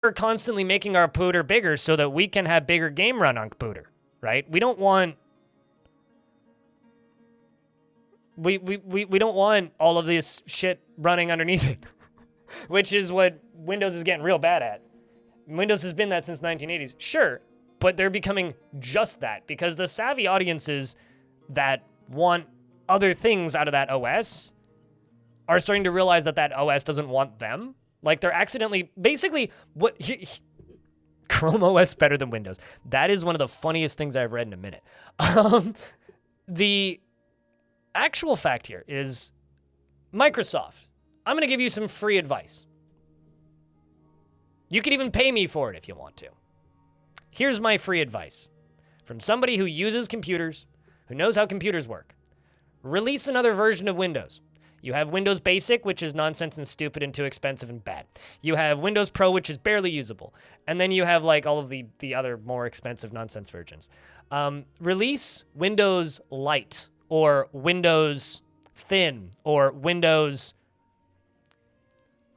we're constantly making our computer bigger so that we can have bigger game run on computer, right? We don't want we don't want all of this shit running underneath it, which is what Windows is getting real bad at. Windows has been that since 1980s, sure, but they're becoming just that because the savvy audiences that want other things out of that OS are starting to realize that that OS doesn't want them. Like they're accidentally, basically, Chrome OS better than Windows. That is one of the funniest things I've read in a minute. The actual fact here is Microsoft. I'm going to give you some free advice. You could even pay me for it if you want to. Here's my free advice from somebody who uses computers, who knows how computers work. Release another version of Windows. You have Windows Basic, which is nonsense and stupid and too expensive and bad. You have Windows Pro, which is barely usable. And then you have like all of the other more expensive nonsense versions. Release Windows Lite or Windows Thin or Windows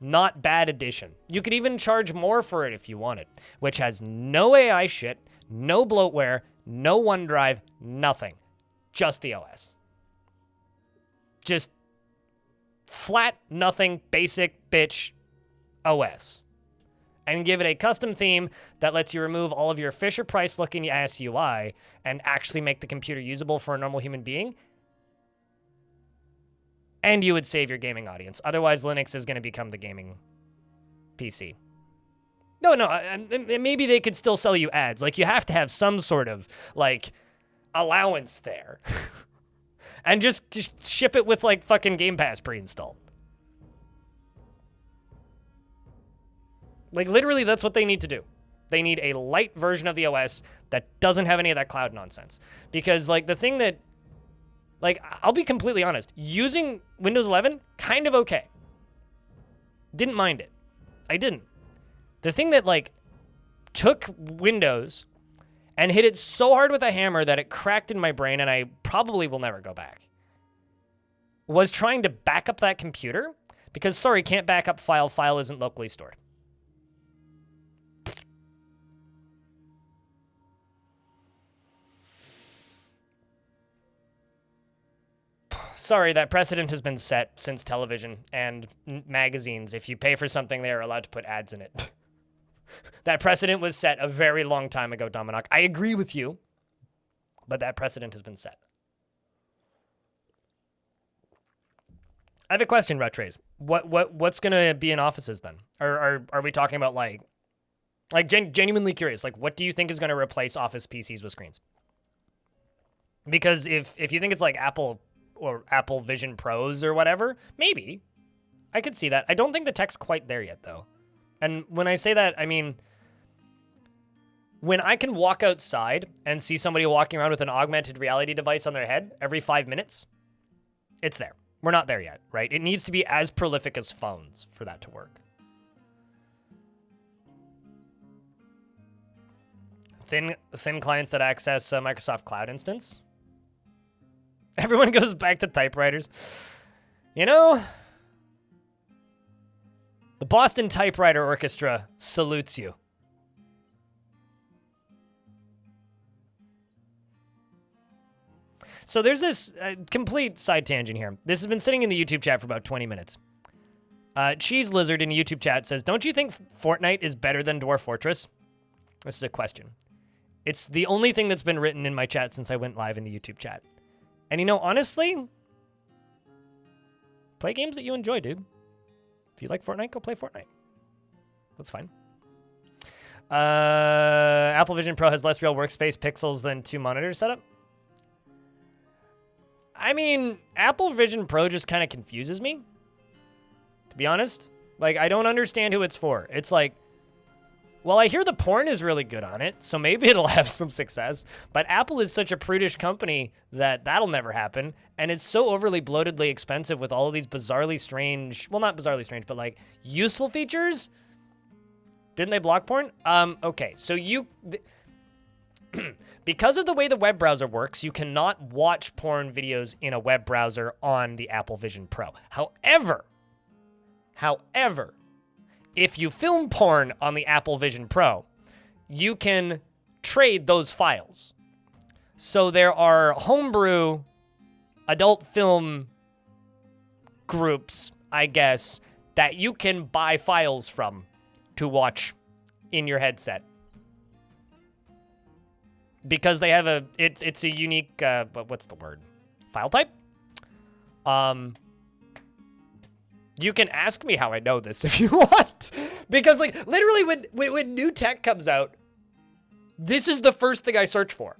Not Bad Edition. You could even charge more for it if you wanted, which has no AI shit, no bloatware, no OneDrive, nothing. Just the OS. Just flat, nothing, basic, bitch OS. And give it a custom theme that lets you remove all of your Fisher-Price looking ass UI and actually make the computer usable for a normal human being. And you would save your gaming audience. Otherwise, Linux is going to become the gaming PC. No, maybe they could still sell you ads. Like, you have to have some sort of, like, allowance there. And just ship it with, like, fucking Game Pass pre-installed. Like, literally, that's what they need to do. They need a light version of the OS that doesn't have any of that cloud nonsense. Because, like, the thing that... Like, I'll be completely honest. Using Windows 11, kind of okay. Didn't mind it. I didn't. The thing that, like, took Windows and hit it so hard with a hammer that it cracked in my brain and I probably will never go back, was trying to back up that computer because, sorry, can't back up file. File isn't locally stored. Sorry, that precedent has been set since television and magazines. If you pay for something, they are allowed to put ads in it. That precedent was set a very long time ago, Dominoc. I agree with you, but that precedent has been set. I have a question, Rutrays. What's gonna be in offices then? Are we talking about like genuinely curious? Like, what do you think is gonna replace Office PCs with screens? Because if you think it's like Apple or Apple Vision Pros or whatever, maybe. I could see that. I don't think the tech's quite there yet, though. And when I say that, I mean, when I can walk outside and see somebody walking around with an augmented reality device on their head every 5 minutes, it's there. We're not there yet, right? It needs to be as prolific as phones for that to work. Thin clients that access Microsoft Cloud instance. Everyone goes back to typewriters. You know, the Boston Typewriter Orchestra salutes you. So there's this complete side tangent here. This has been sitting in the YouTube chat for about 20 minutes. Cheese Lizard in the YouTube chat says, don't you think Fortnite is better than Dwarf Fortress? This is a question. It's the only thing that's been written in my chat since I went live in the YouTube chat. And you know, honestly, play games that you enjoy, dude. If you like Fortnite, go play Fortnite. That's fine. Apple Vision Pro has less real workspace pixels than 2 monitor setup. I mean, Apple Vision Pro just kind of confuses me, to be honest. Like, I don't understand who it's for. It's like, well, I hear the porn is really good on it, so maybe it'll have some success. But Apple is such a prudish company that that'll never happen. And it's so overly bloatedly expensive with all of these bizarrely strange, well, not bizarrely strange, but like useful features. Didn't they block porn? Okay, so because of the way the web browser works, you cannot watch porn videos in a web browser on the Apple Vision Pro. However, if you film porn on the Apple Vision Pro, you can trade those files. So there are homebrew adult film groups, I guess, that you can buy files from to watch in your headset. Because they have it's a unique, what's the word? File type? You can ask me how I know this if you want. Because, like, literally when new tech comes out, this is the first thing I search for.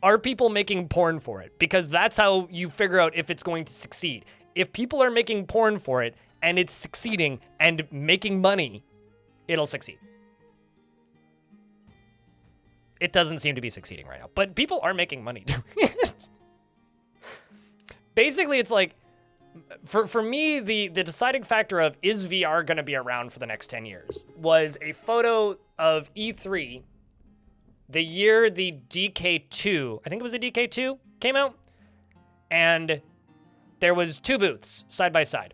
Are people making porn for it? Because that's how you figure out if it's going to succeed. If people are making porn for it and it's succeeding and making money, it'll succeed. It doesn't seem to be succeeding right now, but people are making money doing it. Basically, it's like, for me, the deciding factor of is VR going to be around for the next 10 years was a photo of E3 the year the DK2, I think it was the DK2, came out, and there was two booths side by side.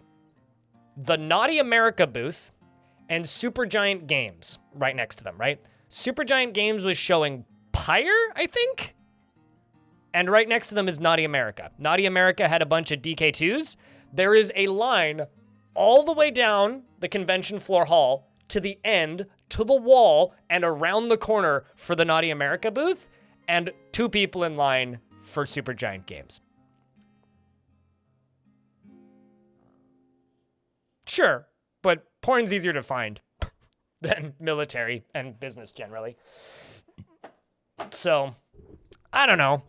The Naughty America booth and Supergiant Games right next to them, right? Supergiant Games was showing Pyre, I think? And right next to them is Naughty America. Naughty America had a bunch of DK2s. There is a line all the way down the convention floor hall to the end, to the wall, and around the corner for the Naughty America booth, and two people in line for Supergiant Games. Sure, but porn's easier to find than military and business generally. So, I don't know.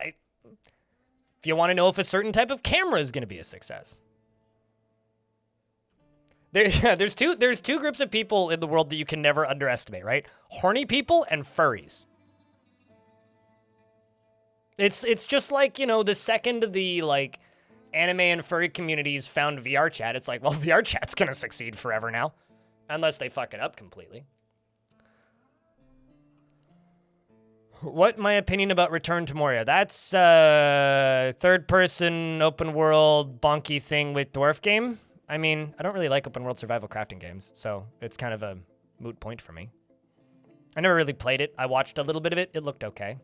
If you want to know if a certain type of camera is going to be a success. There's two groups of people in the world that you can never underestimate, right? Horny people and furries. It's just like, you know, the second the, like, anime and furry communities found VR chat, it's like, well, VR chat's going to succeed forever now. Unless they fuck it up completely. What my opinion about Return to Moria? That's third-person, open-world, bonky thing with Dwarf game. I mean, I don't really like open-world survival crafting games, so it's kind of a moot point for me. I never really played it. I watched a little bit of it. It looked okay.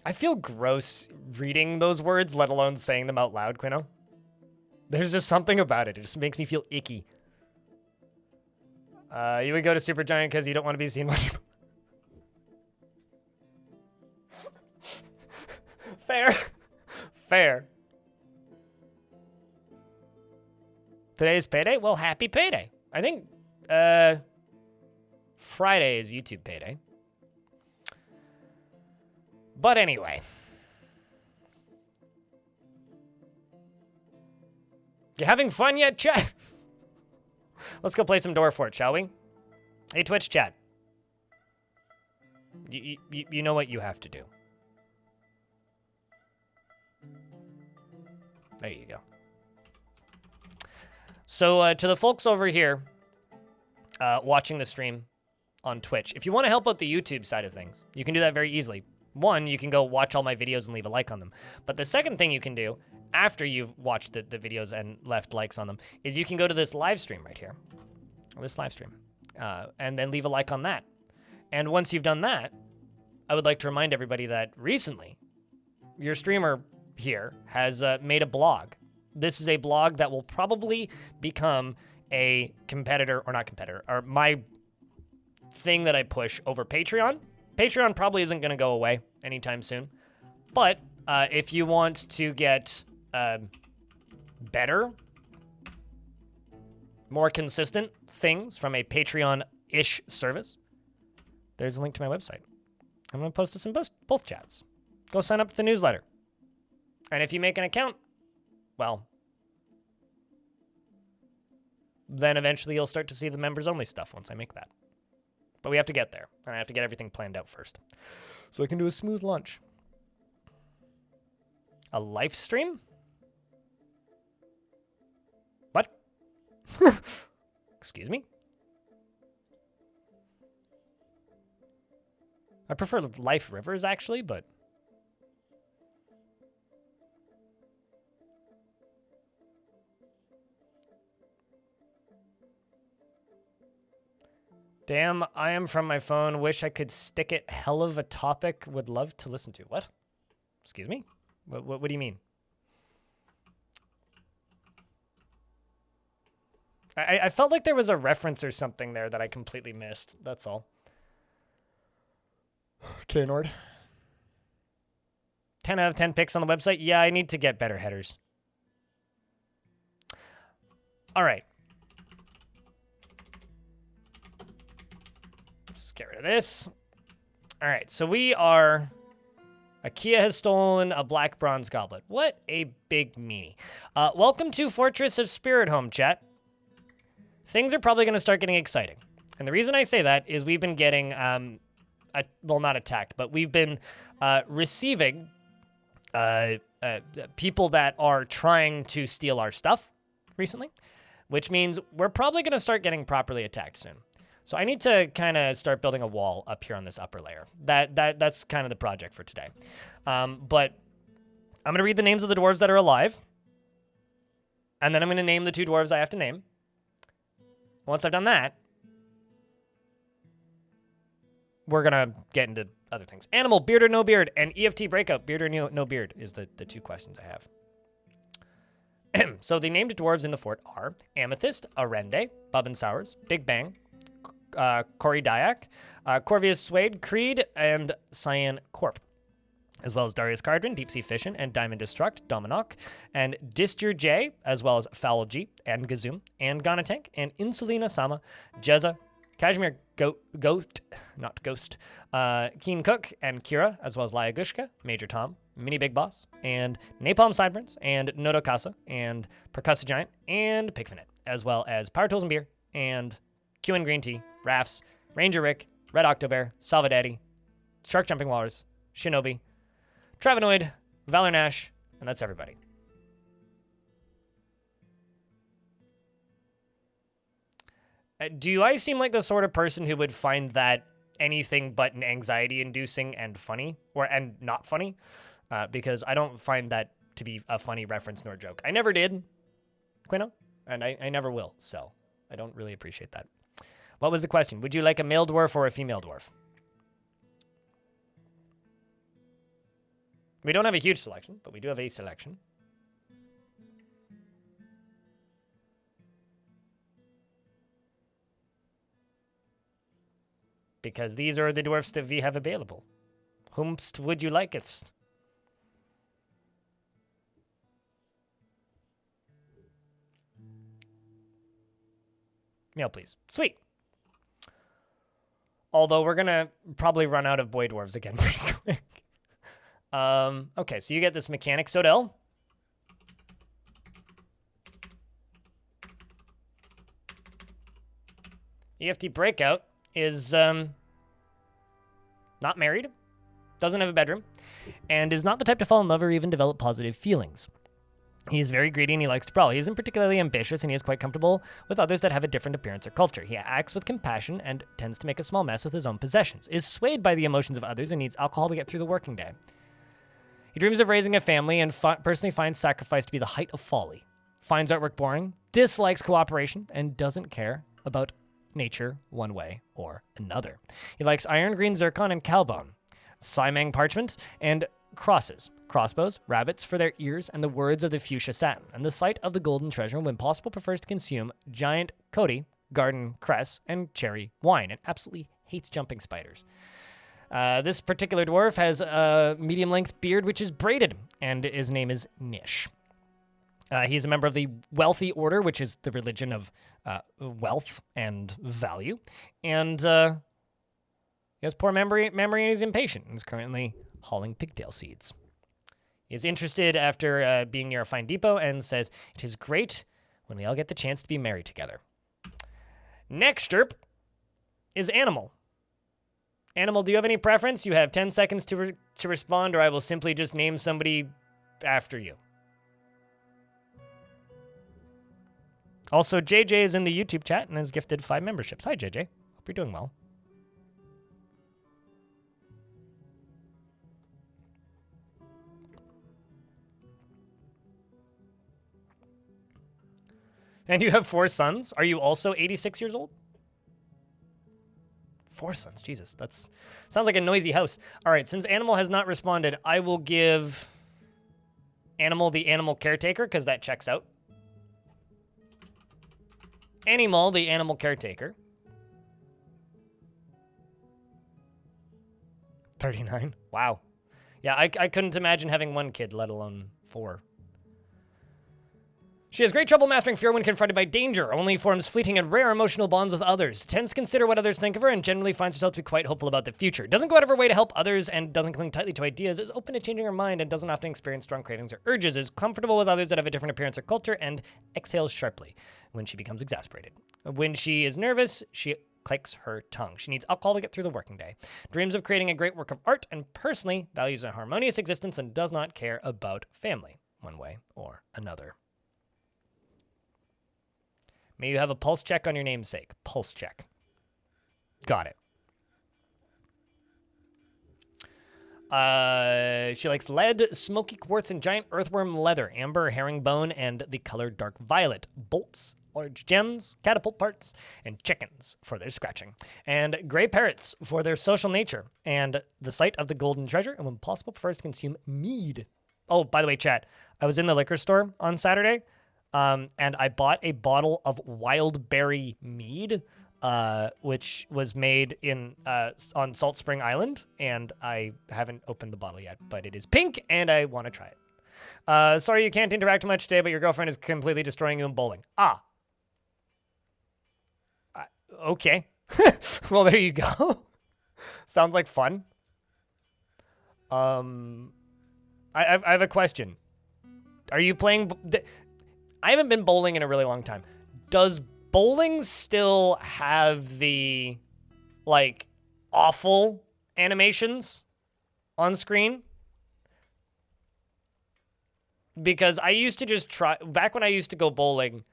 I feel gross reading those words, let alone saying them out loud, Quino. There's just something about it. It just makes me feel icky. You would go to Supergiant because you don't want to be seen watching. Fair. Fair. Today's payday? Well, happy payday. I think Friday is YouTube payday. But anyway. You having fun yet, chat? Let's go play some Dwarf, shall we? Hey, Twitch chat. You know what you have to do. There you go. So to the folks over here watching the stream on Twitch, if you want to help out the YouTube side of things, you can do that very easily. One, you can go watch all my videos and leave a like on them. But the second thing you can do after you've watched the videos and left likes on them is you can go to this live stream right here, this live stream, and then leave a like on that. And once you've done that, I would like to remind everybody that recently your streamer here has made a blog. This is a blog that will probably become a competitor, or not competitor, or my thing that I push over Patreon. Patreon probably isn't going to go away anytime soon. But if you want to get better, more consistent things from a Patreon-ish service, there's a link to my website. I'm going to post this in both chats. Go sign up to the newsletter. And if you make an account, well, then eventually you'll start to see the members-only stuff once I make that. But we have to get there, and I have to get everything planned out first, so I can do a smooth launch. A live stream? What? Excuse me? I prefer Life Rivers, actually, but Damn, I am from my phone. Wish I could stick it. Hell of a topic. Would love to listen to. What? Excuse me? What do you mean? I felt like there was a reference or something there that I completely missed. That's all. Okay, Nord. 10 out of 10 picks on the website. Yeah, I need to get better headers. All right. Let's just get rid of this. All right, so we are... IKEA has stolen a black bronze goblet. What a big meanie. Welcome to Fortress of Sprithome, chat. Things are probably going to start getting exciting. And the reason I say that is we've been getting, well, not attacked, but we've been receiving people that are trying to steal our stuff recently, which means we're probably going to start getting properly attacked soon. So I need to kind of start building a wall up here on this upper layer. That's kind of the project for today. But I'm going to read the names of the dwarves that are alive. And then I'm going to name the 2 dwarves I have to name. Once I've done that, we're going to get into other things. Animal, beard or no beard, and EFT breakout, beard or no beard is the 2 questions I have. So the named dwarves in the fort are Amethyst, Arende, Bub and Sours, Big Bang, Cory Dyak, Corvius Suede, Creed, and Cyan Corp, as well as Darius Cardrin, Deep Sea Fission, and Diamond Destruct, Dominok, and Distur J, as well as Foul G, and Gazoom, and Ganatank, and Insulina Sama, Jezza, Kashmir Goat, not Ghost, Keen Cook, and Kira, as well as Lyagushka, Major Tom, Mini Big Boss, and Napalm Sideburns, and Nodokasa, and Percussive Giant, and Pigfinette, as well as Power Tools and Beer, and Q and Green Tea, Rafts, Ranger Rick, Red Octobear, Salvadaddy, Shark Jumping Walrus, Shinobi, Travenoid, Valor Nash, and that's everybody. Do I seem like the sort of person who would find that anything but an anxiety-inducing and funny, and not funny? Because I don't find that to be a funny reference nor joke. I never did, Quino, and I never will, so I don't really appreciate that. What was the question? Would you like a male dwarf or a female dwarf? We don't have a huge selection, but we do have a selection. Because these are the dwarfs that we have available. Whomst would you like it? Male, please. Sweet. Although we're going to probably run out of boy dwarves again pretty quick. Okay, so you get this mechanic, Sodell. EFT Breakout is not married, doesn't have a bedroom, and is not the type to fall in love or even develop positive feelings. He is very greedy and he likes to brawl. He isn't particularly ambitious and he is quite comfortable with others that have a different appearance or culture. He acts with compassion and tends to make a small mess with his own possessions, is swayed by the emotions of others and needs alcohol to get through the working day. He dreams of raising a family and personally finds sacrifice to be the height of folly, finds artwork boring, dislikes cooperation, and doesn't care about nature one way or another. He likes iron, green zircon, and cowbone, Simang parchment, and crosses, crossbows, rabbits for their ears, and the words of the fuchsia satin, and the sight of the golden treasure, when possible, prefers to consume giant Cody, garden cress, and cherry wine, and absolutely hates jumping spiders. This particular dwarf has a medium-length beard, which is braided, and his name is Nish. He's a member of the wealthy order, which is the religion of wealth and value, and he has poor memory and he's impatient, and is currently hauling pigtail seeds. He is interested after being near a fine depot and says, "It is great when we all get the chance to be married together." Next derp is Animal. Animal, do you have any preference? You have 10 seconds to respond, or I will simply just name somebody after you. Also, JJ is in the YouTube chat and has gifted 5 memberships. Hi, JJ. Hope you're doing well. And you have 4 sons. Are you also 86 years old? 4 sons. Jesus, that's sounds like a noisy house. All right, since Animal has not responded, I will give Animal the animal caretaker because that checks out. Animal the animal caretaker. 39. Wow. Yeah, I couldn't imagine having 1 kid, let alone 4. She has great trouble mastering fear when confronted by danger, only forms fleeting and rare emotional bonds with others, tends to consider what others think of her, and generally finds herself to be quite hopeful about the future. Doesn't go out of her way to help others and doesn't cling tightly to ideas, is open to changing her mind and doesn't often experience strong cravings or urges, is comfortable with others that have a different appearance or culture, and exhales sharply when she becomes exasperated. When she is nervous, she clicks her tongue. She needs alcohol to get through the working day. Dreams of creating a great work of art and personally values a harmonious existence and does not care about family, one way or another. May you have a pulse check on your namesake. Pulse check. Got it. She likes lead, smoky quartz, and giant earthworm leather, amber, herringbone, and the color dark violet. Bolts, large gems, catapult parts, and chickens for their scratching. And gray parrots for their social nature, and the sight of the golden treasure, and when possible prefers to consume mead. Oh, by the way, chat, I was in the liquor store on Saturday, and I bought a bottle of wild berry mead, which was made on Salt Spring Island, and I haven't opened the bottle yet, but it is pink, and I want to try it. Sorry you can't interact much today, but your girlfriend is completely destroying you in bowling. Okay. Well, there you go. Sounds like fun. I have a question. Are you playing... I haven't been bowling in a really long time. Does bowling still have the, like, awful animations on screen? Because I used to just try... Back when I used to go bowling,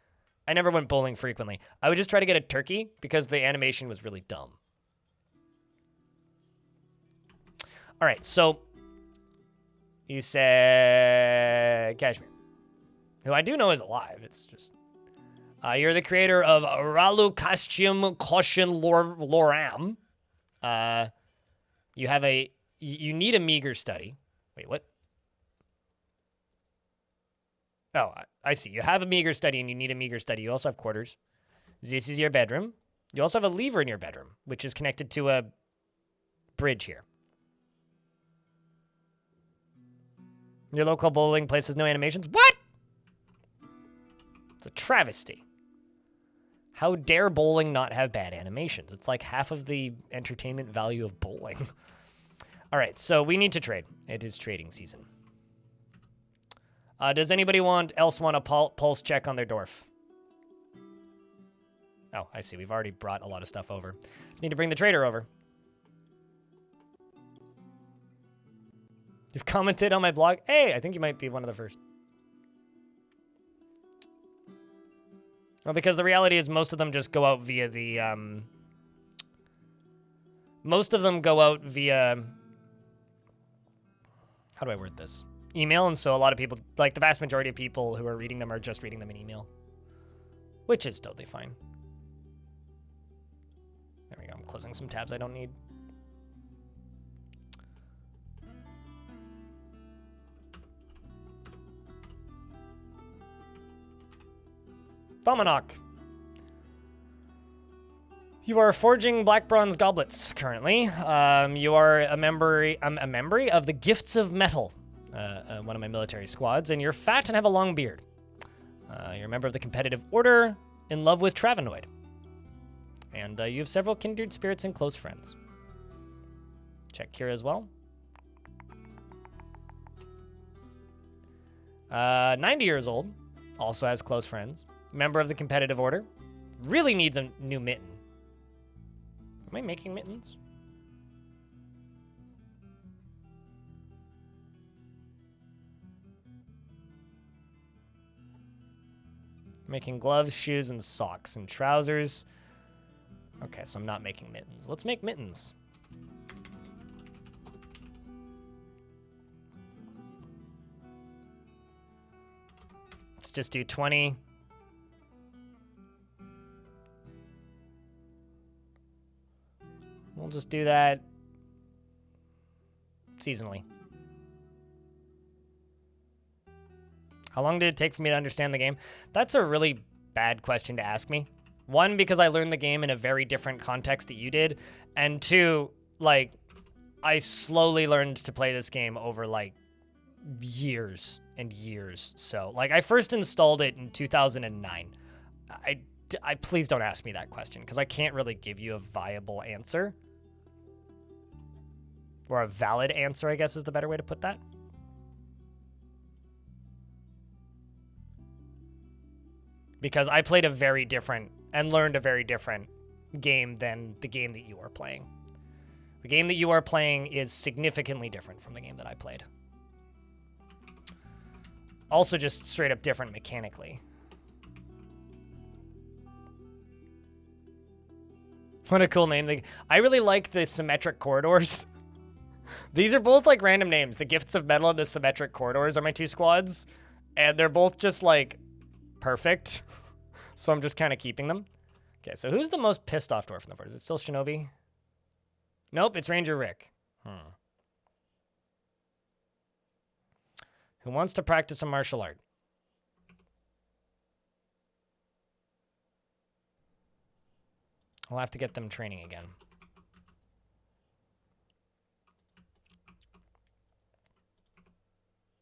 I never went bowling frequently. I would just try to get a turkey because the animation was really dumb. All right, so you said Kashmir, who I do know is alive. It's just you're the creator of Ralu Costume Caution Loram. You need a meager study. Wait, what? Oh, I see. You have a meager study and you need a meager study. You also have quarters. This is your bedroom. You also have a lever in your bedroom, which is connected to a bridge here. Your local bowling place has no animations? What? It's a travesty. How dare bowling not have bad animations? It's like half of the entertainment value of bowling. All right, so we need to trade. It is trading season. Does anybody else want a pulse check on their dwarf? Oh, I see. We've already brought a lot of stuff over. Just need to bring the trader over. You've commented on my blog. Hey, I think you might be one of the first. Well, because the reality is most of them just go out via the, most of them go out via, how do I word this? Email, and so a lot of people, like the vast majority of people who are reading them are just reading them in email. Which is totally fine. There we go, I'm closing some tabs I don't need. Dominok. You are forging black bronze goblets currently. You are a member of the Gifts of Metal, one of my military squads, and you're fat and have a long beard. You're a member of the competitive order, in love with Travenoid. And you have several kindred spirits and close friends. Check Kira as well. 90 years old, also has close friends. Member of the competitive order. Really needs a new mitten. Am I making mittens? Making gloves, shoes, and socks, and trousers. Okay, so I'm not making mittens. Let's make mittens. Let's just do 20. just do that seasonally. How long did it take for me to understand the game? That's a really bad question to ask me. One, because I learned the game in a very different context that you did. And two, like, I slowly learned to play this game over, like, years and years. So, like, I first installed it in 2009. I please don't ask me that question, because I can't really give you a viable answer. Or a valid answer, I guess is the better way to put that. Because I played a very different and learned a very different game than the game that you are playing. The game that you are playing is significantly different from the game that I played. Also just straight up different mechanically. What a cool name. I really like the symmetric corridors. These are both like random names. The Gifts of Metal and the Symmetric Corridors are my two squads. And they're both just like perfect. So I'm just kind of keeping them. Okay, so who's the most pissed off dwarf in the board? Is it still Shinobi? Nope, it's Ranger Rick. Who wants to practice a martial art? I'll have to get them training again.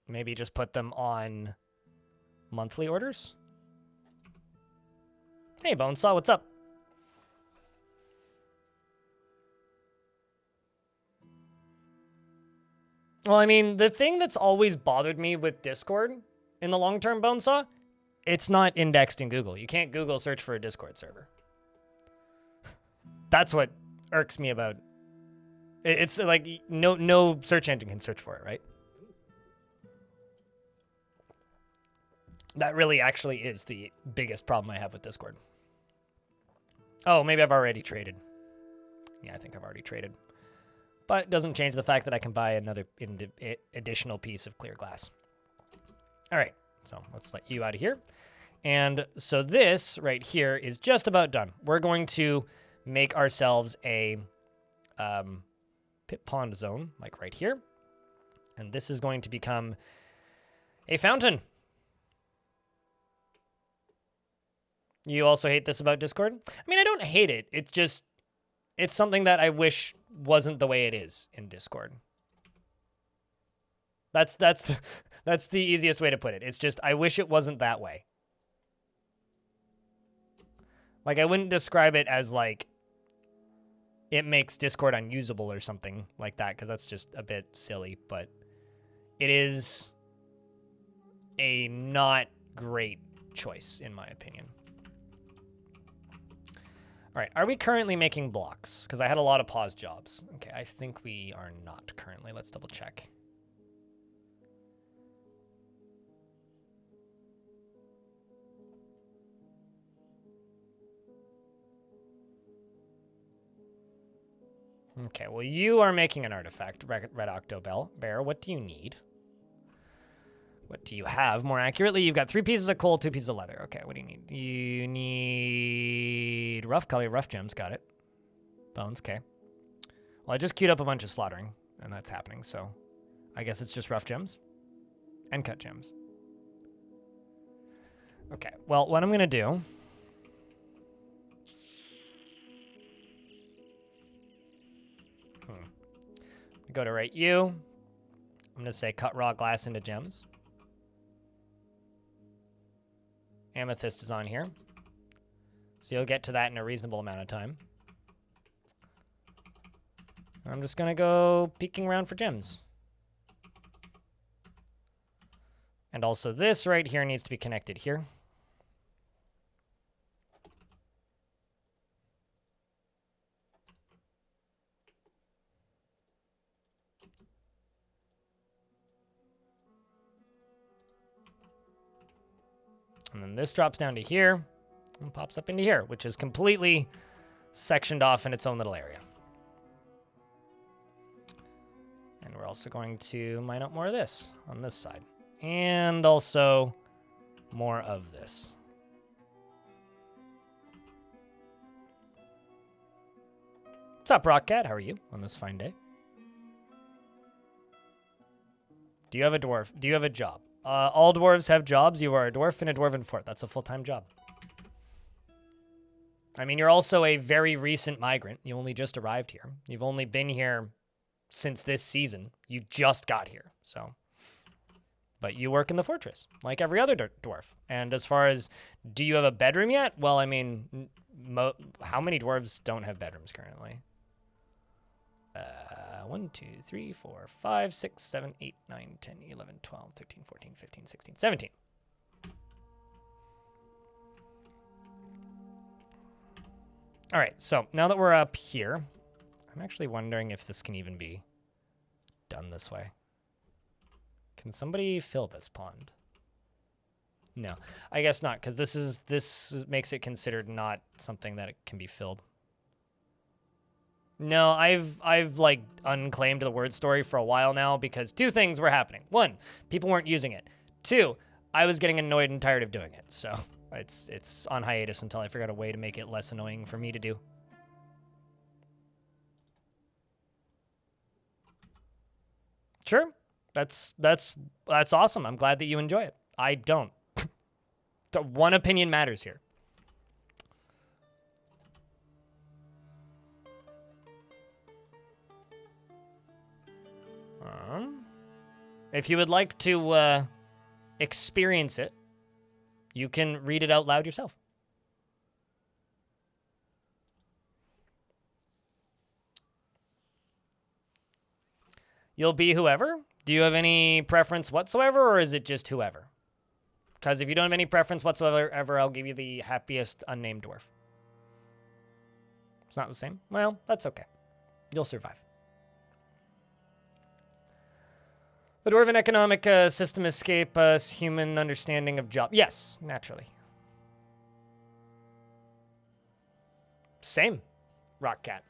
Maybe just put them on monthly orders? Hey, Bonesaw, what's up? Well, I mean, the thing that's always bothered me with Discord in the long term, Bonesaw, it's not indexed in Google. You can't Google search for a Discord server. That's what irks me about it. It's like no search engine can search for it, right? That really actually is the biggest problem I have with Discord. Oh, maybe I've already traded. Yeah, I think I've already traded. But it doesn't change the fact that I can buy another additional piece of clear glass. All right, so let's let you out of here. And so this right here is just about done. We're going to make ourselves a pit pond zone, like right here. And this is going to become a fountain. You also hate this about Discord? I mean, I don't hate it. It's just, it's something that I wish wasn't the way it is in Discord. That's the easiest way to put it. It's just, I wish it wasn't that way. Like, I wouldn't describe it as, like, it makes Discord unusable or something like that, because that's just a bit silly, but it is a not great choice, in my opinion. All right, are we currently making blocks? Because I had a lot of pause jobs. Okay, I think we are not currently. Let's double check. Okay, well, you are making an artifact, Red Octo Bear. What do you need? What do you have? More accurately, you've got 3 pieces of coal, 2 pieces of leather. Okay, what do you need? You need rough color, rough gems. Got it. Bones, okay. Well, I just queued up a bunch of slaughtering, and that's happening, so I guess it's just rough gems and cut gems. Okay, well, what I'm going to do... Go to right you. I'm going to say cut raw glass into gems. Amethyst is on here. So you'll get to that in a reasonable amount of time. I'm just going to go peeking around for gems. And also this right here needs to be connected here. And then this drops down to here and pops up into here, which is completely sectioned off in its own little area. And we're also going to mine up more of this on this side. And also more of this. What's up, Rockcat? How are you on this fine day? Do you have a dwarf? Do you have a job? All dwarves have jobs. You are a dwarf in a dwarven fort. That's a full-time job. I mean, you're also a very recent migrant. You only just arrived here. You've only been here since this season. You just got here, so. But you work in the fortress, like every other dwarf. And as far as, do you have a bedroom yet? Well, I mean, how many dwarves don't have bedrooms currently? 1, 2, 3, 4, 5, 6, 7, 8, 9, 10, 11, 12, 13, 14, 15, 16, 17. All right, so now that we're up here, I'm actually wondering if this can even be done this way. Can somebody fill this pond? No, I guess not, because this makes it considered not something that it can be filled. No, I've like unclaimed the word story for a while now because two things were happening. One, people weren't using it. Two, I was getting annoyed and tired of doing it, so it's on hiatus until I figure out a way to make it less annoying for me to do. Sure. That's awesome. I'm glad that you enjoy it. I don't. One opinion matters here. If you would like to experience it, you can read it out loud yourself. You'll be whoever? Do you have any preference whatsoever, or is it just whoever? Because if you don't have any preference whatsoever, I'll give you the happiest unnamed dwarf. It's not the same? Well, that's okay. You'll survive. The dwarven economic system escape us human understanding of job. Yes, naturally. Same, Rockcat.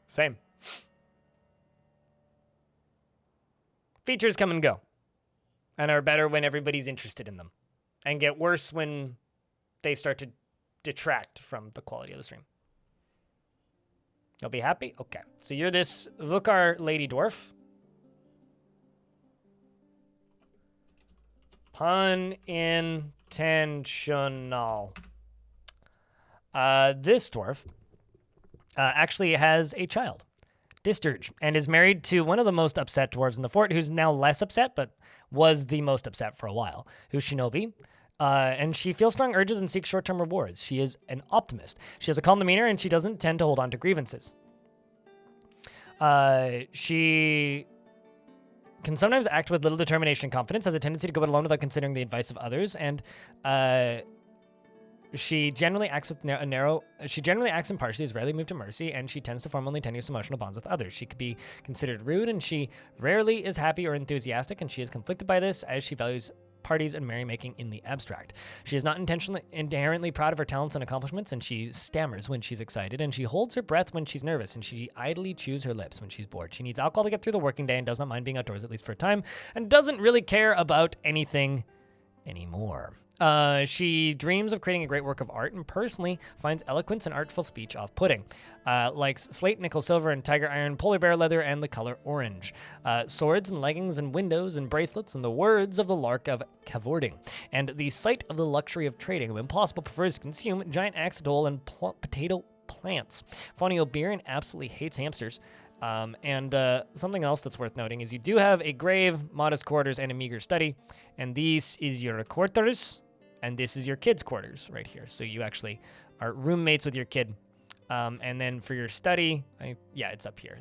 Same. Features come and go, and are better when everybody's interested in them, and get worse when they start to detract from the quality of the stream. You'll be happy? Okay. So you're this Vukar lady dwarf. Pun intentional. This dwarf actually has a child, Disturge, and is married to one of the most upset dwarves in the fort, who's now less upset, but was the most upset for a while, who's Shinobi. And she feels strong urges and seeks short-term rewards. She is an optimist. She has a calm demeanor, and she doesn't tend to hold on to grievances. She can sometimes act with little determination and confidence, has a tendency to go it alone without considering the advice of others, and she generally acts with she generally acts impartially, is rarely moved to mercy, and she tends to form only tenuous emotional bonds with others. She could be considered rude, and she rarely is happy or enthusiastic, and she is conflicted by this as she values parties and merrymaking in the abstract. She is not inherently proud of her talents and accomplishments, and she stammers when she's excited, and she holds her breath when she's nervous, and she idly chews her lips when she's bored. She needs alcohol to get through the working day and does not mind being outdoors, at least for a time, and doesn't really care about anything anymore. She dreams of creating a great work of art and personally finds eloquence and artful speech off-putting. Likes slate, nickel, silver, and tiger iron, polar bear leather, and the color orange. Swords and leggings and windows and bracelets and the words of the lark of cavorting. And the sight of the luxury of trading. When possible, prefers to consume giant axolotl and potato plants. Fonio beer and absolutely hates hamsters. And something else that's worth noting is you do have a grave, modest quarters, and a meager study. And these is your quarters. And this is your kid's quarters right here. So you actually are roommates with your kid. And then for your study, yeah, it's up here.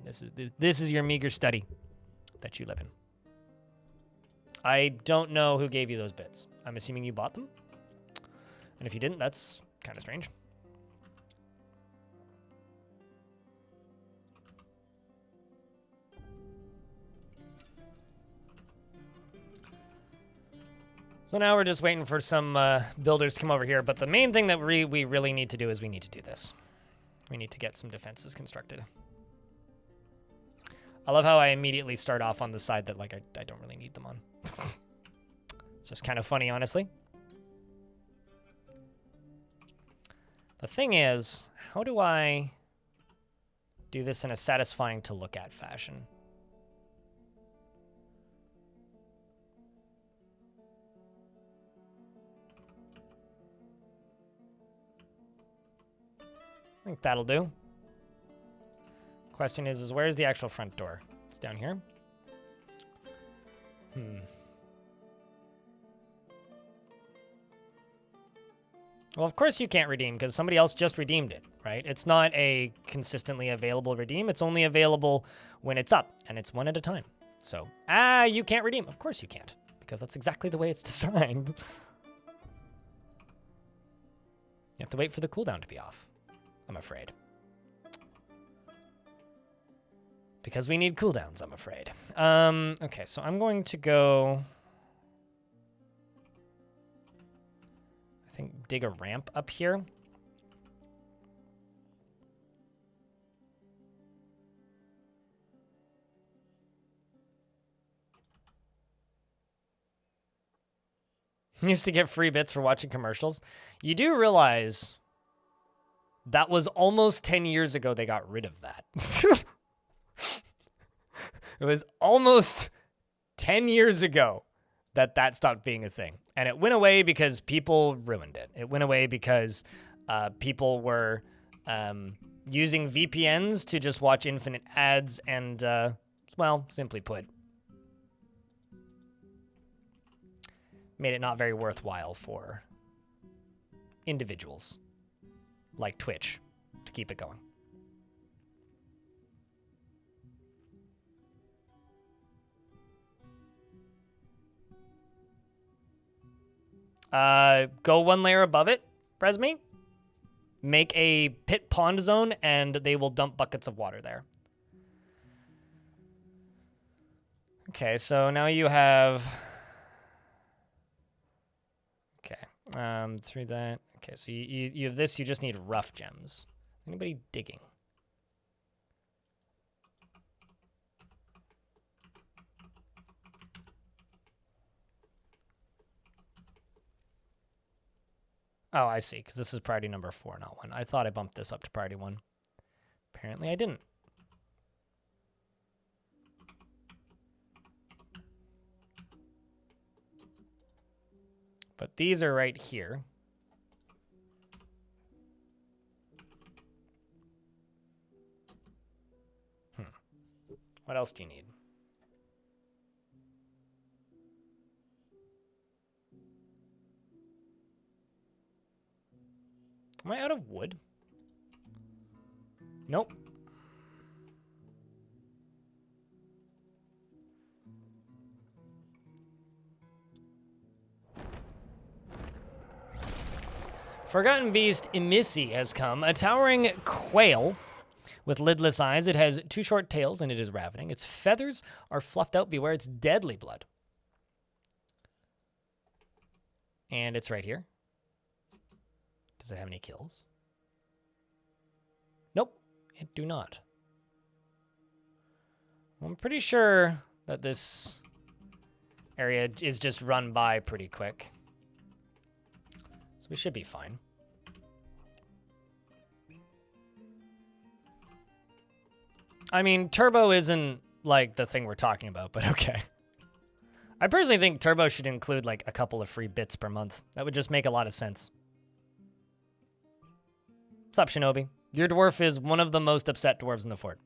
This is your meager study that you live in. I don't know who gave you those bits. I'm assuming you bought them. And if you didn't, that's kind of strange. So now we're just waiting for some builders to come over here. But the main thing that we really need to do is we need to do this. We need to get some defenses constructed. I love how I immediately start off on the side that like I don't really need them on. It's just kind of funny, honestly. The thing is, how do I do this in a satisfying to look at fashion. I think that'll do. Question is where's the actual front door? It's down here. Well, of course you can't redeem because somebody else just redeemed it, right? It's not a consistently available redeem. It's only available when it's up, and it's one at a time. So, you can't redeem. Of course you can't, because that's exactly the way it's designed. You have to wait for the cooldown to be off, I'm afraid. Because we need cooldowns, I'm afraid. Okay, so I'm going to go... I think dig a ramp up here. Used to get free bits for watching commercials. You do realize that was almost 10 years ago they got rid of that. It was almost 10 years ago that stopped being a thing. And it went away because people ruined it. It went away because people were using VPNs to just watch infinite ads and, well, simply put, made it not very worthwhile for individuals like Twitch to keep it going. Go one layer above it, Bresme. Make a pit pond zone, and they will dump buckets of water there. Okay, so now you have... Okay, through that. Okay, so you have this, you just need rough gems. Anybody digging? Oh, I see, because this is priority number 4, not 1. I thought I bumped this up to priority 1. Apparently I didn't. But these are right here. What else do you need? Am I out of wood? Nope. Forgotten Beast Emisi has come, a towering quail with lidless eyes. It has 2 short tails and it is ravening. Its feathers are fluffed out. Beware its deadly blood. And it's right here. Does it have any kills? Nope, it do not. I'm pretty sure that this area is just run by pretty quick. So we should be fine. I mean, turbo isn't like the thing we're talking about, but okay. I personally think turbo should include like a couple of free bits per month. That would just make a lot of sense. What's up, Shinobi? Your dwarf is one of the most upset dwarves in the fort.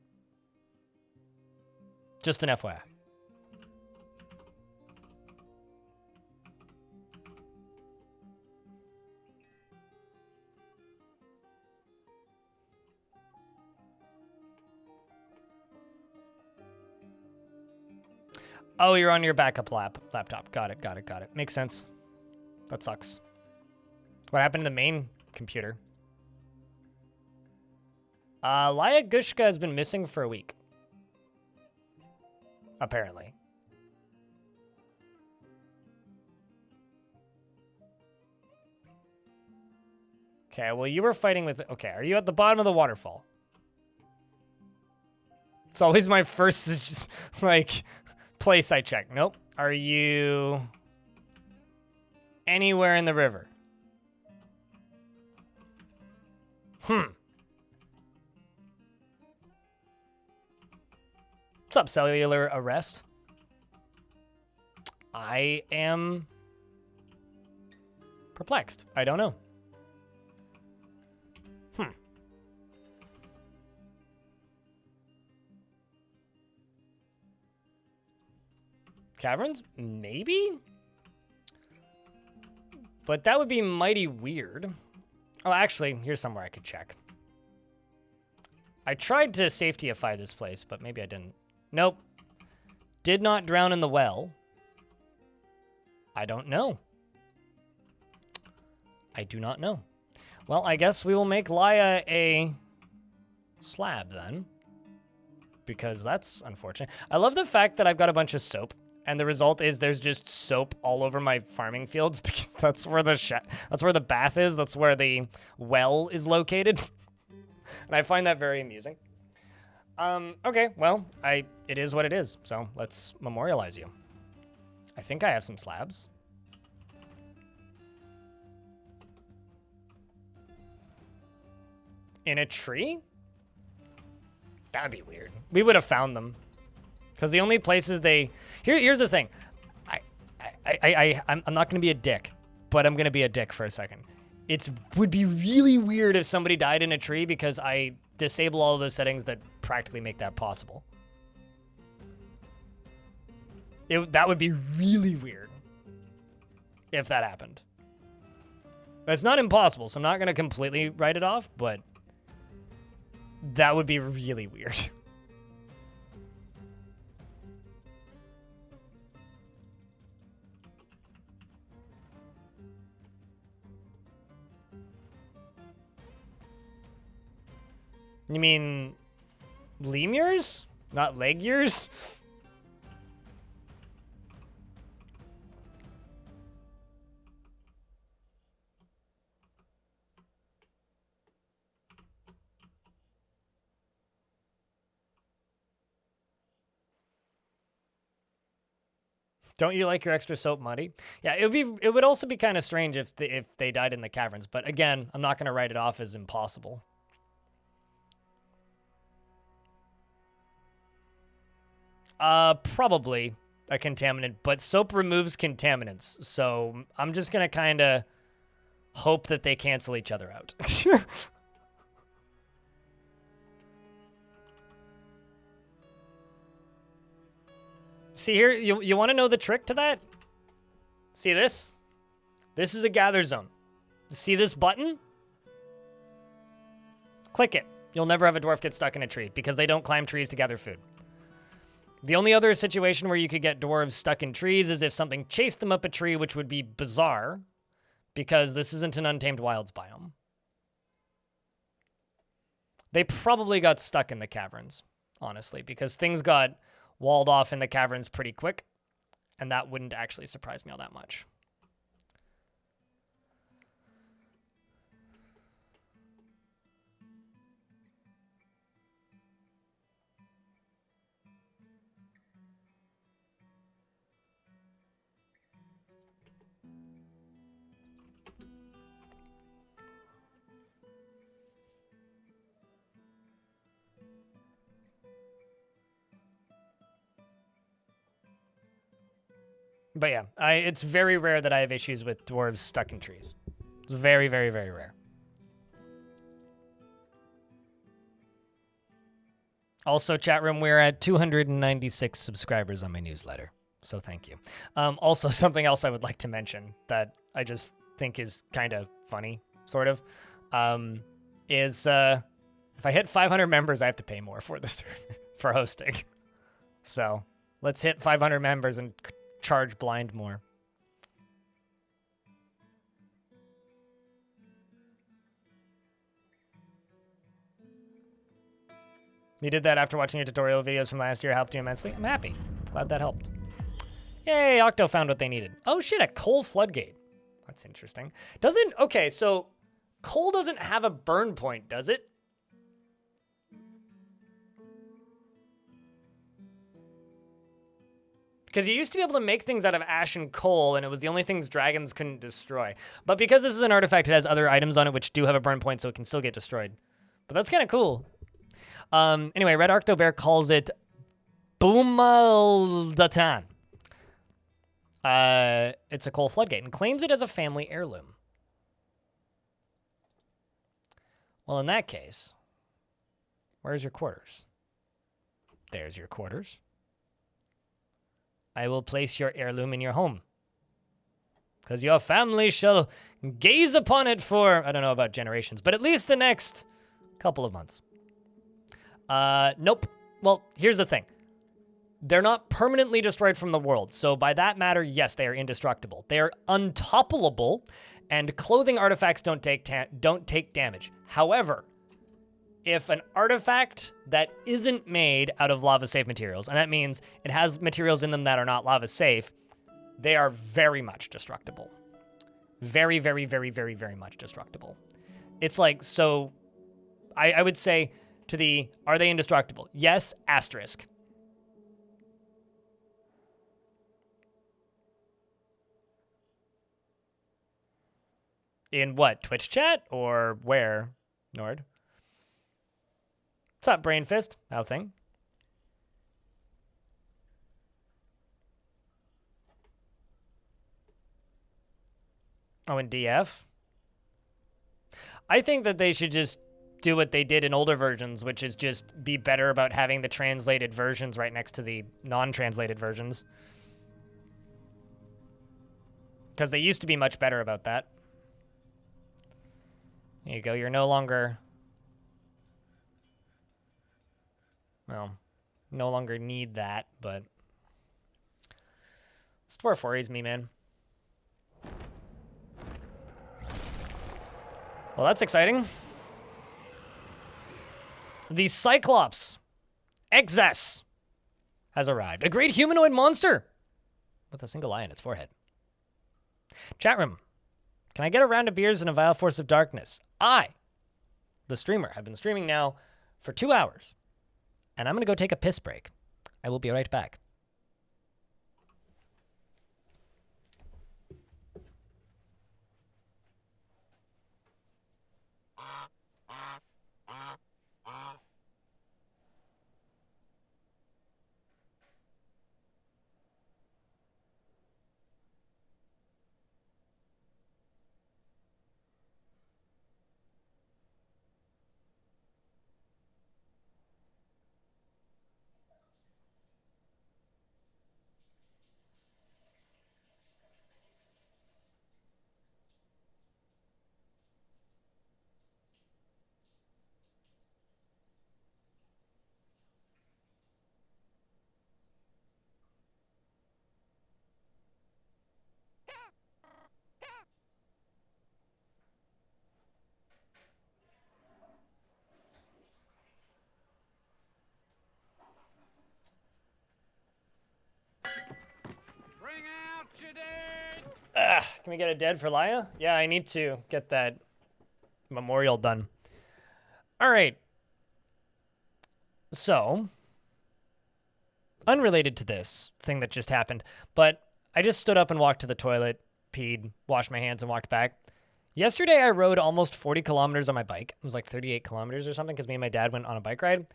Just an FYI. Oh, you're on your backup laptop. Got it. Makes sense. That sucks. What happened to the main computer? Laya Gushka has been missing for a week. Apparently. Okay, well, you were fighting with... Okay, are you at the bottom of the waterfall? It's always my first, just, like, place I check. Nope. Are you anywhere in the river? What's up, cellular arrest? I am perplexed. I don't know. Caverns? Maybe? But that would be mighty weird. Oh, actually, here's somewhere I could check. I tried to safetyify this place, but maybe I didn't. Nope. Did not drown in the well. I don't know. I do not know. Well, I guess we will make Laya a slab then. Because that's unfortunate. I love the fact that I've got a bunch of soap. And the result is there's just soap all over my farming fields because that's where the bath is. That's where the well is located. And I find that very amusing. Okay, well, it is what it is. So let's memorialize you. I think I have some slabs. In a tree? That'd be weird. We would have found them. Because the only places here's the thing. I'm not going to be a dick, but I'm going to be a dick for a second. It would be really weird if somebody died in a tree because I disable all of the settings that practically make that possible. That would be really weird if that happened. It's not impossible, so I'm not going to completely write it off, but that would be really weird. You mean lemurs? Not legures? Don't you like your extra soap muddy? Yeah, it would also be kind of strange if they died in the caverns, but again, I'm not going to write it off as impossible. Probably a contaminant, but soap removes contaminants, so I'm just gonna kind of hope that they cancel each other out. See here, you want to know the trick to that? See this? This is a gather zone. See this button? Click it. You'll never have a dwarf get stuck in a tree because they don't climb trees to gather food. The only other situation where you could get dwarves stuck in trees is if something chased them up a tree, which would be bizarre because this isn't an Untamed Wilds biome. They probably got stuck in the caverns, honestly, because things got walled off in the caverns pretty quick, and that wouldn't actually surprise me all that much. But yeah, it's very rare that I have issues with dwarves stuck in trees. It's very, very, very rare. Also, chat room, we're at 296 subscribers on my newsletter, so thank you. Also, something else I would like to mention that I just think is kind of funny, sort of, is if I hit 500 members, I have to pay more for this for hosting. So let's hit 500 members and charge blind more. You did that after watching your tutorial videos from last year. Helped you immensely. I'm happy. Glad that helped. Yay, Octo found what they needed. Oh shit, a coal floodgate. That's interesting. Okay, so coal doesn't have a burn point, does it? Because you used to be able to make things out of ash and coal, and it was the only things dragons couldn't destroy. But because this is an artifact, it has other items on it which do have a burn point, so it can still get destroyed. But that's kind of cool. Anyway, Red Arctobear calls it Boomaldatan. It's a coal floodgate and claims it as a family heirloom. Well, in that case, where's your quarters? There's your quarters. I will place your heirloom in your home, because your family shall gaze upon it for, I don't know about generations, but at least the next couple of months. Nope. Well, here's the thing. They're not permanently destroyed from the world, so by that matter, yes, they are indestructible. They are untoppleable, and clothing artifacts don't take damage. However, if an artifact that isn't made out of lava-safe materials, and that means it has materials in them that are not lava-safe, they are very much destructible. Very, very, very, very, very much destructible. It's like, so I would say to the, are they indestructible? Yes, asterisk. In what, Twitch chat or where, Nord? What's up, Brain Fist? How thing? Oh, in DF? I think that they should just do what they did in older versions, which is just be better about having the translated versions right next to the non-translated versions. Because they used to be much better about that. There you go, you're no longer... Well, no longer need that, but... This Dwarf worries me, man. Well, that's exciting. The Cyclops Exes has arrived. A great humanoid monster with a single eye in its forehead. Chat room. Can I get a round of beers and a vile force of darkness? I, the streamer, have been streaming now for 2 hours. And I'm going to go take a piss break. I will be right back. Can we get a dead for Laya? Yeah, I need to get that memorial done. All right. So, unrelated to this thing that just happened, but I just stood up and walked to the toilet, peed, washed my hands, and walked back. Yesterday, I rode almost 40 kilometers on my bike. It was like 38 kilometers or something because me and my dad went on a bike ride.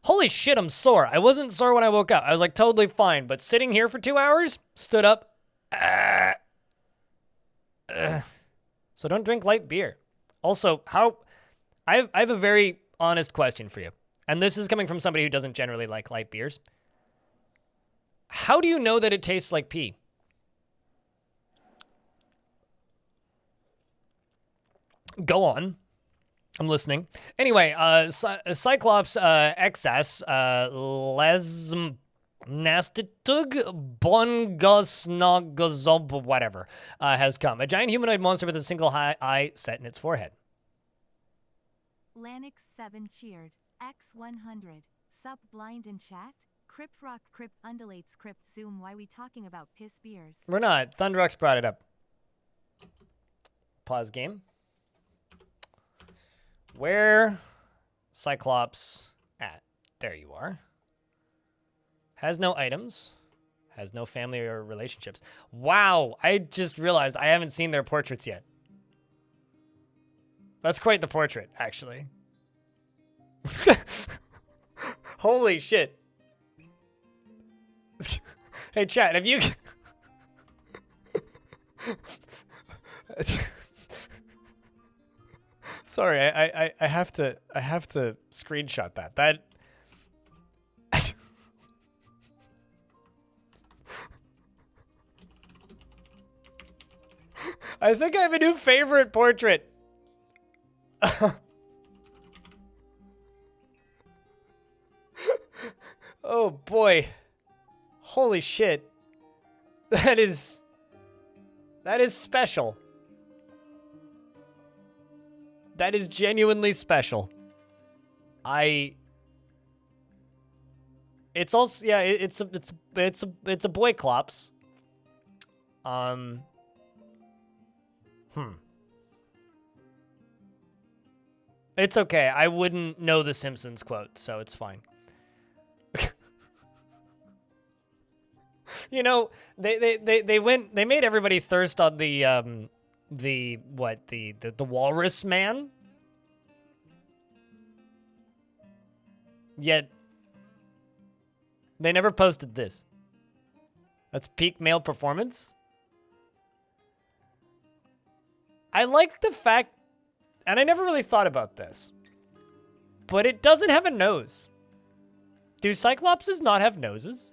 Holy shit, I'm sore. I wasn't sore when I woke up. I was like totally fine, but sitting here for 2 hours, stood up. So don't drink light beer. Also, I have a very honest question for you. And this is coming from somebody who doesn't generally like light beers. How do you know that it tastes like pee? Go on. I'm listening. Anyway, Cyclops XS Nastitug Bongosnogazob whatever has come. A giant humanoid monster with a single eye set in its forehead. Lanix 7 cheered. X100. Sup blind in chat? Crypt rock crypt undulates crypt zoom. Why we talking about piss beers? We're not. Thunderux brought it up. Pause game. Where Cyclops at? There you are. Has no items. Has no family or relationships. Wow, I just realized I haven't seen their portraits yet. That's quite the portrait, actually. Holy shit. Hey, chat, have you... Sorry, I have to screenshot that. That... I think I have a new favorite portrait. Oh boy. Holy shit. That is special. That is genuinely special. It's also, yeah, it's a boy clops. It's okay. I wouldn't know the Simpsons quote, so it's fine. You know, they made everybody thirst on the walrus man. Yet they never posted this. That's peak male performance. I like the fact, and I never really thought about this, but it doesn't have a nose. Do Cyclopses not have noses?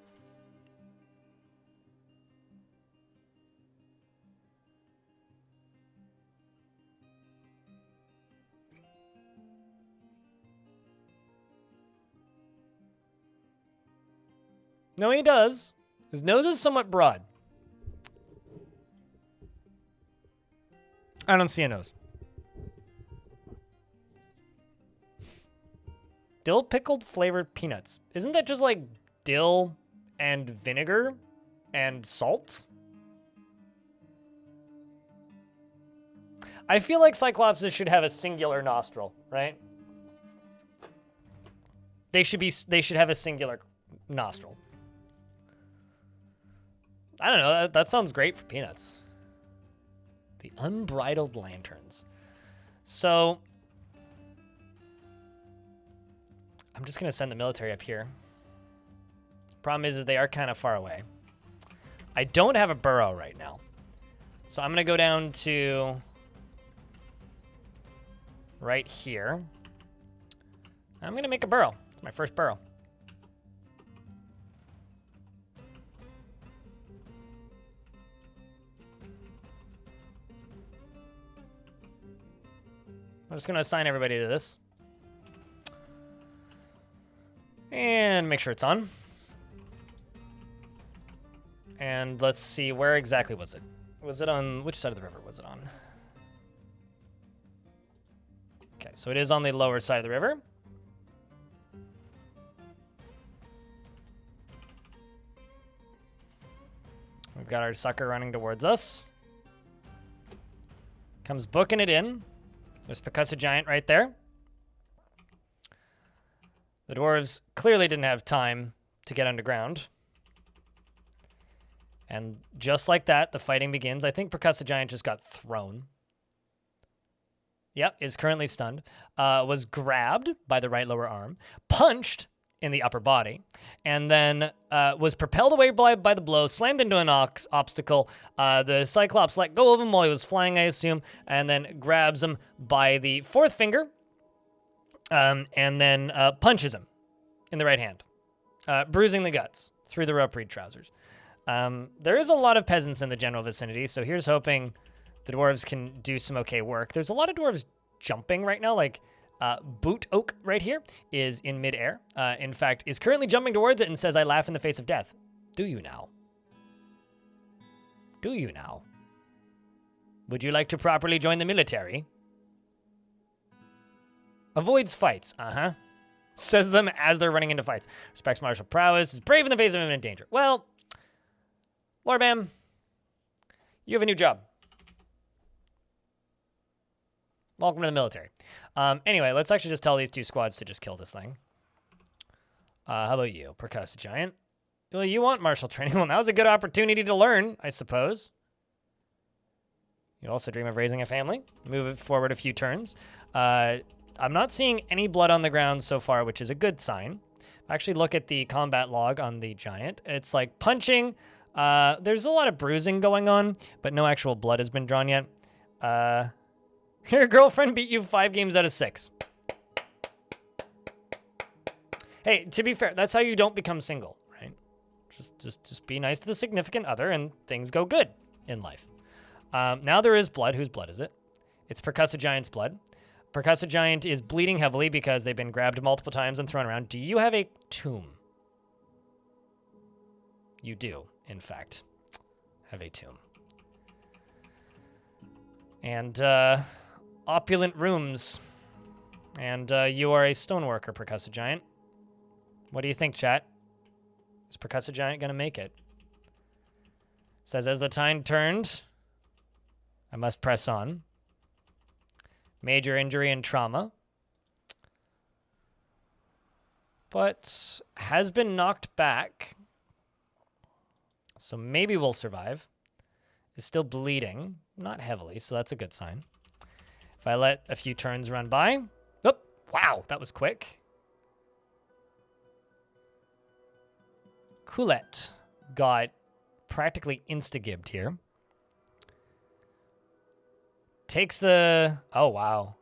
No, he does. His nose is somewhat broad. I don't see a nose. Dill pickled flavored peanuts. Isn't that just like dill and vinegar and salt? I feel like Cyclopses should have a singular nostril, right? They should have a singular nostril. I don't know, that sounds great for peanuts. The unbridled lanterns. So, I'm just gonna send the military up here. Problem is they are kind of far away. I don't have a burrow right now. So I'm gonna go down to right here. I'm gonna make a burrow. It's my first burrow. I'm just gonna assign everybody to this. And make sure it's on. And let's see, where exactly was it? Was it on, which side of the river was it on? Okay, so it is on the lower side of the river. We've got our sucker running towards us. Comes booking it in. There's Percussive Giant right there. The dwarves clearly didn't have time to get underground. And just like that, the fighting begins. I think Percussive Giant just got thrown. Yep, is currently stunned. Was grabbed by the right lower arm, punched in the upper body, and then was propelled away by the blow, slammed into an obstacle. The Cyclops let go of him while he was flying, I assume, and then grabs him by the fourth finger, and then punches him in the right hand, bruising the guts through the rope reed trousers. There is a lot of peasants in the general vicinity, so here's hoping the dwarves can do some okay work. There's a lot of dwarves jumping right now, like Boot Oak right here is in midair. In fact, is currently jumping towards it and says, "I laugh in the face of death." Do you now? Do you now? Would you like to properly join the military? Avoids fights. Says them as they're running into fights. Respects martial prowess. Is brave in the face of imminent danger. Well, Lorbam, you have a new job. Welcome to the military. Anyway, let's actually just tell these two squads to just kill this thing. How about you, Percussive Giant? Well, you want martial training. Well, now's a good opportunity to learn, I suppose. You also dream of raising a family. Move it forward a few turns. I'm not seeing any blood on the ground so far, which is a good sign. Actually, look at the combat log on the giant. It's like punching. There's a lot of bruising going on, but no actual blood has been drawn yet. Your girlfriend beat you 5 games out of 6. Hey, to be fair, that's how you don't become single, right? Just be nice to the significant other, and things go good in life. Now there is blood. Whose blood is it? It's Percussive Giant's blood. Percussive Giant is bleeding heavily because they've been grabbed multiple times and thrown around. Do you have a tomb? You do, in fact, have a tomb. And opulent rooms. And you are a stoneworker, Percussive Giant. What do you think, chat? Is Percussive Giant going to make it? Says, as the tide turned, I must press on. Major injury and trauma. But has been knocked back. So maybe we'll survive. Is still bleeding. Not heavily, so that's a good sign. If I let a few turns run by. Oh, wow, that was quick. Coolette got practically insta-gibbed here. Takes the... Oh, wow.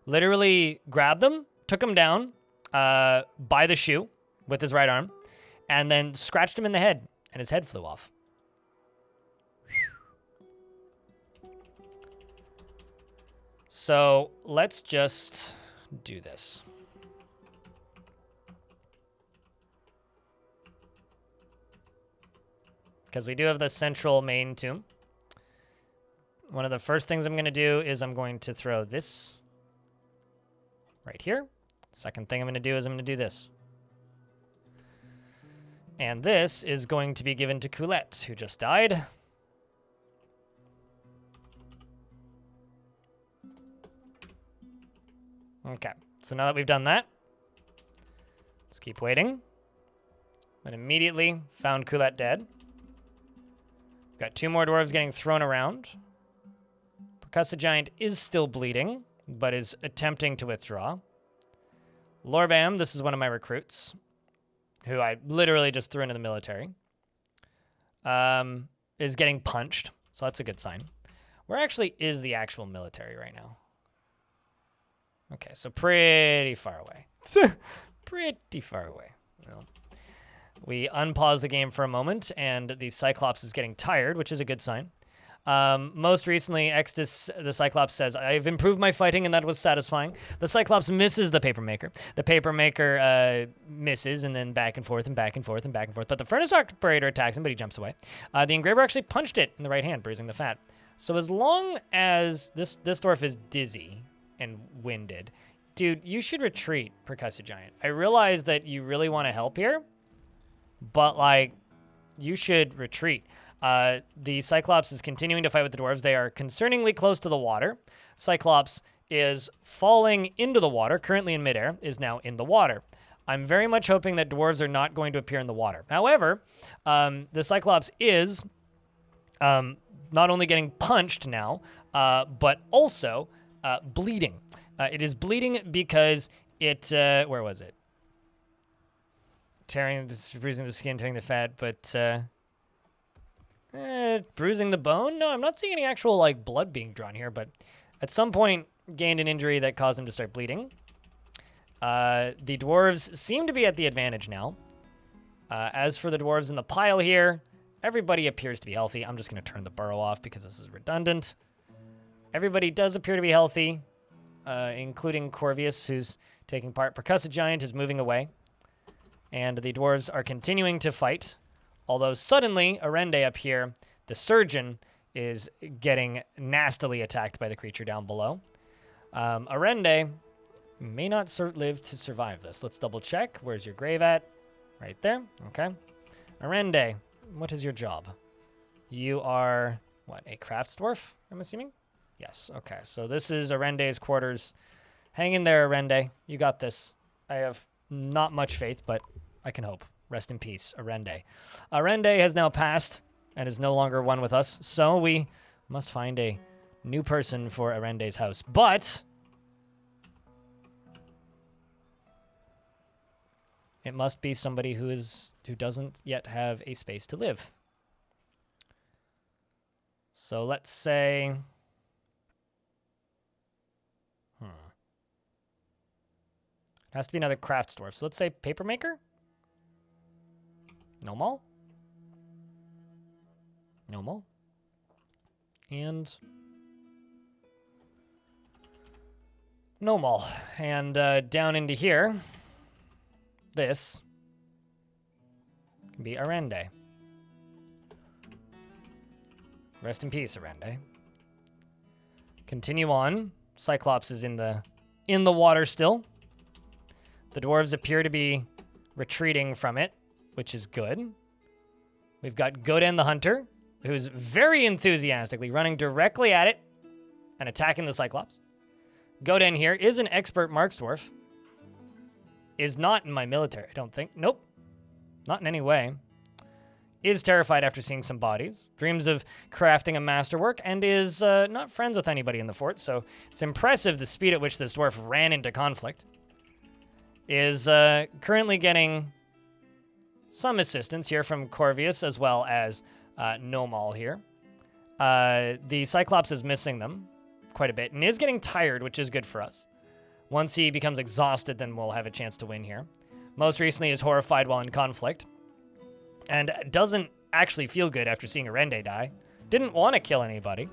Literally grabbed them, took him down by the shoe with his right arm, and then scratched him in the head, and his head flew off. So let's just do this. Because we do have the central main tomb. One of the first things I'm going to do is I'm going to throw this right here. Second thing I'm going to do is I'm going to do this. And this is going to be given to Coolette, who just died. Okay, so now that we've done that, let's keep waiting. Then immediately found Coolette dead. Got 2 more dwarves getting thrown around. Percussive Giant is still bleeding, but is attempting to withdraw. Lorbam, this is one of my recruits, who I literally just threw into the military, is getting punched, so that's a good sign. Where actually is the actual military right now? Okay, so pretty far away. Pretty far away. Well, we unpause the game for a moment, and the Cyclops is getting tired, which is a good sign. Most recently, Extus, the Cyclops, says, I've improved my fighting, and that was satisfying. The Cyclops misses the Papermaker. The Papermaker misses, and then back and forth and back and forth and back and forth. But the Furnace Operator attacks him, but he jumps away. The Engraver actually punched it in the right hand, bruising the fat. So as long as this dwarf is dizzy and winded, dude, you should retreat, Percussive Giant. I realize that you really want to help here, but, like, you should retreat. The Cyclops is continuing to fight with the dwarves. They are concerningly close to the water. Cyclops is falling into the water, currently in midair, is now in the water. I'm very much hoping that dwarves are not going to appear in the water. However, the Cyclops is not only getting punched now, but also bleeding. It is bleeding because it, where was it? Bruising the skin, tearing the fat, but bruising the bone? No, I'm not seeing any actual, like, blood being drawn here, but at some point gained an injury that caused him to start bleeding. The dwarves seem to be at the advantage now. As for the dwarves in the pile here, everybody appears to be healthy. I'm just going to turn the burrow off because this is redundant. Everybody does appear to be healthy, including Corvius, who's taking part. Percussive Giant is moving away. And the dwarves are continuing to fight. Although suddenly, Arende up here, the surgeon, is getting nastily attacked by the creature down below. Arende may not live to survive this. Let's double check. Where's your grave at? Right there. Okay. Arende, what is your job? You are, what, a crafts dwarf, I'm assuming? Yes. Okay. So this is Arende's quarters. Hang in there, Arende. You got this. I have not much faith, but I can hope. Rest in peace, Arende. Arende has now passed and is no longer one with us, so we must find a new person for Arende's house. But It must be somebody who doesn't yet have a space to live. So let's say... It has to be another crafts dwarf. So let's say paper maker? Normal? Normal. And... normal. And down into here, this can be Arende. Rest in peace, Arende. Continue on. Cyclops is in the water still. The dwarves appear to be retreating from it, which is good. We've got Goden the Hunter, who's very enthusiastically running directly at it and attacking the Cyclops. Goden here is an expert Marks dwarf. Is not in my military, I don't think. Nope. Not in any way. Is terrified after seeing some bodies. Dreams of crafting a masterwork and is not friends with anybody in the fort, so it's impressive the speed at which this dwarf ran into conflict. Is currently getting some assistance here from Corvius as well as Nomal here. The Cyclops is missing them quite a bit and is getting tired, which is good for us. Once he becomes exhausted, then we'll have a chance to win here. Most recently is horrified while in conflict and doesn't actually feel good after seeing Arende die. Didn't want to kill anybody.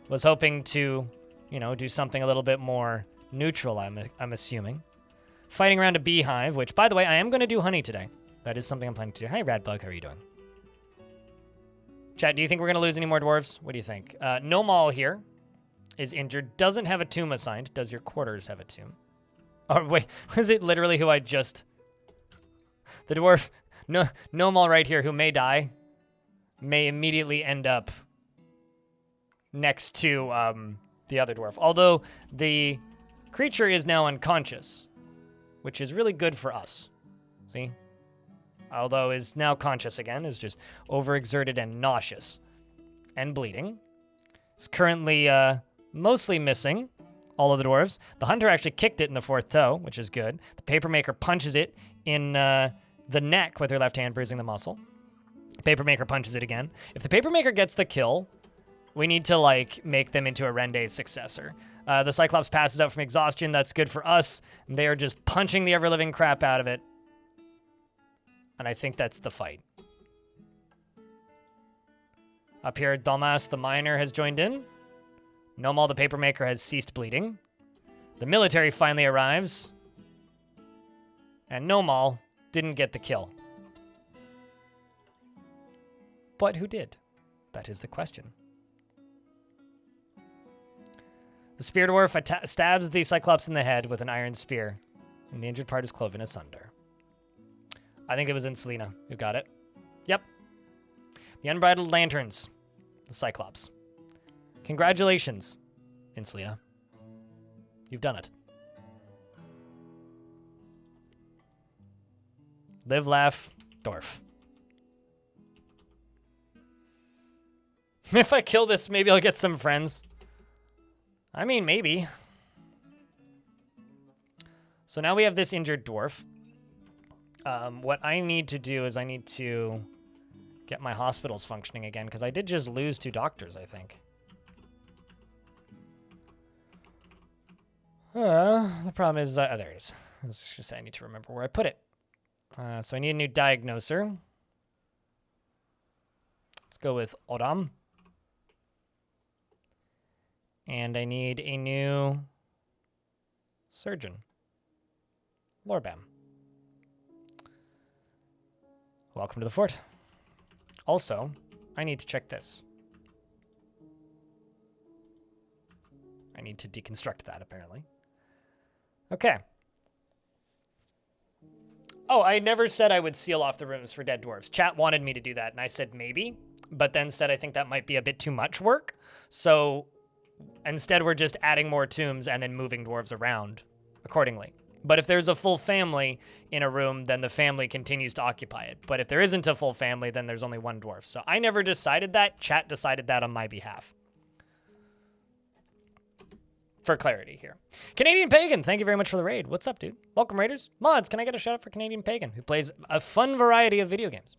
Was hoping to, do something a little bit more neutral, I'm assuming. Fighting around a beehive, which, by the way, I am going to do honey today. That is something I'm planning to do. Hi, Radbug. How are you doing? Chat, do you think we're going to lose any more dwarves? What do you think? Nomal here is injured. Doesn't have a tomb assigned. Does your quarters have a tomb? Oh, wait. Was it literally who I just... The dwarf... No, Nomal right here, who may die, may immediately end up next to the other dwarf. Although the creature is now unconscious, which is really good for us. See? Although is now conscious again, is just overexerted and nauseous and bleeding. Is currently mostly missing all of the dwarves. The hunter actually kicked it in the fourth toe, which is good. The papermaker punches it in the neck with her left hand, bruising the muscle. Papermaker punches it again. If the papermaker gets the kill, we need to make them into Arende's successor. The Cyclops passes out from exhaustion. That's good for us. They are just punching the ever-living crap out of it. And I think that's the fight. Up here, Dalmas the miner has joined in. Nomal the papermaker has ceased bleeding. The military finally arrives. And Nomal didn't get the kill. But who did? That is the question. The spear dwarf stabs the Cyclops in the head with an iron spear, and the injured part is cloven asunder. I think it was in Selena who got it. Yep. The Unbridled Lanterns. The Cyclops. Congratulations, Insulina. You've done it. Live, laugh, Dwarf. If I kill this, maybe I'll get some friends. I mean, maybe. So now we have this injured dwarf. What I need to do is I need to get my hospitals functioning again, because I did just lose 2 doctors, I think. The problem is... there it is. I was just going to say I need to remember where I put it. So I need a new diagnoser. Let's go with Odam. And I need a new surgeon. Lorbam. Welcome to the fort. Also, I need to check this. I need to deconstruct that, apparently. Okay. Oh, I never said I would seal off the rooms for dead dwarves. Chat wanted me to do that, and I said maybe, but then said I think that might be a bit too much work. So instead, we're just adding more tombs and then moving dwarves around accordingly. But if there's a full family in a room, then the family continues to occupy it. But if there isn't a full family, then there's only one dwarf. So I never decided that. Chat decided that on my behalf. for clarity here. Canadian Pagan, thank you very much for the raid. What's up, dude? Welcome, Raiders. Mods, can I get a shout out for Canadian Pagan, who plays a fun variety of video games?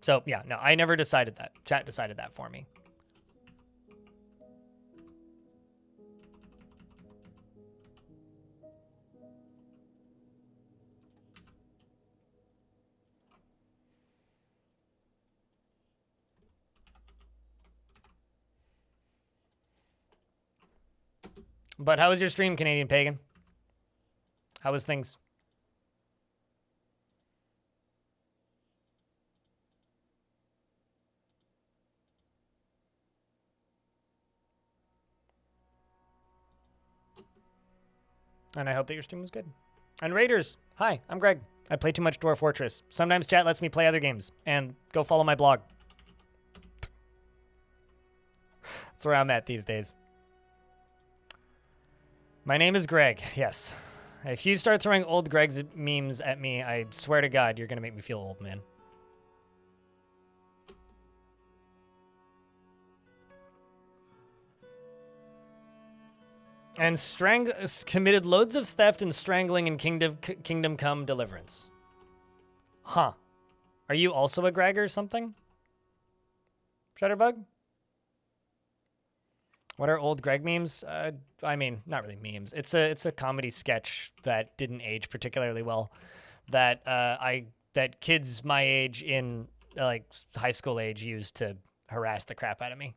So, yeah, no, I never decided that. Chat decided that for me. But how was your stream, Canadian Pagan? How was things? And I hope that your stream was good. And Raiders, hi, I'm Greg. I play too much Dwarf Fortress. Sometimes chat lets me play other games. And go follow my blog. That's where I'm at these days. My name is Greg, yes. If you start throwing old Greg's memes at me, I swear to God, you're going to make me feel old, man. And committed loads of theft and strangling in Kingdom Come Deliverance. Huh. Are you also a Greg or something? Shutterbug? What are old Greg memes? I mean, not really memes. It's a comedy sketch that didn't age particularly well. That that kids my age in like high school age used to harass the crap out of me.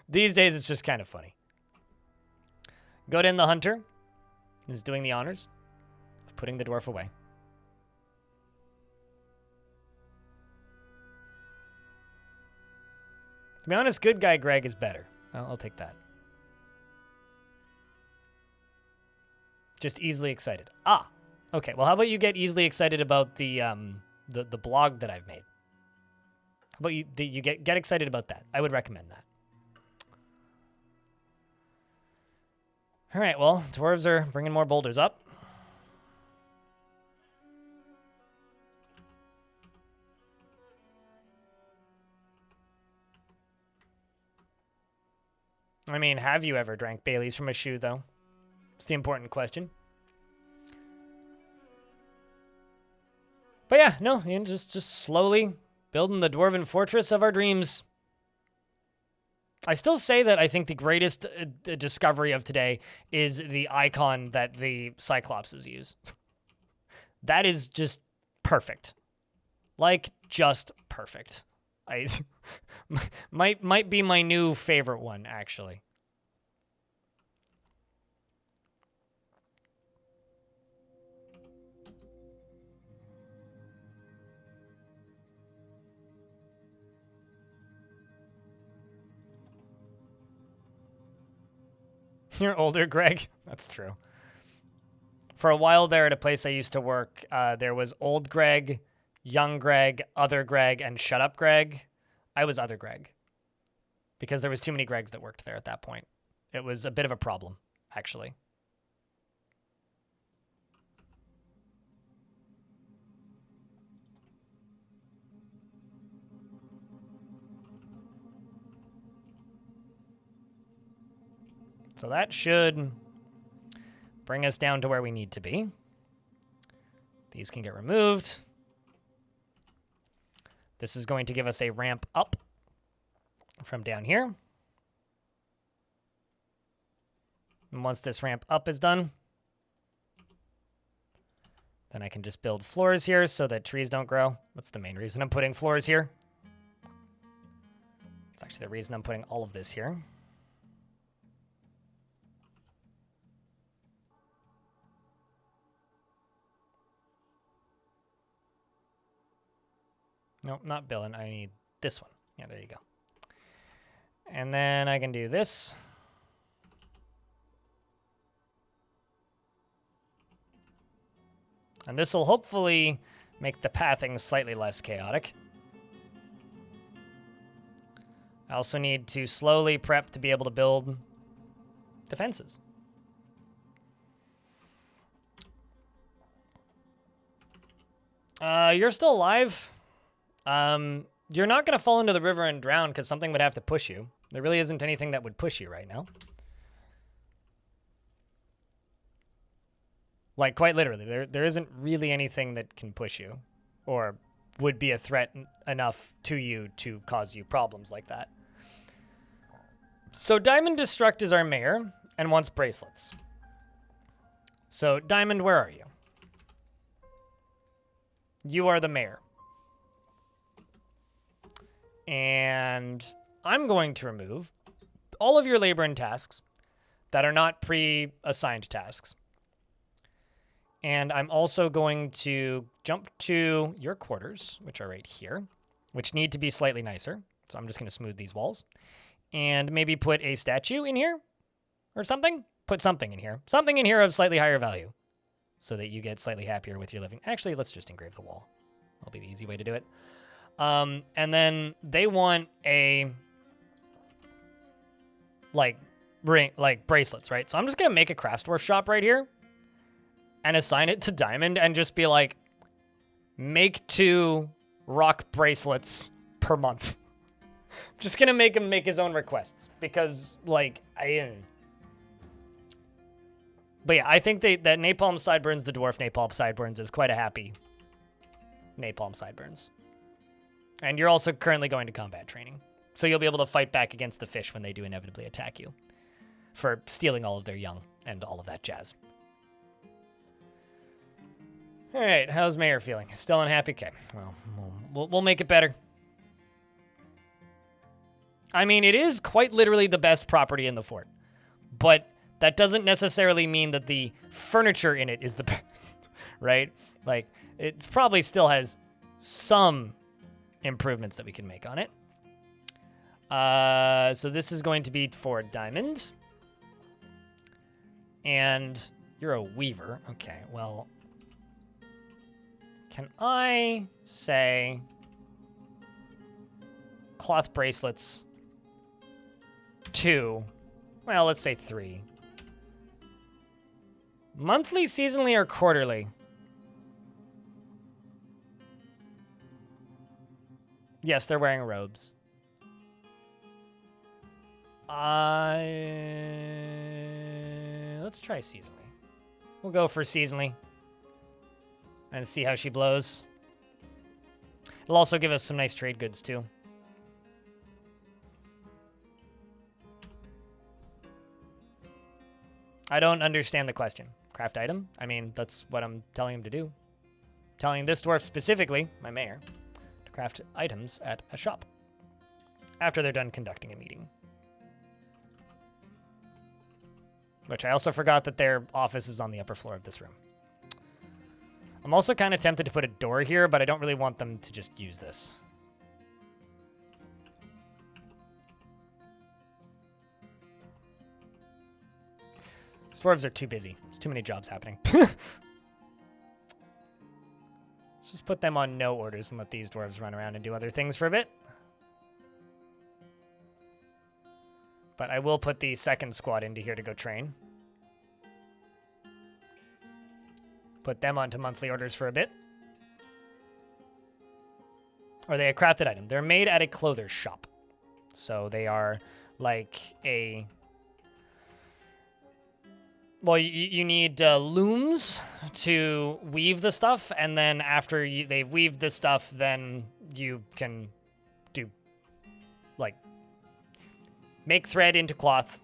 These days, it's just kind of funny. Godin the Hunter is doing the honors of putting the dwarf away. To be honest, good guy Greg is better. I'll take that. Just easily excited. Ah, okay. Well, how about you get easily excited about the blog that I've made? How about you get excited about that? I would recommend that. All right. Well, dwarves are bringing more boulders up. I mean, have you ever drank Bailey's from a shoe, though? It's the important question. But yeah, no, just slowly building the dwarven fortress of our dreams. I still say that I think the greatest discovery of today is the icon that the Cyclopses use. That is just perfect. Like, just perfect. I might be my new favorite one, actually. You're older, Greg. That's true. For a while there at a place I used to work, there was old Greg, young Greg, other Greg, and shut up Greg. I was other Greg because there was too many Gregs that worked there at that point. It was a bit of a problem, actually. So that should bring us down to where we need to be. These can get removed. This is going to give us a ramp up from down here. And once this ramp up is done, then I can just build floors here so that trees don't grow. That's the main reason I'm putting floors here. It's actually the reason I'm putting all of this here. Nope, not billing. I need this one. Yeah, there you go. And then I can do this. And this will hopefully make the pathing slightly less chaotic. I also need to slowly prep to be able to build defenses. You're still alive. You're not going to fall into the river and drown because something would have to push you. There really isn't anything that would push you right now. Like, quite literally, there isn't really anything that can push you or would be a threat enough to you to cause you problems like that. So Diamond Destruct is our mayor and wants bracelets. So, Diamond, where are you? You are the mayor. And I'm going to remove all of your labor and tasks that are not pre-assigned tasks. And I'm also going to jump to your quarters, which are right here, which need to be slightly nicer. So I'm just going to smooth these walls. And maybe put a statue in here or something. Put something in here. Something in here of slightly higher value so that you get slightly happier with your living. Actually, let's just engrave the wall. That'll be the easy way to do it. And then they want a, like, ring, like bracelets, right? So I'm just going to make a Crafts Dwarf shop right here and assign it to Diamond and just be like, make 2 rock bracelets per month. I'm just going to make him make his own requests because, like, but yeah, I think that Napalm Sideburns, the Dwarf Napalm Sideburns, is quite a happy Napalm Sideburns. And you're also currently going to combat training. So you'll be able to fight back against the fish when they do inevitably attack you for stealing all of their young and all of that jazz. All right, how's Mayor feeling? Still unhappy? Okay, well, we'll make it better. I mean, it is quite literally the best property in the fort, but that doesn't necessarily mean that the furniture in it is the best, right? Like, it probably still has some improvements that we can make on it. So this is going to be for Diamond. And you're a weaver. Okay, well, can I say cloth bracelets 2? Well, let's say 3. Monthly, seasonally, or quarterly? Yes, they're wearing robes. Let's try seasonally. We'll go for seasonally and see how she blows. It'll also give us some nice trade goods, too. I don't understand the question. Craft item? I mean, that's what I'm telling him to do. Telling this dwarf specifically, my mayor, to craft items at a shop after they're done conducting a meeting. Which I also forgot that their office is on the upper floor of this room. I'm also kind of tempted to put a door here, but I don't really want them to just use this. These dwarves are too busy. There's too many jobs happening. Let's just put them on no orders and let these dwarves run around and do other things for a bit. But I will put the second squad into here to go train. Put them onto monthly orders for a bit. Are they a crafted item? They're made at a clother's shop. So they are like a... Well, you need looms to weave the stuff, and then after they've weaved the stuff, then you can do, like, make thread into cloth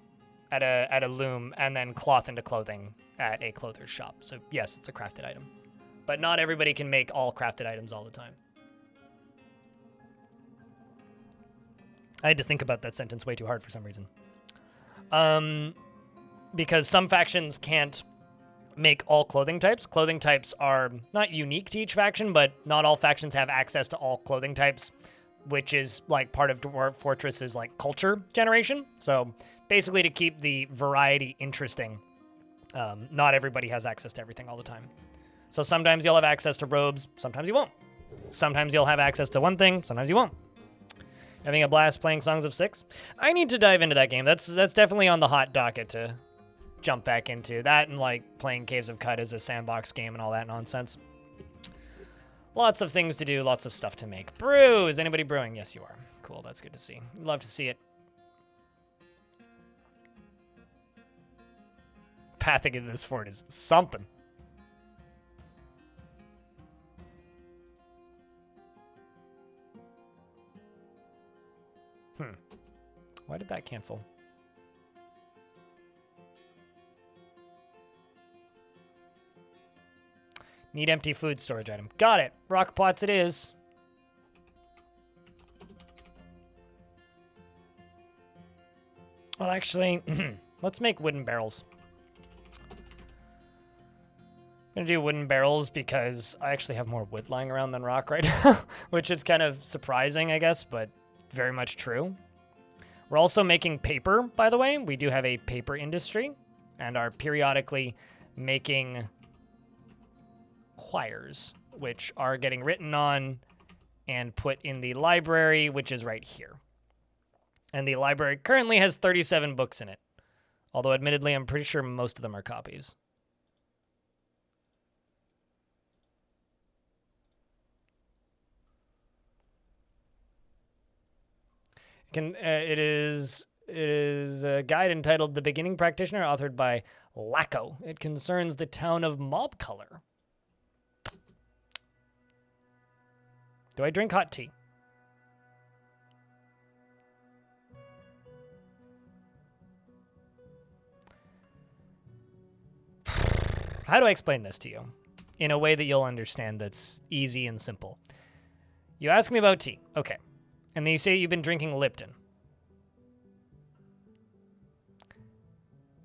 at a loom, and then cloth into clothing at a clother's shop. So yes, it's a crafted item. But not everybody can make all crafted items all the time. I had to think about that sentence way too hard for some reason. Because some factions can't make all clothing types. Clothing types are not unique to each faction, but not all factions have access to all clothing types, which is like part of Dwarf Fortress's like culture generation. So basically to keep the variety interesting, not everybody has access to everything all the time. So sometimes you'll have access to robes, sometimes you won't. Sometimes you'll have access to one thing, sometimes you won't. Having a blast playing Songs of Six? I need to dive into that game. That's definitely on the hot docket to jump back into. That and like playing Caves of Cut as a sandbox game and all that nonsense. Lots of things to do, lots of stuff to make. Brew! Is anybody brewing? Yes, you are. Cool, that's good to see. Love to see it. pathing into this fort is something. Why did that cancel? Need empty food storage item. Got it. Rock pots it is. Well, actually, let's make wooden barrels. I'm gonna do wooden barrels because I actually have more wood lying around than rock right now, which is kind of surprising, I guess, but very much true. We're also making paper, by the way. We do have a paper industry and are periodically making quires, which are getting written on and put in the library, which is right here. And the library currently has 37 books in it. Although, admittedly, I'm pretty sure most of them are copies. It is a guide entitled The Beginning Practitioner, authored by Lacko. It concerns the town of Mob Color. Do I drink hot tea? How do I explain this to you in a way that you'll understand that's easy and simple? You ask me about tea. Okay. And then you say you've been drinking Lipton.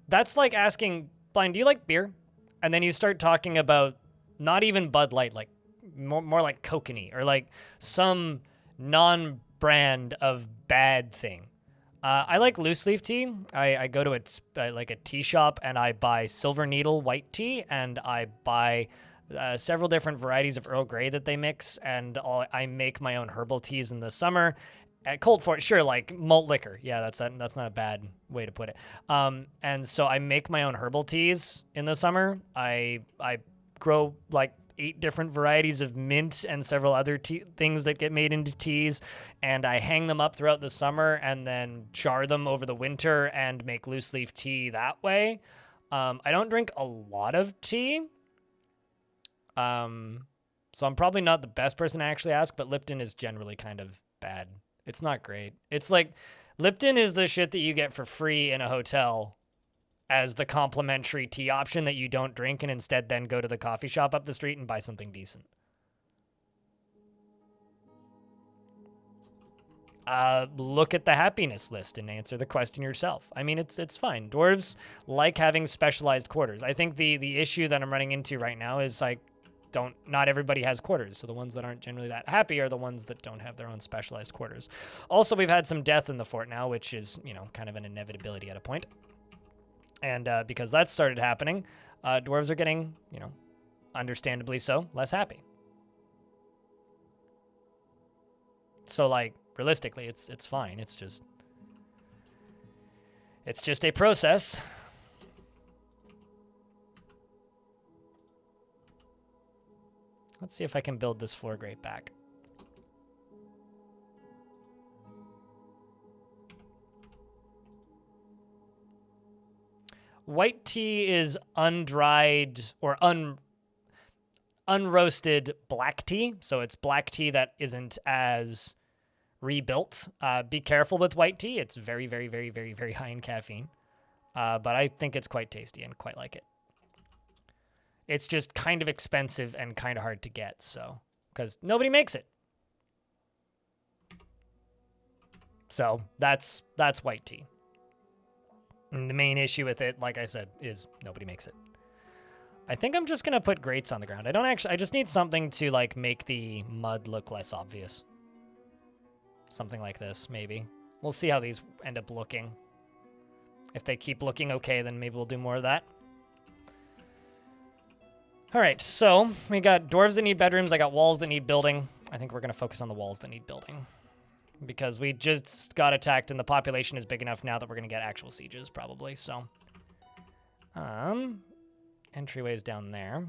That's like asking, Blind, do you like beer? And then you start talking about not even Bud Light, like more like Kokanee or like some non-brand of bad thing. I like loose leaf tea. I go to a tea shop and I buy Silver Needle white tea and I buy several different varieties of Earl Grey that they mix, and I make my own herbal teas in the summer. At Cold Fort, sure, like malt liquor. Yeah, that's not a bad way to put it. And so I make my own herbal teas in the summer. I grow like 8 different varieties of mint and several other things that get made into teas, and I hang them up throughout the summer and then jar them over the winter and make loose leaf tea that way. I don't drink a lot of tea. So I'm probably not the best person to actually ask, but Lipton is generally kind of bad. It's not great. It's like Lipton is the shit that you get for free in a hotel as the complimentary tea option that you don't drink and instead then go to the coffee shop up the street and buy something decent. Look at the happiness list and answer the question yourself. I mean, it's fine. Dwarves like having specialized quarters. I think the issue that I'm running into right now is like, not everybody has quarters, so the ones that aren't generally that happy are the ones that don't have their own specialized quarters. Also, we've had some death in the fort now, which is, kind of an inevitability at a point. And because that started happening, dwarves are getting, understandably so, less happy. So, like, realistically, it's fine. It's just a process. Let's see if I can build this floor grate back. White tea is undried or unroasted black tea. So it's black tea that isn't as rebuilt. Be careful with white tea. It's very, very, very, very, very high in caffeine. But I think it's quite tasty and quite like it. It's just kind of expensive and kind of hard to get, so, because nobody makes it. So that's white tea. And the main issue with it, like I said, is nobody makes it. I think I'm just going to put grates on the ground. I just need something to like make the mud look less obvious. Something like this, maybe. We'll see how these end up looking. If they keep looking okay, then maybe we'll do more of that. All right, so we got dwarves that need bedrooms. I got walls that need building. I think we're going to focus on the walls that need building because we just got attacked and the population is big enough now that we're going to get actual sieges probably. So, entryway's down there.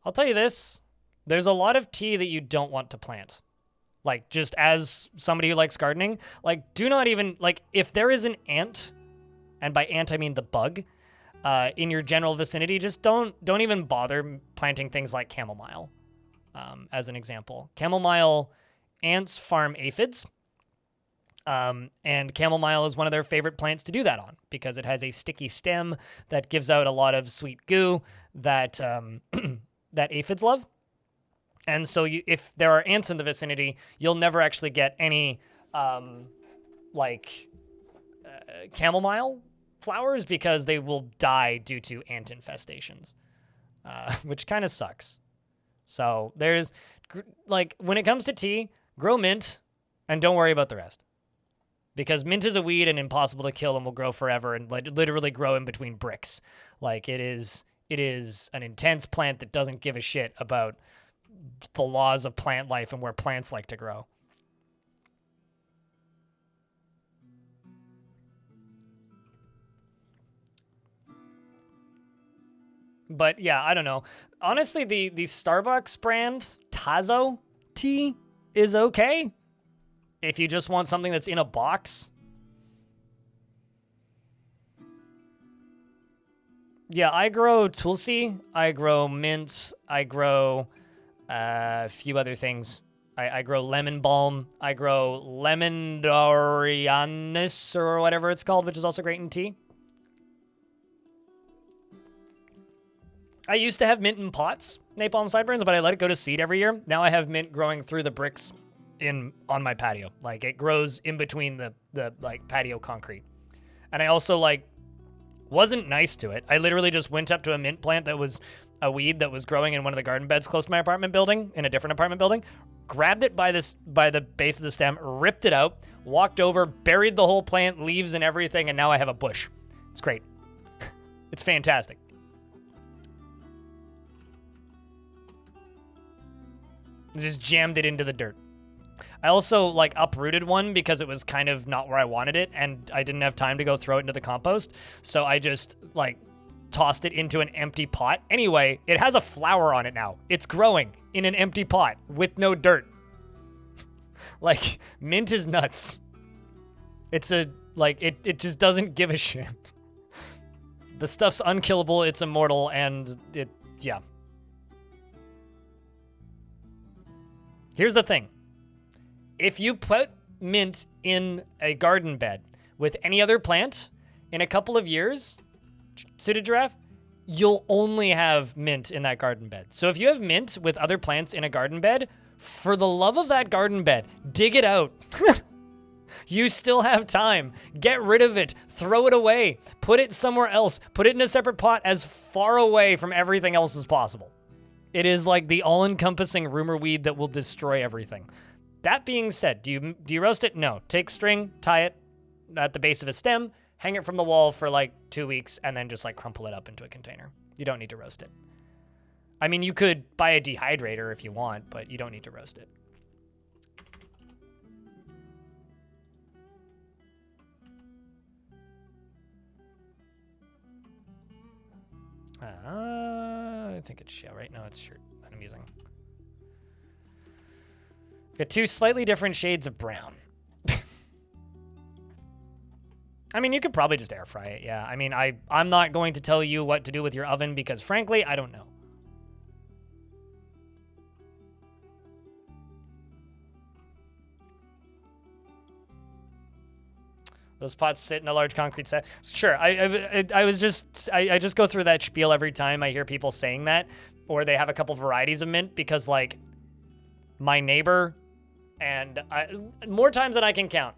I'll tell you this. There's a lot of tea that you don't want to plant. Like, just as somebody who likes gardening, like, do not even, like, if there is an ant, and by ant I mean the bug, in your general vicinity, just don't even bother planting things like chamomile, as an example. Chamomile, ants farm aphids, and chamomile is one of their favorite plants to do that on because it has a sticky stem that gives out a lot of sweet goo that that aphids love. And so if there are ants in the vicinity, you'll never actually get any chamomile flowers because they will die due to ant infestations, which kind of sucks. So there's, like, when it comes to tea, grow mint and don't worry about the rest. Because mint is a weed and impossible to kill and will grow forever and literally grow in between bricks. Like, it is an intense plant that doesn't give a shit about the laws of plant life and where plants like to grow. But yeah, I don't know. Honestly, the Starbucks brand Tazo tea is okay if you just want something that's in a box. Yeah, I grow tulsi, I grow mint, I grow a few other things. I grow lemon balm, I grow lemon dorianus or whatever it's called, which is also great in tea. I used to have mint in pots, napalm sideburns, but I let it go to seed every year. Now I have mint growing through the bricks on my patio. Like, it grows in between the like patio concrete. And I also wasn't nice to it. I literally just went up to a mint plant that was a weed that was growing in one of the garden beds close to my apartment building, in a different apartment building, grabbed it by the base of the stem, ripped it out, walked over, buried the whole plant, leaves and everything, and now I have a bush. It's great. It's fantastic. Just jammed it into the dirt. I also uprooted one because it was kind of not where I wanted it, and I didn't have time to go throw it into the compost. So I just tossed it into an empty pot. Anyway, it has a flower on it now. It's growing in an empty pot with no dirt. Mint is nuts. It's it just doesn't give a shit. The stuff's unkillable, it's immortal, and yeah. Here's the thing. If you put mint in a garden bed with any other plant, in a couple of years, Suited Giraffe, you'll only have mint in that garden bed. So if you have mint with other plants in a garden bed, for the love of that garden bed, dig it out. You still have time. Get rid of it. Throw it away. Put it somewhere else. Put it in a separate pot as far away from everything else as possible. It is like the all-encompassing rumor weed that will destroy everything. That being said, do you roast it? No. Take string, tie it at the base of a stem, hang it from the wall for 2 weeks, and then just crumple it up into a container. You don't need to roast it. I mean, you could buy a dehydrator if you want, but you don't need to roast it. I think it's shell, right? No, it's shirt that I'm using. Got two slightly different shades of brown. I mean, you could probably just air fry it, yeah. I mean, I'm not going to tell you what to do with your oven because, frankly, I don't know. Those pots sit in a large concrete set. Sure, I just go through that spiel every time I hear people saying that, or they have a couple varieties of mint because my neighbor, and more times than I can count,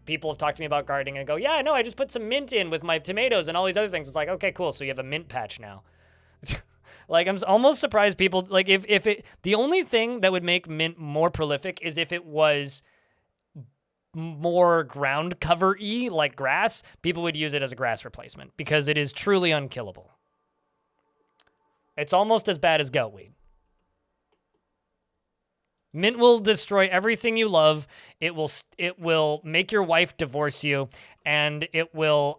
people have talked to me about gardening and go, yeah, no, I just put some mint in with my tomatoes and all these other things. It's okay, cool. So you have a mint patch now. I'm almost surprised people if the only thing that would make mint more prolific is if it was more ground cover-y, like grass. People would use it as a grass replacement because it is truly unkillable. It's almost as bad as goutweed. Mint will destroy everything you love. It will make your wife divorce you, and it will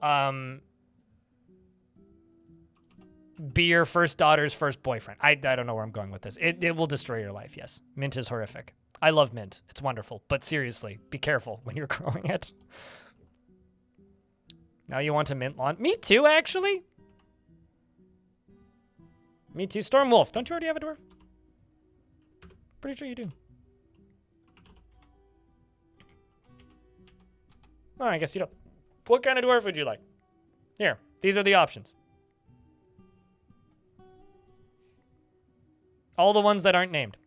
be your first daughter's first boyfriend. I don't know where I'm going with this. It will destroy your life, yes. Mint is horrific. I love mint. It's wonderful. But seriously, be careful when you're growing it. Now you want a mint lawn? Me too, actually. Me too. Stormwolf, don't you already have a dwarf? Pretty sure you do. Oh, I guess you don't. What kind of dwarf would you like? Here, these are the options. All the ones that aren't named.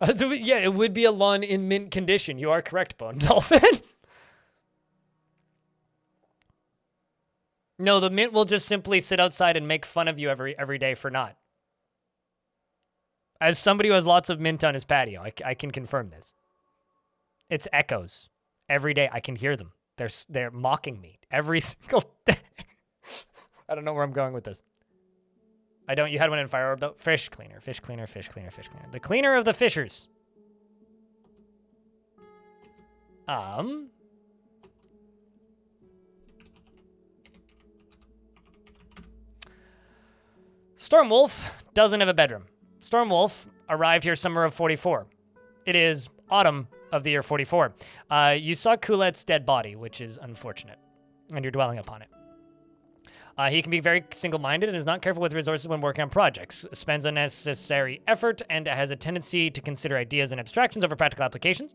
Yeah, it would be a lawn in mint condition. You are correct, Bone Dolphin. No, the mint will just simply sit outside and make fun of you every day for not. As somebody who has lots of mint on his patio, I can confirm this. It's echoes. Every day I can hear them. They're mocking me every single day. I don't know where I'm going with this. I don't. You had one in Fire Orb, though. Fish cleaner, fish cleaner, fish cleaner, fish cleaner. The cleaner of the fishers. Stormwolf doesn't have a bedroom. Stormwolf arrived here summer of 44. It is autumn of the year 44. You saw Kulet's dead body, which is unfortunate, and you're dwelling upon it. He can be very single-minded and is not careful with resources when working on projects, spends unnecessary effort, and has a tendency to consider ideas and abstractions over practical applications.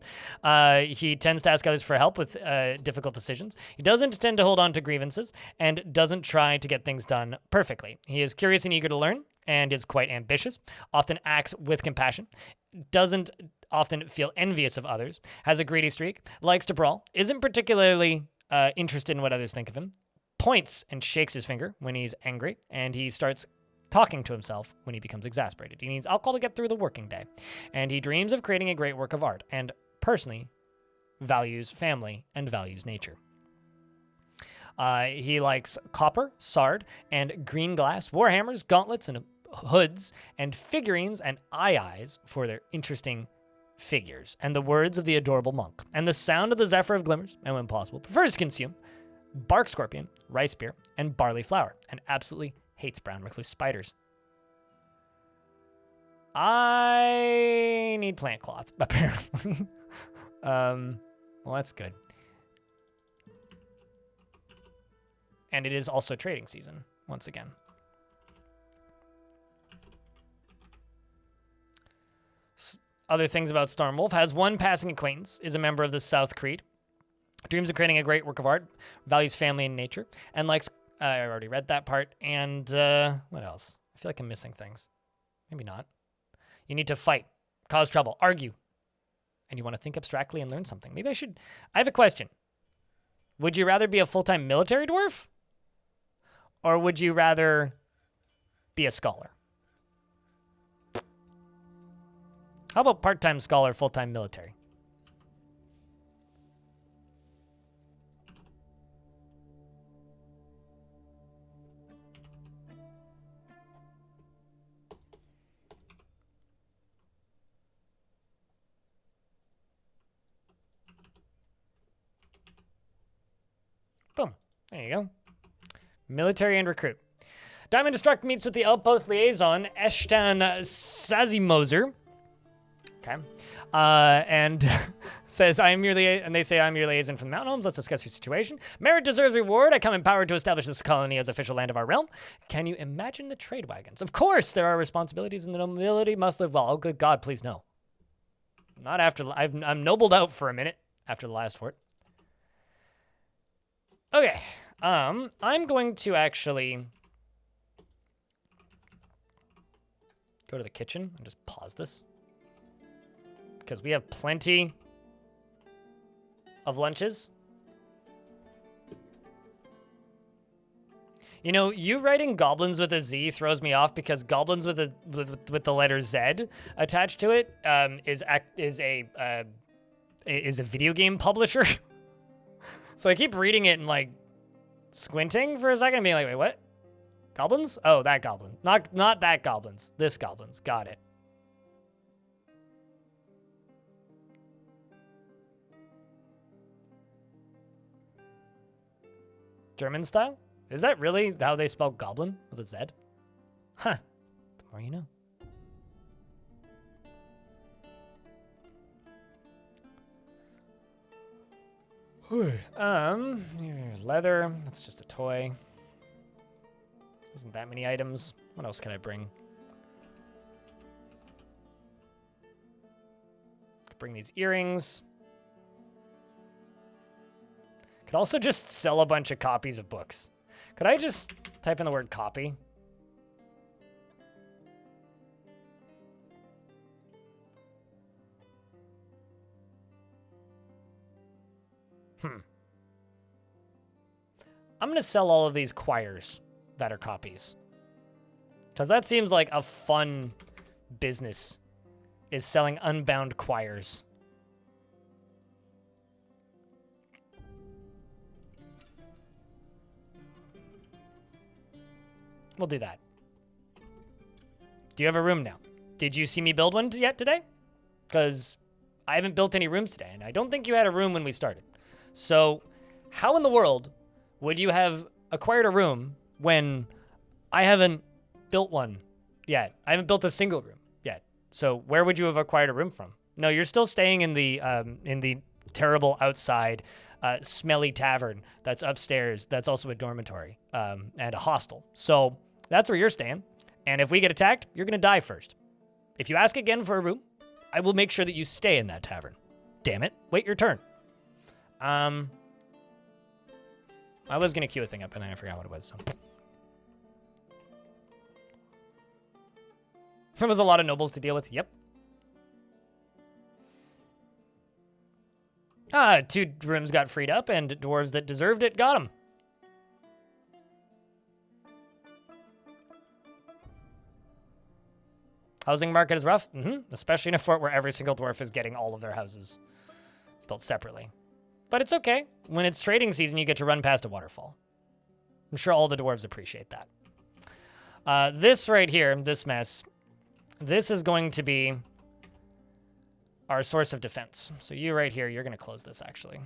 He tends to ask others for help with difficult decisions. He doesn't tend to hold on to grievances and doesn't try to get things done perfectly. He is curious and eager to learn and is quite ambitious, often acts with compassion, doesn't often feel envious of others, has a greedy streak, likes to brawl, isn't particularly interested in what others think of him, points and shakes his finger when he's angry, and he starts talking to himself when he becomes exasperated. He needs alcohol to get through the working day, and he dreams of creating a great work of art, and personally values family and values nature. He likes copper, sard, and green glass, warhammers, gauntlets, and hoods, and figurines and eyes for their interesting figures, and the words of the adorable monk, and the sound of the zephyr of glimmers, and when possible, prefers to consume bark scorpion, rice beer, and barley flour, and absolutely hates brown recluse spiders. I need plant cloth, apparently. Well, that's good. And it is also trading season, once again. Other things about Stormwolf: has one passing acquaintance, is a member of the South Creed, dreams of creating a great work of art, values family and nature, and likes, I already read that part, and what else? I feel like I'm missing things. Maybe not. You need to fight, cause trouble, argue, and you want to think abstractly and learn something. Maybe I should, I have a question. Would you rather be a full-time military dwarf? Or would you rather be a scholar? How about part-time scholar, full-time military? Boom. There you go. Military and recruit. Diamond Destruct meets with the Outpost Liaison, Eshtan Sazimoser. Okay. And says, I am your liaison, and they say, I'm your liaison from the mountain homes. Let's discuss your situation. Merit deserves reward. I come empowered to establish this colony as official land of our realm. Can you imagine the trade wagons? Of course, there are responsibilities, and the nobility must live well. Oh, good God, please no. Not after, I'm nobled out for a minute after the last fort. Okay. I'm going to actually go to the kitchen and just pause this, because we have plenty of lunches. You know, you writing goblins with a Z throws me off, because goblins with the letter Z attached to it is a video game publisher. So I keep reading it and like squinting for a second and being like, wait, what? Goblins? Oh, that goblin. Not that goblins. This goblins. Got it. German style? Is that really how they spell goblin with a Z? Huh. The more you know. Leather. That's just a toy. Isn't that many items? What else can I bring? Could bring these earrings. Could also just sell a bunch of copies of books. Could I just type in the word copy? I'm going to sell all of these quires that are copies. Because that seems like a fun business, is selling unbound quires. We'll do that. Do you have a room now? Did you see me build one yet today? Because I haven't built any rooms today, and I don't think you had a room when we started. So how in the world would you have acquired a room when I haven't built one yet? I haven't built a single room yet. So where would you have acquired a room from? No, you're still staying in the terrible outside, smelly tavern that's upstairs. That's also a dormitory and a hostel. So that's where you're staying. And if we get attacked, you're going to die first. If you ask again for a room, I will make sure that you stay in that tavern. Damn it. Wait your turn. I was going to queue a thing up, and then I forgot what it was. So. There was a lot of nobles to deal with. Yep. 2 rooms got freed up, and dwarves that deserved it got them. Housing market is rough. Especially in a fort where every single dwarf is getting all of their houses built separately. But it's okay. When it's trading season, you get to run past a waterfall. I'm sure all the dwarves appreciate that. This right here, this mess, this is going to be our source of defense. So you right here, you're going to close this, actually.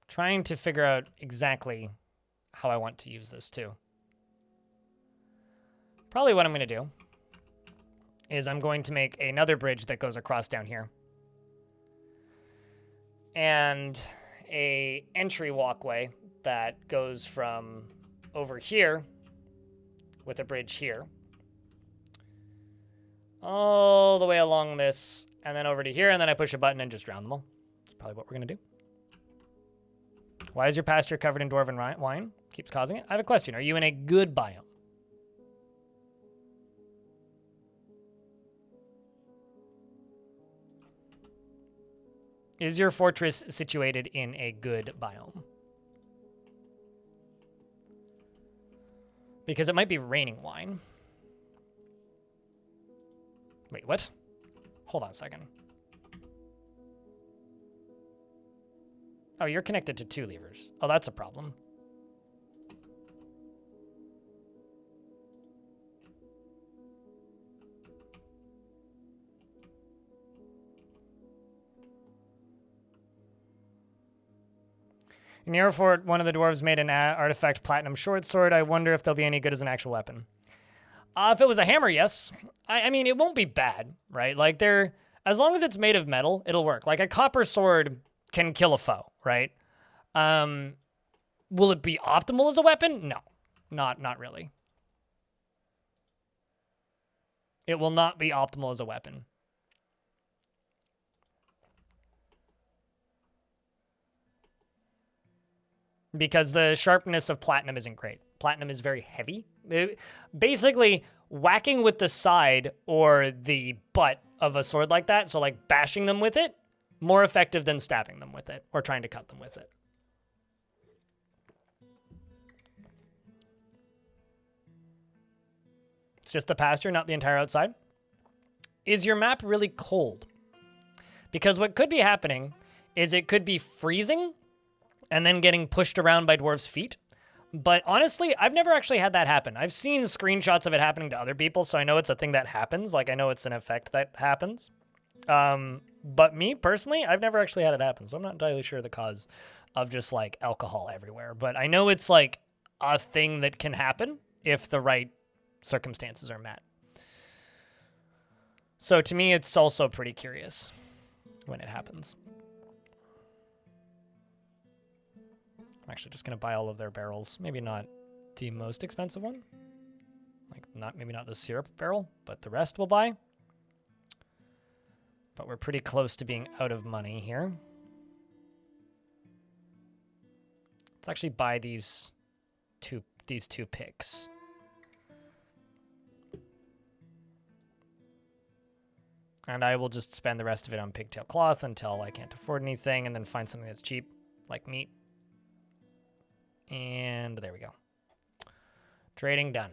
Trying to figure out exactly how I want to use this too. Probably what I'm going to do is I'm going to make another bridge that goes across down here. And a entry walkway that goes from over here with a bridge here. All the way along this and then over to here, and then I push a button and just drown them all. That's probably what we're going to do. Why is your pasture covered in dwarven wine? Keeps causing it. I have a question. Are you in a good biome? Is your fortress situated in a good biome? Because it might be raining wine. Wait, what? Hold on a second. Oh, you're connected to 2 levers. Oh, that's a problem. In Eurofort, one of the dwarves made an artifact platinum short sword. I wonder if they'll be any good as an actual weapon. If it was a hammer, yes. I mean, it won't be bad, right? Like, as long as it's made of metal, it'll work. Like, a copper sword can kill a foe, right? Will it be optimal as a weapon? No, not really. It will not be optimal as a weapon. Because the sharpness of platinum isn't great. Platinum is very heavy. Basically, whacking with the side or the butt of a sword like that, so like bashing them with it, more effective than stabbing them with it or trying to cut them with it. It's just the pasture, not the entire outside. Is your map really cold? Because what could be happening is it could be freezing and then getting pushed around by dwarves' feet. But honestly, I've never actually had that happen. I've seen screenshots of it happening to other people, so I know it's a thing that happens. Like, I know it's an effect that happens. But me, personally, I've never actually had it happen, so I'm not entirely sure the cause of just, like, alcohol everywhere. But I know it's, like, a thing that can happen if the right circumstances are met. So to me, it's also pretty curious when it happens. I'm actually just going to buy all of their barrels. Maybe not the most expensive one. Like, maybe not the syrup barrel, but the rest we'll buy. But we're pretty close to being out of money here. Let's actually buy these two picks. And I will just spend the rest of it on pigtail cloth until I can't afford anything, and then find something that's cheap, like meat. And there we go. Trading done.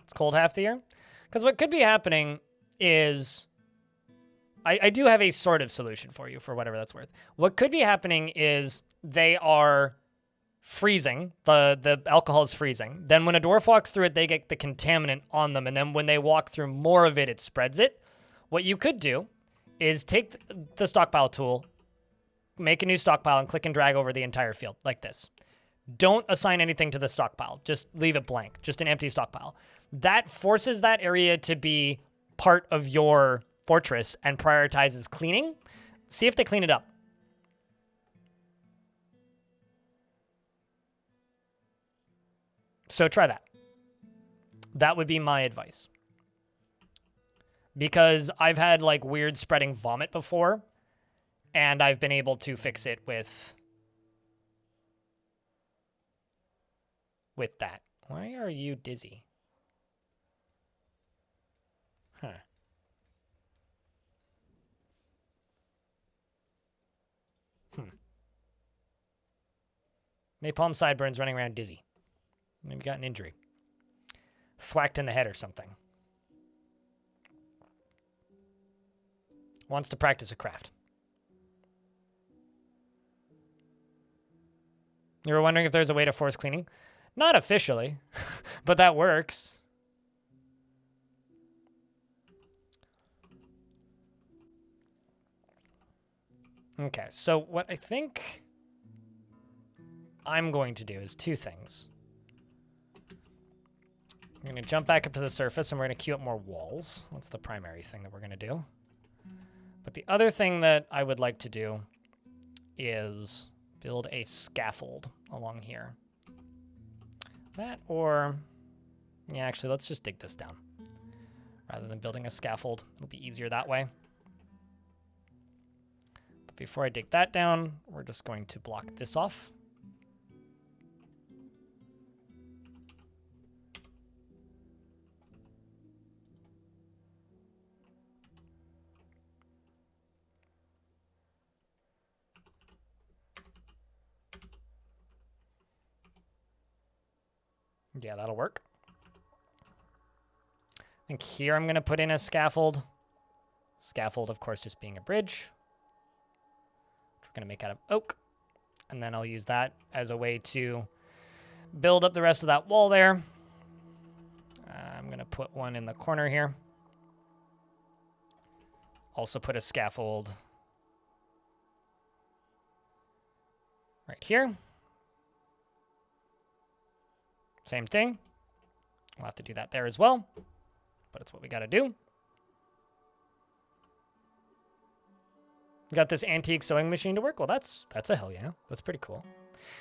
It's cold half the year. Because what could be happening is... I do have a sort of solution for you, for whatever that's worth. What could be happening is they are freezing. The alcohol is freezing. Then when a dwarf walks through it, they get the contaminant on them. And then when they walk through more of it, it spreads it. What you could do is take the stockpile tool, make a new stockpile, and click and drag over the entire field like this. Don't assign anything to the stockpile. Just leave it blank. Just an empty stockpile. That forces that area to be part of your fortress and prioritizes cleaning. See if they clean it up. So try that. That would be my advice. Because I've had like weird spreading vomit before, and I've been able to fix it with that. Why are you dizzy? Huh. Napalm sideburns running around dizzy. Maybe got an injury. Thwacked in the head or something. Wants to practice a craft. You were wondering if there's a way to force cleaning? Not officially, but that works. Okay, so what I think I'm going to do is two things. I'm going to jump back up to the surface, and we're going to queue up more walls. That's the primary thing that we're going to do. But the other thing that I would like to do is build a scaffold along here. That or... yeah, actually, let's just dig this down. Rather than building a scaffold, it'll be easier that way. But before I dig that down, we're just going to block this off. Yeah, that'll work. I think here I'm going to put in a scaffold. Scaffold, of course, just being a bridge. Which we're going to make out of oak. And then I'll use that as a way to build up the rest of that wall there. I'm going to put one in the corner here. Also put a scaffold right here. Same thing. We'll have to do that there as well, but it's what we got to do. Got this antique sewing machine to work? Well, that's a hell yeah. That's pretty cool.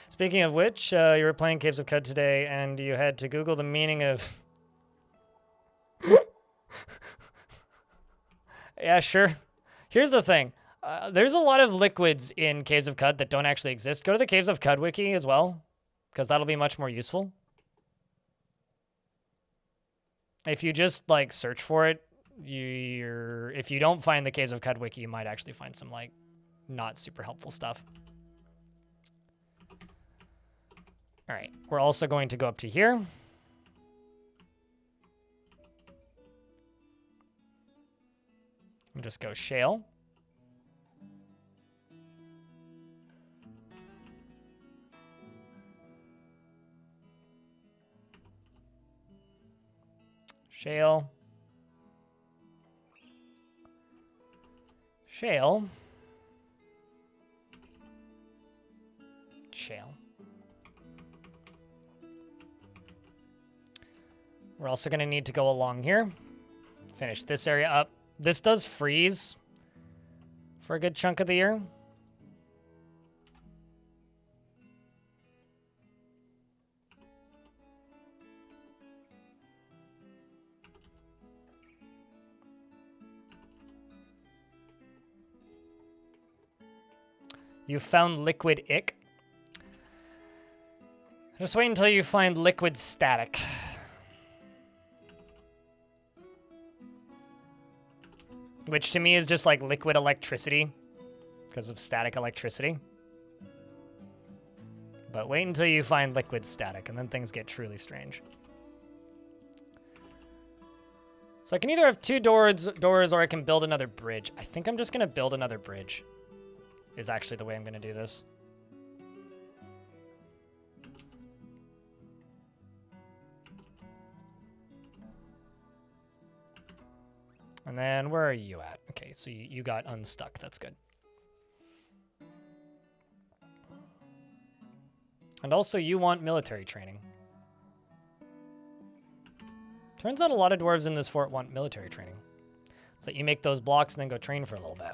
Speaking of which, you were playing Caves of Cud today, and you had to Google the meaning of... Yeah, sure. Here's the thing. There's a lot of liquids in Caves of Cud that don't actually exist. Go to the Caves of Cud wiki as well, because that'll be much more useful. If you just, like, search for it, if you don't find the Caves of Cud wiki, you might actually find some, like, not super helpful stuff. All right, we're also going to go up to here. And just go shale. Shale. Shale. Shale. We're also going to need to go along here. Finish this area up. This does freeze for a good chunk of the year. You found liquid ick. Just wait until you find liquid static. Which to me is just like liquid electricity because of static electricity. But wait until you find liquid static and then things get truly strange. So I can either have two doors or I can build another bridge. I think I'm just going to build another bridge. Is actually the way I'm going to do this. And then where are you at? Okay, so you got unstuck. That's good. And also you want military training. Turns out a lot of dwarves in this fort want military training. It's like you make those blocks and then go train for a little bit.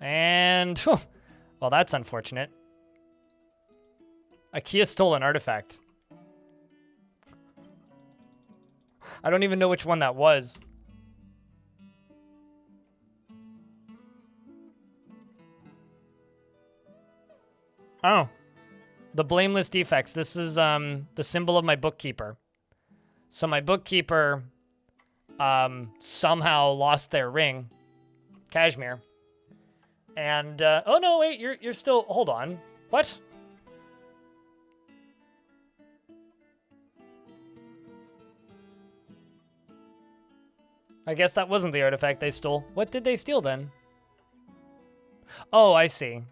And, well, that's unfortunate. IKEA stole an artifact. I don't even know which one that was. Oh. The blameless defects. This is the symbol of my bookkeeper. So my bookkeeper somehow lost their ring. Cashmere. And, oh no, wait, you're still, hold on. What? I guess that wasn't the artifact they stole. What did they steal then? Oh, I see.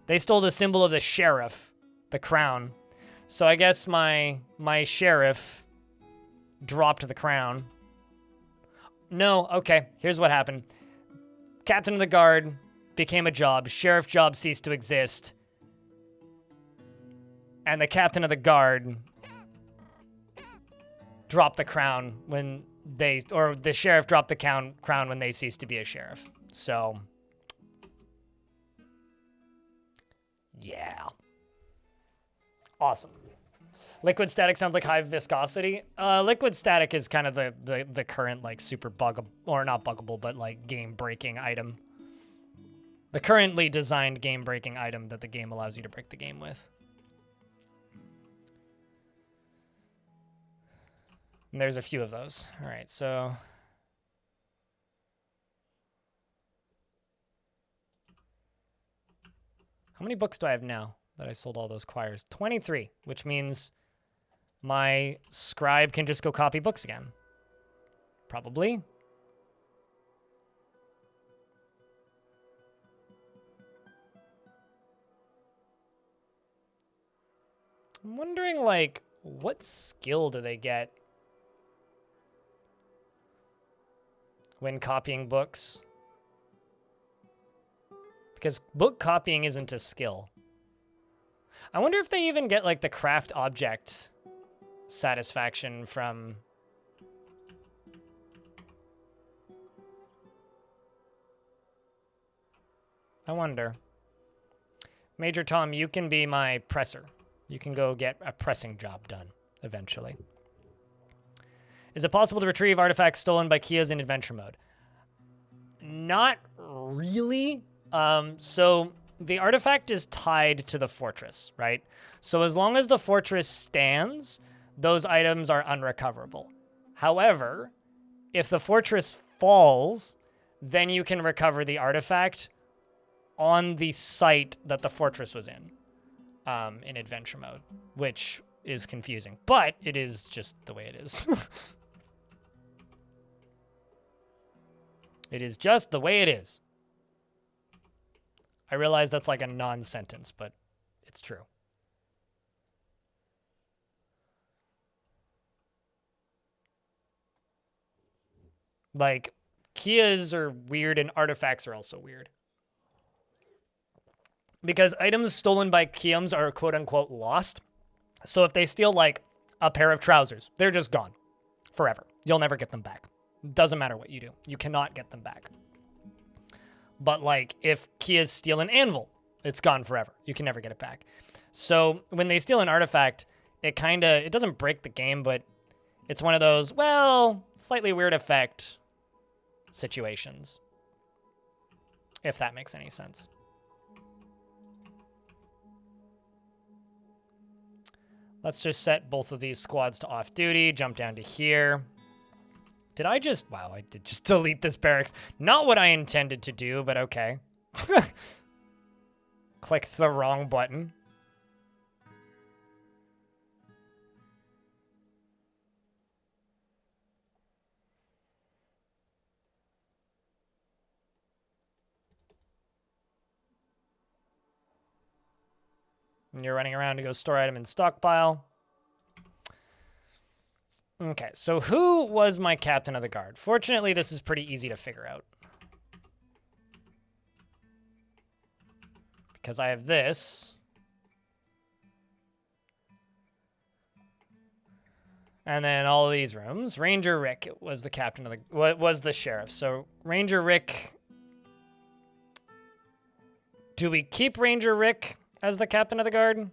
They stole the symbol of the sheriff, the crown. So I guess my sheriff dropped the crown. No, okay, here's what happened. Captain of the guard became a job. Sheriff job ceased to exist. And the captain of the guard dropped the crown when they, or the sheriff dropped the crown when they ceased to be a sheriff. So, yeah. Awesome. Liquid static sounds like high viscosity. Liquid static is kind of the current, like, super buggable, or not buggable, but, like, game-breaking item. The currently designed game-breaking item that the game allows you to break the game with. And there's a few of those. All right, so... how many books do I have now that I sold all those quires? 23, which means my scribe can just go copy books again. Probably. I'm wondering, like, what skill do they get when copying books? Because book copying isn't a skill. I wonder if they even get, like, the craft object satisfaction from... I wonder. Major Tom, you can be my presser. You can go get a pressing job done, eventually. Is it possible to retrieve artifacts stolen by Kias in adventure mode? Not really. So the artifact is tied to the fortress, right? So as long as the fortress stands, those items are unrecoverable. However, if the fortress falls, then you can recover the artifact on the site that the fortress was in adventure mode, which is confusing, but it is just the way it is. It is just the way it is. I realize that's like a non-sentence, but it's true. Like, Kias are weird and artifacts are also weird. Because items stolen by Kiums are quote-unquote lost. So if they steal, like, a pair of trousers, they're just gone forever. You'll never get them back. Doesn't matter what you do. You cannot get them back. But, like, if Kias steal an anvil, it's gone forever. You can never get it back. So when they steal an artifact, it doesn't break the game, but it's one of those, well, slightly weird effect situations. If that makes any sense. Let's just set both of these squads to off-duty, jump down to here. Did I just... Wow, I did just delete this barracks. Not what I intended to do, but okay. Clicked the wrong button. And you're running around to go store item in stockpile. Okay, so who was my captain of the guard? Fortunately, this is pretty easy to figure out. Because I have this. And then all of these rooms. Ranger Rick was the captain of the... was the sheriff. So Ranger Rick... Do we keep Ranger Rick as the captain of the guard?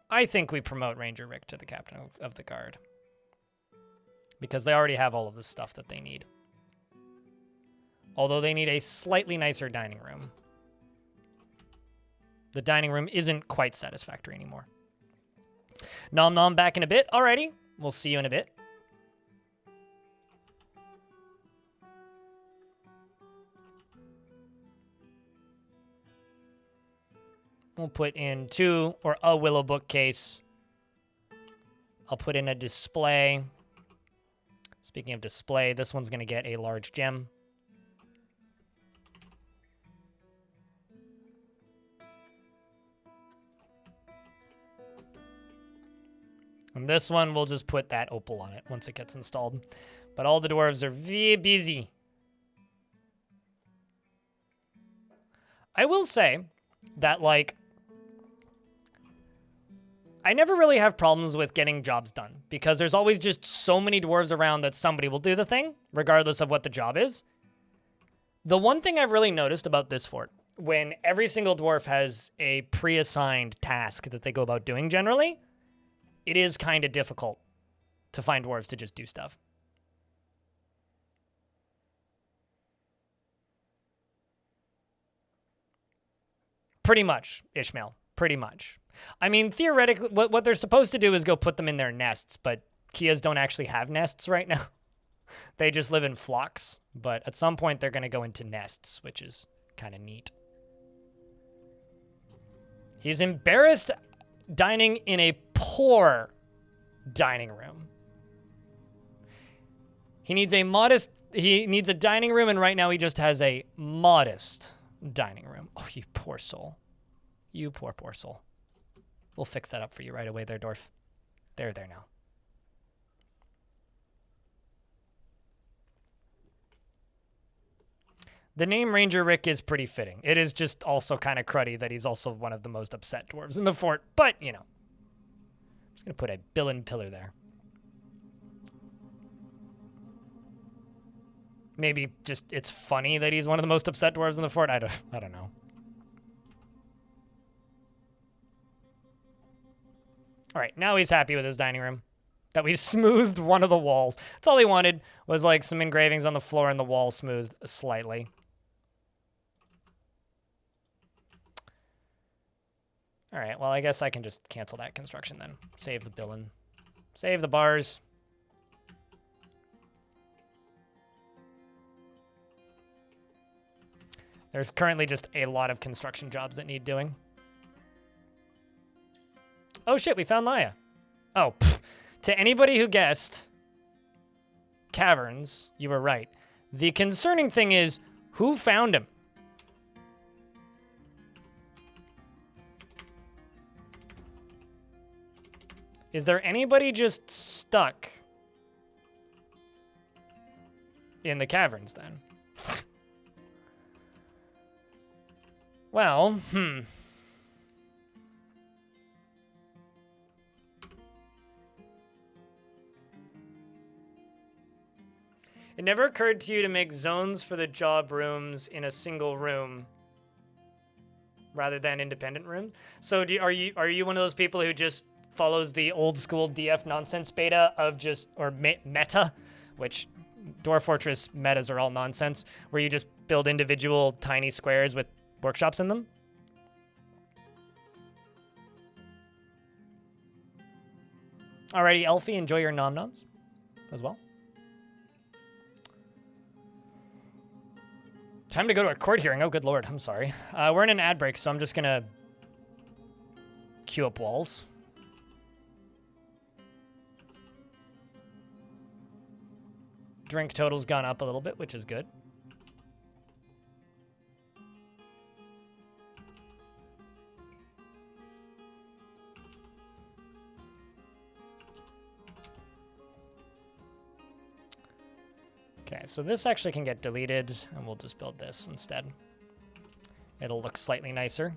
I think we promote Ranger Rick to the captain of the guard. Because they already have all of the stuff that they need. Although they need a slightly nicer dining room. The dining room isn't quite satisfactory anymore. Nom Nom back in a bit. Alrighty. We'll see you in a bit. We'll put in a willow bookcase. I'll put in a display. Speaking of display, this one's going to get a large gem. And this one, we'll just put that opal on it once it gets installed. But all the dwarves are very busy. I will say that, like, I never really have problems with getting jobs done because there's always just so many dwarves around that somebody will do the thing, regardless of what the job is. The one thing I've really noticed about this fort, when every single dwarf has a pre-assigned task that they go about doing generally, it is kind of difficult to find dwarves to just do stuff. Pretty much, Ishmael. Pretty much. I mean, theoretically, what they're supposed to do is go put them in their nests, but Kias don't actually have nests right now. They just live in flocks, but at some point they're going to go into nests, which is kind of neat. He's embarrassed dining in a poor dining room. He needs a dining room, and right now he just has a modest dining room. Oh, you poor soul. You poor soul. We'll fix that up for you right away there, Dwarf. There now. The name Ranger Rick is pretty fitting. It is just also kind of cruddy that he's also one of the most upset dwarves in the fort, but, you know. I'm just going to put a bill and pillar there. Maybe just it's funny that he's one of the most upset dwarves in the fort. I don't know. All right, now he's happy with his dining room. That we smoothed one of the walls. That's all he wanted was like some engravings on the floor and the wall smoothed slightly. All right, well, I guess I can just cancel that construction then. Save the bill and save the bars. There's currently just a lot of construction jobs that need doing. Oh shit, we found Laya. Oh, pfft. To anybody who guessed caverns, you were right. The concerning thing is, who found him? Is there anybody just stuck in the caverns then? Well, It never occurred to you to make zones for the job rooms in a single room rather than independent rooms? So are you one of those people who just follows the old school DF nonsense beta of just, or meta, which Dwarf Fortress metas are all nonsense, where you just build individual tiny squares with workshops in them? Alrighty, Elfie, enjoy your nom-noms as well. Time to go to a court hearing. Oh, good lord. I'm sorry. We're in an ad break, so I'm just going to queue up walls. Drink total's gone up a little bit, which is good. Okay, so this actually can get deleted, and we'll just build this instead. It'll look slightly nicer.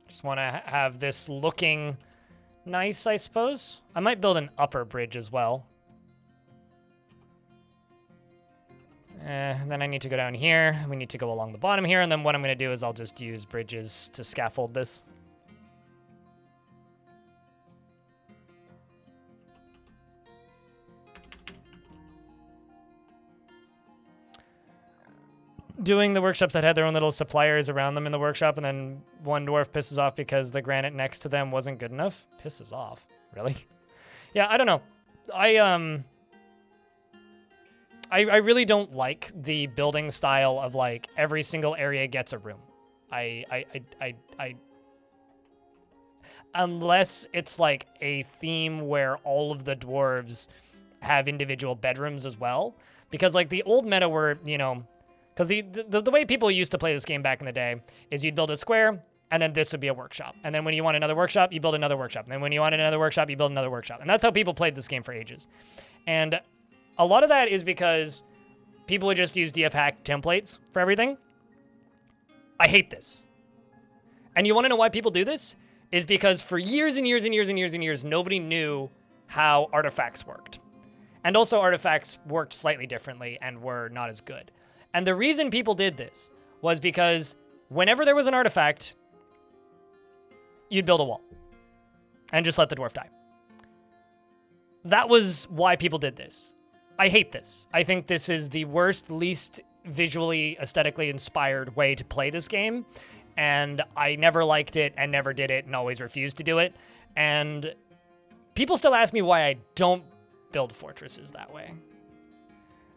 Just want to have this looking nice, I suppose. I might build an upper bridge as well. Then I need to go down here. We need to go along the bottom here, and then what I'm going to do is I'll just use bridges to scaffold this. Doing the workshops that had their own little suppliers around them in the workshop, and then one dwarf pisses off because the granite next to them wasn't good enough. Pisses off? Really? Yeah, I don't know. I really don't like the building style of like every single area gets a room. Unless it's like a theme where all of the dwarves have individual bedrooms as well. Because like the old meta were, you know, because the way people used to play this game back in the day is you'd build a square and then this would be a workshop. And then when you want another workshop, you build another workshop. And then when you wanted another workshop, you build another workshop. And that's how people played this game for ages. And a lot of that is because people would just use DF hack templates for everything. I hate this. And you want to know why people do this? Is because for years and years and years and years and years, nobody knew how artifacts worked. And also artifacts worked slightly differently and were not as good. And the reason people did this was because whenever there was an artifact, you'd build a wall and just let the dwarf die. That was why people did this. I hate this. I think this is the worst, least visually, aesthetically inspired way to play this game. And I never liked it and never did it and always refused to do it. And people still ask me why I don't build fortresses that way.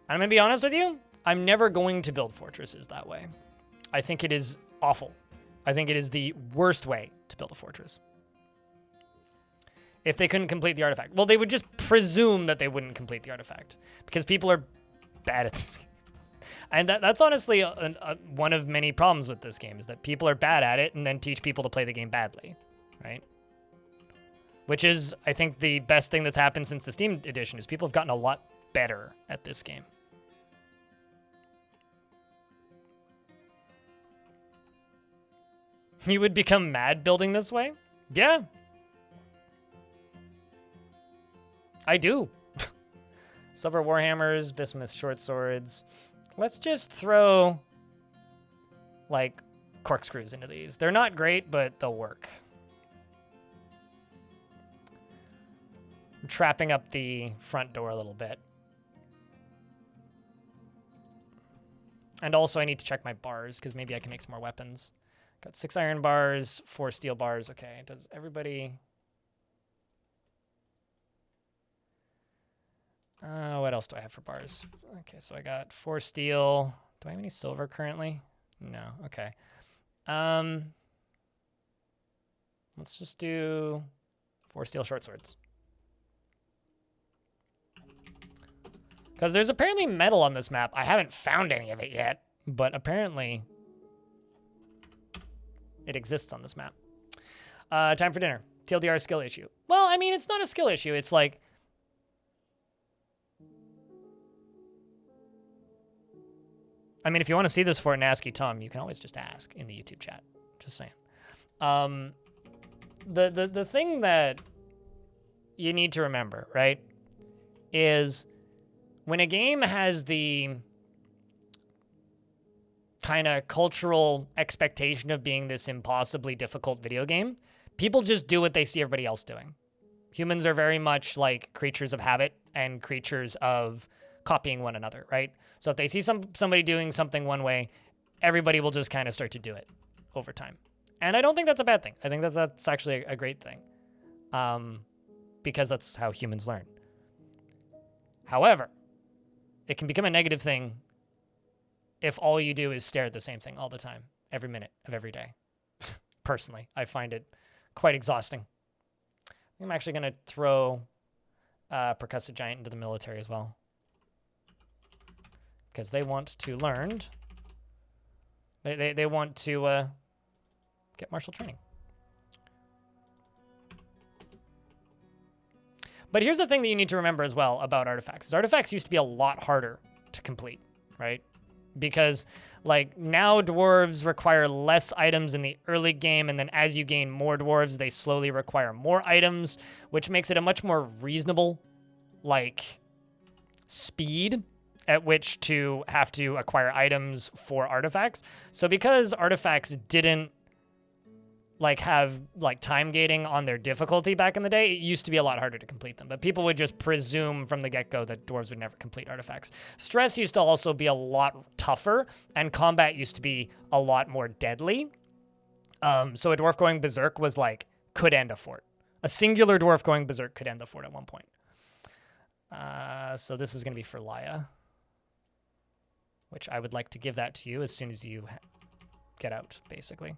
I'm going to be honest with you. I'm never going to build fortresses that way. I think it is awful. I think it is the worst way to build a fortress. If they couldn't complete the artifact. Well, they would just presume that they wouldn't complete the artifact because people are bad at this game. And that's honestly one of many problems with this game is that people are bad at it and then teach people to play the game badly, right? Which is, I think, the best thing that's happened since the Steam edition is people have gotten a lot better at this game. You would become mad building this way? Yeah. I do. Silver Warhammers, Bismuth Short Swords. Let's just throw, like, corkscrews into these. They're not great, but they'll work. I'm trapping up the front door a little bit. And also I need to check my bars, because maybe I can make some more weapons. Got 6 iron bars, 4 steel bars. Okay, does everybody... what else do I have for bars? Okay, so I got 4 steel. Do I have any silver currently? No, okay. Let's just do 4 steel short swords. Because there's apparently metal on this map. I haven't found any of it yet, but apparently it exists on this map. Time for dinner. TLDR skill issue. Well, I mean, it's not a skill issue. It's like, I mean, if you want to see this for an ASCII Tom, you can always just ask in the YouTube chat. Just saying. The thing that you need to remember, right, is when a game has the kind of cultural expectation of being this impossibly difficult video game, people just do what they see everybody else doing. Humans are very much like creatures of habit and creatures of copying one another, right? So if they see somebody doing something one way, everybody will just kind of start to do it over time. And I don't think that's a bad thing. I think that's actually a great thing, because that's how humans learn. However, it can become a negative thing if all you do is stare at the same thing all the time, every minute of every day. Personally, I find it quite exhausting. I'm actually going to throw Percussive Giant into the military as well, because they want to learn. They want to get martial training. But here's the thing that you need to remember as well about artifacts. Artifacts used to be a lot harder to complete, right? Because like now dwarves require less items in the early game, and then as you gain more dwarves, they slowly require more items, which makes it a much more reasonable like speed at which to have to acquire items for artifacts. So because artifacts didn't like have like time gating on their difficulty back in the day, it used to be a lot harder to complete them. But people would just presume from the get-go that dwarves would never complete artifacts. Stress used to also be a lot tougher, and combat used to be a lot more deadly. So a dwarf going berserk was like, could end a fort. A singular dwarf going berserk could end the fort at one point. So this is going to be for Laia, which I would like to give that to you as soon as you get out, basically.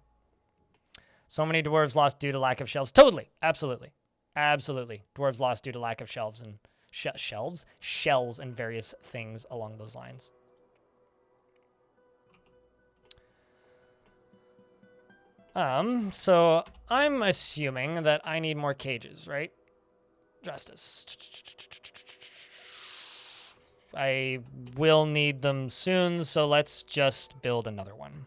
So many dwarves lost due to lack of shelves. Totally. Absolutely. Absolutely. Dwarves lost due to lack of shelves and shells and various things along those lines. So I'm assuming that I need more cages, right? Justice. I will need them soon, so let's just build another one.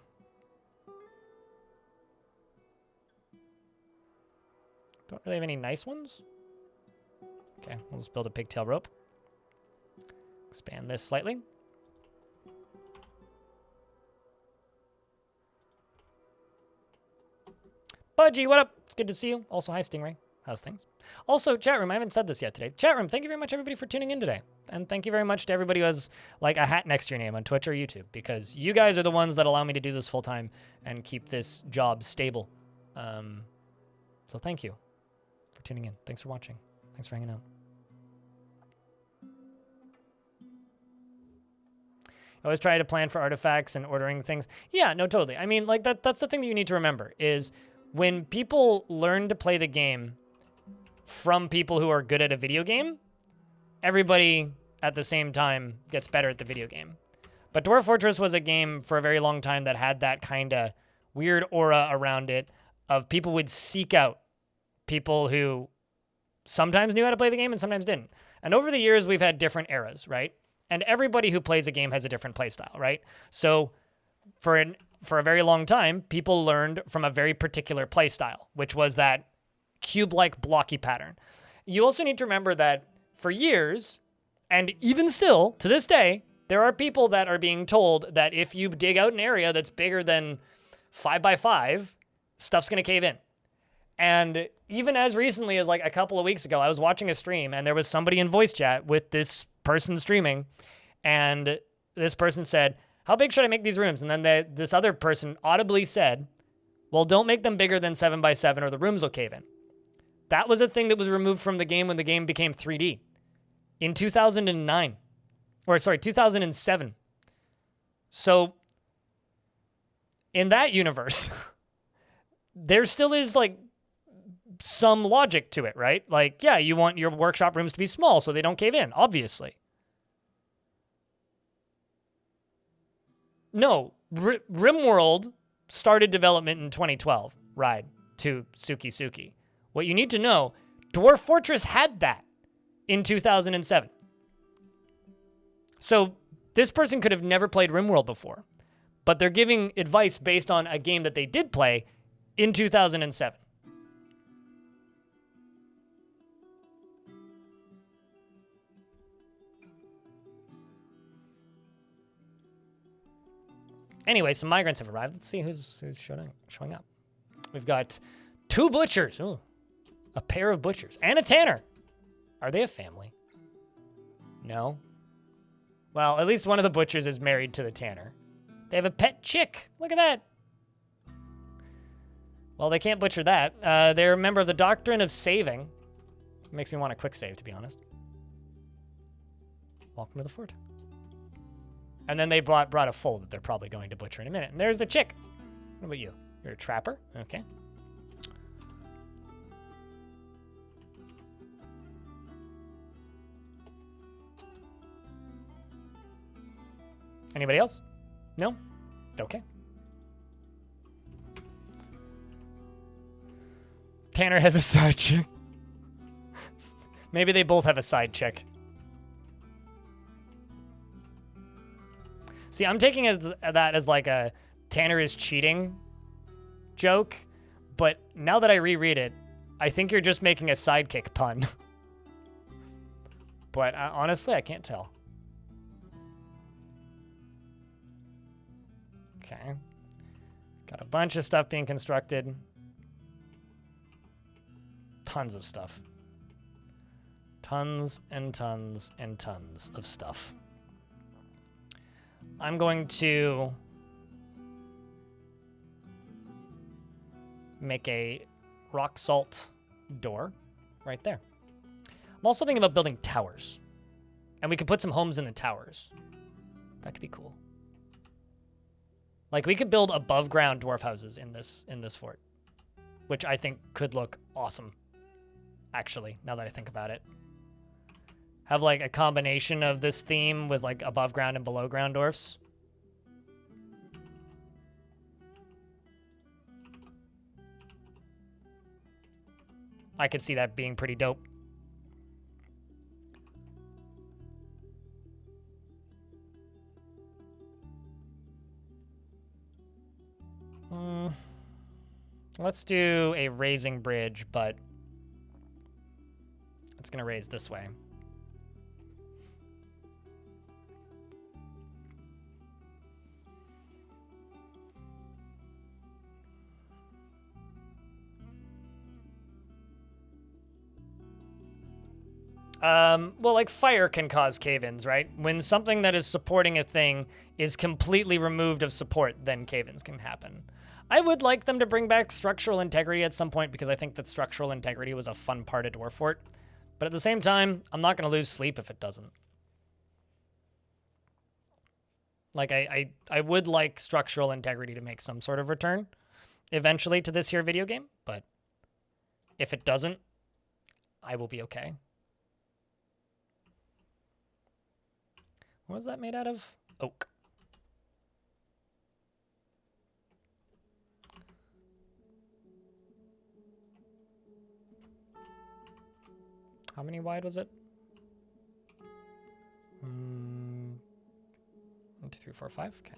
Don't really have any nice ones. Okay, we'll just build a pigtail rope. Expand this slightly. Budgie, what up? It's good to see you. Also, hi, Stingray. How's things? Also, chat room, I haven't said this yet today. Chat room, thank you very much, everybody, for tuning in today. And thank you very much to everybody who has, like, a hat next to your name on Twitch or YouTube, because you guys are the ones that allow me to do this full time and keep this job stable. So thank you for tuning in. Thanks for watching. Thanks for hanging out. I always try to plan for artifacts and ordering things. Yeah, no, totally. I mean, like, that's the thing that you need to remember is when people learn to play the game from people who are good at a video game, everybody at the same time gets better at the video game. But Dwarf Fortress was a game for a very long time that had that kind of weird aura around it of people would seek out people who sometimes knew how to play the game and sometimes didn't. And over the years, we've had different eras, right? And everybody who plays a game has a different play style, right? So for a very long time, people learned from a very particular play style, which was that cube-like blocky pattern. You also need to remember that for years, and even still to this day, there are people that are being told that if you dig out an area that's bigger than 5 by 5, stuff's going to cave in. And even as recently as like a couple of weeks ago, I was watching a stream and there was somebody in voice chat with this person streaming, and this person said, how big should I make these rooms? And then this other person audibly said, well, don't make them bigger than 7 by 7 or the rooms will cave in. That was a thing that was removed from the game when the game became 3D in 2007. So in that universe, there still is like some logic to it, right? Like, yeah, you want your workshop rooms to be small so they don't cave in, obviously. No, RimWorld started development in 2012 ride to Suki Suki. What you need to know, Dwarf Fortress had that in 2007. So this person could have never played RimWorld before, but they're giving advice based on a game that they did play in 2007. Anyway, some migrants have arrived. Let's see who's showing up. We've got 2 butchers. Ooh, a pair of butchers. And a tanner. Are they a family? No. Well, at least one of the butchers is married to the tanner. They have a pet chick. Look at that. Well, they can't butcher that. They're a member of the Doctrine of Saving. Makes me want a quick save, to be honest. Welcome to the fort. And then they brought a foal that they're probably going to butcher in a minute. And there's the chick. What about you? You're a trapper? Okay. Anybody else? No? Okay. Tanner has a side chick. Maybe they both have a side chick. See, I'm taking that as like a Tanner is cheating joke, but now that I reread it, I think you're just making a sidekick pun. But honestly, I can't tell. Okay. Got a bunch of stuff being constructed. Tons of stuff. Tons and tons and tons of stuff. I'm going to make a rock salt door right there. I'm also thinking about building towers. And we could put some homes in the towers. That could be cool. Like, we could build above ground dwarf houses in this fort, which I think could look awesome, actually, now that I think about it. Have like a combination of this theme with like above ground and below ground dwarfs. I could see that being pretty dope. Let's do a raising bridge, but it's going to raise this way. Well, like fire can cause cave-ins, right? When something that is supporting a thing is completely removed of support, then cave-ins can happen. I would like them to bring back structural integrity at some point because I think that structural integrity was a fun part of Dwarf Fort. But at the same time, I'm not going to lose sleep if it doesn't. Like, I would like structural integrity to make some sort of return eventually to this here video game, but if it doesn't, I will be okay. What was that made out of? Oak. How many wide was it? 1, 2, 3, 4, 5. Okay.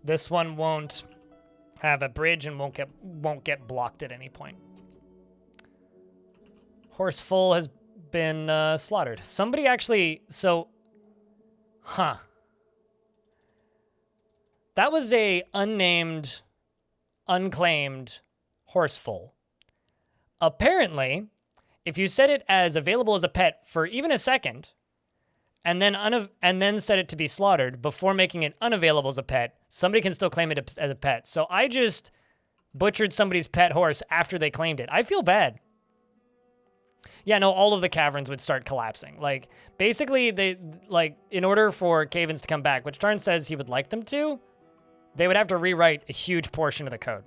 This one won't have a bridge and won't get blocked at any point. Horse full has been slaughtered. Somebody actually, that was a unnamed, unclaimed horse full. Apparently, if you set it as available as a pet for even a second, and then set it to be slaughtered before making it unavailable as a pet, somebody can still claim it as a pet. So I just butchered somebody's pet horse after they claimed it. I feel bad. Yeah, no, all of the caverns would start collapsing. Like, basically, in order for cave-ins to come back, which Tarn says he would like them to, they would have to rewrite a huge portion of the code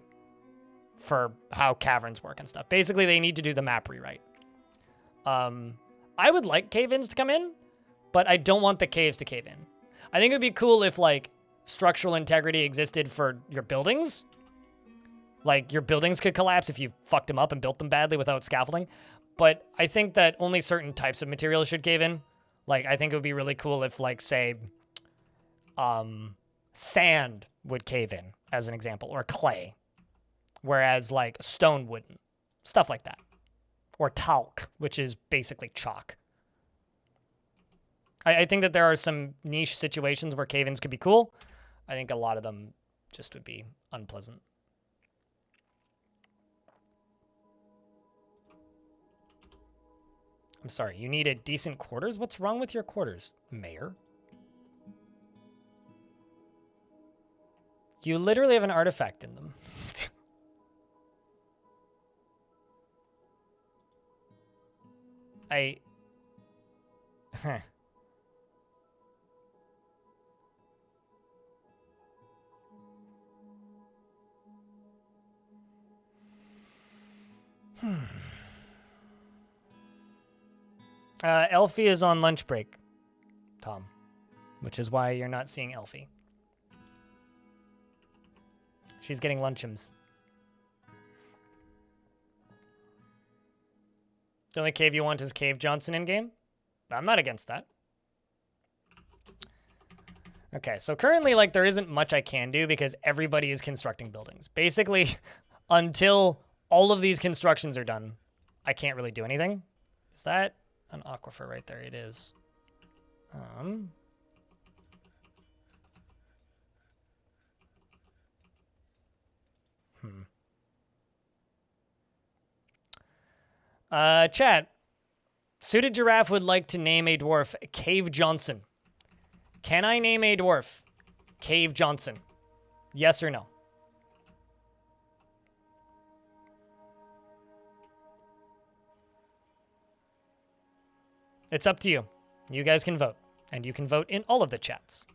for how caverns work and stuff. Basically, they need to do the map rewrite. I would like cave-ins to come in, but I don't want the caves to cave in. I think it would be cool if, like, structural integrity existed for your buildings. Like, your buildings could collapse if you fucked them up and built them badly without scaffolding. But I think that only certain types of materials should cave in. Like, I think it would be really cool if, like, say, sand would cave in, as an example, or clay. Whereas, like, stone wouldn't. Stuff like that. Or talc, which is basically chalk. I think that there are some niche situations where cave-ins could be cool. I think a lot of them just would be unpleasant. I'm sorry, you needed decent quarters? What's wrong with your quarters, Mayor? You literally have an artifact in them. Huh. Elfie is on lunch break, Tom, which is why you're not seeing Elfie. She's getting luncheons. The only cave you want is Cave Johnson in-game? I'm not against that. Okay, so currently, like, there isn't much I can do because everybody is constructing buildings. Basically, until all of these constructions are done, I can't really do anything. Is that an aquifer right there? It is. Chat. Suited Giraffe would like to name a dwarf Cave Johnson. Can I name a dwarf Cave Johnson? Yes or no? It's up to you. You guys can vote. And you can vote in all of the chats.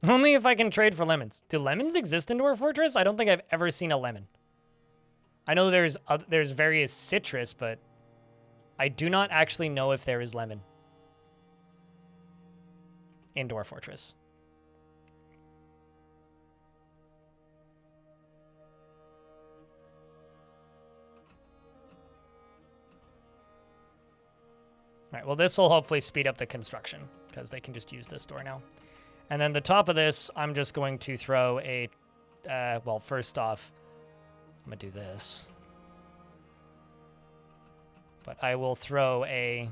Only if I can trade for lemons. Do lemons exist in Dwarf Fortress? I don't think I've ever seen a lemon. I know there's various citrus, but I do not actually know if there is lemon in Dwarf Fortress. All right, well, this will hopefully speed up the construction because they can just use this door now. And then the top of this, I'm just going to throw a, well, first off, I'm going to do this. But I will throw a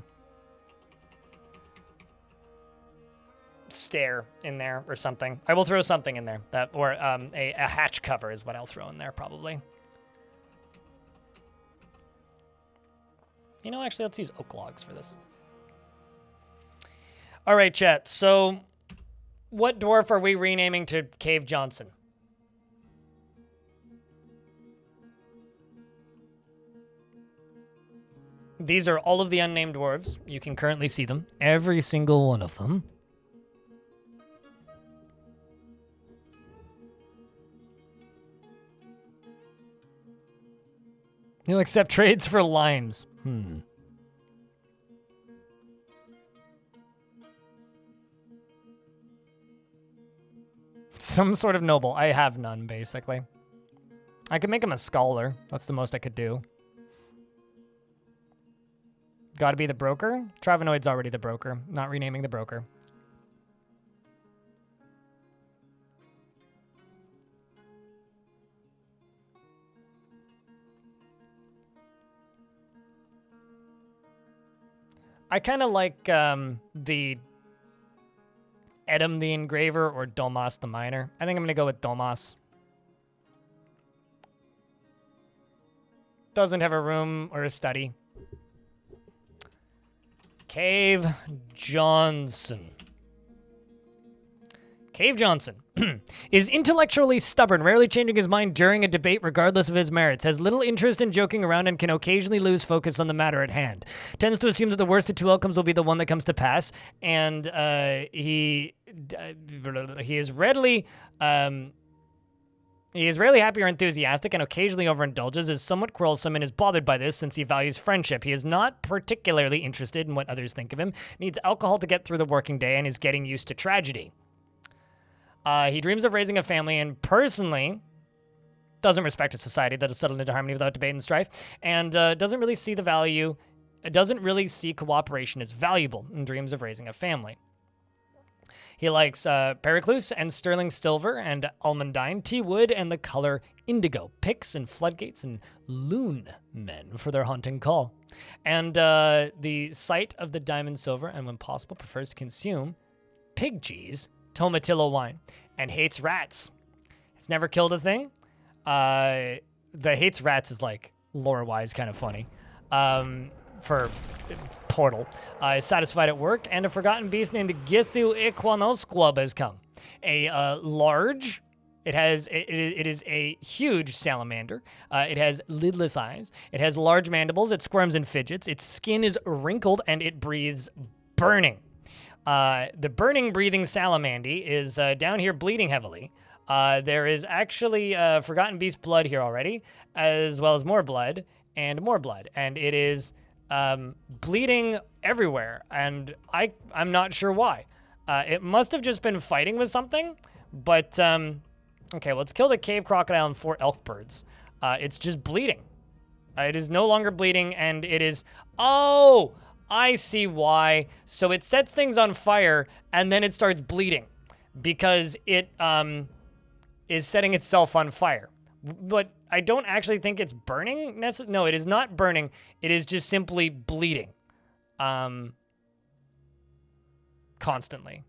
stair in there or something. I will throw something in there. That, or a hatch cover is what I'll throw in there probably. You know, actually, let's use oak logs for this. All right, chat. So what dwarf are we renaming to Cave Johnson? These are all of the unnamed dwarves. You can currently see them. Every single one of them. You'll accept trades for limes. Some sort of noble. I have none, basically. I could make him a scholar. That's the most I could do. Gotta be the broker? Travanoid's already the broker. Not renaming the broker. I kind of like the Edom the Engraver or Domas the Miner. I think I'm going to go with Domas. Doesn't have a room or a study. Cave Johnson. Cave Johnson is intellectually stubborn, rarely changing his mind during a debate regardless of his merits, has little interest in joking around, and can occasionally lose focus on the matter at hand. Tends to assume that the worst of two outcomes will be the one that comes to pass, and he is readily... he is rarely happy or enthusiastic and occasionally overindulges, is somewhat quarrelsome, and is bothered by this since he values friendship. He is not particularly interested in what others think of him, needs alcohol to get through the working day, and is getting used to tragedy. He dreams of raising a family and personally doesn't respect a society that has settled into harmony without debate and strife, and doesn't really see cooperation as valuable and dreams of raising a family. He likes Pericluse and sterling silver and almandine, tea wood, and the color indigo, picks and floodgates and loon men for their haunting call. And the sight of the diamond silver, and when possible, prefers to consume pig cheese, tomatillo wine, and hates rats. He's never killed a thing. The hates rats is like lore-wise kind of funny. For Portal. Is satisfied at work, and a forgotten beast named Githu Equanosquab has come. A large, it is a huge salamander. It has lidless eyes. It has large mandibles. It squirms and fidgets. Its skin is wrinkled, and it breathes burning. The burning breathing salamandy is down here bleeding heavily. There is actually forgotten beast blood here already, as well as more blood, and it is bleeding everywhere, and I'm not sure why. It must have just been fighting with something, but okay, well, it's killed a cave crocodile and 4 elk birds. It's just bleeding. It is no longer bleeding, and it is... Oh! I see why. So it sets things on fire, and then it starts bleeding because it is setting itself on fire. But I don't actually think it's burning. No, it is not burning. It is just simply bleeding constantly,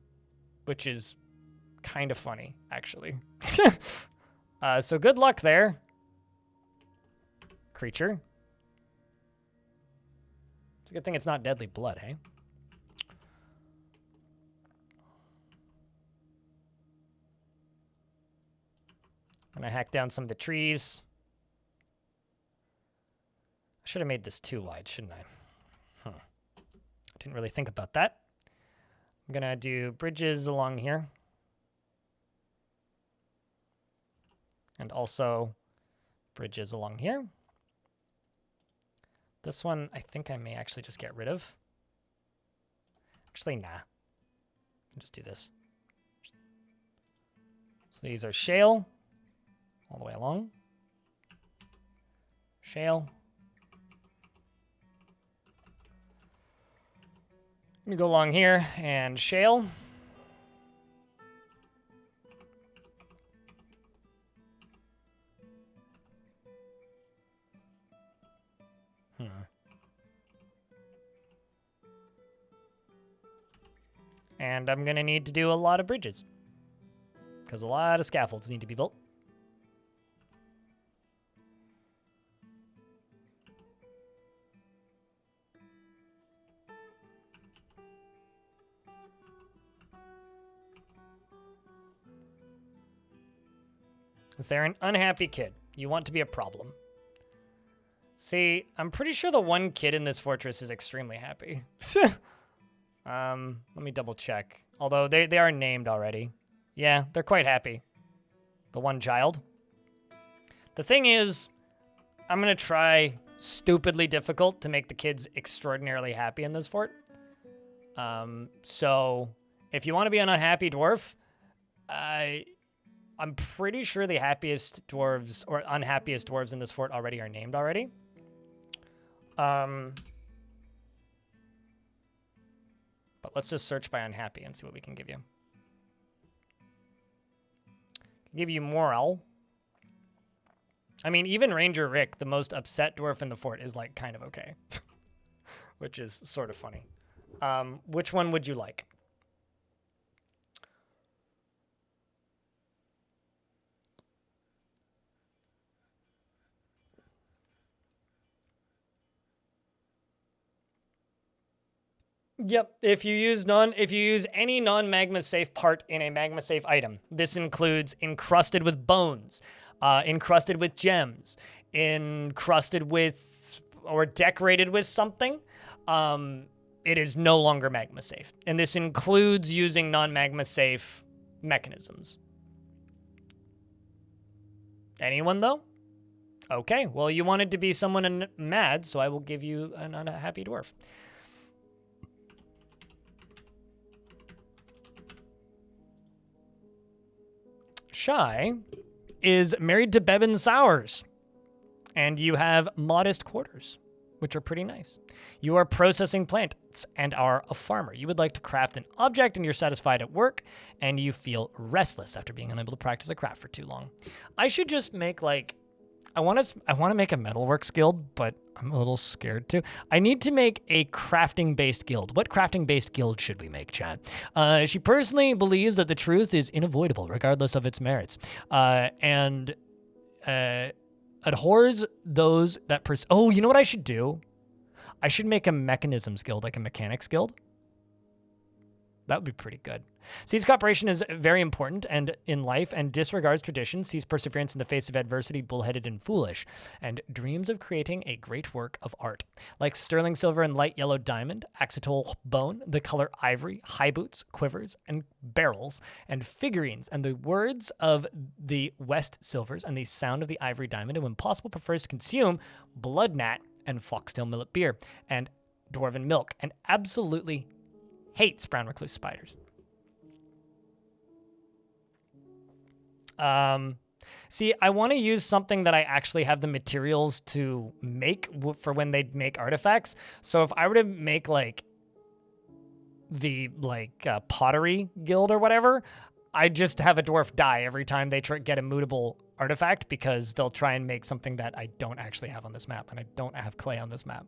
which is kind of funny, actually. So good luck there, creature. It's a good thing it's not deadly blood, hey? I'm gonna hack down some of the trees. I should have made this too wide, shouldn't I? Didn't really think about that. I'm gonna do bridges along here. And also bridges along here. This one, I think I may actually just get rid of. Actually, nah. I'll just do this. So these are shale, all the way along. Shale. Let me go along here and shale. And I'm gonna need to do a lot of bridges, because a lot of scaffolds need to be built. Is there an unhappy kid? You want to be a problem. See, I'm pretty sure the one kid in this fortress is extremely happy. Let me double check. Although they are named already. Yeah, they're quite happy. The one child. The thing is, I'm gonna try stupidly difficult to make the kids extraordinarily happy in this fort. So if you want to be an unhappy dwarf, I'm pretty sure the happiest dwarves or unhappiest dwarves in this fort already are named already. But let's just search by unhappy and see what we can give you. Give you moral. I mean, even Ranger Rick, the most upset dwarf in the fort, is like kind of okay. Which is sort of funny. Which one would you like? Yep. If you use any non-magma safe part in a magma safe item, this includes encrusted with bones, encrusted with gems, encrusted with or decorated with something, it is no longer magma safe. And this includes using non-magma safe mechanisms. Anyone though? Okay. Well, you wanted to be someone mad, so I will give you an unhappy dwarf. Shy is married to Bebin Sowers, and you have modest quarters, which are pretty nice. You are processing plants and are a farmer. You would like to craft an object and you're satisfied at work, and you feel restless after being unable to practice a craft for too long. I should just make like, I want to make a metalworks guild, but I'm a little scared too. I need to make a crafting-based guild. What crafting-based guild should we make, Chad? She personally believes that the truth is unavoidable, regardless of its merits, and abhors those that Oh, you know what I should do? I should make a mechanisms guild, like a mechanics guild. That would be pretty good. Sees cooperation is very important and in life and disregards tradition, sees perseverance in the face of adversity, bullheaded and foolish, and dreams of creating a great work of art. Like sterling silver and light yellow diamond, axatol bone, the color ivory, high boots, quivers, and barrels, and figurines, and the words of the West silvers and the sound of the ivory diamond, and when possible prefers to consume blood gnat and foxtail millet beer, and dwarven milk, and absolutely hates brown recluse spiders. See, I want to use something that I actually have the materials to make for when they make artifacts. So if I were to make like the pottery guild or whatever, I just have a dwarf die every time they get a mutable artifact, because they'll try and make something that I don't actually have on this map, and I don't have clay on this map.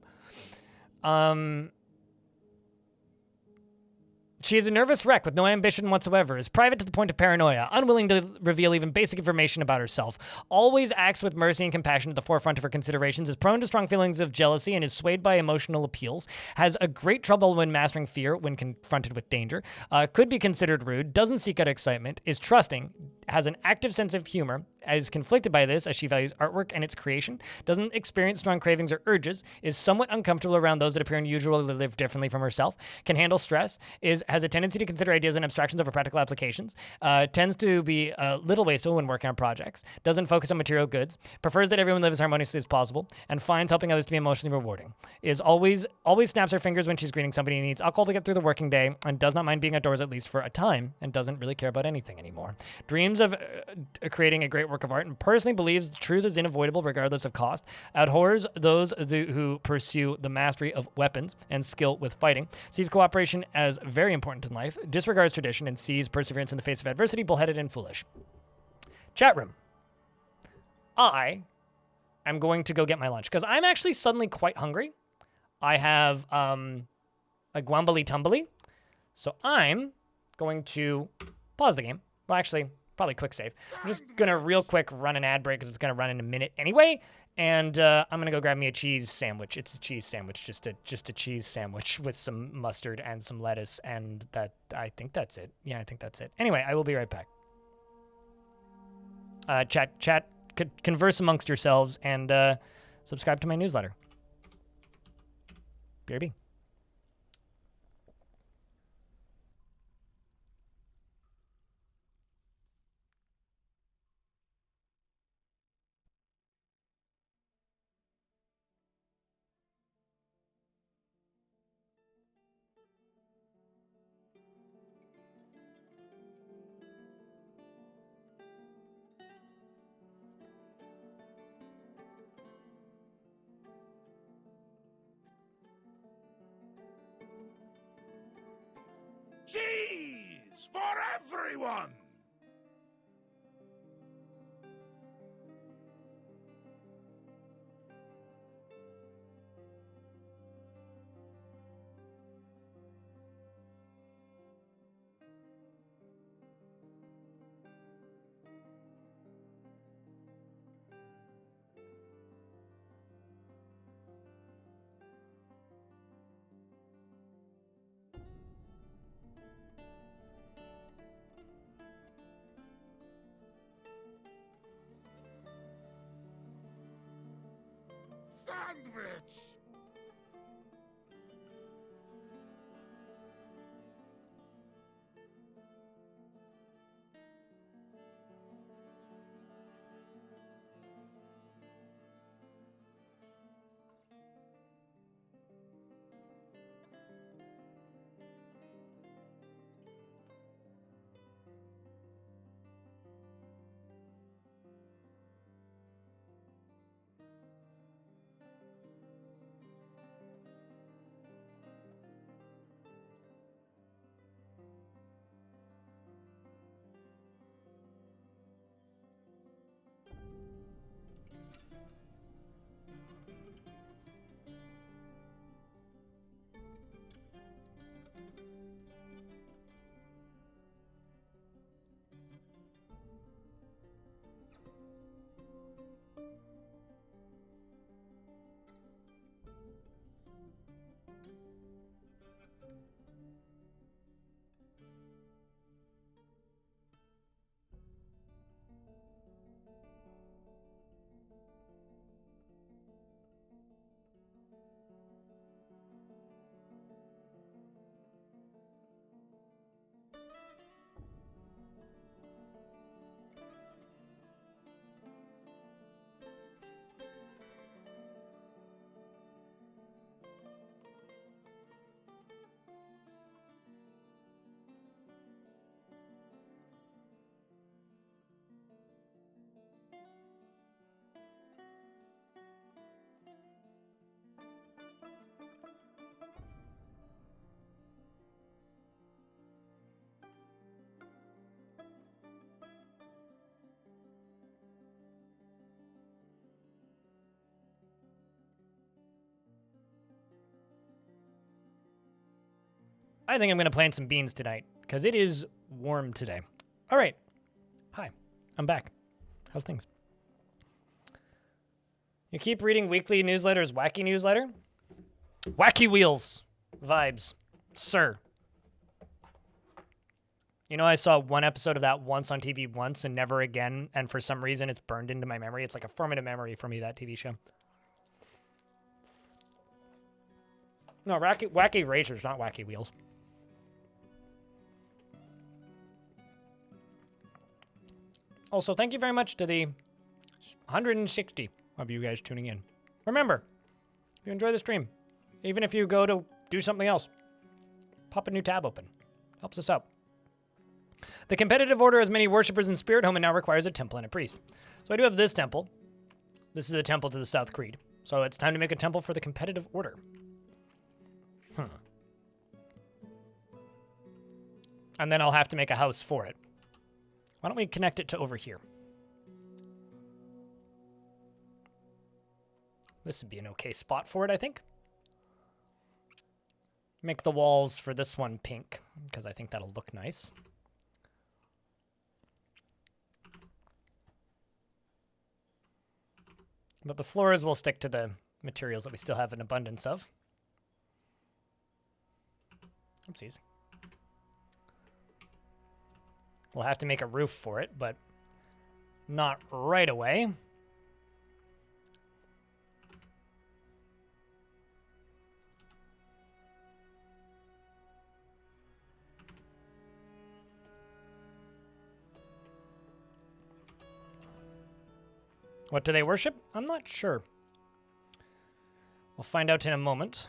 She is a nervous wreck with no ambition whatsoever, is private to the point of paranoia, unwilling to reveal even basic information about herself, always acts with mercy and compassion at the forefront of her considerations, is prone to strong feelings of jealousy and is swayed by emotional appeals, has a great trouble when mastering fear when confronted with danger, could be considered rude, doesn't seek out excitement, is trusting, has an active sense of humor, is conflicted by this as she values artwork and its creation, doesn't experience strong cravings or urges, is somewhat uncomfortable around those that appear unusual or live differently from herself, can handle stress, has a tendency to consider ideas and abstractions over practical applications, tends to be a little wasteful when working on projects, doesn't focus on material goods, prefers that everyone lives as harmoniously as possible, and finds helping others to be emotionally rewarding, is always snaps her fingers when she's greeting somebody, needs alcohol to get through the working day, and does not mind being outdoors at least for a time, and doesn't really care about anything anymore. Dreams of creating a great work of art and personally believes the truth is unavoidable regardless of cost, abhors those who pursue the mastery of weapons and skill with fighting, sees cooperation as very important in life, disregards tradition, and sees perseverance in the face of adversity, bullheaded and foolish. Chat room. I am going to go get my lunch because I'm actually suddenly quite hungry. I have a Gwambly Tumbly, so I'm going to pause the game. Well, actually, probably quick save. I'm just gonna real quick run an ad break because it's gonna run in a minute anyway, and I'm gonna go grab me a cheese sandwich. It's a cheese sandwich, just a cheese sandwich with some mustard and some lettuce, and I think that's it. Yeah, I think that's it. Anyway, I will be right back. Chat, converse amongst yourselves and subscribe to my newsletter. BRB. Cheese for everyone! I think I'm going to plant some beans tonight because it is warm today. All right. Hi, I'm back. How's things? You keep reading weekly newsletters, wacky newsletter? Wacky wheels vibes, sir. You know, I saw one episode of that once on TV once and never again, and for some reason it's burned into my memory. It's like a formative memory for me, that TV show. No, wacky racers, not wacky wheels. Also, thank you very much to the 160 of you guys tuning in. Remember, if you enjoy the stream, even if you go to do something else, pop a new tab open. Helps us out. The competitive order has many worshippers in Sprithome and now requires a temple and a priest. So I do have this temple. This is a temple to the South Creed. So it's time to make a temple for the competitive order. And then I'll have to make a house for it. Why don't we connect it to over here? This would be an okay spot for it, I think. Make the walls for this one pink, because I think that'll look nice. But the floors will stick to the materials that we still have an abundance of. Oopsies. We'll have to make a roof for it, but not right away. What do they worship? I'm not sure. We'll find out in a moment.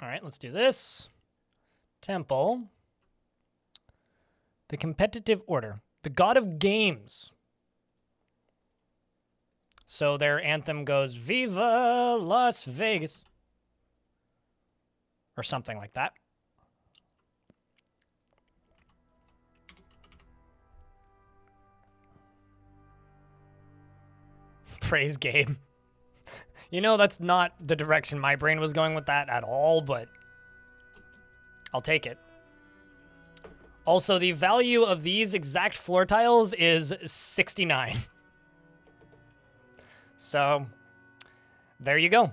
All right, let's do this. Temple. The competitive order. The god of games. So their anthem goes, Viva Las Vegas. Or something like that. Praise Gabe. You know, that's not the direction my brain was going with that at all, but I'll take it. Also, the value of these exact floor tiles is 69. So, there you go.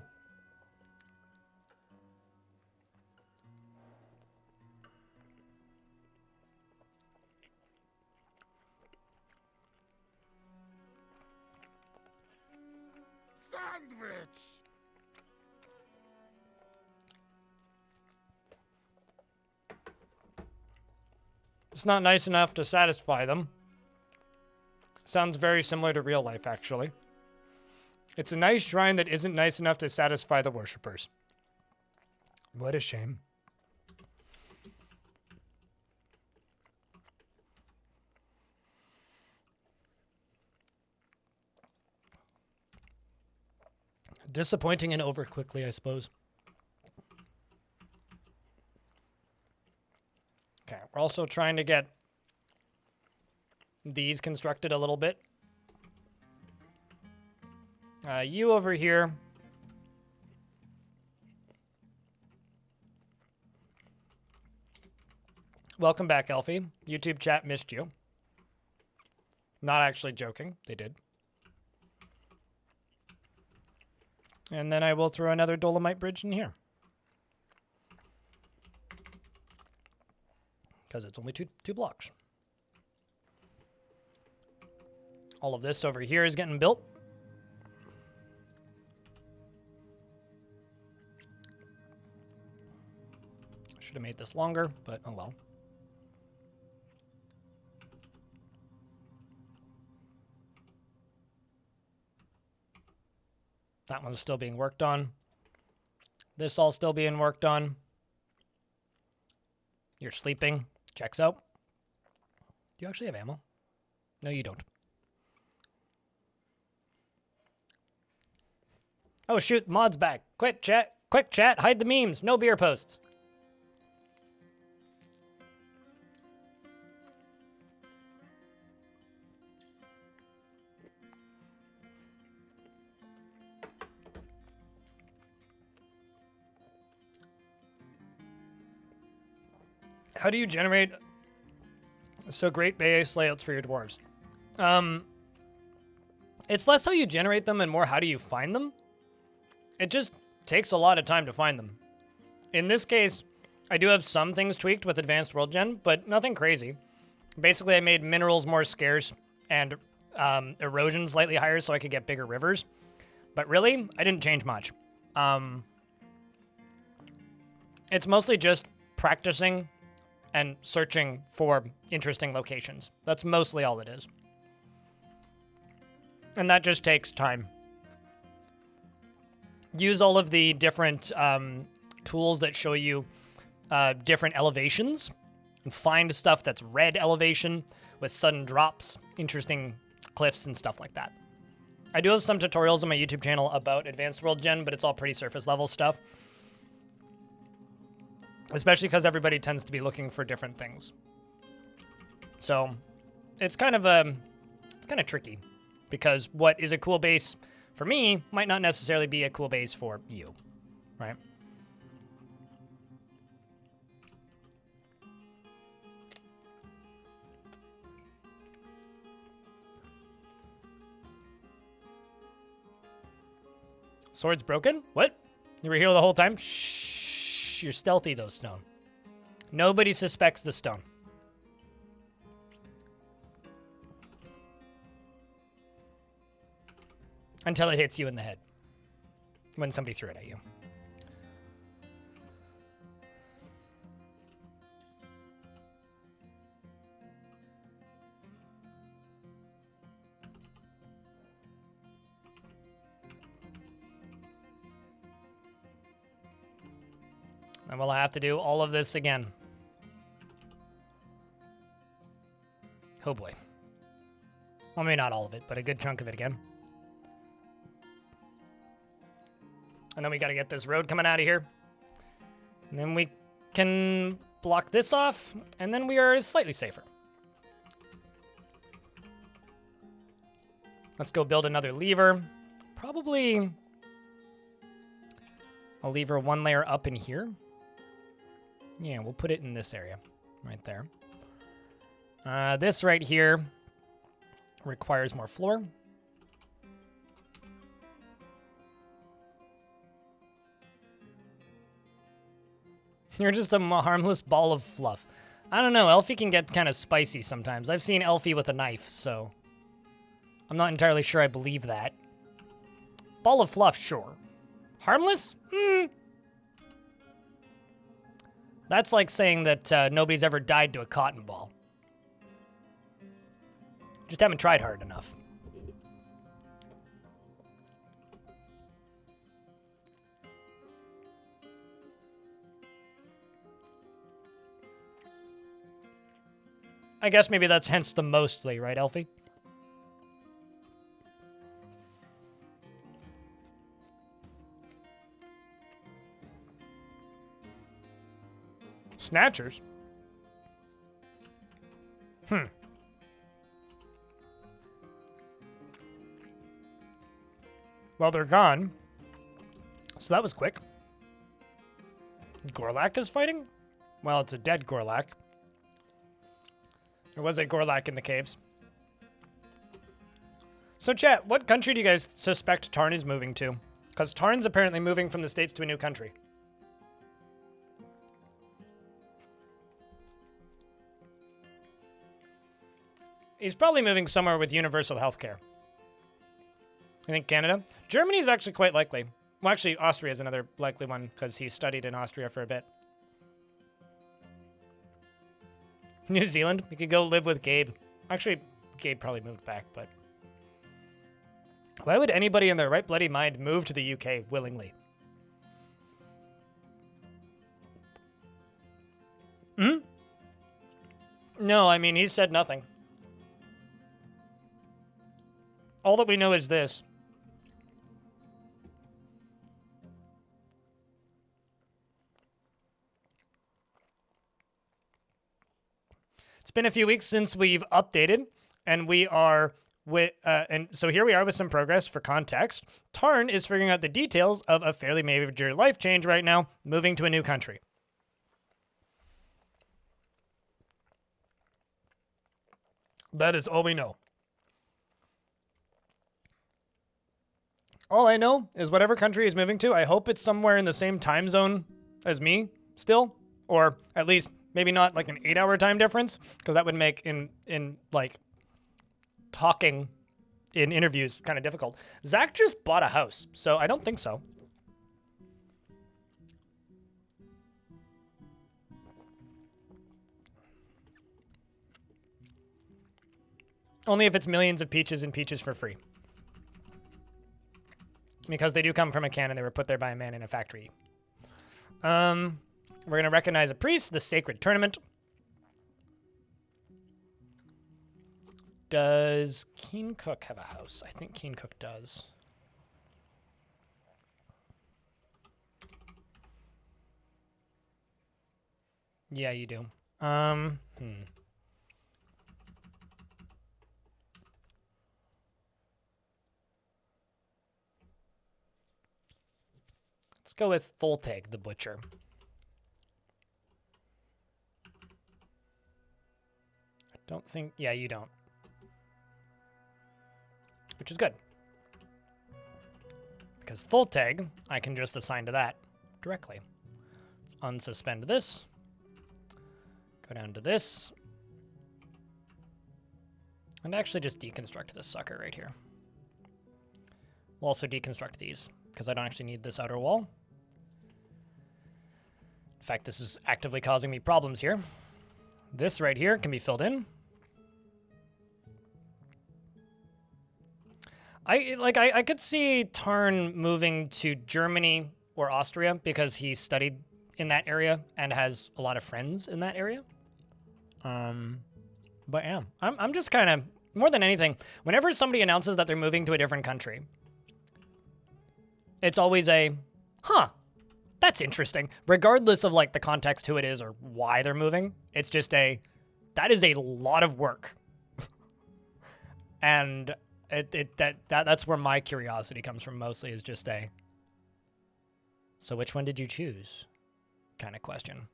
Sandwich! It's not nice enough to satisfy them. Sounds very similar to real life, actually. It's a nice shrine that isn't nice enough to satisfy the worshippers. What a shame. Disappointing and over quickly, I suppose. Okay, we're also trying to get these constructed a little bit. You over here. Welcome back, Elfie. YouTube chat missed you. Not actually joking. They did. And then I will throw another Dolomite bridge in here. Because it's only two blocks. All of this over here is getting built. Should have made this longer, but oh well. That one's still being worked on. This all still being worked on. You're sleeping. Checks out. Do you actually have ammo? No, you don't. Oh shoot, mod's back. Quick chat, hide the memes. No beer posts. How do you generate so great base layouts for your dwarves? It's less how you generate them and more how do you find them. It just takes a lot of time to find them. In this case, I do have some things tweaked with advanced world gen, but nothing crazy. Basically, I made minerals more scarce and erosion slightly higher so I could get bigger rivers. But really, I didn't change much. It's mostly just practicing and searching for interesting locations. That's mostly all it is. And that just takes time. Use all of the different tools that show you different elevations and find stuff that's red elevation with sudden drops, interesting cliffs and stuff like that. I do have some tutorials on my YouTube channel about advanced world gen, but it's all pretty surface level stuff. Especially because everybody tends to be looking for different things. So it's kind of tricky because what is a cool base for me might not necessarily be a cool base for you, right? Sword's broken? What? You were here the whole time? Shh, you're stealthy though, Stone. Nobody suspects the stone. Until it hits you in the head. When somebody threw it at you. And will I have to do all of this again? Oh boy. Well, maybe not all of it, but a good chunk of it again. And then we got to get this road coming out of here. And then we can block this off, and then we are slightly safer. Let's go build another lever. Probably a lever one layer up in here. Yeah, we'll put it in this area right there. This right here requires more floor. You're just a harmless ball of fluff. I don't know, Elfie can get kind of spicy sometimes. I've seen Elfie with a knife, so I'm not entirely sure I believe that. Ball of fluff, sure. Harmless? That's like saying that nobody's ever died to a cotton ball. Just haven't tried hard enough. I guess maybe that's hence the mostly, right, Elfie? Snatchers? Well, they're gone. So that was quick. Gorlak is fighting? Well, it's a dead Gorlak. There was a Gorlak in the caves. So chat, what country do you guys suspect Tarn is moving to? Because Tarn's apparently moving from the States to a new country. He's probably moving somewhere with universal healthcare. I think Canada. Germany is actually quite likely. Well, actually, Austria is another likely one because he studied in Austria for a bit. New Zealand? We could go live with Gabe. Actually, Gabe probably moved back, but... Why would anybody in their right bloody mind move to the UK willingly? No, I mean, he said nothing. All that we know is this. It's been a few weeks since we've updated, and we are and so here we are with some progress. For context, Tarn is figuring out the details of a fairly major life change right now, moving to a new country. That is all we know. All I know is whatever country he's moving to, I hope it's somewhere in the same time zone as me still, or at least maybe not like an 8-hour time difference, because that would make in like talking in interviews kind of difficult. Zach just bought a house, so I don't think so. Only if it's millions of peaches and peaches for free. Because they do come from a can and they were put there by a man in a factory. We're going to recognize a priest, the sacred tournament. Does Keen Cook have a house? I think Keen Cook does. Yeah, you do. Let's go with Tholteg, the butcher. I don't think... Yeah, you don't. Which is good. Because Tholteg, I can just assign to that directly. Let's unsuspend this. Go down to this. And actually just deconstruct this sucker right here. We'll also deconstruct these, because I don't actually need this outer wall. In fact, this is actively causing me problems here. This right here can be filled in. I could see Tarn moving to Germany or Austria because he studied in that area and has a lot of friends in that area. But yeah, I'm just kind of, more than anything, whenever somebody announces that they're moving to a different country, it's always a, huh, that's interesting. Regardless of like the context, who it is, or why they're moving, it's just a, that is a lot of work. And that's where my curiosity comes from mostly, is just a, so which one did you choose kind of question.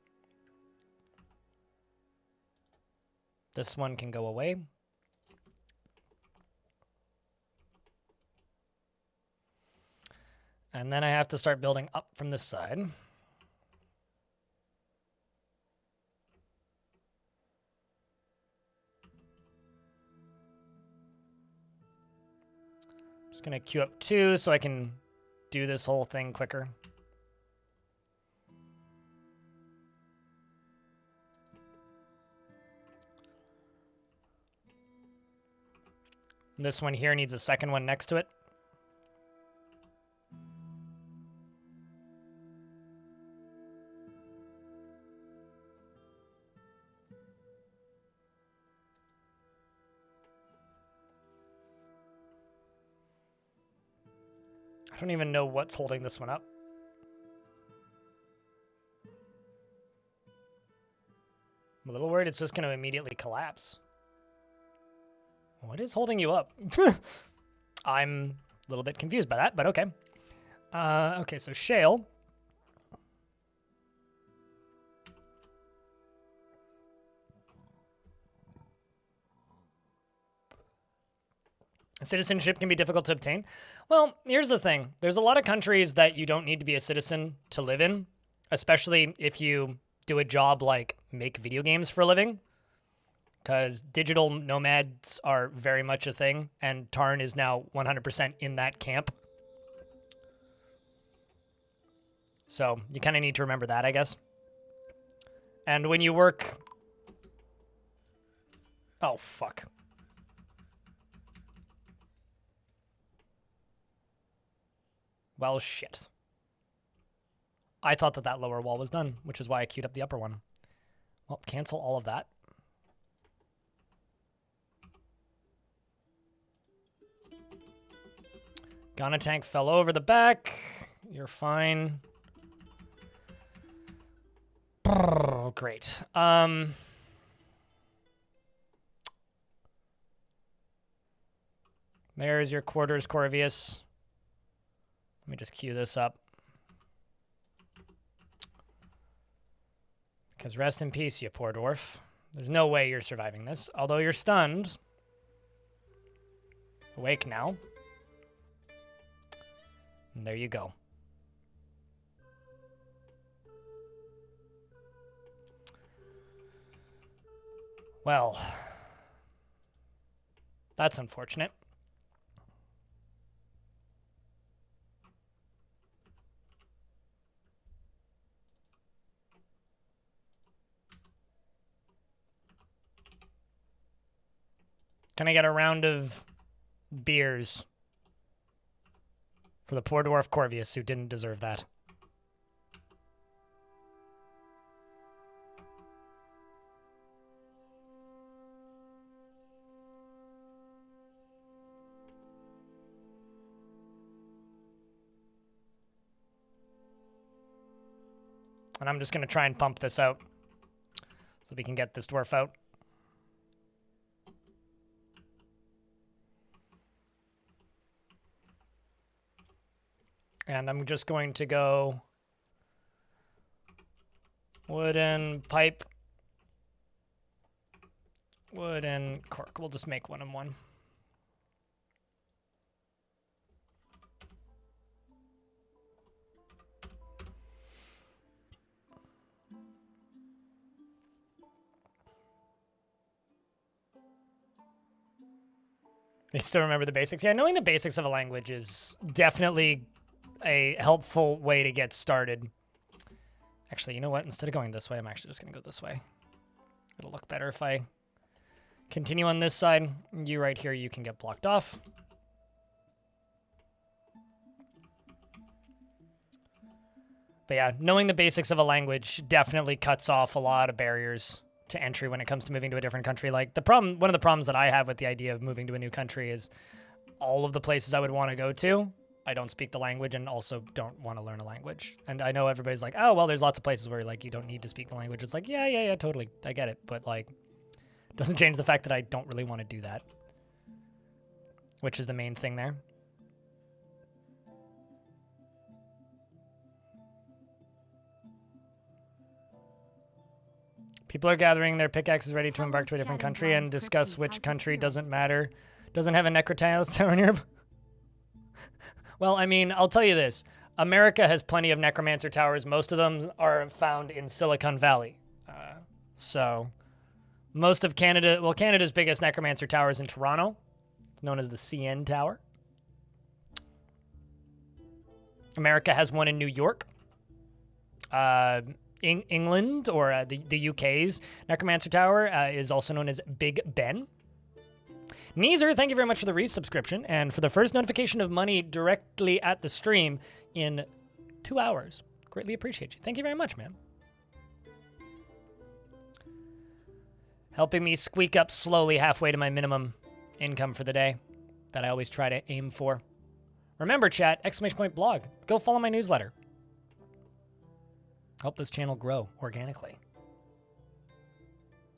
This one can go away. And then I have to start building up from this side. Just gonna queue up 2 so I can do this whole thing quicker. This one here needs a second one next to it. I don't even know what's holding this one up. I'm a little worried it's just going to immediately collapse. What is holding you up? I'm a little bit confused by that, but okay. Okay, so shale. Citizenship can be difficult to obtain. Well, here's the thing. There's a lot of countries that you don't need to be a citizen to live in, especially if you do a job like make video games for a living, because digital nomads are very much a thing, and Tarn is now 100% in that camp. So you kind of need to remember that, I guess. And when you work... Oh, fuck. Well, shit. I thought that lower wall was done, which is why I queued up the upper one. Well, cancel all of that. Ghana tank fell over the back. You're fine. Great. There's your quarters, Corvius. Let me just queue this up. Because rest in peace, you poor dwarf. There's no way you're surviving this. Although you're stunned, Awake now. And there you go. Well, that's unfortunate. Can I get a round of beers for the poor dwarf Corvius who didn't deserve that? And I'm just going to try and pump this out so we can get this dwarf out. And I'm just going to go wooden pipe, wooden cork. We'll just make one and one. You still remember the basics? Yeah, knowing the basics of a language is definitely a helpful way to get started. Actually, you know what? Instead of going this way, I'm actually just going to go this way. It'll look better if I continue on this side. You right here, you can get blocked off. But yeah, knowing the basics of a language definitely cuts off a lot of barriers to entry when it comes to moving to a different country. Like one of the problems that I have with the idea of moving to a new country is all of the places I would want to go to, I don't speak the language and also don't want to learn a language. And I know everybody's like, oh, well, there's lots of places where like you don't need to speak the language. It's like, yeah, totally. I get it. But like, it doesn't change the fact that I don't really want to do that, which is the main thing there. People are gathering their pickaxes ready to embark to a different country and discuss which country doesn't matter. Doesn't have a Necrotiles tower nearby. Well, I mean, I'll tell you this. America has plenty of Necromancer towers. Most of them are found in Silicon Valley. So most of Canada, well, Canada's biggest Necromancer tower is in Toronto. It's known as the CN Tower. America has one in New York. England, or the UK's Necromancer Tower, is also known as Big Ben. Neezer, thank you very much for the resubscription and for the first notification of money directly at the stream in 2 hours. Greatly appreciate you. Thank you very much, man. Helping me squeak up slowly halfway to my minimum income for the day that I always try to aim for. Remember, chat, !blog. Go follow my newsletter. Help this channel grow organically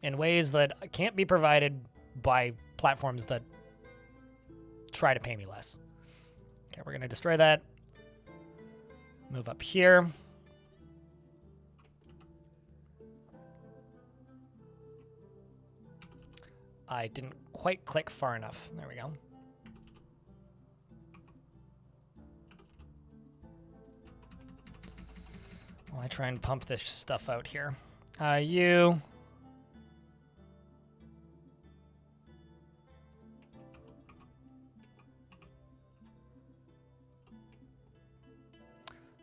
in ways that can't be provided by platforms that try to pay me less. Okay, we're going to destroy that. Move up here. I didn't quite click far enough. There we go. While I try and pump this stuff out here. You...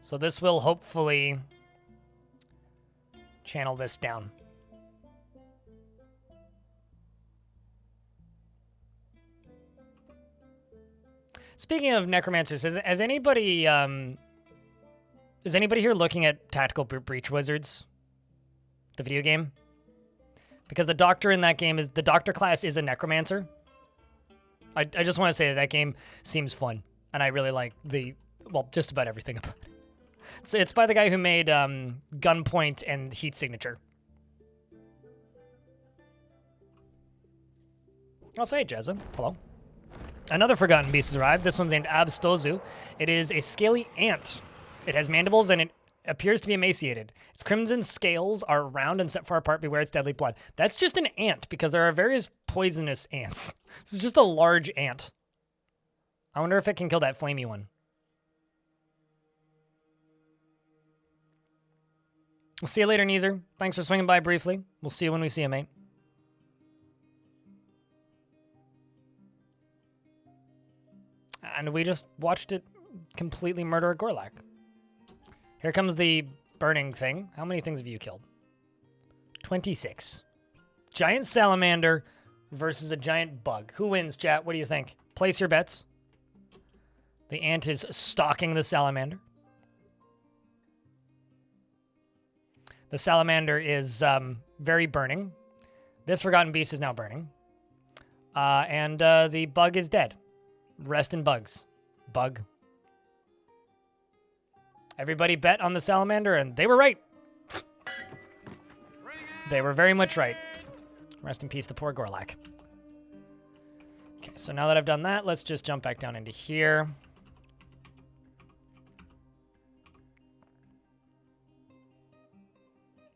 So this will hopefully channel this down. Speaking of necromancers, is anybody here looking at Tactical Breach Wizards, the video game? Because the doctor in that game the doctor class is a necromancer. I just want to say that game seems fun, and I really like just about everything about it. It's by the guy who made Gunpoint and Heat Signature. Also, hey, Jezza. Hello. Another Forgotten Beast has arrived. This one's named Abstozu. It is a scaly ant. It has mandibles, and it appears to be emaciated. Its crimson scales are round and set far apart. Beware its deadly blood. That's just an ant, because there are various poisonous ants. This is just a large ant. I wonder if it can kill that flamey one. We'll see you later, Neezer. Thanks for swinging by briefly. We'll see you when we see you, mate. And we just watched it completely murder a Gorlak. Here comes the burning thing. How many things have you killed? 26. Giant salamander versus a giant bug. Who wins, chat? What do you think? Place your bets. The ant is stalking the salamander. The salamander is very burning. This forgotten beast is now burning. And the bug is dead. Rest in bugs. Bug. Everybody bet on the salamander, and they were right. They were very much right. Rest in peace, the poor Gorlak. Okay, so now that I've done that, let's just jump back down into here.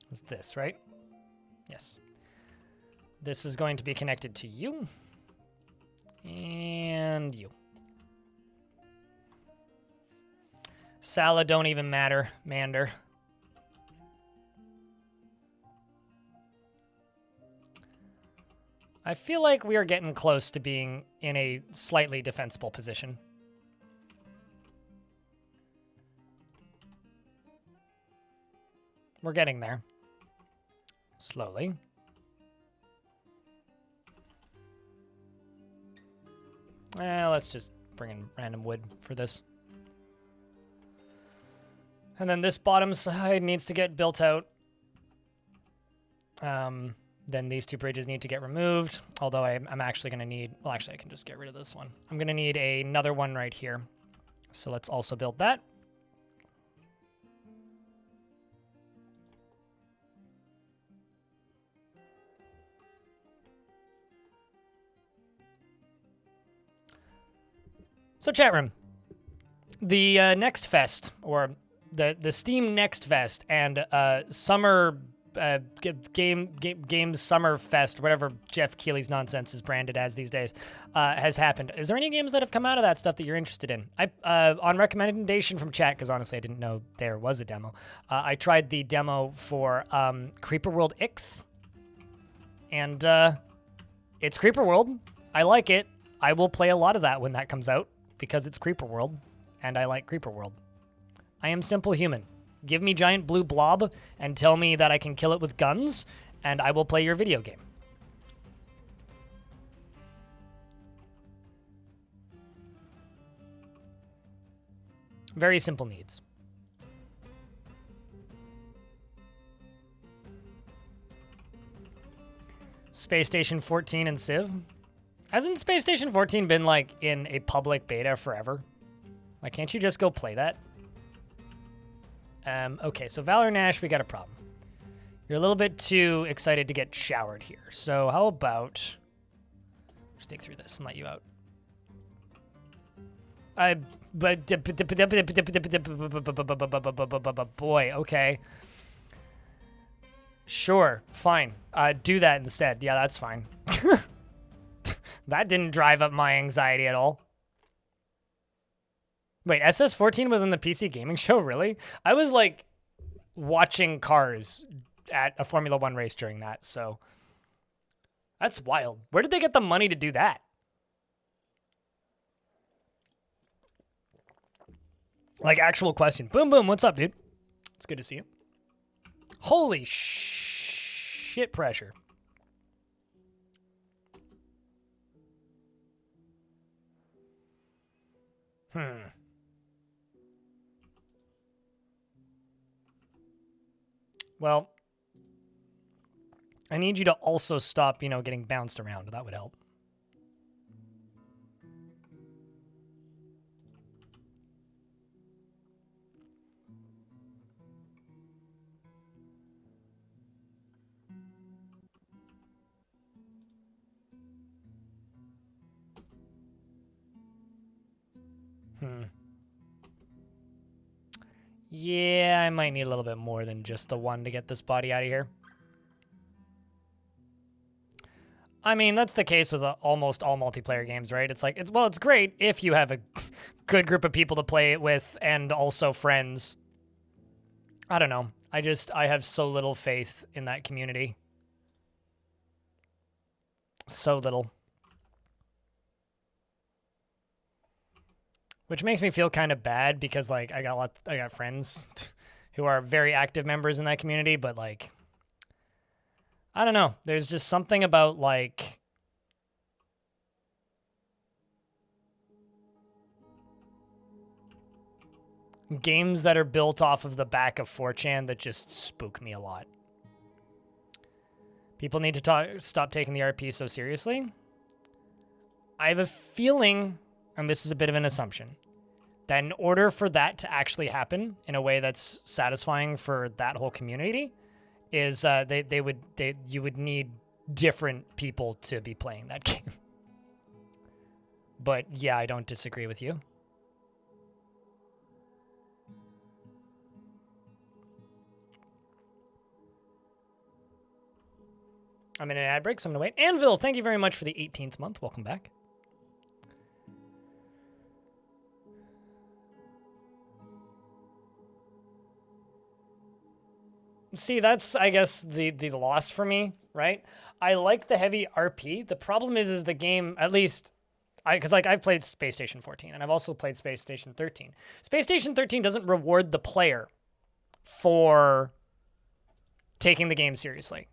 Is this, right? Yes. This is going to be connected to you. And you. Sala don't even matter, Mander. I feel like we are getting close to being in a slightly defensible position. We're getting there. Slowly. Let's just bring in random wood for this. And then this bottom side needs to get built out. Then these two bridges need to get removed. Although I'm actually going to need... Well, actually, I can just get rid of this one. I'm going to need another one right here. So let's also build that. So chat room, the Next Fest, or the Steam Next Fest and Summer Games Summer Fest, whatever Jeff Keighley's nonsense is branded as these days, has happened. Is there any games that have come out of that stuff that you're interested in? On recommendation from chat, because honestly I didn't know there was a demo, I tried the demo for Creeper World X, and it's Creeper World. I like it. I will play a lot of that when that comes out, because it's Creeper World, and I like Creeper World. I am simple human. Give me giant blue blob and tell me that I can kill it with guns, and I will play your video game. Very simple needs. Space Station 14 and Civ. Hasn't Space Station 14 been, like, in a public beta forever? Like, can't you just go play that? Okay, so Valor Nash, we got a problem. You're a little bit too excited to get showered here. So how about... Just dig through this and let you out. Boy, okay. Sure, fine. Do that instead. Yeah, that's fine. That didn't drive up my anxiety at all. Wait, SS14 was in the PC Gaming Show, really? I was, like, watching cars at a Formula 1 race during that, so... That's wild. Where did they get the money to do that? Like, actual question. Boom, boom, what's up, dude? It's good to see you. Holy shit pressure. Well, I need you to also stop, you know, getting bounced around. That would help. Yeah, I might need a little bit more than just the one to get this body out of here. I mean, that's the case with almost all multiplayer games, right? It's like, it's great if you have a good group of people to play it with and also friends. I don't know. I have so little faith in that community. So little. Which makes me feel kind of bad because like I got friends who are very active members in that community, but like I don't know. There's just something about like games that are built off of the back of 4chan that just spook me a lot. People need to stop taking the RP so seriously. I have a feeling, and this is a bit of an assumption, that in order for that to actually happen in a way that's satisfying for that whole community, is you would need different people to be playing that game. But yeah, I don't disagree with you. I'm in an ad break, so I'm gonna wait. Anvil, thank you very much for the 18th month. Welcome back. See, that's, I guess, the loss for me, right? I like the heavy RP. The problem is the game, at least, because like I've played Space Station 14, and I've also played Space Station 13. Space Station 13 doesn't reward the player for taking the game seriously.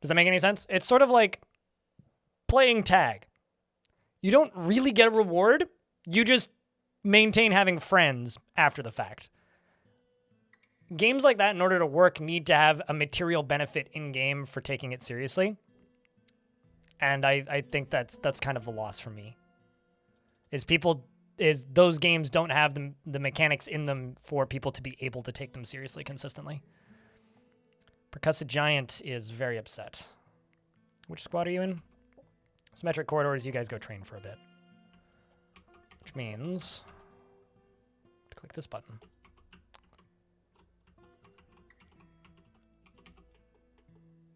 Does that make any sense? It's sort of like playing tag. You don't really get a reward. You just maintain having friends after the fact. Games like that, in order to work, need to have a material benefit in-game for taking it seriously. And I think that's kind of the loss for me. Is those games don't have the mechanics in them for people to be able to take them seriously consistently. Percussive Giant is very upset. Which squad are you in? Symmetric Corridors, you guys go train for a bit. Which means... click this button.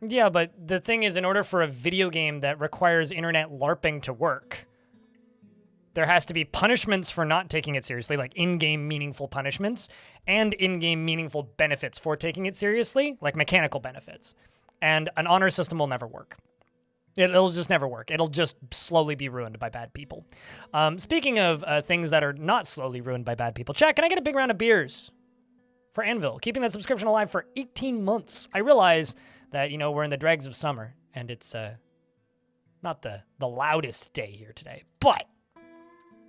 Yeah, but the thing is, in order for a video game that requires internet LARPing to work, there has to be punishments for not taking it seriously, like in-game meaningful punishments, and in-game meaningful benefits for taking it seriously, like mechanical benefits. And an honor system will never work. It'll just never work. It'll just slowly be ruined by bad people. Speaking of things that are not slowly ruined by bad people, chat, can I get a big round of beers for Anvil? Keeping that subscription alive for 18 months. I realize that, you know, we're in the dregs of summer, and it's not the loudest day here today, but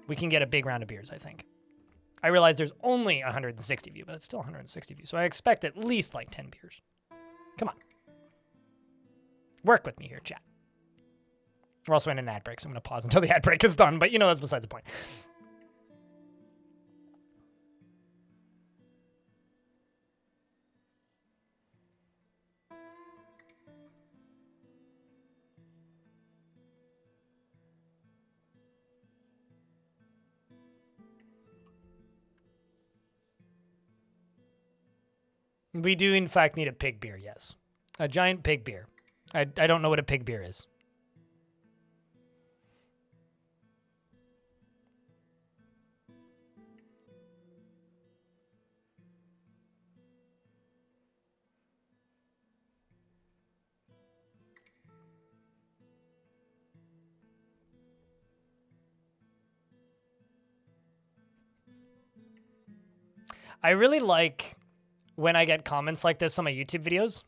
we can get a big round of beers, I think. I realize there's only 160 of you, but it's still 160 of you, so I expect at least like 10 beers. Come on. Work with me here, chat. We're also in an ad break, so I'm going to pause until the ad break is done, but you know that's besides the point. We do, in fact, need a pig beer, yes. A giant pig beer. I don't know what a pig beer is. I really like when I get comments like this on my YouTube videos.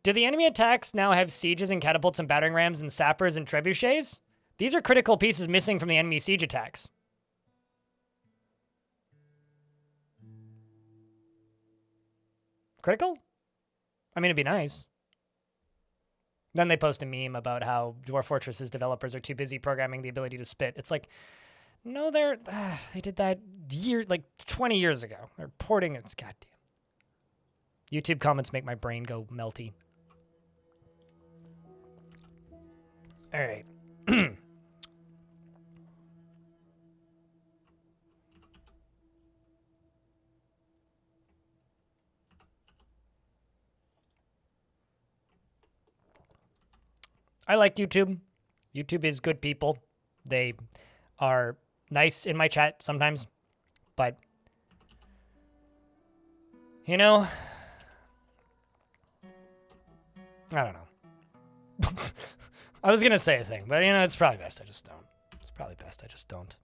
Do the enemy attacks now have sieges and catapults and battering rams and sappers and trebuchets? These are critical pieces missing from the enemy siege attacks. Critical? I mean, it'd be nice. Then they post a meme about how Dwarf Fortress's developers are too busy programming the ability to spit. It's like, no, they did that 20 years ago. They're porting it. Goddamn. YouTube comments make my brain go melty. All right. I like YouTube. YouTube is good people. They are nice in my chat sometimes, but you know, I don't know. I was gonna say a thing, but you know, it's probably best I just don't. It's probably best I just don't.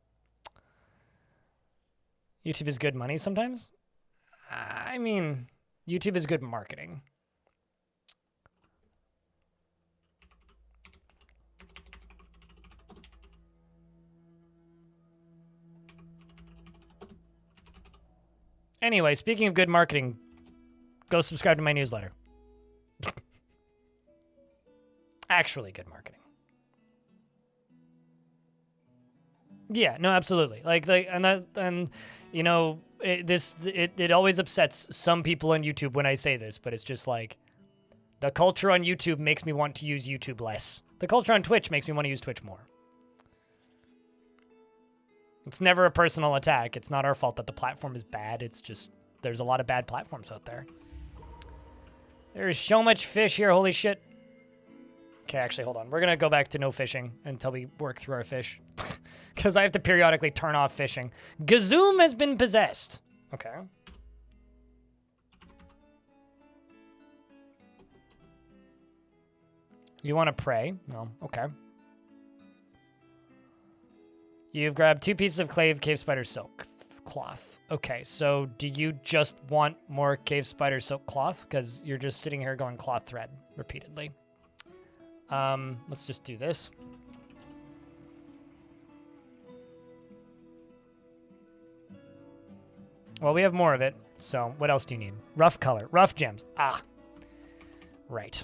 YouTube is good money sometimes. I mean, YouTube is good marketing. Anyway, speaking of good marketing, go subscribe to my newsletter. Actually good marketing. Yeah, no, absolutely. And you know, it always upsets some people on YouTube when I say this, but it's just like the culture on YouTube makes me want to use YouTube less. The culture on Twitch makes me want to use Twitch more. It's never a personal attack. It's not our fault that the platform is bad. It's just there's a lot of bad platforms out there. There's so much fish here. Holy shit. Okay, actually, hold on. We're going to go back to no fishing until we work through our fish. Because I have to periodically turn off fishing. Gazoom has been possessed. Okay. You want to pray? No. Okay. You've grabbed 2 pieces of cave spider silk cloth. Okay, so do you just want more cave spider silk cloth? Because you're just sitting here going cloth thread repeatedly. Let's just do this. Well, we have more of it, so what else do you need? Rough color, rough gems. Ah, right.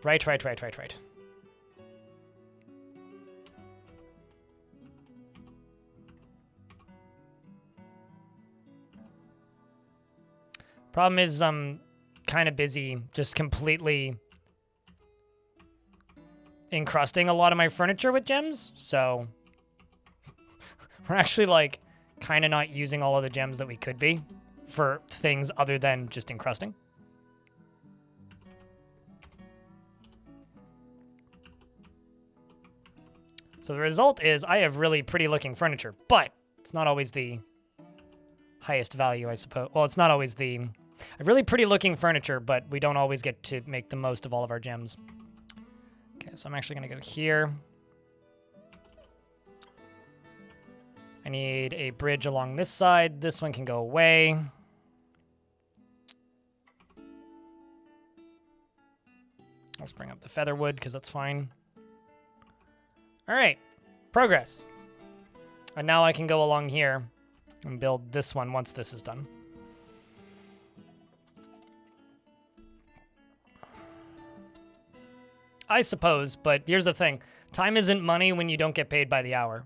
Right. Problem is, I'm kind of busy just completely encrusting a lot of my furniture with gems, so we're actually, like, kind of not using all of the gems that we could be for things other than just encrusting. So the result is I have really pretty looking furniture, but it's not always the highest value, I suppose. Well, it's not always the... I have really pretty looking furniture, but we don't always get to make the most of all of our gems. Okay, so I'm actually going to go here. I need a bridge along this side. This one can go away. Let's bring up the feather wood because that's fine. All right, progress. And now I can go along here and build this one once this is done. I suppose, but here's the thing. Time isn't money when you don't get paid by the hour.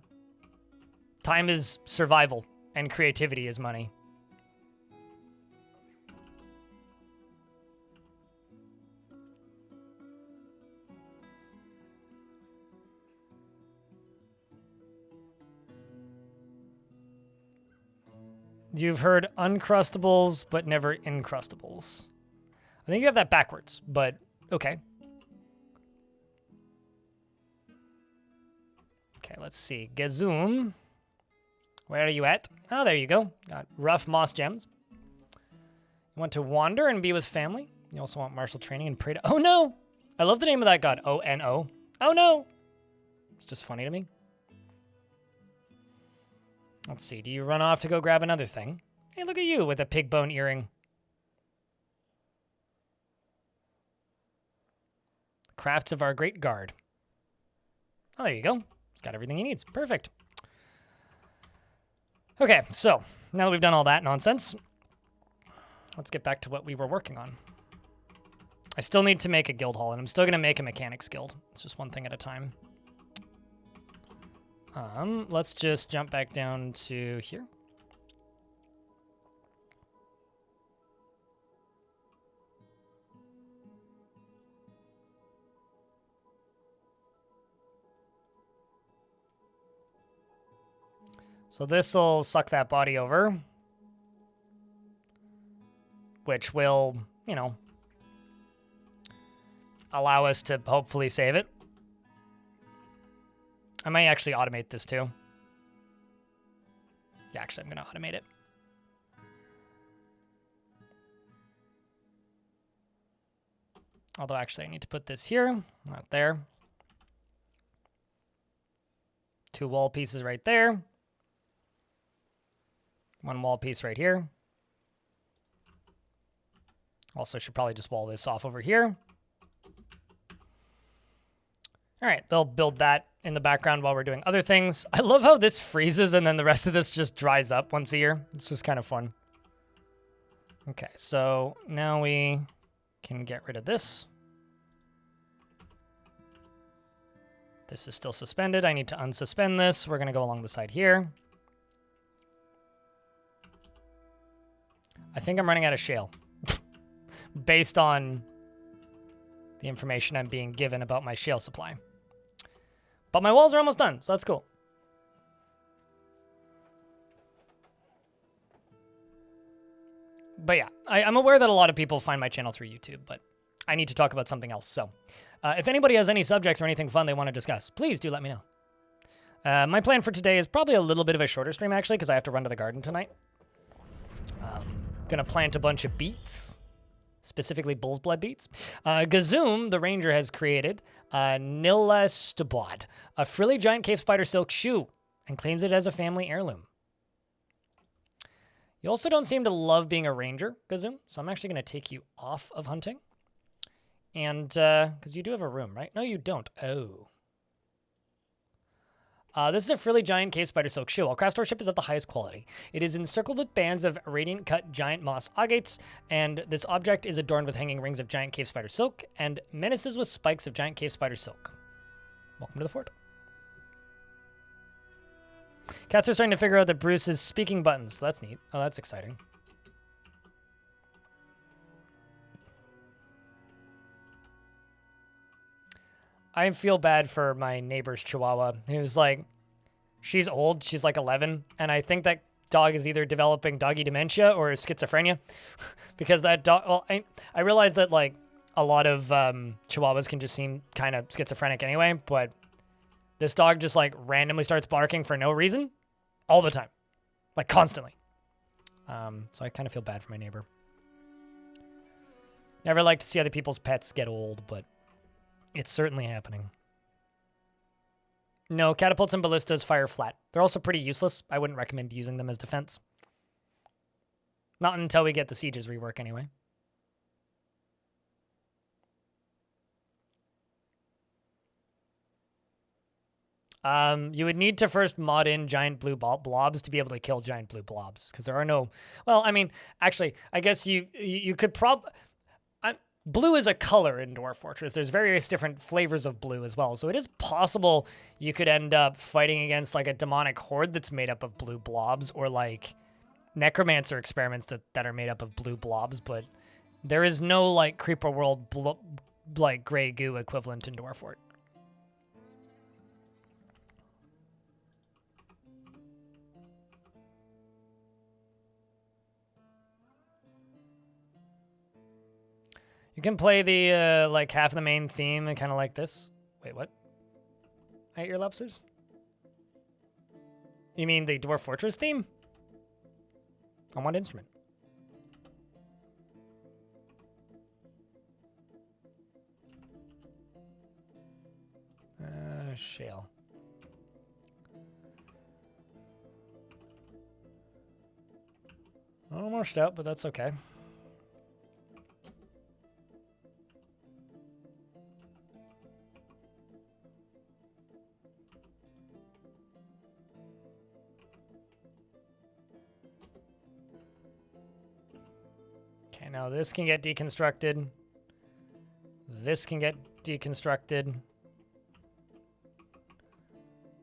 Time is survival, and creativity is money. You've heard Uncrustables, but never Incrustables. I think you have that backwards, but okay. Okay, let's see. Gazoom. Where are you at? Oh, there you go. Got rough moss gems. You want to wander and be with family? You also want martial training and pray to... Oh, no! I love the name of that god. O-N-O. Oh, no! It's just funny to me. Let's see. Do you run off to go grab another thing? Hey, look at you with a pig bone earring. Crafts of our great guard. Oh, there you go. It's got everything he needs. Perfect. Okay, so now that we've done all that nonsense, let's get back to what we were working on. I still need to make a guild hall, and I'm still going to make a mechanics guild. It's just one thing at a time. Let's just jump back down to here. So this will suck that body over, which will, you know, allow us to hopefully save it. I might actually automate this too. Yeah, actually, I'm going to automate it. Although, actually, I need to put this here, not there. 2 wall pieces right there. 1 wall piece right here. Also, should probably just wall this off over here. All right, they'll build that in the background while we're doing other things. I love how this freezes and then the rest of this just dries up once a year. It's just kind of fun. Okay, so now we can get rid of this. This is still suspended. I need to unsuspend this. We're going to go along the side here. I think I'm running out of shale based on the information I'm being given about my shale supply. But my walls are almost done, so that's cool. But yeah, I'm aware that a lot of people find my channel through YouTube, but I need to talk about something else. So if anybody has any subjects or anything fun they want to discuss, please do let me know. My plan for today is probably a little bit of a shorter stream, actually, because I have to run to the garden tonight. Gonna plant a bunch of beets, specifically bull's blood beets. Gazoom, the ranger, has created Nilestobod, a frilly giant cave spider silk shoe, and claims it as a family heirloom. You also don't seem to love being a ranger, Gazoom, so I'm actually going to take you off of hunting. And, because you do have a room, right? No, you don't. Oh. This is a frilly giant cave spider silk shoe. While craftsmanship is of the highest quality. It is encircled with bands of radiant cut giant moss agates, and this object is adorned with hanging rings of giant cave spider silk and menaces with spikes of giant cave spider silk. Welcome to the fort. Cats are starting to figure out that Bruce is speaking buttons. That's neat. Oh, that's exciting. I feel bad for my neighbor's chihuahua, who's like, she's old, she's like 11, and I think that dog is either developing doggy dementia or schizophrenia, because that dog, well, I realize that like a lot of chihuahuas can just seem kind of schizophrenic anyway, but this dog just like randomly starts barking for no reason all the time, like constantly. So I kind of feel bad for my neighbor. Never like to see other people's pets get old, but it's certainly happening. No, catapults and ballistas fire flat. They're also pretty useless. I wouldn't recommend using them as defense. Not until we get the sieges rework anyway. You would need to first mod in giant blue blobs to be able to kill giant blue blobs, because there are no... Well, I mean, actually, I guess you could blue is a color in Dwarf Fortress. There's various different flavors of blue as well. So it is possible you could end up fighting against like a demonic horde that's made up of blue blobs, or like necromancer experiments that are made up of blue blobs, but there is no like Creeper World like gray goo equivalent in Dwarf Fort. You can play the, like, half the main theme and kind of like this. Wait, what? I ate your lobsters? You mean the Dwarf Fortress theme? On what instrument? Shale. Almost out, but that's okay. Okay, now this can get deconstructed. This can get deconstructed.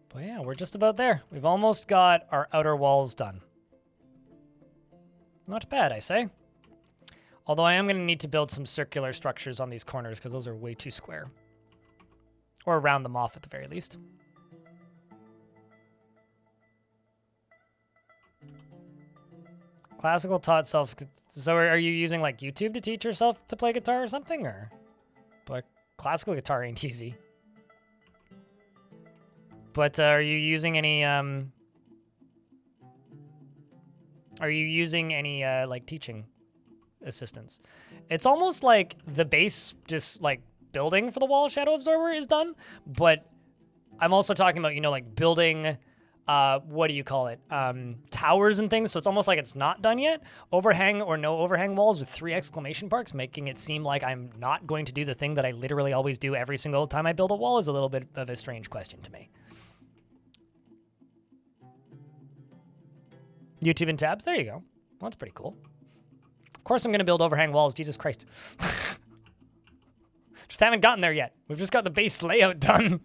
But yeah, we're just about there. We've almost got our outer walls done. Not bad, I say. Although I am going to need to build some circular structures on these corners because those are way too square. Or round them off at the very least. Classical taught self. So are you using like YouTube to teach yourself to play guitar or something, or? But classical guitar ain't easy. But are you using any like teaching assistance? It's almost like the base just like building for the wall shadow absorber is done, but I'm also talking about, you know, like building what do you call it? Towers and things. So it's almost like it's not done yet. Overhang or no overhang walls with 3 exclamation marks, making it seem like I'm not going to do the thing that I literally always do every single time I build a wall is a little bit of a strange question to me. YouTube and tabs. There you go. Well, that's pretty cool. Of course I'm going to build overhang walls. Jesus Christ. Just haven't gotten there yet. We've just got the base layout done.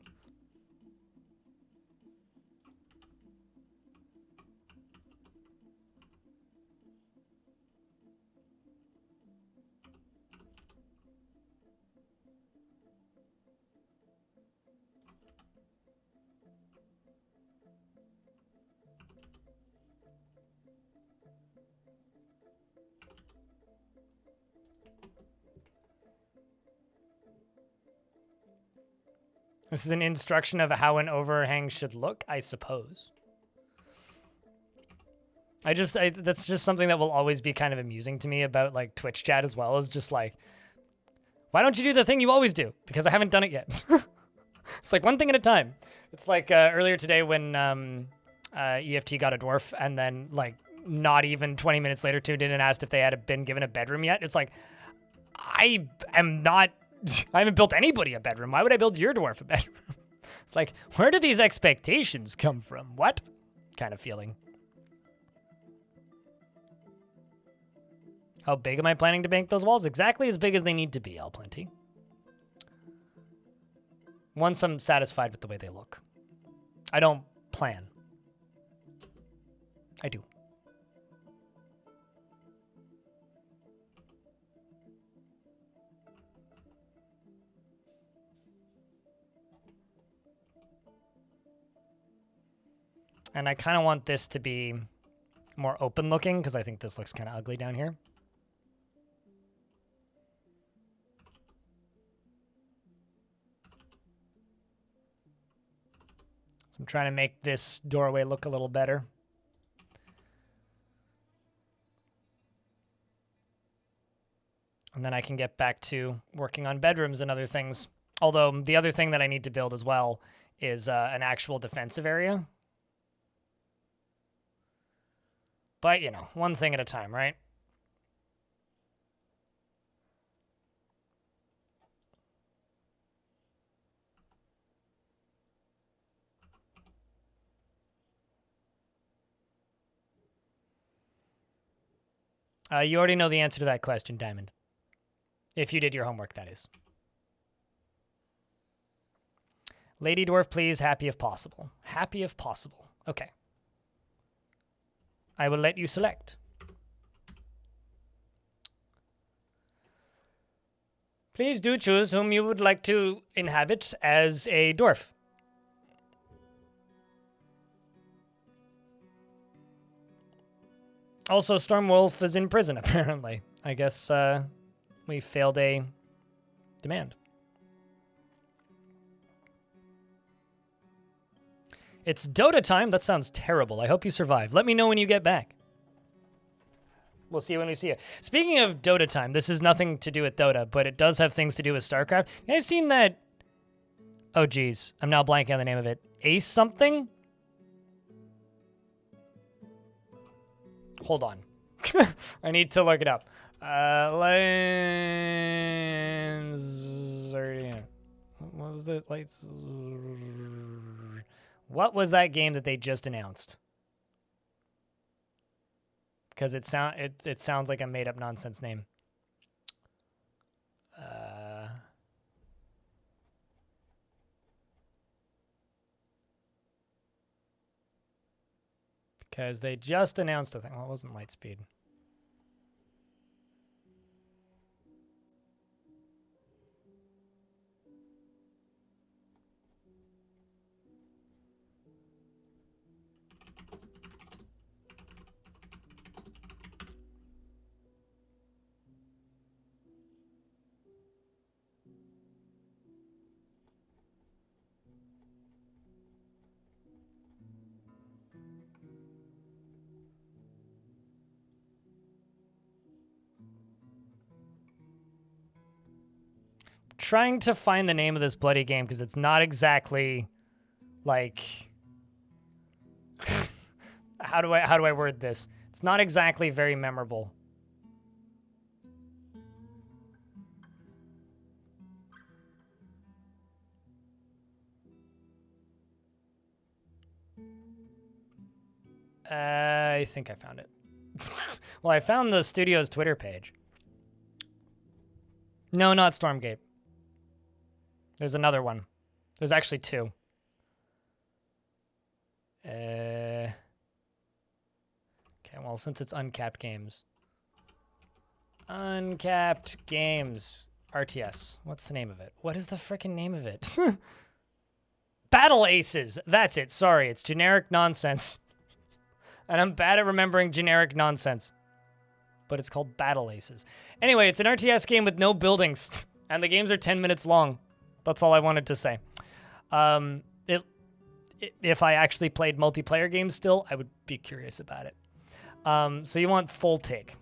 This is an instruction of how an overhang should look, I suppose. That's just something that will always be kind of amusing to me about like Twitch chat as well, is just like, why don't you do the thing you always do? Because I haven't done it yet. It's like one thing at a time. It's like earlier today when EFT got a dwarf and then like not even 20 minutes later tuned in and asked if they had been given a bedroom yet. It's like, I haven't built anybody a bedroom. Why would I build your dwarf a bedroom? It's like, where do these expectations come from? What? Kind of feeling. How big am I planning to make those walls? Exactly as big as they need to be, Plenty. Once I'm satisfied with the way they look. I don't plan. I do. And I kind of want this to be more open looking because I think this looks kind of ugly down here. So I'm trying to make this doorway look a little better. And then I can get back to working on bedrooms and other things. Although the other thing that I need to build as well is an actual defensive area. But, you know, one thing at a time, right? You already know the answer to that question, Diamond. If you did your homework, that is. Lady Dwarf, please. Happy if possible. Happy if possible. Okay. I will let you select. Please do choose whom you would like to inhabit as a dwarf. Also, Stormwolf is in prison, apparently. I guess we failed a demand. It's Dota time? That sounds terrible. I hope you survive. Let me know when you get back. We'll see you when we see you. Speaking of Dota time, this is nothing to do with Dota, but it does have things to do with StarCraft. You guys seen that? Oh, geez. I'm now blanking on the name of it. Ace something? Hold on. I need to look it up. What was the lights? What was that game that they just announced? Because it sounds like a made up nonsense name. Because they just announced a thing. Well, it wasn't Lightspeed. trying to find the name of this bloody game because it's not exactly like how do I word this? It's not exactly very memorable. I think I found it. Well, I found the studio's Twitter page. No, not Stormgate. There's another one. There's actually two. Okay, well, since it's Uncapped Games. Uncapped Games. RTS. What's the name of it? What is the frickin' name of it? Battle Aces. That's it. Sorry, it's generic nonsense. And I'm bad at remembering generic nonsense. But it's called Battle Aces. Anyway, it's an RTS game with no buildings. And the games are 10 minutes long. That's all I wanted to say. If I actually played multiplayer games still, I would be curious about it. So you want Full Take.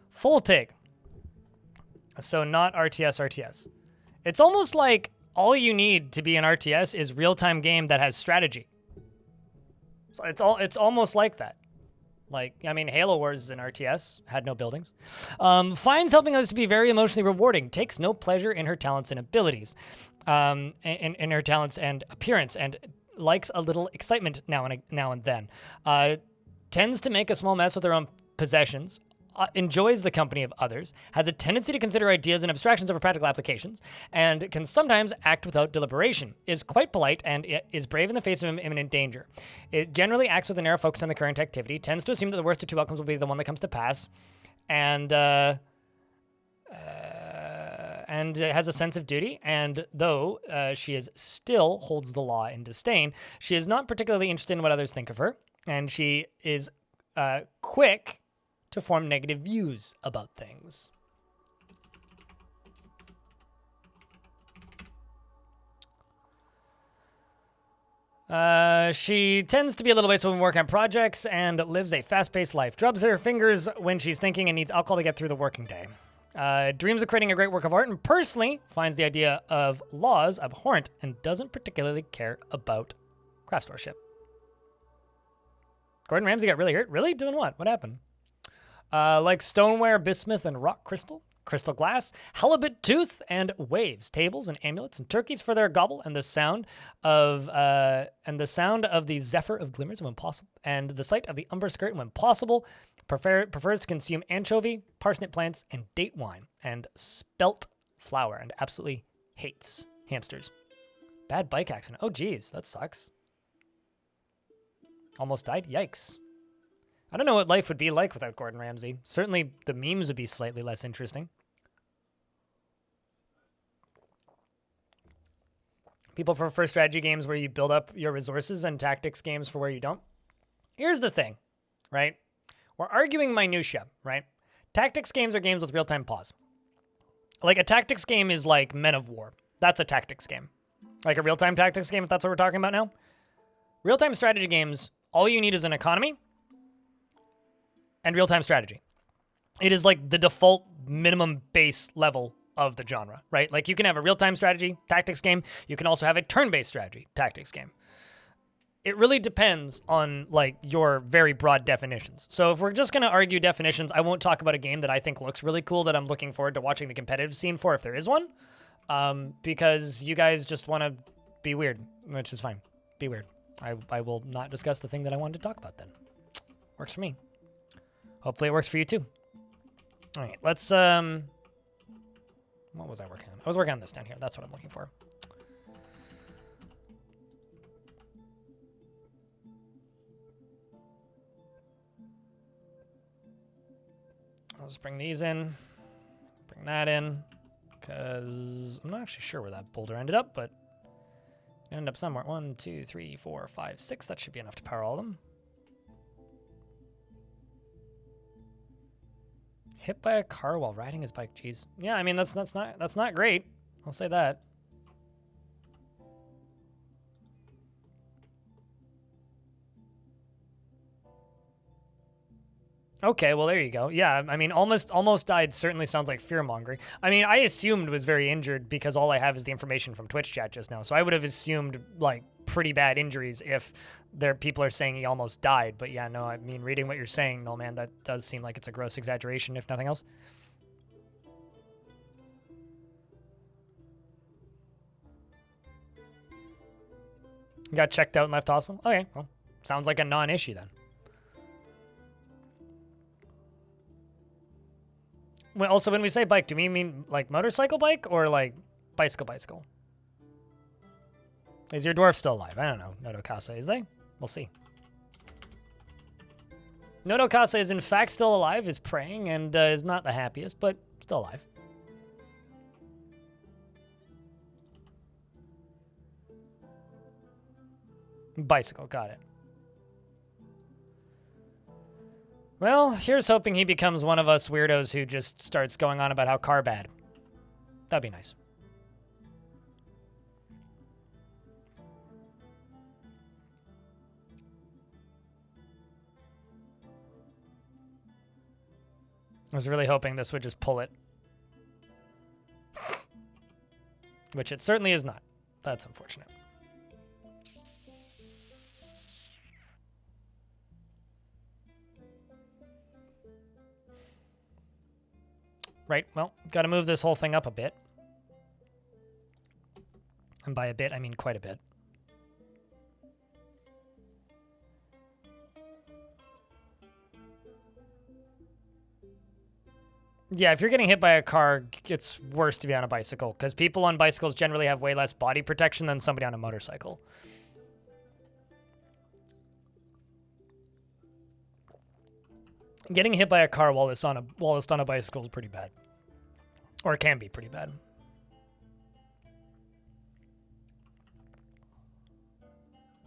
Full Take. So not RTS. It's almost like all you need to be an RTS is real-time game that has strategy. So it's almost like that. Like, I mean, Halo Wars is an RTS, had no buildings. Finds helping others to be very emotionally rewarding. Takes no pleasure in her talents and abilities. In her talents and appearance, and likes a little excitement now and then. Tends to make a small mess with her own possessions. Enjoys the company of others, has a tendency to consider ideas and abstractions over practical applications, and can sometimes act without deliberation, is quite polite, and is brave in the face of imminent danger. It generally acts with a narrow focus on the current activity, tends to assume that the worst of two outcomes will be the one that comes to pass, and has a sense of duty, and though she still holds the law in disdain, she is not particularly interested in what others think of her, and she is quick to form negative views about things. She tends to be a little wasteful when working on projects and lives a fast-paced life. Drubs her fingers when she's thinking and needs alcohol to get through the working day. Dreams of creating a great work of art and personally finds the idea of laws abhorrent and doesn't particularly care about craftsmanship. Gordon Ramsay got really hurt. Really? Doing what? What happened? Like stoneware, bismuth, and rock crystal, crystal glass, halibut tooth, and waves, tables, and amulets, and turkeys for their gobble, and the sound of the zephyr of glimmers when possible, and the sight of the umber skirt when possible. Prefers to consume anchovy, parsnip plants, and date wine, and spelt flour, and absolutely hates hamsters. Bad bike accident. Oh, geez, that sucks. Almost died. Yikes. I don't know what life would be like without Gordon Ramsay. Certainly the memes would be slightly less interesting. People prefer strategy games where you build up your resources and tactics games for where you don't. Here's the thing, right? We're arguing minutia, right? Tactics games are games with real-time pause. Like a tactics game is like Men of War. That's a tactics game. Like a real-time tactics game, if that's what we're talking about now. Real-time strategy games, all you need is an economy and real-time strategy. It is like the default minimum base level of the genre, right? Like you can have a real-time strategy tactics game. You can also have a turn-based strategy tactics game. It really depends on like your very broad definitions. So if we're just going to argue definitions, I won't talk about a game that I think looks really cool that I'm looking forward to watching the competitive scene for if there is one, because you guys just want to be weird, which is fine. Be weird. I will not discuss the thing that I wanted to talk about then. Works for me. Hopefully it works for you too. All right, let's, what was I working on? I was working on this down here. That's what I'm looking for. I'll just bring these in, bring that in, because I'm not actually sure where that boulder ended up, but it ended up somewhere. 1, 2, 3, 4, 5, 6. That should be enough to power all of them. Hit by a car while riding his bike. Jeez. Yeah, I mean that's not great. I'll say that. Okay, well there you go. Yeah, I mean, almost died certainly sounds like fear mongering. I mean, I assumed was very injured because all I have is the information from Twitch chat just now. So I would have assumed like pretty bad injuries if there people are saying he almost died. But yeah, no, I mean, reading what you're saying, no man, that does seem like it's a gross exaggeration, if nothing else. Got checked out and left hospital. Okay, well, sounds like a non-issue then. Well, also, when we say bike, do we mean like motorcycle bike or like bicycle? Is your dwarf still alive? I don't know. Nodokasa, is they? We'll see. Nodokasa is in fact still alive, is praying, and is not the happiest, but still alive. Bicycle, got it. Well, here's hoping he becomes one of us weirdos who just starts going on about how car bad. That'd be nice. I was really hoping this would just pull it. Which it certainly is not. That's unfortunate. Right, well, gotta move this whole thing up a bit. And by a bit, I mean quite a bit. Yeah, if you're getting hit by a car, it's worse to be on a bicycle, because people on bicycles generally have way less body protection than somebody on a motorcycle. Getting hit by a car while it's on a bicycle is pretty bad. Or it can be pretty bad.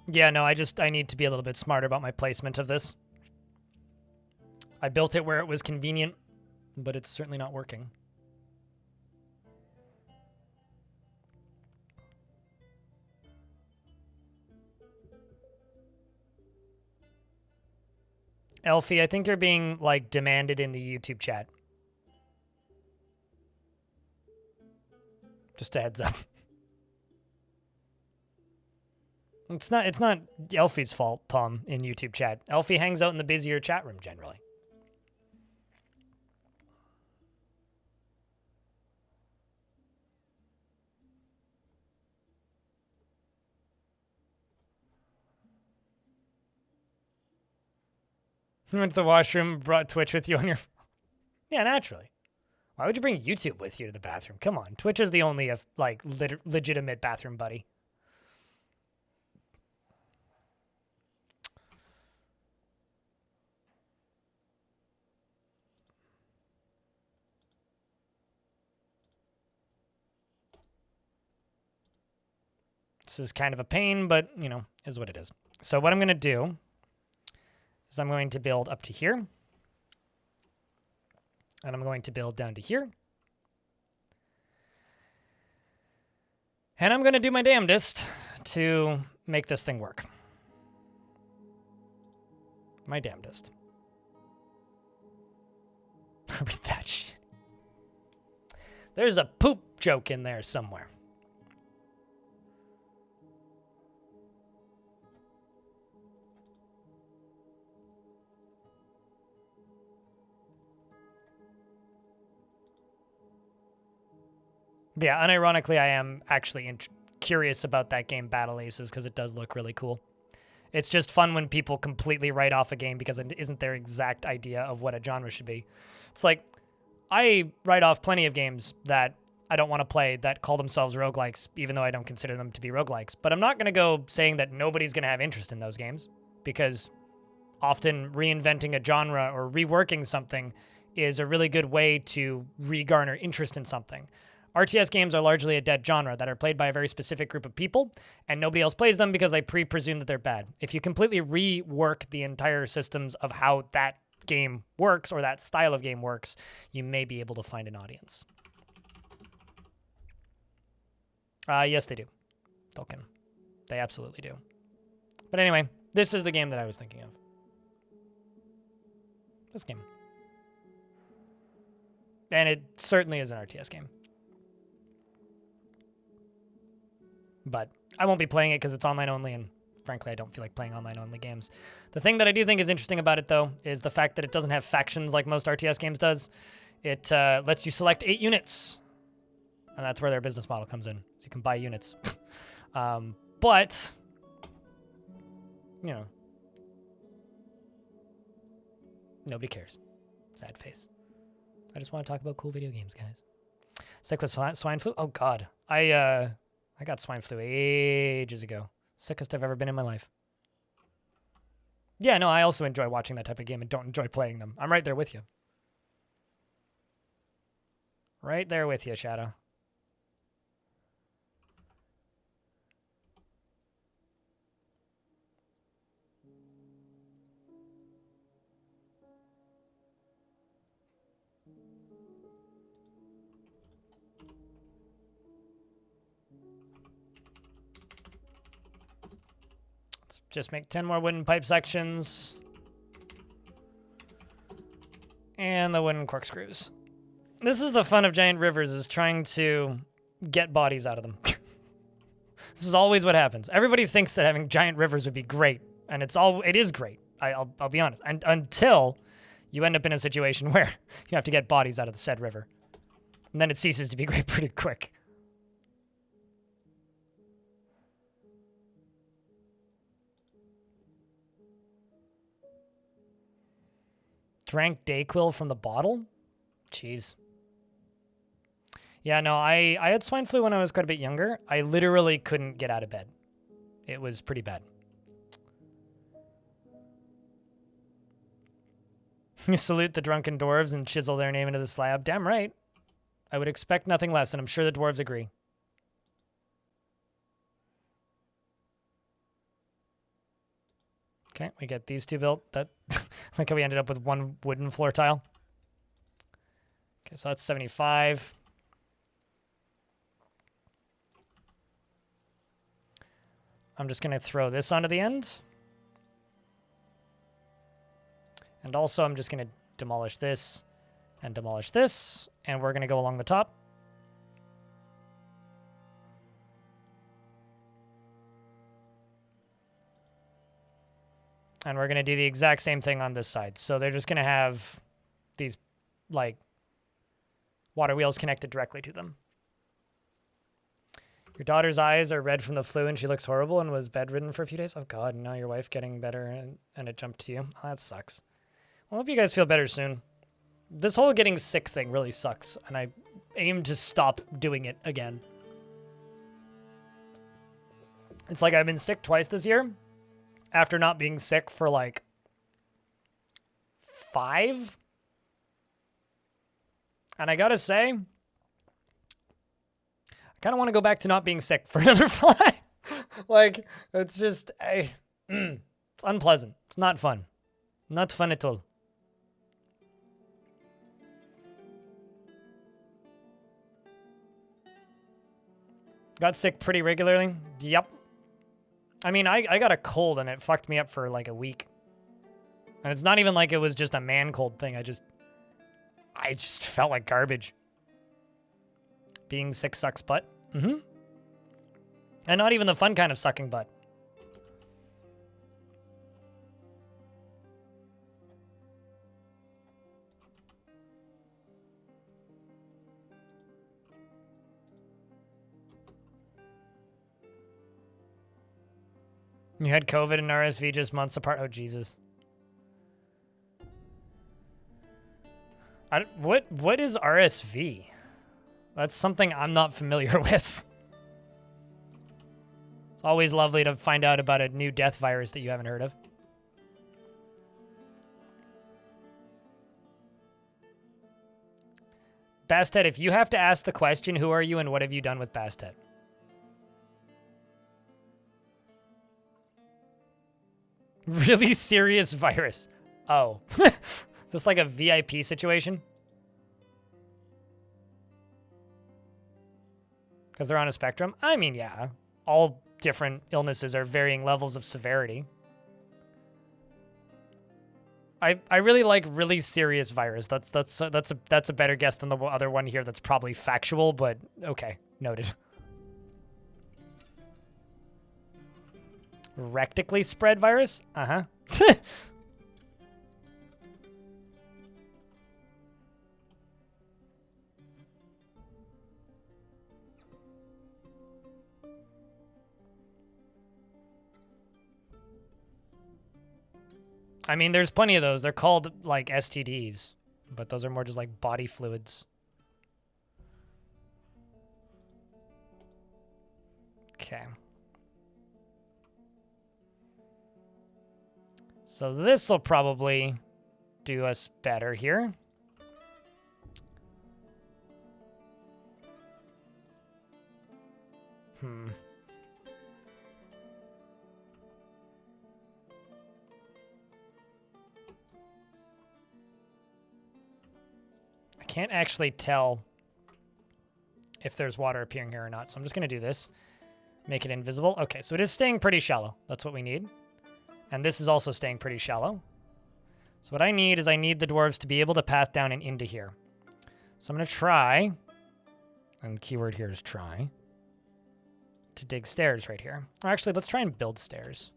Yeah, no, I need to be a little bit smarter about my placement of this. I built it where it was convenient, but it's certainly not working. Elfie, I think you're being, like, demanded in the YouTube chat. Just a heads up. It's not Elfie's fault, Tom, in YouTube chat. Elfie hangs out in the busier chat room, generally. You went to the washroom, brought Twitch with you on your... Yeah, naturally. Why would you bring YouTube with you to the bathroom? Come on, Twitch is the only, like, legitimate bathroom buddy. This is kind of a pain, but, you know, is what it is. So what I'm going to do is I'm going to build up to here. And I'm going to build down to here. And I'm going to do my damnedest to make this thing work. My damnedest. Read that shit. There's a poop joke in there somewhere. Yeah, unironically, I am actually curious about that game Battle Aces because it does look really cool. It's just fun when people completely write off a game because it isn't their exact idea of what a genre should be. It's like, I write off plenty of games that I don't want to play that call themselves roguelikes, even though I don't consider them to be roguelikes. But I'm not going to go saying that nobody's going to have interest in those games, because often reinventing a genre or reworking something is a really good way to re-garner interest in something. RTS games are largely a dead genre that are played by a very specific group of people, and nobody else plays them because they presume that they're bad. If you completely rework the entire systems of how that game works or that style of game works, you may be able to find an audience. Yes, they do. Tolkien. They absolutely do. But anyway, this is the game that I was thinking of. This game. And it certainly is an RTS game. But I won't be playing it because it's online only, and frankly, I don't feel like playing online only games. The thing that I do think is interesting about it, though, is the fact that it doesn't have factions like most RTS games does. It lets you select 8 units. And that's where their business model comes in. So you can buy units. But, you know, nobody cares. Sad face. I just want to talk about cool video games, guys. Sick with swine flu? Oh, God. I got swine flu ages ago. Sickest I've ever been in my life. Yeah, no, I also enjoy watching that type of game and don't enjoy playing them. I'm right there with you. Right there with you, Shadow. Let's just make 10 more wooden pipe sections. And the wooden corkscrews. This is the fun of giant rivers, is trying to get bodies out of them. This is always what happens. Everybody thinks that having giant rivers would be great, and it is great. I'll be honest. And until you end up in a situation where you have to get bodies out of the said river. And then it ceases to be great pretty quick. Drank Dayquil from the bottle? Jeez. Yeah, no, I had swine flu when I was quite a bit younger. I literally couldn't get out of bed. It was pretty bad. You salute the drunken dwarves and chisel their name into the slab. Damn right. I would expect nothing less, and I'm sure the dwarves agree. Okay, we get these 2 built. That like how we ended up with 1 wooden floor tile. Okay, so that's 75. I'm just going to throw this onto the end. And also, I'm just going to demolish this and demolish this. And we're going to go along the top. And we're going to do the exact same thing on this side. So they're just going to have these, like, water wheels connected directly to them. Your daughter's eyes are red from the flu and she looks horrible and was bedridden for a few days. Oh, God, now your wife getting better and it jumped to you. Oh, that sucks. Well, I hope you guys feel better soon. This whole getting sick thing really sucks, and I aim to stop doing it again. It's like I've been sick twice this year, after not being sick for like 5. And I gotta say, I kind of want to go back to not being sick for another 5. Like, it's just, it's unpleasant. It's not fun. Not fun at all. Got sick pretty regularly? Yep. I mean, I got a cold and it fucked me up for like a week. And it's not even like it was just a man cold thing. I just felt like garbage. Being sick sucks butt. Mm-hmm. And not even the fun kind of sucking butt. You had COVID and RSV just months apart. Oh, Jesus. What is RSV? That's something I'm not familiar with. It's always lovely to find out about a new death virus that you haven't heard of. Bastet, if you have to ask the question, who are you and what have you done with Bastet? Really serious virus. Oh. Is this like a VIP situation? Because they're on a spectrum? I mean, yeah. All different illnesses are varying levels of severity. I really like really serious virus. That's a better guess than the other one here. That's probably factual, but okay, noted. Rectically spread virus? Uh-huh. I mean, there's plenty of those. They're called, like, STDs, but those are more just, like, body fluids. Okay. So this will probably do us better here. I can't actually tell if there's water appearing here or not, so I'm just going to do this. Make it invisible. Okay, so it is staying pretty shallow. That's what we need. And this is also staying pretty shallow. So what I need is I need the dwarves to be able to path down and into here. So I'm going to try, and the keyword here is try, to dig stairs right here. Or actually, let's try and build stairs.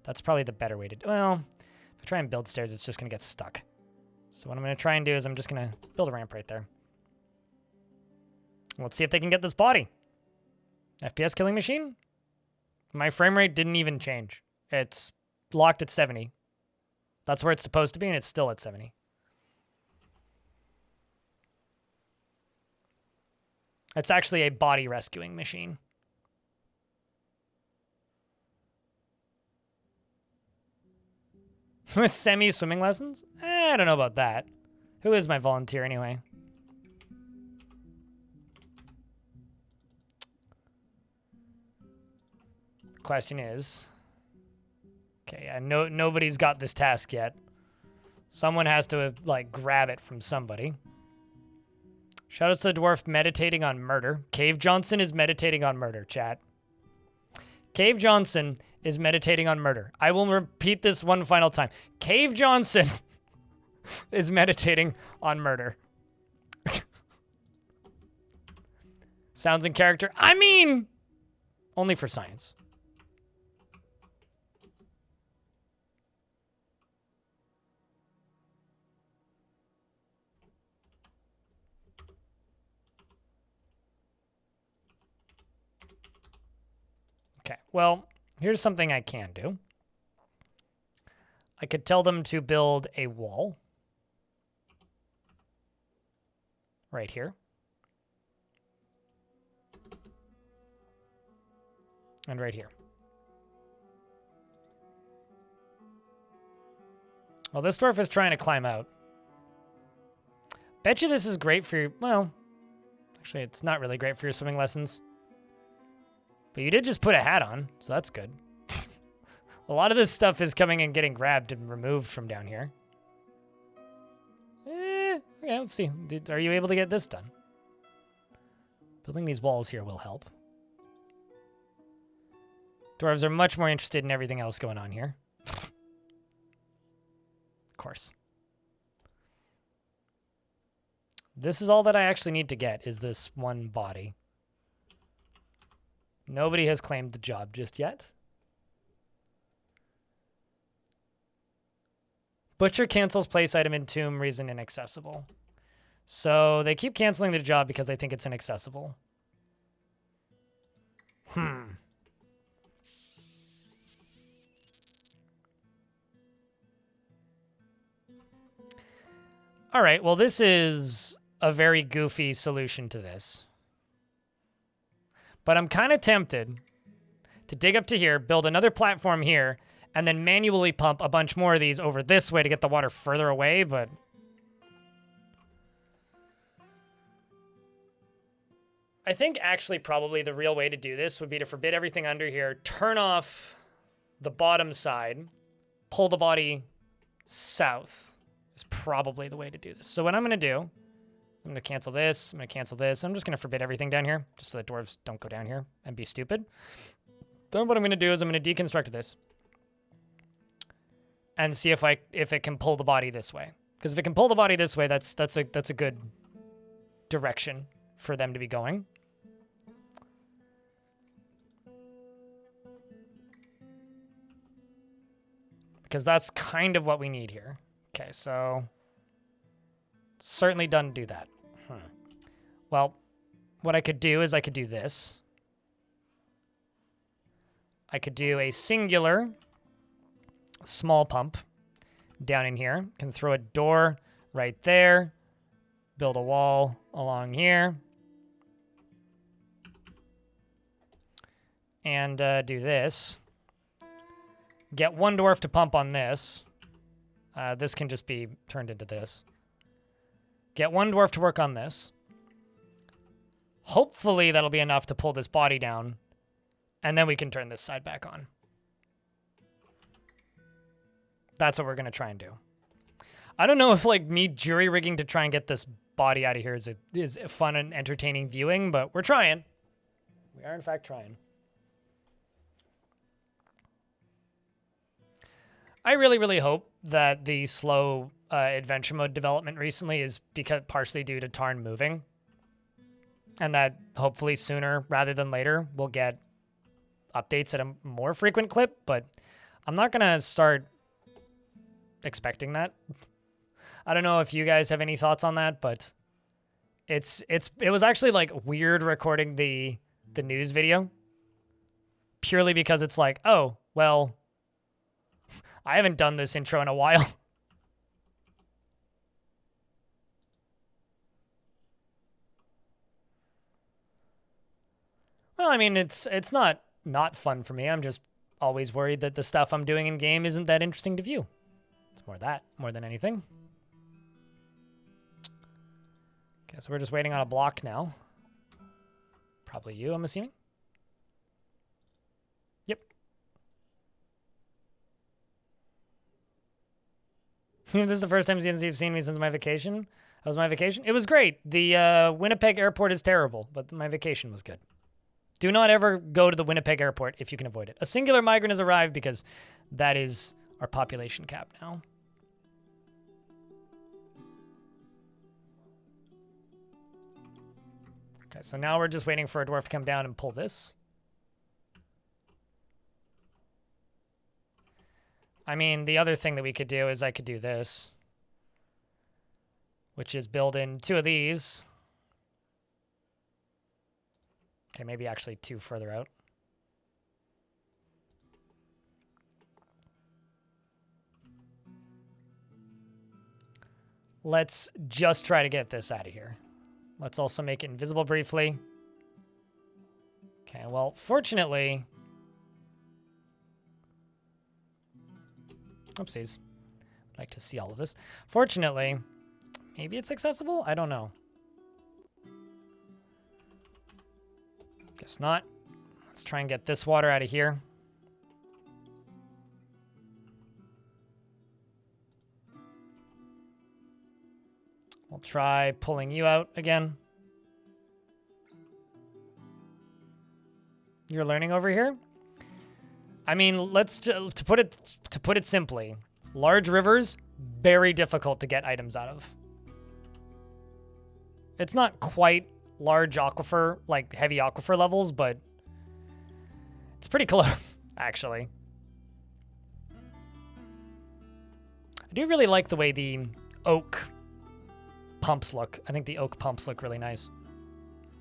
That's probably the better way to do it. Well, if I try and build stairs, it's just going to get stuck. So what I'm going to try and do is I'm just going to build a ramp right there. Let's see if they can get this body. FPS killing machine? My frame rate didn't even change. It's locked at 70. That's where it's supposed to be, and it's still at 70. It's actually a body rescuing machine. With semi-swimming lessons? I don't know about that. Who is my volunteer anyway? The question is... Okay, yeah, nobody's got this task yet. Someone has to, like, grab it from somebody. Shout out to the dwarf meditating on murder. Cave Johnson is meditating on murder, chat. Cave Johnson is meditating on murder. I will repeat this one final time. Cave Johnson is meditating on murder. Sounds in character. I mean, only for science. Okay, well, here's something I can do. I could tell them to build a wall. Right here. And right here. Well, this dwarf is trying to climb out. Bet you this is great for your, well, actually, it's not really great for your swimming lessons. But you did just put a hat on, so that's good. A lot of this stuff is coming and getting grabbed and removed from down here. Yeah, let's see. Are you able to get this done? Building these walls here will help. Dwarves are much more interested in everything else going on here. Of course. This is all that I actually need to get, is this one body. Nobody has claimed the job just yet. Butcher cancels place item in tomb, reason inaccessible. So they keep canceling the job because they think it's inaccessible. All right, well, this is a very goofy solution to this. But I'm kind of tempted to dig up to here, build another platform here, and then manually pump a bunch more of these over this way to get the water further away, but... I think actually probably the real way to do this would be to forbid everything under here, turn off the bottom side, pull the body south is probably the way to do this. So what I'm going to do, I'm going to cancel this, I'm going to cancel this, I'm just going to forbid everything down here, just so the dwarves don't go down here and be stupid. Then what I'm going to do is I'm going to deconstruct this. and see if it can pull the body this way. Because if it can pull the body this way, that's a good direction for them to be going. Because that's kind of what we need here. Okay, so certainly doesn't do that. Well, what I could do is I could do this. I could do a singular small pump down in here. Can throw a door right there. Build a wall along here. And do this. Get one dwarf to pump on this. This can just be turned into this. Get one dwarf to work on this. Hopefully that'll be enough to pull this body down. And then we can turn this side back on. That's what we're going to try and do. I don't know if like me jury rigging to try and get this body out of here is a fun and entertaining viewing, but we're trying. We are in fact trying. I really, really hope that the slow adventure mode development recently is partially due to Tarn moving. And that hopefully sooner rather than later we'll get updates at a more frequent clip, but I'm not going to start expecting that. I don't know if you guys have any thoughts on that, but it was actually like weird recording the news video purely because it's like, oh, well, I haven't done this intro in a while. Well, I mean, it's not fun for me. I'm just always worried that the stuff I'm doing in game isn't that interesting to view. It's more than anything. Okay, so we're just waiting on a block now. Probably you, I'm assuming. Yep. This is the first time you've seen me since my vacation. How was my vacation? It was great. The Winnipeg airport is terrible, but my vacation was good. Do not ever go to the Winnipeg airport if you can avoid it. A singular migrant has arrived because that is our population cap now. Okay, so now we're just waiting for a dwarf to come down and pull this. I mean, the other thing that we could do is I could do this, which is build in 2 of these. Okay, maybe actually 2 further out. Let's just try to get this out of here. Let's also make it invisible briefly. Okay, well, fortunately... Oopsies. I'd like to see all of this. Fortunately, maybe it's accessible? I don't know. Guess not. Let's try and get this water out of here. We'll try pulling you out again. You're learning over here? I mean, to put it simply, large rivers, very difficult to get items out of. It's not quite large aquifer, like heavy aquifer levels, but it's pretty close, actually. I do really like the way the oak pumps look. I think the oak pumps look really nice.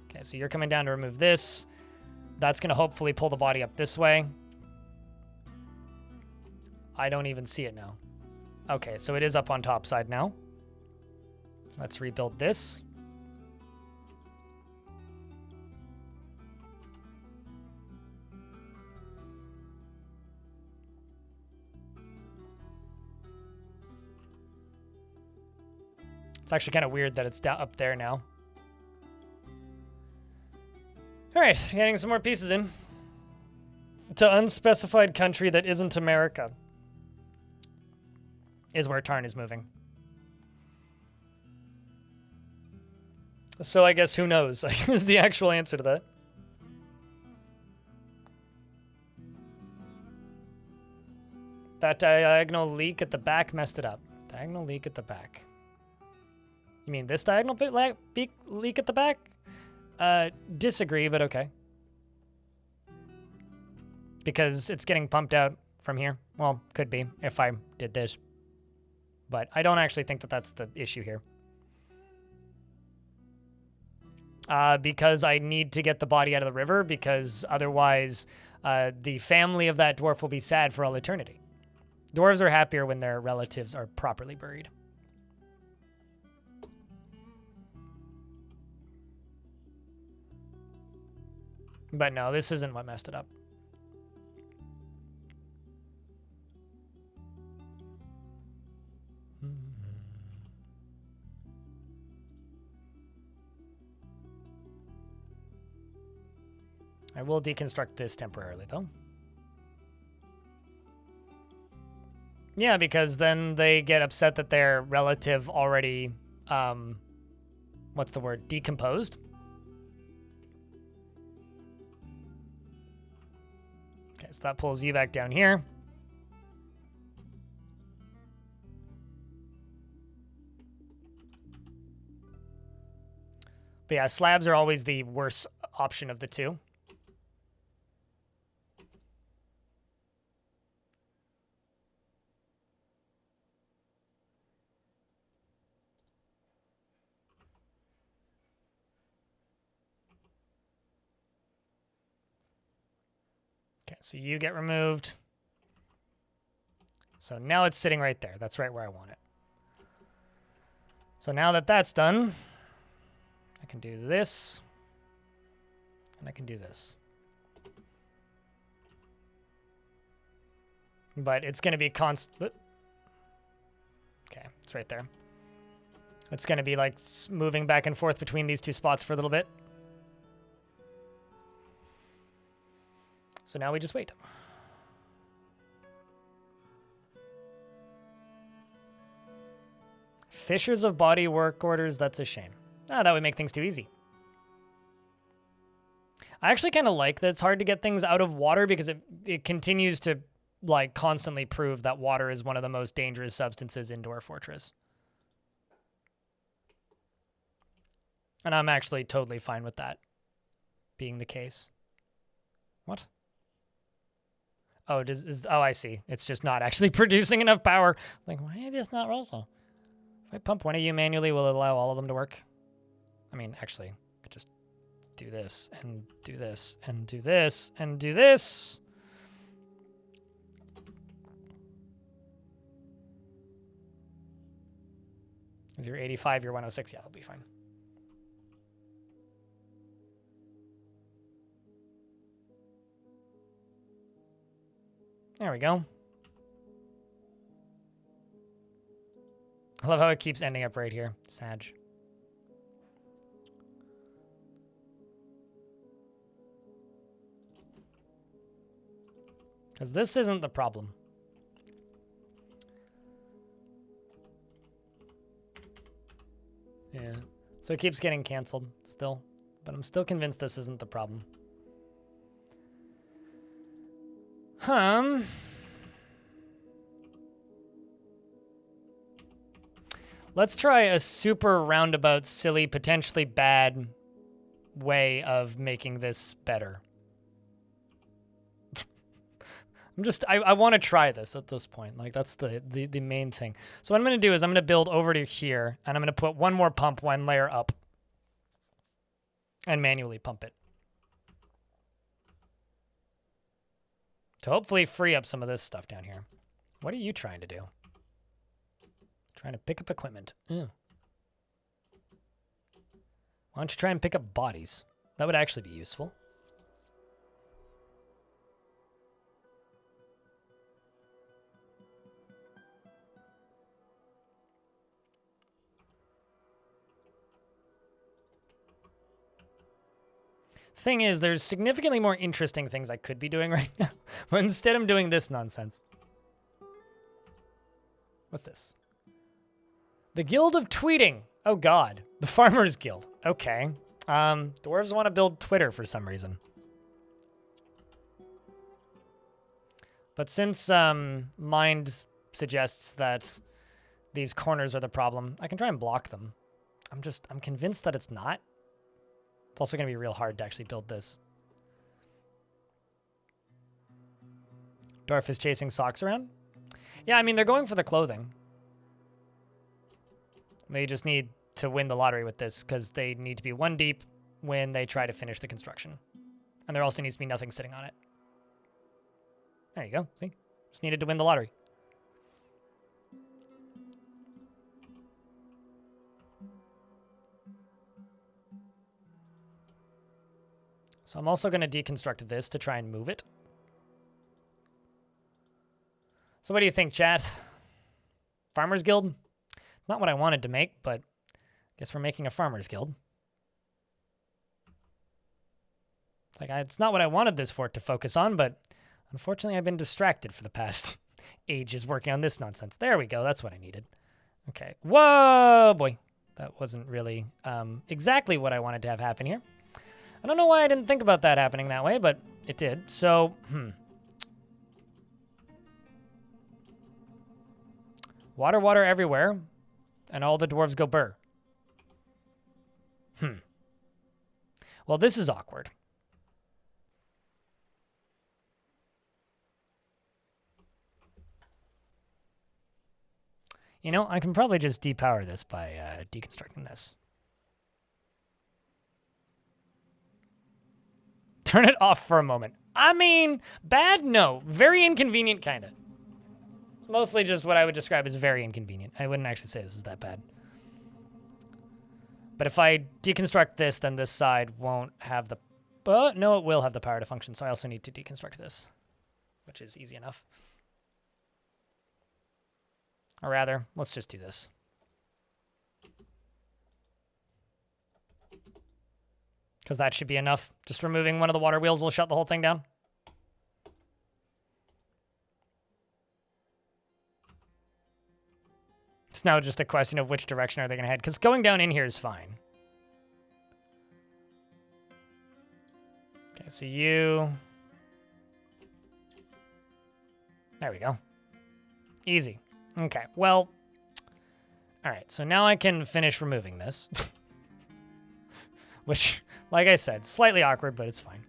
Okay, so you're coming down to remove this. That's going to hopefully pull the body up this way. I don't even see it now. Okay, so it is up on top side now. Let's rebuild this. It's actually kind of weird that it's up there now. All right, getting some more pieces in. To unspecified country that isn't America is where Tarn is moving. So I guess who knows is the actual answer to that. That diagonal leak at the back messed it up. Diagonal leak at the back. You mean this diagonal leak at the back? Disagree, but okay. Because it's getting pumped out from here. Well, could be if I did this. But I don't actually think that that's the issue here. Because I need to get the body out of the river, because otherwise the family of that dwarf will be sad for all eternity. Dwarves are happier when their relatives are properly buried. But no, this isn't what messed it up. I will deconstruct this temporarily, though. Yeah, because then they get upset that their relative already, what's the word, decomposed? Okay, so that pulls you back down here. But yeah, slabs are always the worst option of the two. Okay, so you get removed. So now it's sitting right there. That's right where I want it. So now that that's done, I can do this, and I can do this. But it's going to be constant. Okay, it's right there. It's going to be like moving back and forth between these two spots for a little bit. So now we just wait. Fissures of body work orders, that's a shame. Ah, that would make things too easy. I actually kind of like that it's hard to get things out of water because it continues to like constantly prove that water is one of the most dangerous substances in Dwarf Fortress. And I'm actually totally fine with that being the case. What? Oh, oh, I see. It's just not actually producing enough power. Like, why is this not roll? If I pump one of you manually, will it allow all of them to work? I mean, actually, I could just do this, and do this, and do this, and do this. Is your 85, your 106? Yeah, that'll be fine. There we go. I love how it keeps ending up right here. Sag. Because this isn't the problem. Yeah. So it keeps getting canceled still. But I'm still convinced this isn't the problem. Let's try a super roundabout, silly, potentially bad way of making this better. I want to try this at this point. Like, that's the main thing. So what I'm going to do is I'm going to build over to here, and I'm going to put one more pump, one layer up, and manually pump it. To hopefully free up some of this stuff down here. What are you trying to do? Trying to pick up equipment. Ew. Why don't you try and pick up bodies? That would actually be useful. Thing is, there's significantly more interesting things I could be doing right now. But instead, I'm doing this nonsense. What's this? The Guild of Tweeting. Oh, God. The Farmers Guild. Okay. Dwarves want to build Twitter for some reason. But since mind suggests that these corners are the problem, I can try and block them. I'm convinced that it's not. It's also going to be real hard to actually build this. Dwarf is chasing socks around. Yeah, I mean, they're going for the clothing. They just need to win the lottery with this because they need to be one deep when they try to finish the construction. And there also needs to be nothing sitting on it. There you go. See? Just needed to win the lottery. So I'm also going to deconstruct this to try and move it. So what do you think, chat? Farmers Guild? It's not what I wanted to make, but I guess we're making a Farmers Guild. It's like, it's not what I wanted this fort to focus on, but unfortunately I've been distracted for the past ages working on this nonsense. There we go. That's what I needed. Okay. Whoa, boy. That wasn't really exactly what I wanted to have happen here. I don't know why I didn't think about that happening that way, but it did. So, Water, water everywhere, and all the dwarves go burr. Well, this is awkward. You know, I can probably just depower this by deconstructing this. Turn it off for a moment. I mean, bad? No. Very inconvenient, kind of. It's mostly just what I would describe as very inconvenient. I wouldn't actually say this is that bad. But if I deconstruct this, then this side won't have the... no, it will have the power to function, so I also need to deconstruct this, which is easy enough. Or rather, let's just do this. Because that should be enough. Just removing one of the water wheels will shut the whole thing down. It's now just a question of which direction are they going to head. Because going down in here is fine. Okay, so you... There we go. Easy. Okay, well... Alright, so now I can finish removing this. Which, like I said, slightly awkward, but it's fine.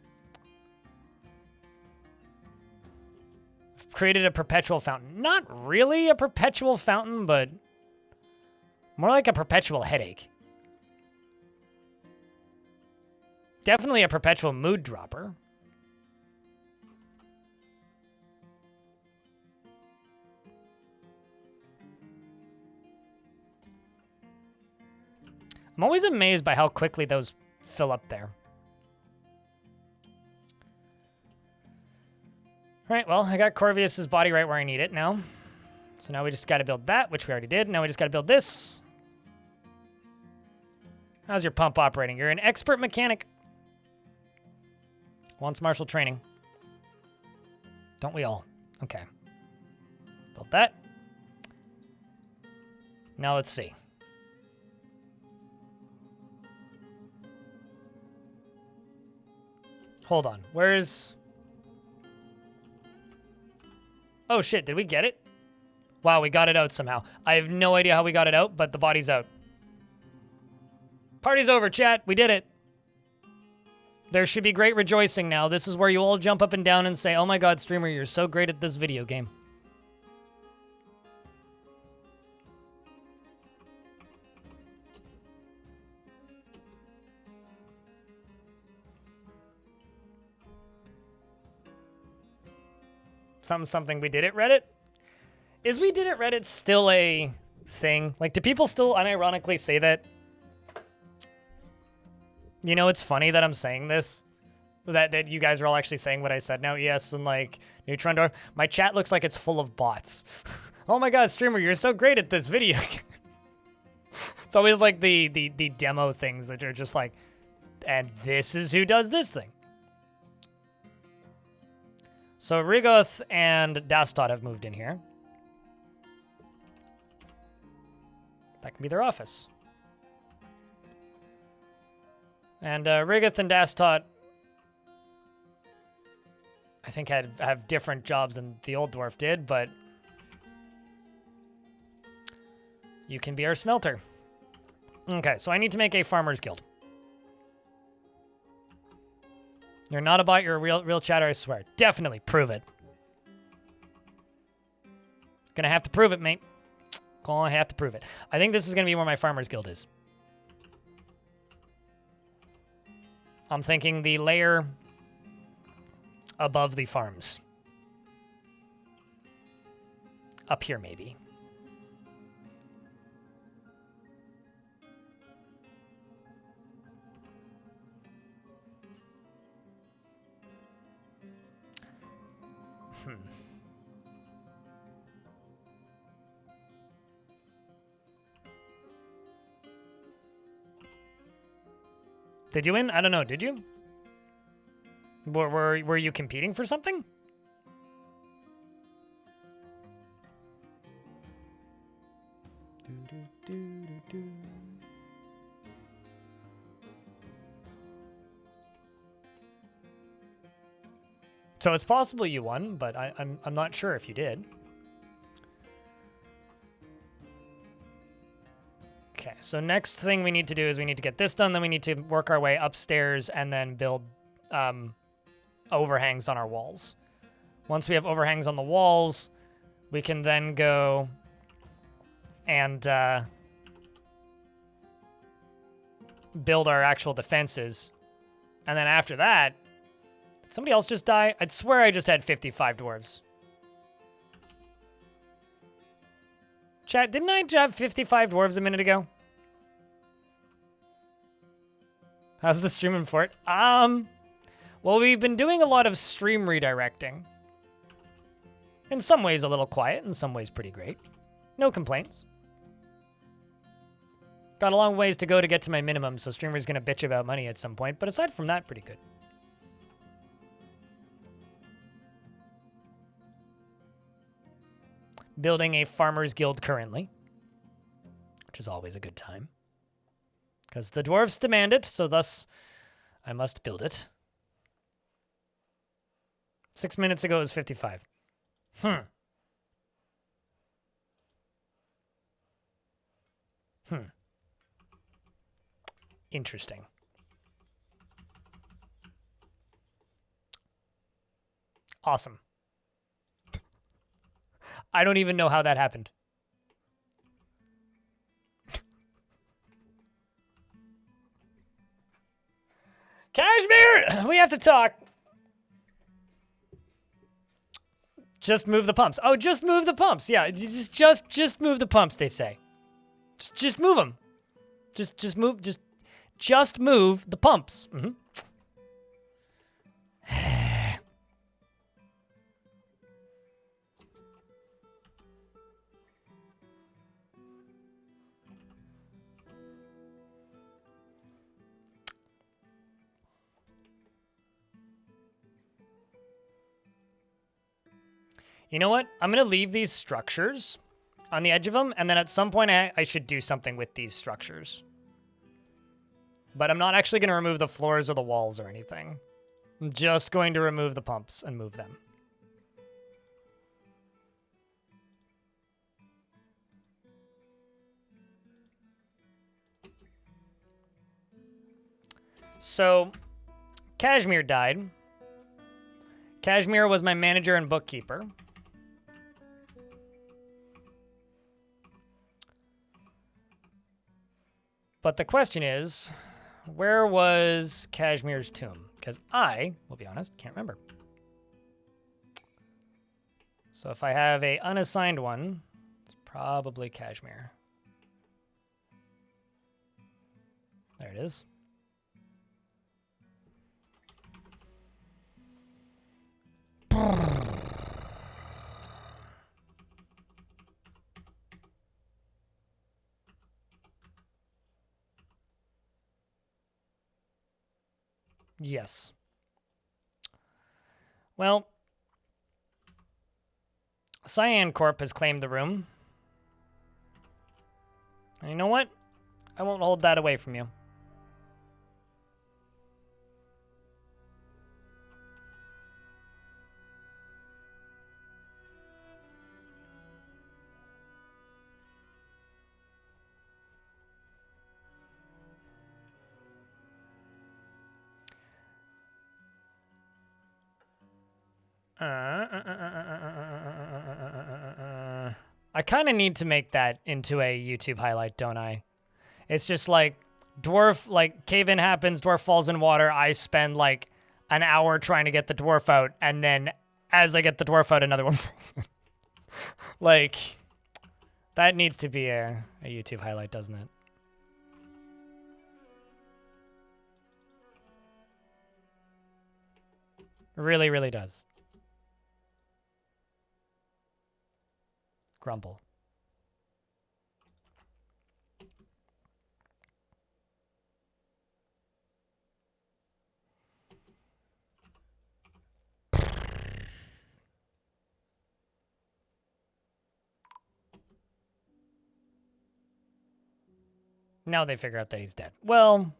I've created a perpetual fountain. Not really a perpetual fountain, but more like a perpetual headache. Definitely a perpetual mood dropper. I'm always amazed by how quickly those fill up there. All right, well, I got Corvius's body right where I need it now. So now we just got to build that, which we already did. Now we just got to build this. How's your pump operating? You're an expert mechanic. Wants martial training. Don't we all? Okay. Built that. Now let's see. Hold on. Where's... Oh, shit. Did we get it? Wow, we got it out somehow. I have no idea how we got it out, but the body's out. Party's over, chat. We did it. There should be great rejoicing now. This is where you all jump up and down and say, oh my god, streamer, you're so great at this video game. Something we did at Reddit? Is we did at Reddit still a thing? Like, do people still unironically say that? You know, it's funny that I'm saying this. That you guys are all actually saying what I said now. Yes, and like, Neutron Dwarf. My chat looks like it's full of bots. Oh my god, streamer, you're so great at this video. It's always like the demo things that are just like, and this is who does this thing. So Rigoth and Dastot have moved in here. That can be their office. And Rigoth and Dastot, I I think have different jobs than the old dwarf did, but you can be our smelter. Okay, so I need to make a farmer's guild. You're not a bot, you're a real chatter, I swear. Definitely, prove it. Gonna have to prove it, mate. Gonna have to prove it. I think this is gonna be where my farmer's guild is. I'm thinking the layer above the farms. Up here, maybe. Did you win? I don't know. Did you? Were you competing for something? So it's possible you won, but I'm not sure if you did. Okay, so next thing we need to do is we need to get this done, then we need to work our way upstairs and then build overhangs on our walls. Once we have overhangs on the walls, we can then go and build our actual defenses. And then after that, did somebody else just die? I'd swear I just had 55 dwarves. Chat, didn't I have 55 dwarves a minute ago? How's the stream in Fort? Well, we've been doing a lot of stream redirecting. In some ways a little quiet, in some ways pretty great. No complaints. Got a long ways to go to get to my minimum, so streamer's gonna bitch about money at some point, but aside from that, pretty good. Building a farmer's guild currently, which is always a good time. Because the dwarves demand it, so thus I must build it. 6 minutes ago it was 55. Interesting. Awesome. I don't even know how that happened. Kashmir, we have to talk. Just move the pumps. Oh, just move the pumps. Yeah, just move the pumps, they say. Just move them. Just move the pumps. You know what? I'm going to leave these structures on the edge of them, and then at some point I should do something with these structures. But I'm not actually going to remove the floors or the walls or anything. I'm just going to remove the pumps and move them. So, Kashmir died. Kashmir was my manager and bookkeeper. But the question is, where was Kashmir's tomb? Because I, will be honest, can't remember. So if I have a unassigned one, it's probably Kashmir. There it is. Yes. Well, Cyan Corp has claimed the room. And you know what? I won't hold that away from you. I kind of need to make that into a YouTube highlight, don't I? It's just like dwarf, like cave-in happens, dwarf falls in water. I spend like an hour trying to get the dwarf out, and then as I get the dwarf out, another one falls in. Like, that needs to be a YouTube highlight, doesn't it? Really, really does. Grumble. Now they figure out that he's dead. Well,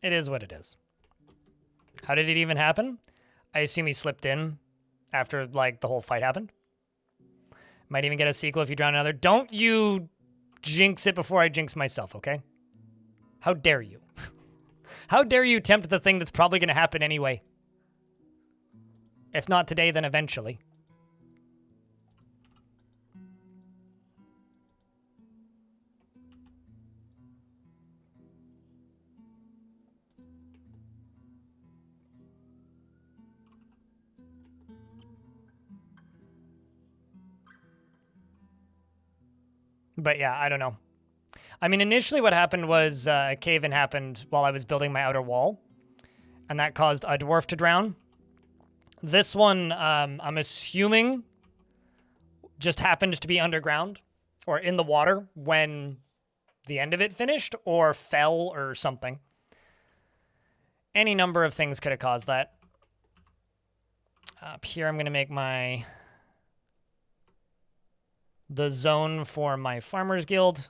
it is what it is. How did it even happen? I assume he slipped in after, like, the whole fight happened. Might even get a sequel if you drown another. Don't you jinx it before I jinx myself, okay? How dare you? How dare you tempt the thing that's probably going to happen anyway? If not today, then eventually. But yeah, I don't know. I mean, initially what happened was a cave-in happened while I was building my outer wall, and that caused a dwarf to drown. This one, I'm assuming, just happened to be underground or in the water when the end of it finished, or fell or something. Any number of things could have caused that. Up here, I'm going to make the zone for my Farmers Guild,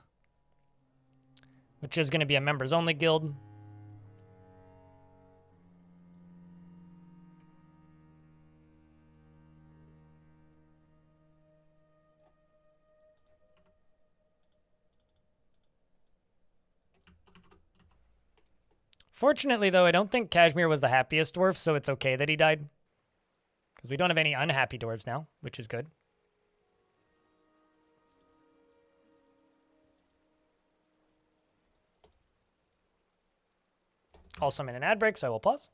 which is going to be a members-only guild. Fortunately, though, I don't think Kashmir was the happiest dwarf, so it's okay that he died. Because we don't have any unhappy dwarves now, which is good. Also, I'm in an ad break, so I will pause.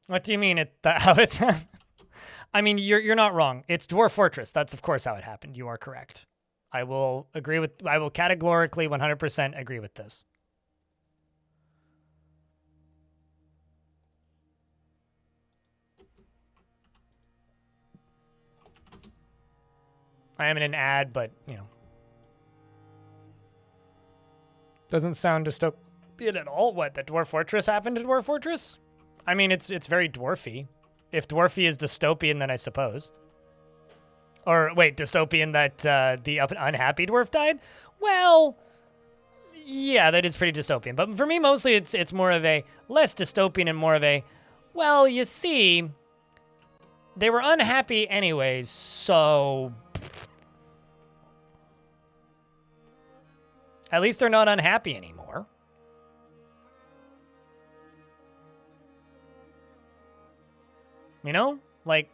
What do you mean how it's... I mean, you're not wrong. It's Dwarf Fortress. That's, of course, how it happened. You are correct. I will categorically 100% agree with this. I am in an ad, but, you know. Doesn't sound dystopian at all. What, that Dwarf Fortress happened to Dwarf Fortress? I mean, it's very dwarfy. If dwarfy is dystopian, then I suppose. Or, wait, dystopian that the unhappy dwarf died? Well, yeah, that is pretty dystopian. But for me, mostly, it's more of a less dystopian and more of a, well, you see, they were unhappy anyways, so... At least they're not unhappy anymore. You know? Like,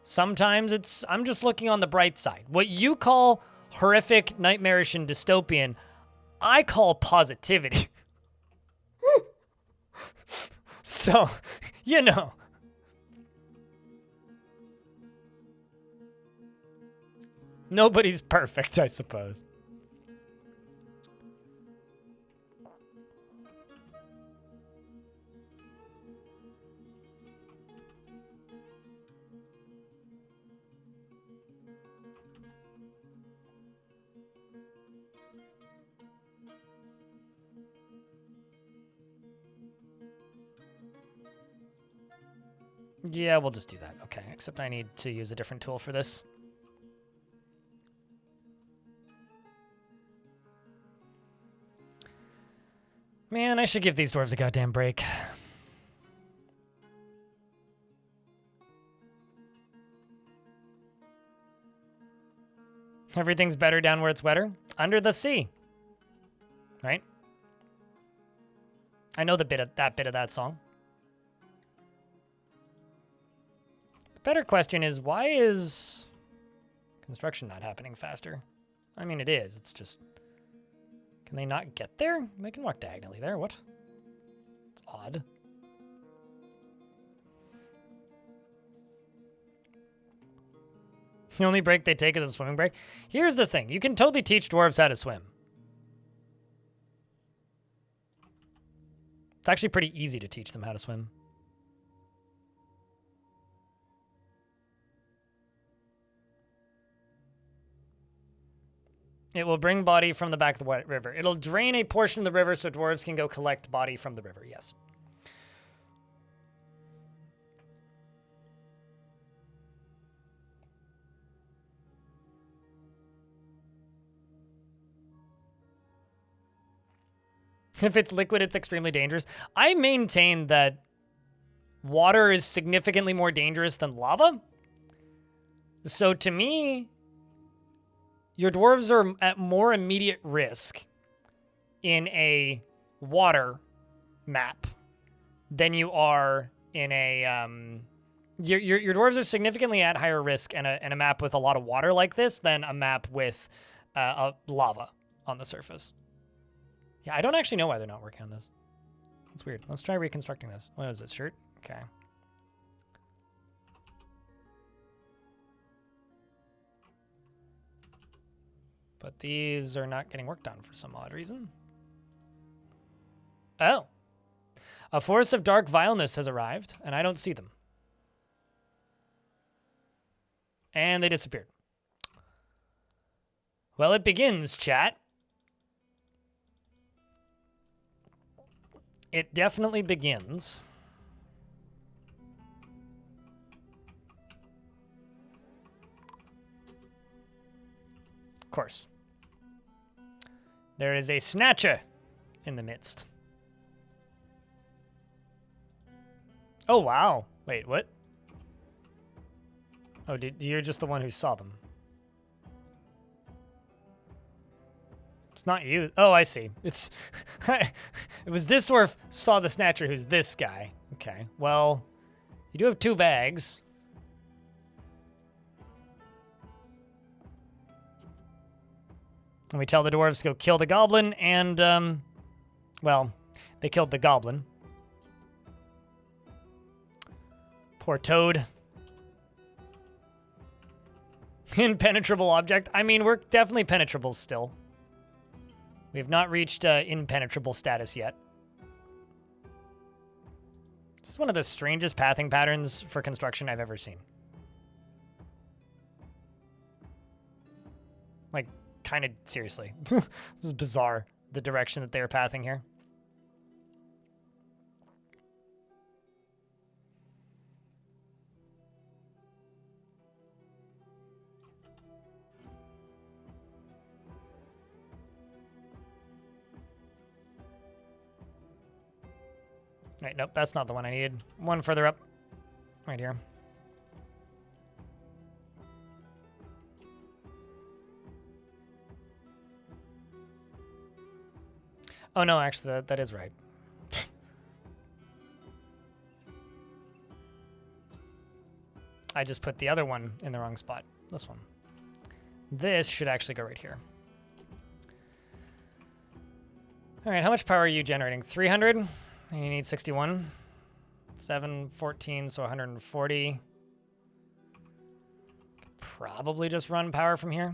sometimes I'm just looking on the bright side. What you call horrific, nightmarish, and dystopian, I call positivity. So, you know. Nobody's perfect, I suppose. Yeah, we'll just do that. Okay, except I need to use a different tool for this. Man, I should give these dwarves a goddamn break. Everything's better down where it's wetter. Under the sea. Right? I know that bit of that song. The better question is, why is construction not happening faster? I mean, it is. It's just... Can they not get there? They can walk diagonally there. What? It's odd. The only break they take is a swimming break. Here's the thing. You can totally teach dwarves how to swim. It's actually pretty easy to teach them how to swim. It will bring body from the back of the river. It'll drain a portion of the river so dwarves can go collect body from the river. Yes. If it's liquid, it's extremely dangerous. I maintain that water is significantly more dangerous than lava. So to me, your dwarves are at more immediate risk in a water map than you are in a... Your dwarves are significantly at higher risk in a map with a lot of water like this than a map with a lava on the surface. Yeah, I don't actually know why they're not working on this. That's weird. Let's try reconstructing this. What is it, shirt? Okay. But these are not getting worked on for some odd reason. Oh. A force of dark vileness has arrived, and I don't see them. And they disappeared. Well, it begins, chat. It definitely begins. Of course. There is a snatcher in the midst. Oh, wow. Wait, what? Oh, you're just the one who saw them. It's not you. Oh, I see. It's... it was this dwarf saw the snatcher who's this guy. Okay, well, you do have 2 bags. And we tell the dwarves to go kill the goblin, and, well, they killed the goblin. Poor Toad. Impenetrable object. I mean, we're definitely penetrable still. We have not reached impenetrable status yet. This is one of the strangest pathing patterns for construction I've ever seen. Like, kind of seriously. This is bizarre, the direction that they're pathing here. Right, nope, that's not the one I needed. One further up. Right here. Oh no, actually, that is right. I just put the other one in the wrong spot. This one. This should actually go right here. All right, how much power are you generating? 300? And you need 61. 7, 14, so 140. Could probably just run power from here.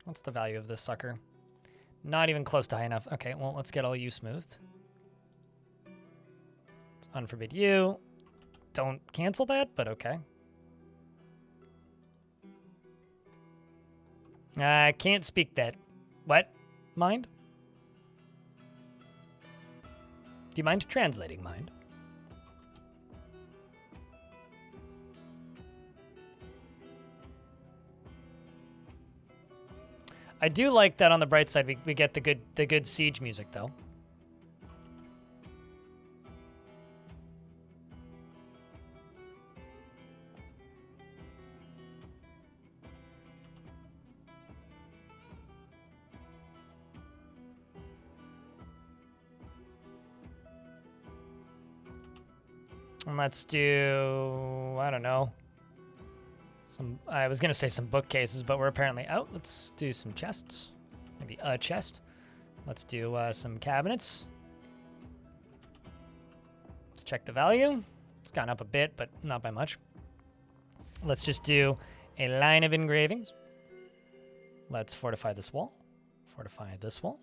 What's the value of this sucker? Not even close to high enough. Okay, well, let's get all you smoothed. Let's unforbid you. Don't cancel that, but okay. I can't speak that. What? Mind? Do you mind translating, Mind? I do like that on the bright side we get the good siege music though. And let's do, I don't know. I was going to say some bookcases, but we're apparently out. Let's do some chests. Maybe a chest. Let's do some cabinets. Let's check the value. It's gone up a bit, but not by much. Let's just do a line of engravings. Let's fortify this wall. Fortify this wall.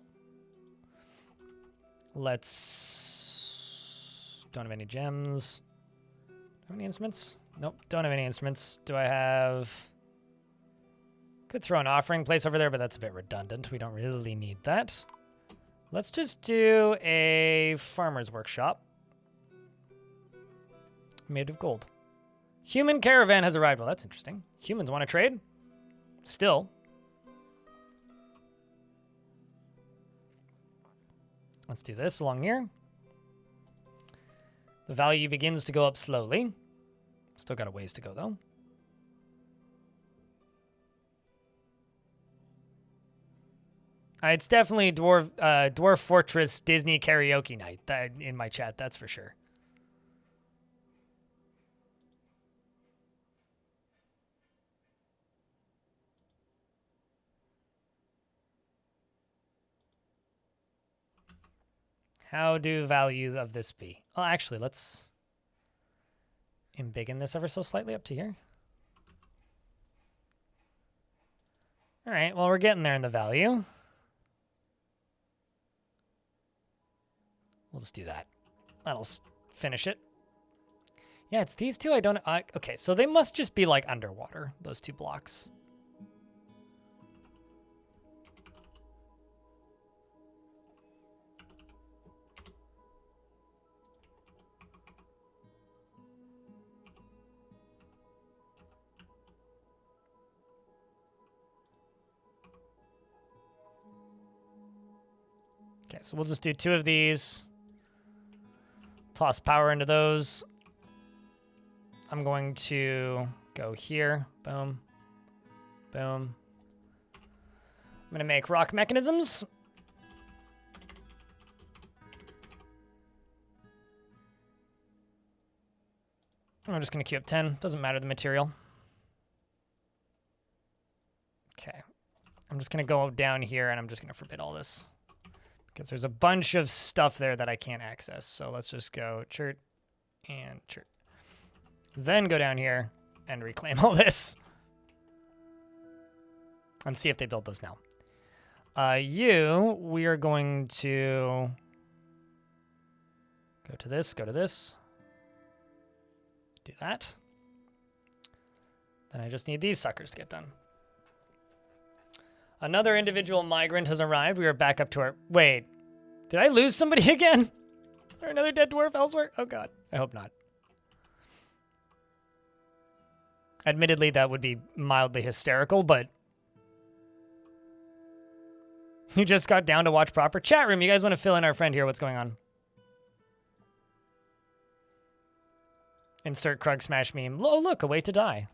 Let's... Don't have any gems. Have any instruments? Nope, don't have any instruments. Do I have... Could throw an offering place over there, but that's a bit redundant. We don't really need that. Let's just do a farmer's workshop. Made of gold. Human caravan has arrived. Well, that's interesting. Humans want to trade? Still. Let's do this along here. The value begins to go up slowly. Still got a ways to go, though. It's definitely Dwarf Fortress Disney Karaoke Night in my chat, that's for sure. How do values of this be? Oh, actually, let's embiggen this ever so slightly up to here. All right, well, we're getting there in the value. We'll just do that. That'll finish it. Yeah, it's these two I don't... okay, so they must just be like underwater, those two blocks. Okay, so we'll just do two of these. Toss power into those. I'm going to go here. Boom. Boom. I'm going to make rock mechanisms. I'm just going to queue up 10. Doesn't matter the material. Okay. I'm just going to go down here and I'm just going to forbid all this. Because there's a bunch of stuff there that I can't access. So let's just go chert and chert. Then go down here and reclaim all this. And see if they build those now. We are going to go to this, go to this. Do that. Then I just need these suckers to get done. Another individual migrant has arrived. We are back up to our... Wait. Did I lose somebody again? Is there another dead dwarf elsewhere? Oh, God. I hope not. Admittedly, that would be mildly hysterical, but... You just got down to watch proper. Chat room, you guys want to fill in our friend here? What's going on? Insert Krug Smash meme. Oh, look, a way to die.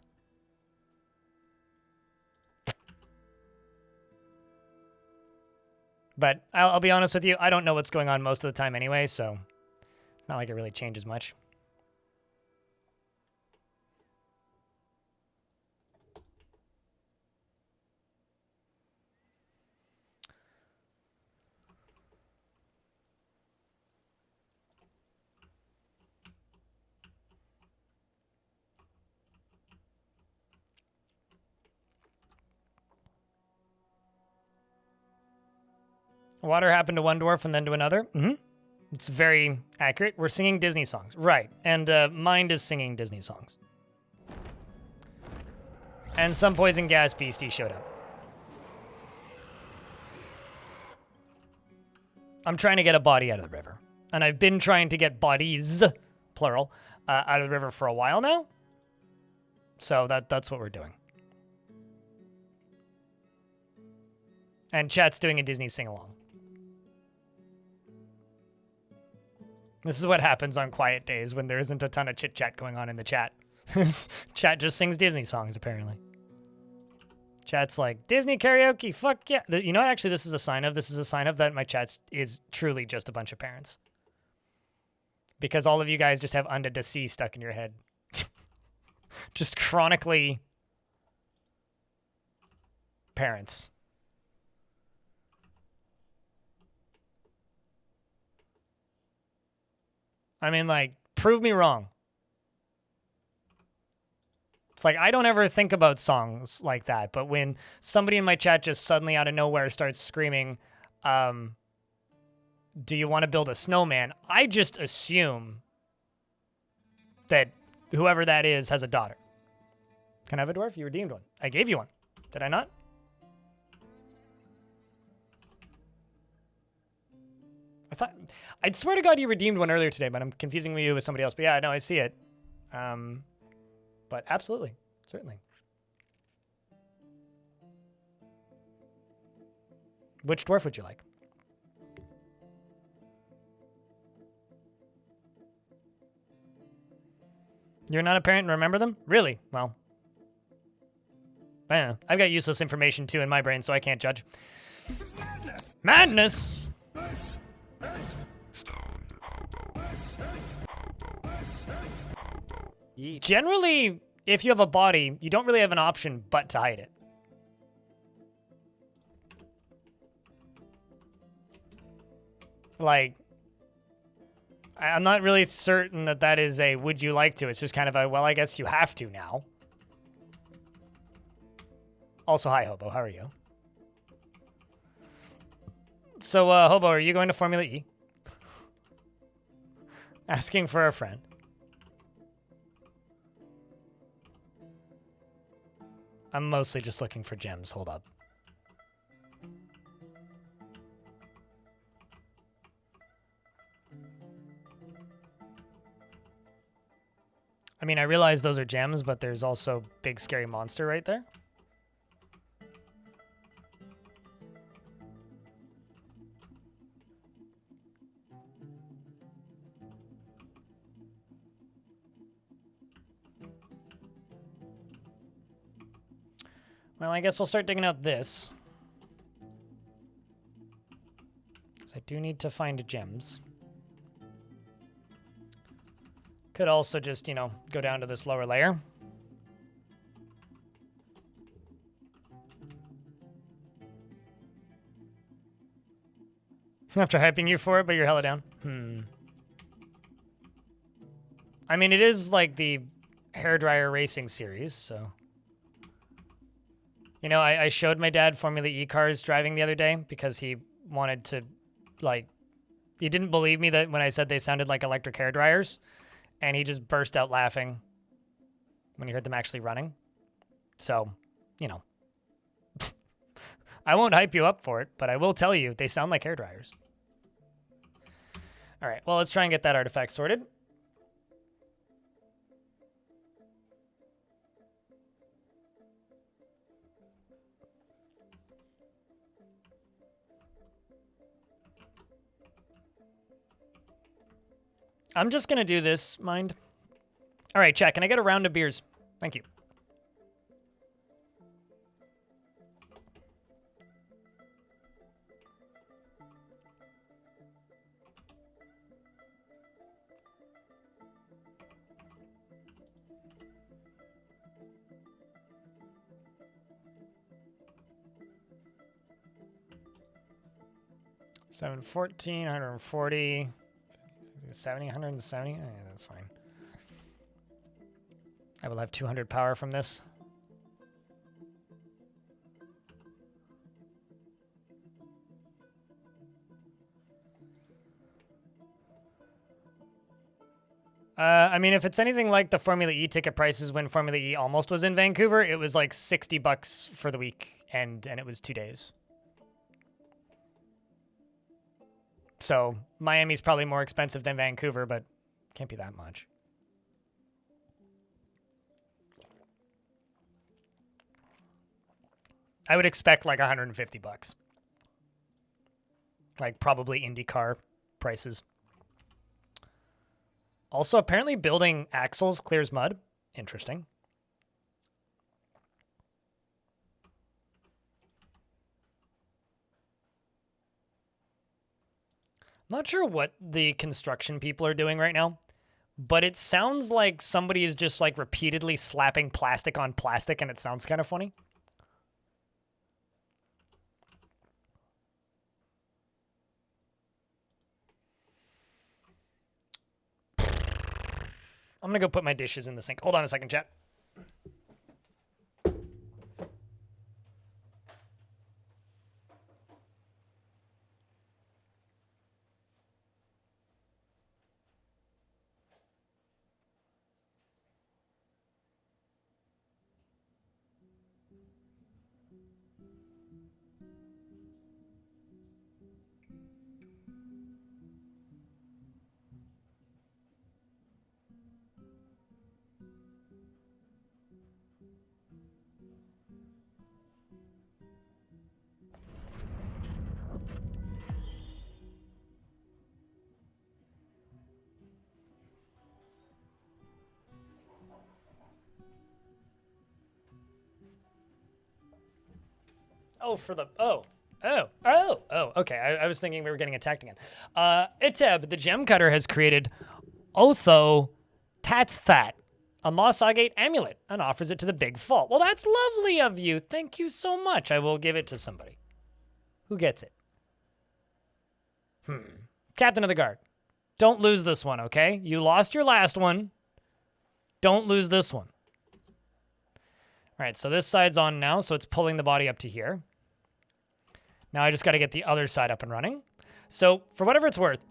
But I'll be honest with you, I don't know what's going on most of the time anyway, so it's not like it really changes much. Water happened to one dwarf and then to another. Mm-hmm. It's very accurate. We're singing Disney songs. Right. And Mind is singing Disney songs. And some poison gas beastie showed up. I'm trying to get a body out of the river. And I've been trying to get bodies, plural, out of the river for a while now. So that's what we're doing. And chat's doing a Disney sing-along. This is what happens on quiet days when there isn't a ton of chit-chat going on in the chat. Chat just sings Disney songs, apparently. Chat's like, Disney karaoke, fuck yeah. You know what, actually, this is a sign of? This is a sign of that my chat is truly just a bunch of parents. because all of you guys just have undead to see stuck in your head. Just chronically parents. I mean, like, prove me wrong. It's like, I don't ever think about songs like that, but when somebody in my chat just suddenly out of nowhere starts screaming, do you want to build a snowman? I just assume that whoever that is has a daughter. Can I have a dwarf? You redeemed one. I gave you one. Did I not? I'd swear to God you redeemed one earlier today, but I'm confusing you with somebody else. But yeah, no, I see it. But absolutely, certainly. Which dwarf would you like? You're not a parent and remember them? Really? Well, I don't know. I've got useless information too in my brain, so I can't judge. Madness! Generally, if you have a body, you don't really have an option but to hide it. Like, I'm not really certain that that is a would you like to. It's just kind of a, well, I guess you have to now. Also, hi, Hobo. How are you? So, Hobo, are you going to Formula E? Asking for a friend. I'm mostly just looking for gems. Hold up. I mean, I realize those are gems, but there's also big scary monster right there. Well, I guess we'll start digging out this. Because I do need to find gems. Could also just, you know, go down to this lower layer. After hyping you for it, but you're hella down. I mean, it is like the hairdryer racing series, so... You know, I showed my dad Formula E cars driving the other day because he wanted to, like... He didn't believe me that when I said they sounded like electric hairdryers. And he just burst out laughing when he heard them actually running. So, you know. I won't hype you up for it, but I will tell you they sound like hairdryers. All right, well, let's try and get that artifact sorted. I'm just going to do this, mind. All right, chat, can I get a round of beers? Thank you. $714, 140... 70, 170? Yeah, that's fine. I will have 200 power from this. I mean, if it's anything like the Formula E ticket prices when Formula E almost was in Vancouver, it was like $60 for the week, and it was 2 days. So Miami's probably more expensive than Vancouver, but can't be that much. I would expect like $150. Like probably IndyCar prices. Also, apparently building axles clears mud. Interesting. Not sure what the construction people are doing right now, but it sounds like somebody is just like repeatedly slapping plastic on plastic, and it sounds kind of funny. I'm gonna go put my dishes in the sink. Hold on a second, chat. Oh, for the okay. I was thinking we were getting attacked again. Iteb, the gem cutter, has created Otho Tatzthat, a Moss Agate amulet, and offers it to the Big Fault. Well, that's lovely of you. Thank you so much. I will give it to somebody. Who gets it? Captain of the Guard. Don't lose this one, okay? You lost your last one. Don't lose this one. All right, so this side's on now, so it's pulling the body up to here. Now I just got to get the other side up and running. So for whatever it's worth,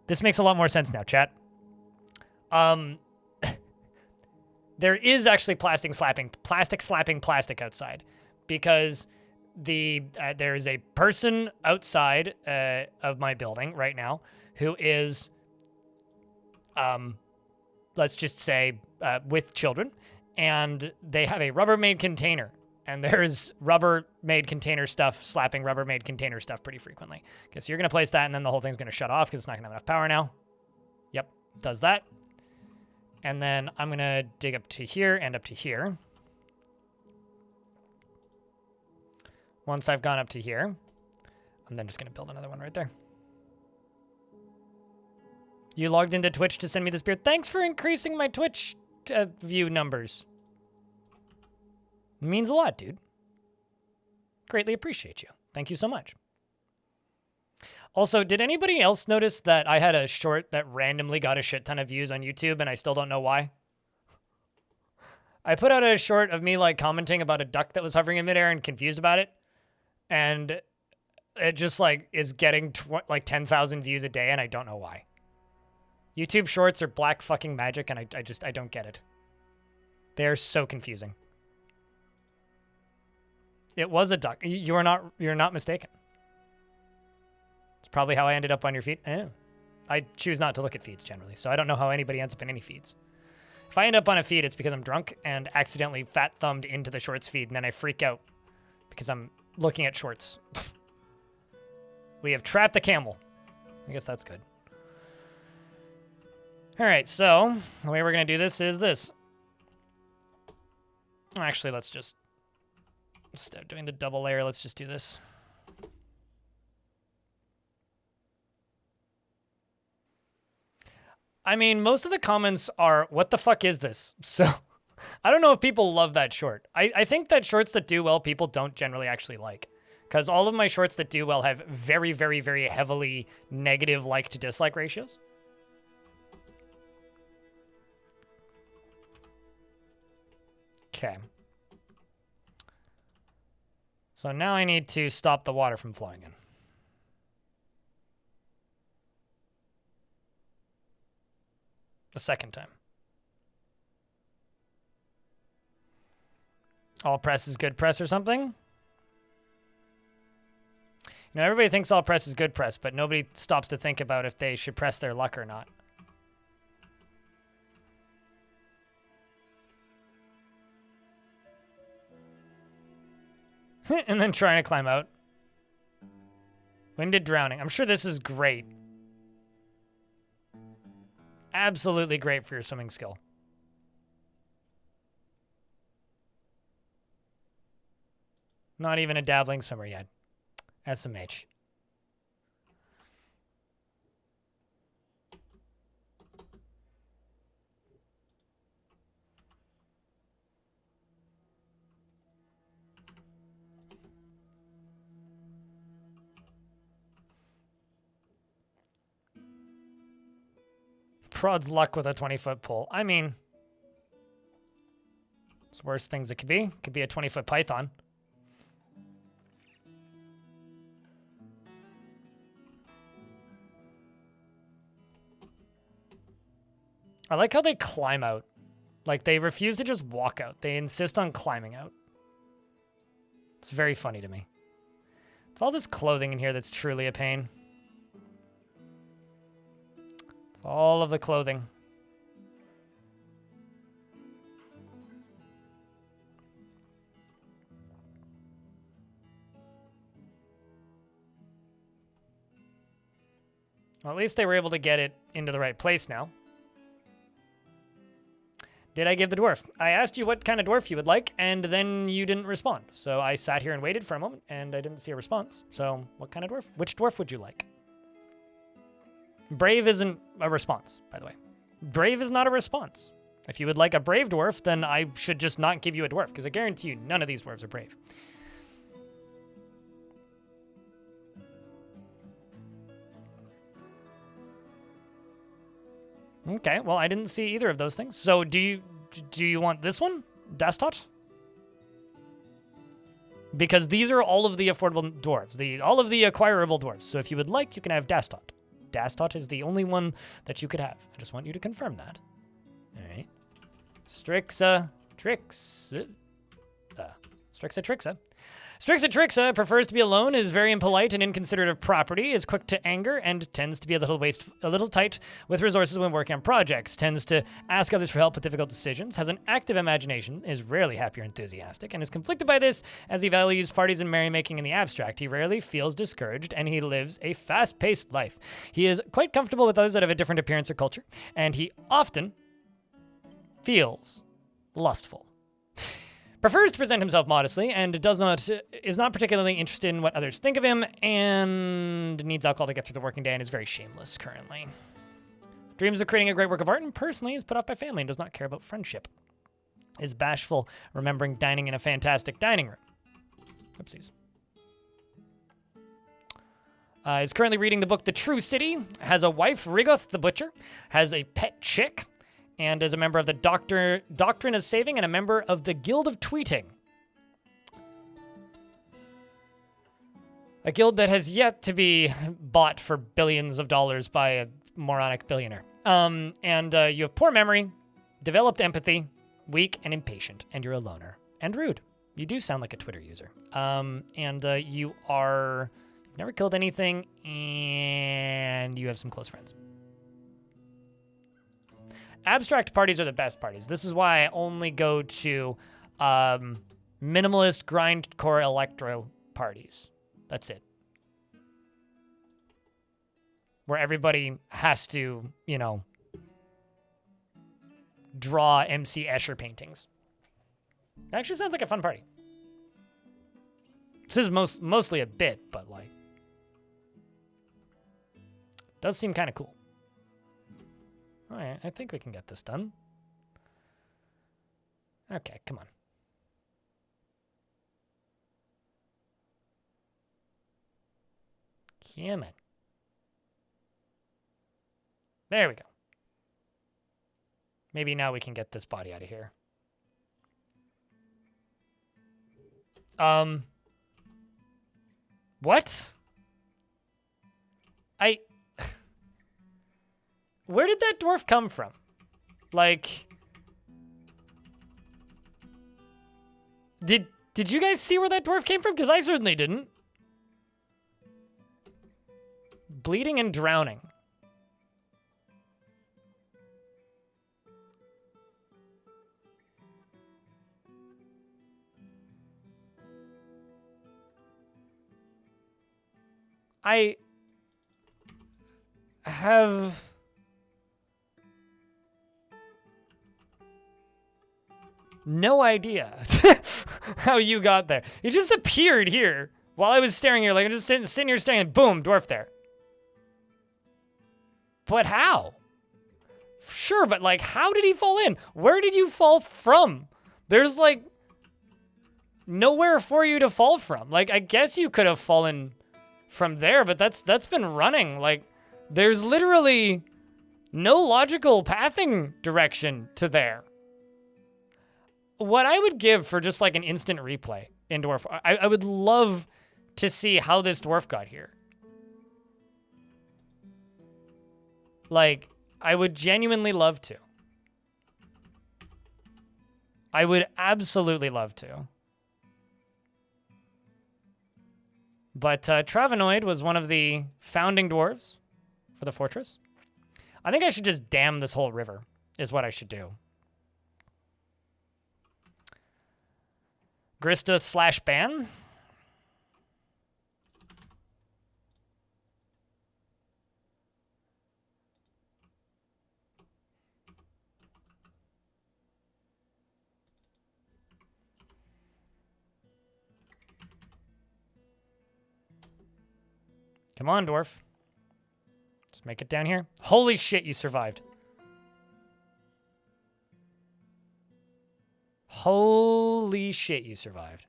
this makes a lot more sense now, chat. There is actually plastic slapping plastic outside, because there is a person outside of my building right now who is, let's just say, with children, and they have a Rubbermaid container. And there's Rubbermaid container stuff slapping Rubbermaid container stuff pretty frequently. Okay, so you're going to place that, and then the whole thing's going to shut off because it's not going to have enough power now. Yep, does that. And then I'm going to dig up to here and up to here. Once I've gone up to here, I'm then just going to build another one right there. You logged into Twitch to send me this beer. Thanks for increasing my Twitch view numbers. It means a lot, dude. Greatly appreciate you. Thank you so much. Also, did anybody else notice that I had a short that randomly got a shit ton of views on YouTube and I still don't know why? I put out a short of me like commenting about a duck that was hovering in midair and confused about it. And it just like is getting like 10,000 views a day and I don't know why. YouTube shorts are black fucking magic and I don't get it. They're so confusing. It was a duck. You're not mistaken. It's probably how I ended up on your feed. I choose not to look at feeds generally, so I don't know how anybody ends up in any feeds. If I end up on a feed, it's because I'm drunk and accidentally fat-thumbed into the shorts feed, and then I freak out because I'm looking at shorts. We have trapped the camel. I guess that's good. All right, so the way we're going to do this is this. Actually, let's just... Instead of doing the double layer, let's just do this. I mean, most of the comments are, what the fuck is this? So, I don't know if people love that short. I think that shorts that do well, people don't generally actually like. Because all of my shorts that do well have very, very, very heavily negative like to dislike ratios. Okay. So now I need to stop the water from flowing in. A second time. All press is good press or something? You know, everybody thinks all press is good press, but nobody stops to think about if they should press their luck or not. And then trying to climb out. Winded drowning. I'm sure this is great. Absolutely great for your swimming skill. Not even a dabbling swimmer yet. SMH. Prod's luck with a 20-foot pole. I mean, it's worse things it could be. Could be a 20-foot python. I like how they climb out. Like, they refuse to just walk out. They insist on climbing out. It's very funny to me. It's all this clothing in here that's truly a pain. It's all of the clothing. Well, at least they were able to get it into the right place now. Did I give the dwarf? I asked you what kind of dwarf you would like, and then you didn't respond. So I sat here and waited for a moment, and I didn't see a response. So what kind of dwarf? Which dwarf would you like? Brave isn't a response, by the way. Brave is not a response. If you would like a brave dwarf, then I should just not give you a dwarf, because I guarantee you none of these dwarves are brave. Okay, well, I didn't see either of those things. So do you want this one? Dastot? Because these are all of the affordable dwarves, all of the acquirable dwarves. So if you would like, you can have Dastot. Dastot is the only one that you could have. I just want you to confirm that. All right. Strixa Trixa. Strixa Trixa prefers to be alone, is very impolite and inconsiderate of property, is quick to anger, and tends to be a little tight with resources when working on projects, tends to ask others for help with difficult decisions, has an active imagination, is rarely happy or enthusiastic, and is conflicted by this as he values parties and merrymaking in the abstract. He rarely feels discouraged, and he lives a fast-paced life. He is quite comfortable with those that have a different appearance or culture, and he often feels lustful. Prefers to present himself modestly and is not particularly interested in what others think of him, and needs alcohol to get through the working day, and is very shameless currently. Dreams of creating a great work of art, and personally is put off by family and does not care about friendship. Is bashful, remembering dining in a fantastic dining room. Oopsies. Is currently reading the book The True City, has a wife, Rigoth the Butcher, has a pet chick, and is a member of the Doctrine of Saving and a member of the Guild of Tweeting. A guild that has yet to be bought for billions of dollars by a moronic billionaire. And you have poor memory, developed empathy, weak and impatient, and you're a loner. And rude. You do sound like a Twitter user. You've never killed anything, and you have some close friends. Abstract parties are the best parties. This is why I only go to minimalist grindcore electro parties. That's it. Where everybody has to, draw MC Escher paintings. That actually sounds like a fun party. This is mostly a bit, but does seem kind of cool. All right, I think we can get this done. Okay, come on. Come on. There we go. Maybe now we can get this body out of here. What? Where did that dwarf come from? Did you guys see where that dwarf came from? Because I certainly didn't. Bleeding and drowning. I have no idea how you got there. He just appeared here while I was staring here. I'm just sitting here staring, and boom, dwarf there. But how? Sure, but how did he fall in? Where did you fall from? There's nowhere for you to fall from. I guess you could have fallen from there, but that's been running. There's literally No logical pathing direction to there. What I would give for just like an instant replay in Dwarf, I would love to see how this dwarf got here. Like, I would genuinely love to. I would absolutely love to. But Travanoid was one of the founding dwarves for the fortress. I think I should just dam this whole river, is what I should do. Grista / ban. Come on, dwarf. Just make it down here. Holy shit, you survived. Holy shit, you survived.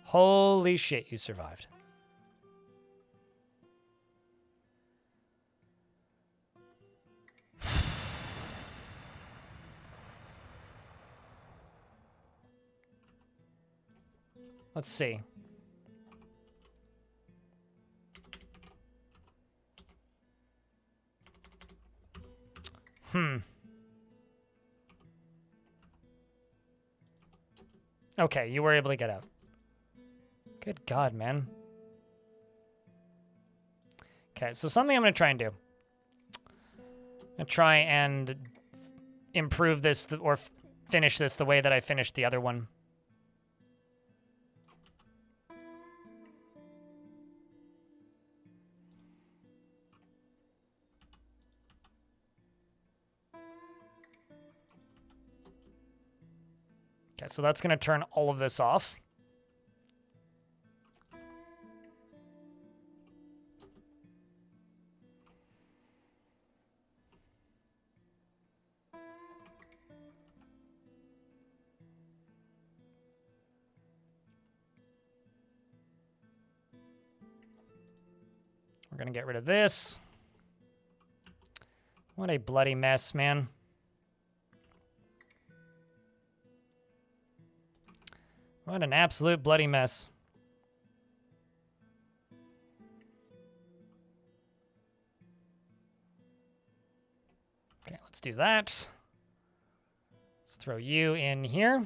Holy shit, you survived. Let's see. Okay, you were able to get out. Good God, man. Okay, so something I'm going to try and do. I'm going to try and improve this or finish this the way that I finished the other one. Okay, so that's going to turn all of this off. We're going to get rid of this. What a bloody mess, man. What an absolute bloody mess. Okay, let's do that. Let's throw you in here.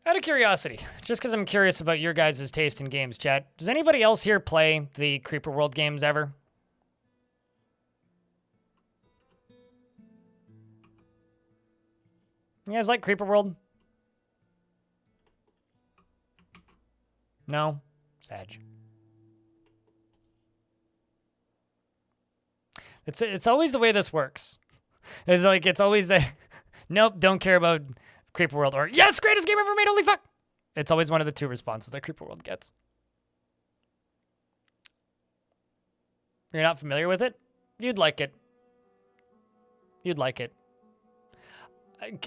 Out of curiosity, just because I'm curious about your guys' taste in games, chat, does anybody else here play the Creeper World games ever? You guys like Creeper World? No? Sag. It's always the way this works. It's like, it's always a, nope, don't care about Creeper World, or yes, greatest game ever made, holy fuck! It's always one of the two responses that Creeper World gets. You're not familiar with it? You'd like it. You'd like it.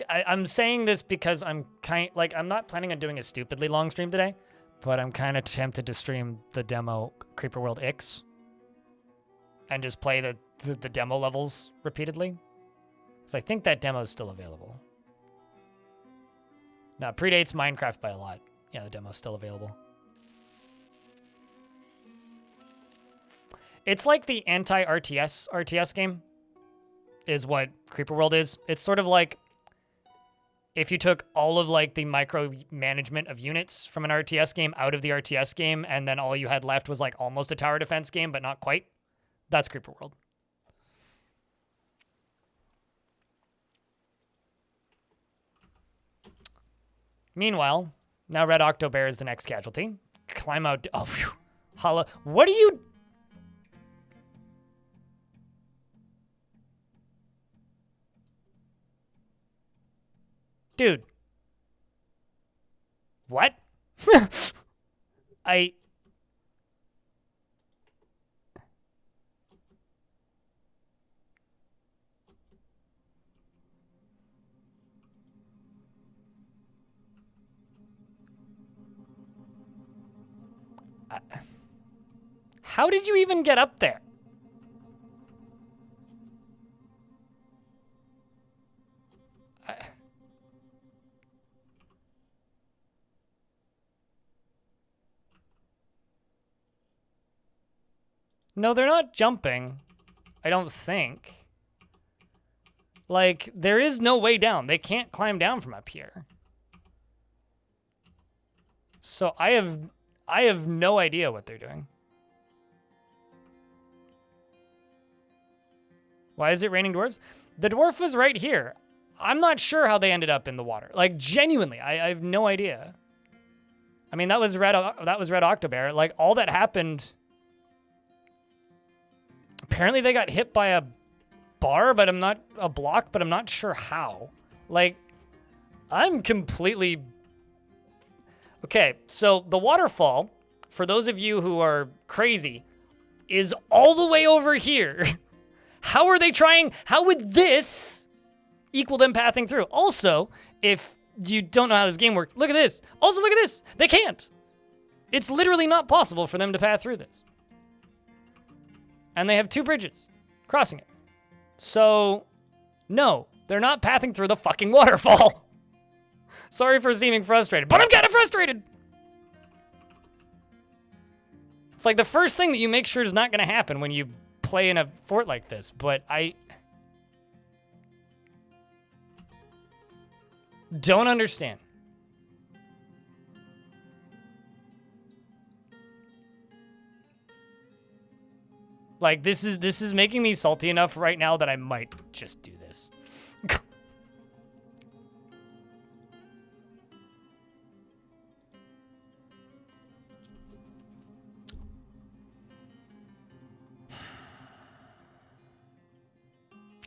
I'm saying this because I'm I'm not planning on doing a stupidly long stream today, but I'm kind of tempted to stream the demo Creeper World X and just play the demo levels repeatedly, because I think that demo is still available. Now, it predates Minecraft by a lot. Yeah, the demo's still available. It's like the anti-RTS game is what Creeper World is. It's sort of like if you took all of like the micromanagement of units from an RTS game out of the RTS game, and then all you had left was like almost a tower defense game, but not quite. That's Creeper World. Meanwhile, now Red Octobear is the next casualty. Climb out. Oh, phew. Holla. What are you? Dude. What? How did you even get up there? No, they're not jumping. I don't think. Like, there is no way down. They can't climb down from up here. So I have no idea what they're doing. Why is it raining dwarves? The dwarf was right here. I'm not sure how they ended up in the water. Like, genuinely, I have no idea. I mean, that was red Octobear. Like, all that happened... Apparently they got hit by a bar, but I'm not... A block, but I'm not sure how. Like, I'm completely... Okay, so the waterfall, for those of you who are crazy, is all the way over here. How are they trying? How would this equal them pathing through? Also, if you don't know how this game works, look at this. Also, look at this. They can't. It's literally not possible for them to path through this. And they have 2 bridges crossing it. So, no, they're not pathing through the fucking waterfall. Sorry for seeming frustrated, but I'm kind of frustrated. It's like the first thing that you make sure is not going to happen when you play in a fort like this, but I don't understand. Like, this is making me salty enough right now that I might just do this.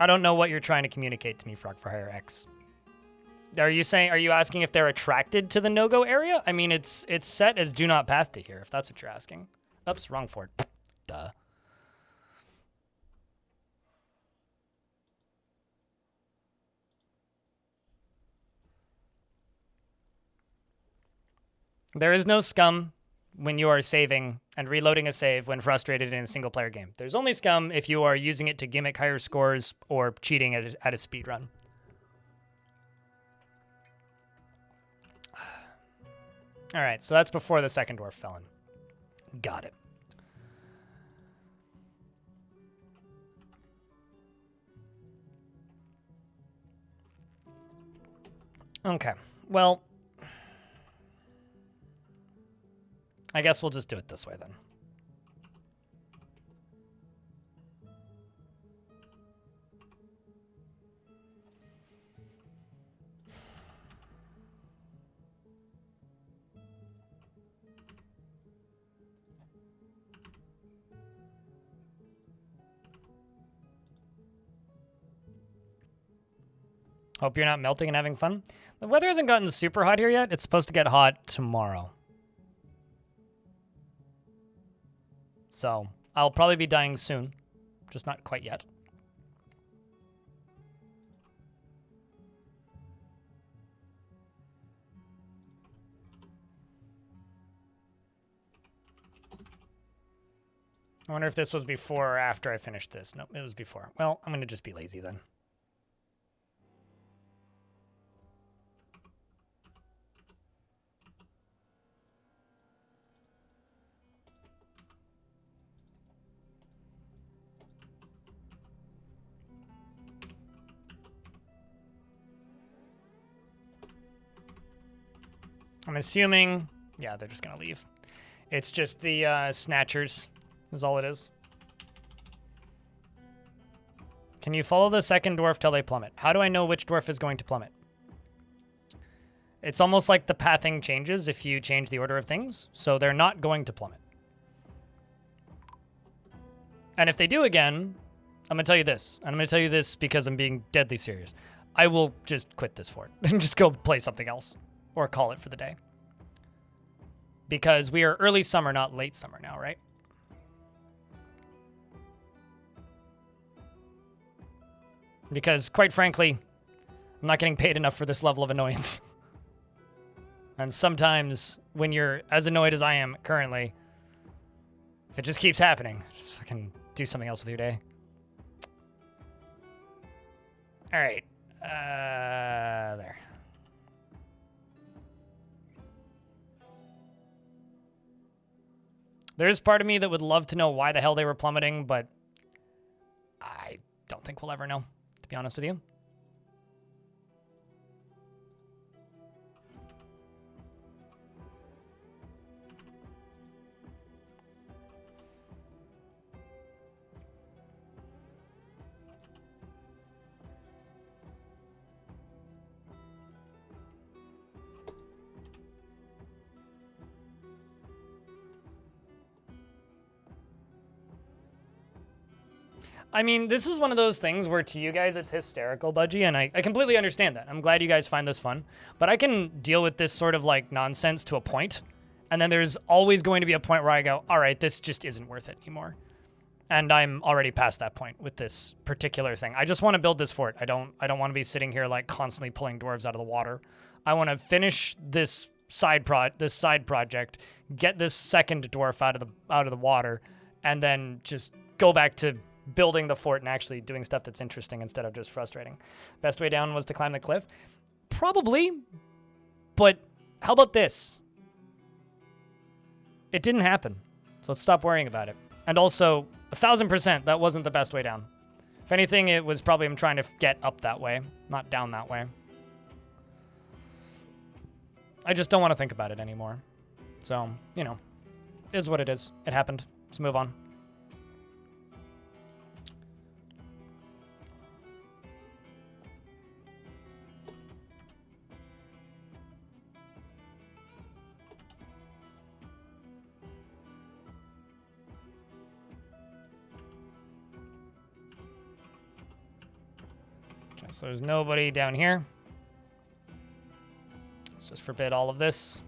I don't know what you're trying to communicate to me, Frog for Hire X. Are you asking if they're attracted to the no-go area? I mean, it's set as do not path to here, if that's what you're asking. Oops, wrong fort. Duh. There is no scum when you are saving and reloading a save when frustrated in a single-player game. There's only scum if you are using it to gimmick higher scores or cheating at a speedrun. All right, so that's before the second dwarf fell in. Got it. Okay, well... I guess we'll just do it this way then. Hope you're not melting and having fun. The weather hasn't gotten super hot here yet. It's supposed to get hot tomorrow. So, I'll probably be dying soon. Just not quite yet. I wonder if this was before or after I finished this. Nope, it was before. Well, I'm going to just be lazy then. I'm assuming, yeah, they're just going to leave. It's just the snatchers is all it is. Can you follow the second dwarf till they plummet? How do I know which dwarf is going to plummet? It's almost like the pathing changes if you change the order of things, so they're not going to plummet. And if they do again, I'm going to tell you this. And I'm going to tell you this because I'm being deadly serious. I will just quit this fort and just go play something else. Or call it for the day. Because we are early summer, not late summer now, right? Because, quite frankly, I'm not getting paid enough for this level of annoyance. And sometimes, when you're as annoyed as I am currently, If it just keeps happening, just fucking do something else with your day. All right. There. There's part of me that would love to know why the hell they were plummeting, but I don't think we'll ever know, to be honest with you. I mean, this is one of those things where to you guys it's hysterical, Budgie, and I completely understand that. I'm glad you guys find this fun. But I can deal with this sort of like nonsense to a point, and then there's always going to be a point where I go, all right, this just isn't worth it anymore. And I'm already past that point with this particular thing. I just want to build this fort. I don't want to be sitting here like constantly pulling dwarves out of the water. I want to finish this side project, get this second dwarf out of the water, and then just go back to building the fort and actually doing stuff that's interesting instead of just frustrating. Best way down was to climb the cliff? Probably, but how about this? It didn't happen, so let's stop worrying about it. And also, 1000%, that wasn't the best way down. If anything, it was probably him trying to get up that way, not down that way. I just don't want to think about it anymore. So, you know, is what it is. It happened. Let's move on. So there's nobody down here. Let's just forbid all of this.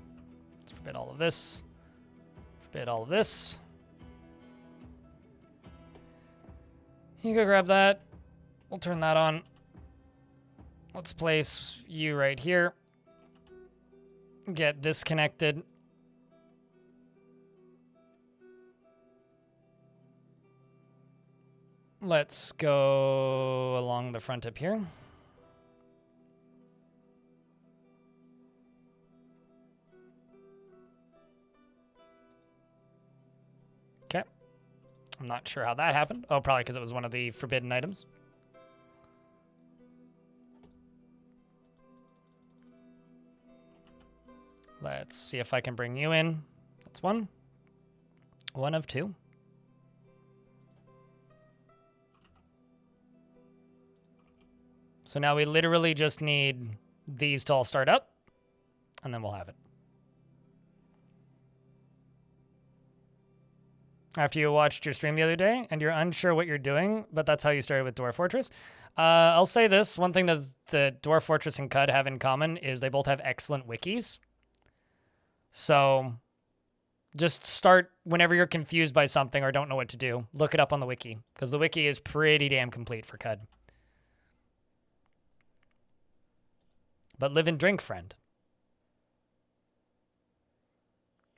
Let's forbid all of this. Forbid all of this. You go grab that. We'll turn that on. Let's place you right here. Get this connected. Let's go along the front up here. Okay. I'm not sure how that happened. Oh, probably because it was one of the forbidden items. Let's see if I can bring you in. That's one. One of two. So now we literally just need these to all start up, and then we'll have it. After you watched your stream the other day, and you're unsure what you're doing, but that's how you started with Dwarf Fortress. I'll say this. One thing that the Dwarf Fortress and CUD have in common is they both have excellent wikis. So just start whenever you're confused by something or don't know what to do. Look it up on the wiki, because the wiki is pretty damn complete for CUD. But live and drink, friend.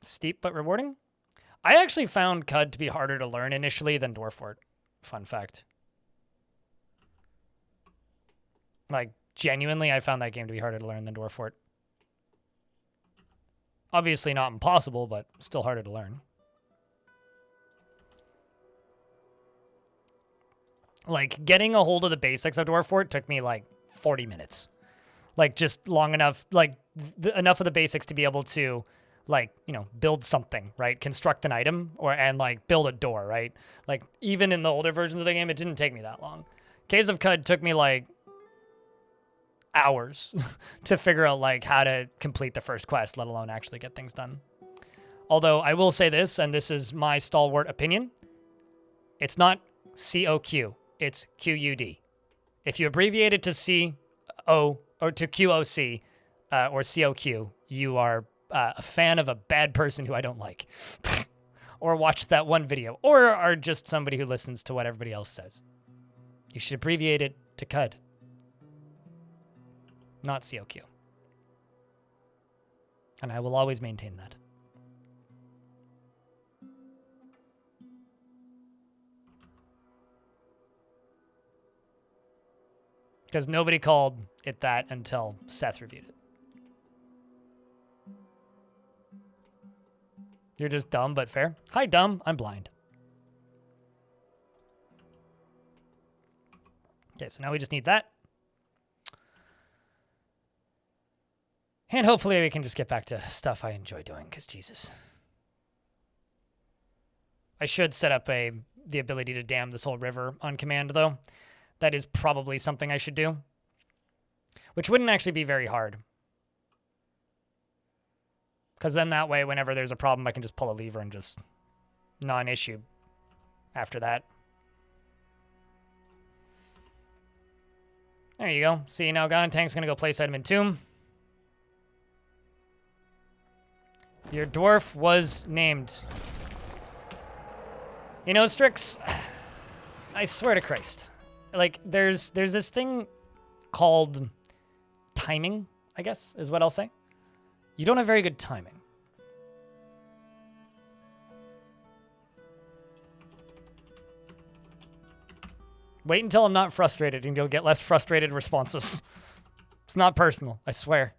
Steep but rewarding? I actually found CUD to be harder to learn initially than Dwarf Fort. Fun fact. Like, genuinely, I found that game to be harder to learn than Dwarf Fort. Obviously not impossible, but still harder to learn. Like, getting a hold of the basics of Dwarf Fort took me, like, 40 minutes. Like, just long enough, like, enough of the basics to be able to, like, you know, build something, right? Construct an item, and, like, build a door, right? Like, even in the older versions of the game, it didn't take me that long. Caves of CUD took me, like, hours to figure out, like, how to complete the first quest, let alone actually get things done. Although, I will say this, and this is my stalwart opinion, it's not COQ, it's QUD. If you abbreviate it to CO, or to QOC, or COQ, you are a fan of a bad person who I don't like. Or watched that one video, or are just somebody who listens to what everybody else says. You should abbreviate it to CUD, not COQ. And I will always maintain that. Because nobody called it that until Seth reviewed it. You're just dumb, but fair. Hi, dumb. I'm blind. Okay, so now we just need that. And hopefully we can just get back to stuff I enjoy doing, because Jesus. I should set up the ability to dam this whole river on command, though. That is probably something I should do. Which wouldn't actually be very hard. Because then that way, whenever there's a problem, I can just pull a lever and just non-issue after that. There you go. See, now Gone Tank's going to go place item in Tomb. Your dwarf was named. You know, Strix, I swear to Christ. Like, there's this thing called timing, I guess, is what I'll say. You don't have very good timing. Wait until I'm not frustrated and you'll get less frustrated responses. It's not personal, I swear.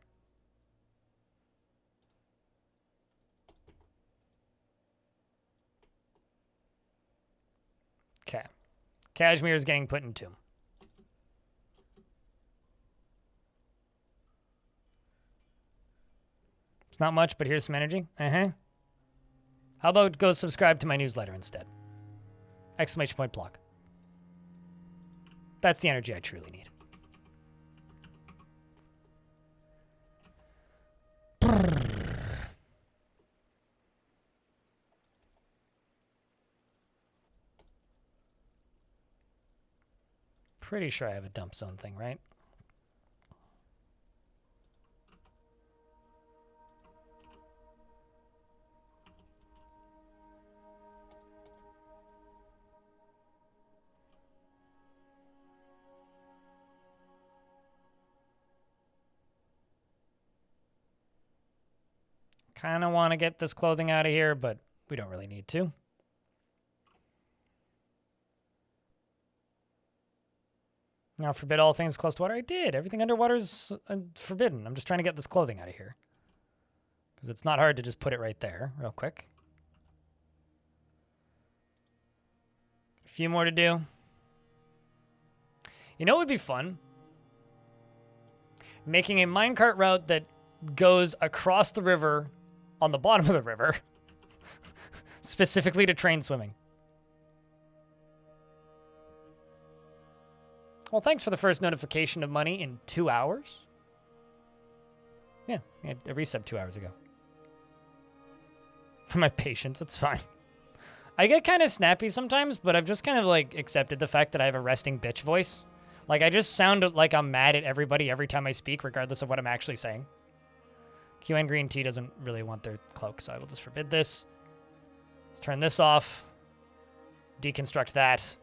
Okay. Kashmir is getting put in Tomb. It's not much, but here's some energy. Uh-huh. How about go subscribe to my newsletter instead? Exclamation point block. That's the energy I truly need. Pretty sure I have a dump zone thing, right? Kind of want to get this clothing out of here, but we don't really need to. Now forbid all things close to water. I did. Everything underwater is forbidden. I'm just trying to get this clothing out of here. Because it's not hard to just put it right there real quick. A few more to do. You know what would be fun? Making a minecart route that goes across the river on the bottom of the river. Specifically to train swimming. Well, thanks for the first notification of money in 2 hours. Yeah, I had a resub 2 hours ago. For my patience, it's fine. I get kind of snappy sometimes, but I've just kind of like accepted the fact that I have a resting bitch voice. Like I just sound like I'm mad at everybody every time I speak, regardless of what I'm actually saying. QN Green Tea doesn't really want their cloak, so I will just forbid this. Let's turn this off. Deconstruct that.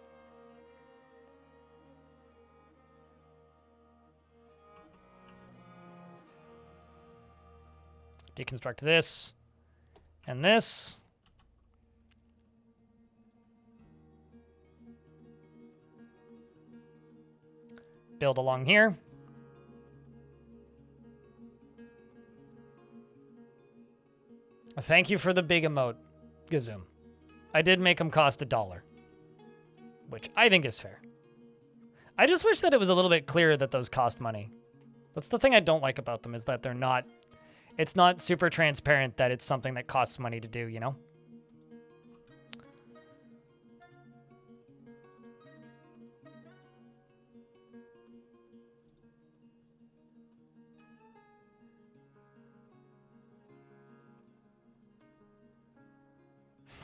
Deconstruct this. And this. Build along here. Thank you for the big emote, Gazoom. I did make them cost $1, which I think is fair. I just wish that it was a little bit clearer that those cost money. That's the thing I don't like about them, is that they're not, it's not super transparent that it's something that costs money to do, you know?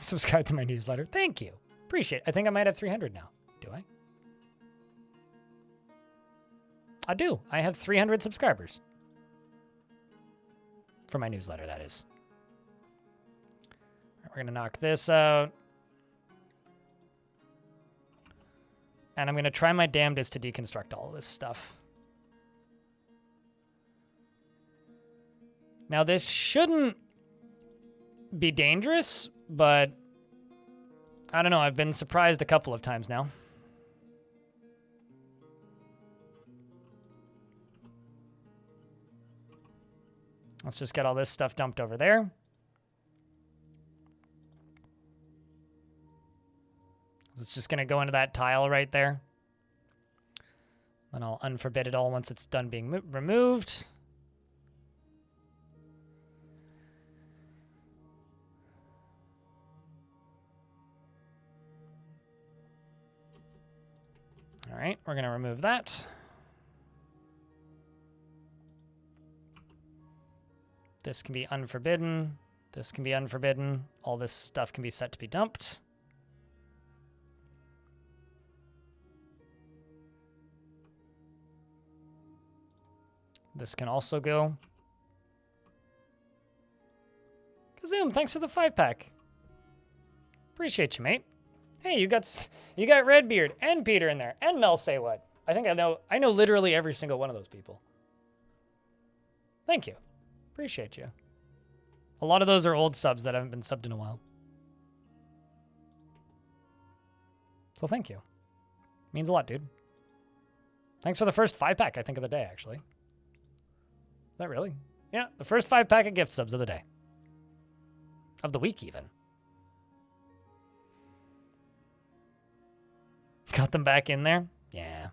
Subscribe to my newsletter. Thank you. Appreciate it. I think I might have 300 now. Do I? I do. I have 300 subscribers. For my newsletter, that is. All right, we're going to knock this out. And I'm going to try my damnedest to deconstruct all of this stuff. Now, this shouldn't be dangerous, but I don't know. I've been surprised a couple of times now. Let's just get all this stuff dumped over there. It's just going to go into that tile right there. Then I'll unforbid it all once it's done being removed. All right, we're going to remove that. This can be unforbidden. This can be unforbidden. All this stuff can be set to be dumped. This can also go. Kazoom, thanks for the 5-pack. Appreciate you, mate. Hey, you got Redbeard and Peter in there, and Mel Say What. I think I know literally every single one of those people. Thank you. Appreciate you. A lot of those are old subs that haven't been subbed in a while. So thank you. Means a lot, dude. Thanks for the first 5-pack, I think, of the day, actually. Is that really? Yeah, the first 5-pack of gift subs of the day. Of the week, even. Got them back in there? Yeah.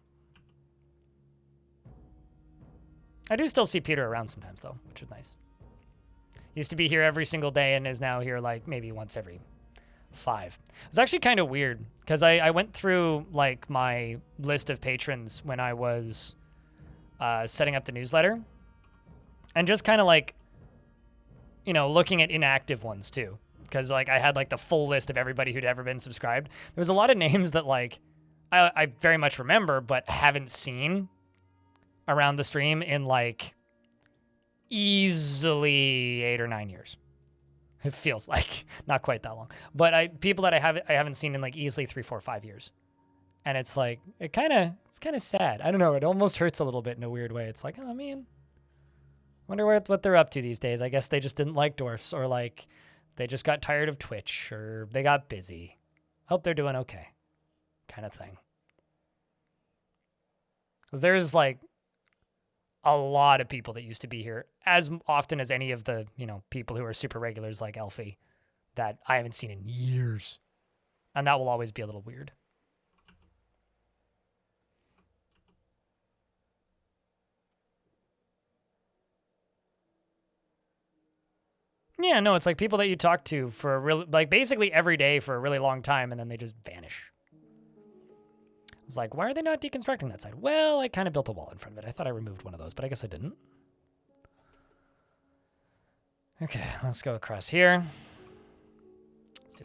I do still see Peter around sometimes, though, which is nice. Used to be here every single day and is now here, like, maybe once every 5. It's actually kind of weird, because I went through, like, my list of patrons when I was setting up the newsletter. And just kind of, like, you know, looking at inactive ones, too. Because, like, I had, like, the full list of everybody who'd ever been subscribed. There was a lot of names that, like, I very much remember, but haven't seen around the stream in, like, easily 8 or 9 years. It feels like not quite that long, but people that I haven't seen in, like, easily 3, 4, 5 years. And it's like, it's kind of sad. I don't know. It almost hurts a little bit in a weird way. It's like, oh man, wonder what they're up to these days. I guess they just didn't like Dwarfs, or like they just got tired of Twitch, or they got busy. Hope they're doing okay, kind of thing. Because there's, like, a lot of people that used to be here as often as any of the, you know, people who are super regulars like Elfie that I haven't seen in years. And that will always be a little weird. Yeah, no, it's like people that you talk to for a really, like, basically every day for a really long time, and then they just vanish. I was like, why are they not deconstructing that side? Well, I kind of built a wall in front of it. I thought I removed one of those, but I guess I didn't. Okay, let's go across here. Let's do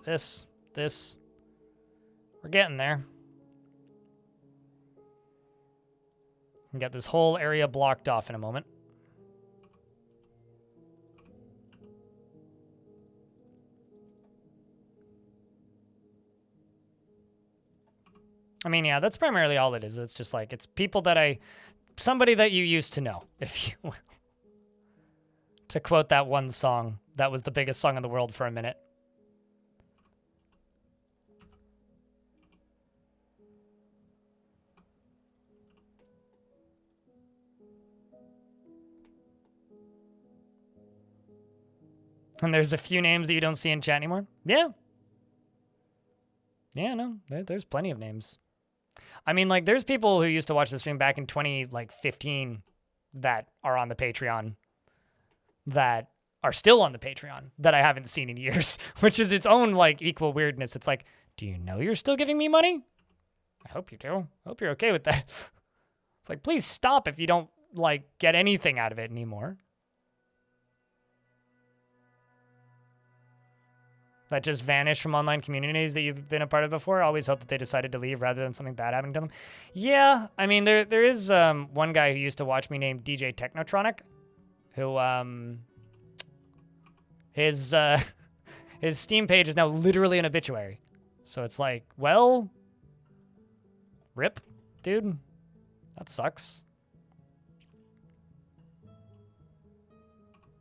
this. We're getting there. We can get this whole area blocked off in a moment. I mean, yeah, that's primarily all it is. It's just like, it's people that somebody that you used to know, if you will. To quote that one song, that was the biggest song in the world for a minute. And there's a few names that you don't see in chat anymore. Yeah. Yeah, no, there's plenty of names. I mean, like, there's people who used to watch the stream back in 2015 that are on the Patreon, that are still on the Patreon, that I haven't seen in years, which is its own, like, equal weirdness. It's like, do you know you're still giving me money? I hope you do. I hope you're okay with that. It's like, please stop if you don't, like, get anything out of it anymore. That just vanish from online communities that you've been a part of before. I always hope that they decided to leave rather than something bad happening to them. Yeah, I mean, there is one guy who used to watch me named DJ Technotronic, who his Steam page is now literally an obituary. So it's like, well, rip, dude. That sucks.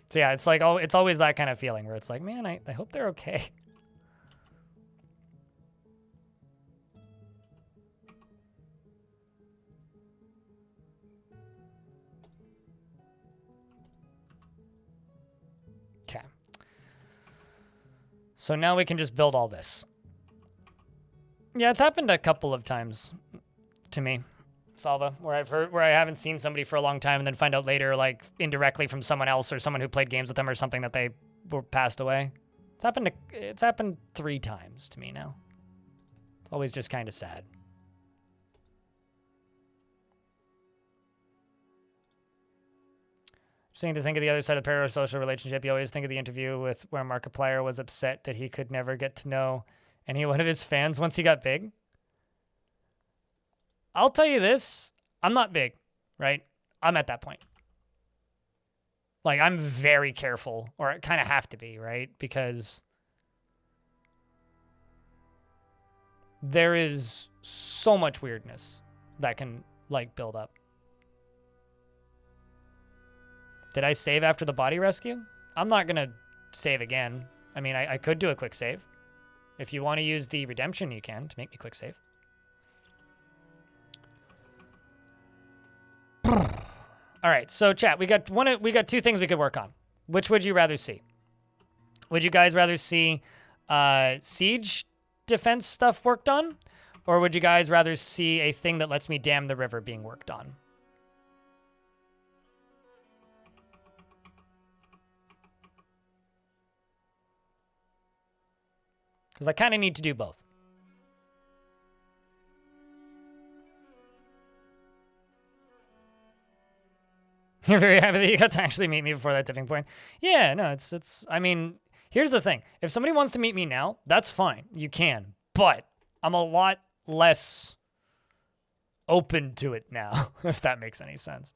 So yeah, it's like, oh, it's always that kind of feeling where it's like, man, I hope they're okay. So now we can just build all this. Yeah, it's happened a couple of times to me, Salva, where I haven't seen somebody for a long time and then find out later, like indirectly from someone else or someone who played games with them or something, that they were passed away. It's happened 3 times to me now. It's always just kind of sad. Interesting to think of the other side of the parasocial relationship. You always think of the interview with where Markiplier was upset that he could never get to know any one of his fans once he got big. I'll tell you this, I'm not big, right? I'm at that point. Like, I'm very careful, or I kind of have to be, right? Because there is so much weirdness that can, like, build up. Did I save after the body rescue? I'm not going to save again. I mean, I could do a quick save. If you want to use the redemption, you can to make me quick save. All right, so chat, we got 2 things we could work on. Which would you rather see? Would you guys rather see siege defense stuff worked on? Or would you guys rather see a thing that lets me dam the river being worked on? Because I kind of need to do both. You're very happy that you got to actually meet me before that tipping point. Yeah, no, I mean, here's the thing. If somebody wants to meet me now, that's fine. You can. But I'm a lot less open to it now, if that makes any sense.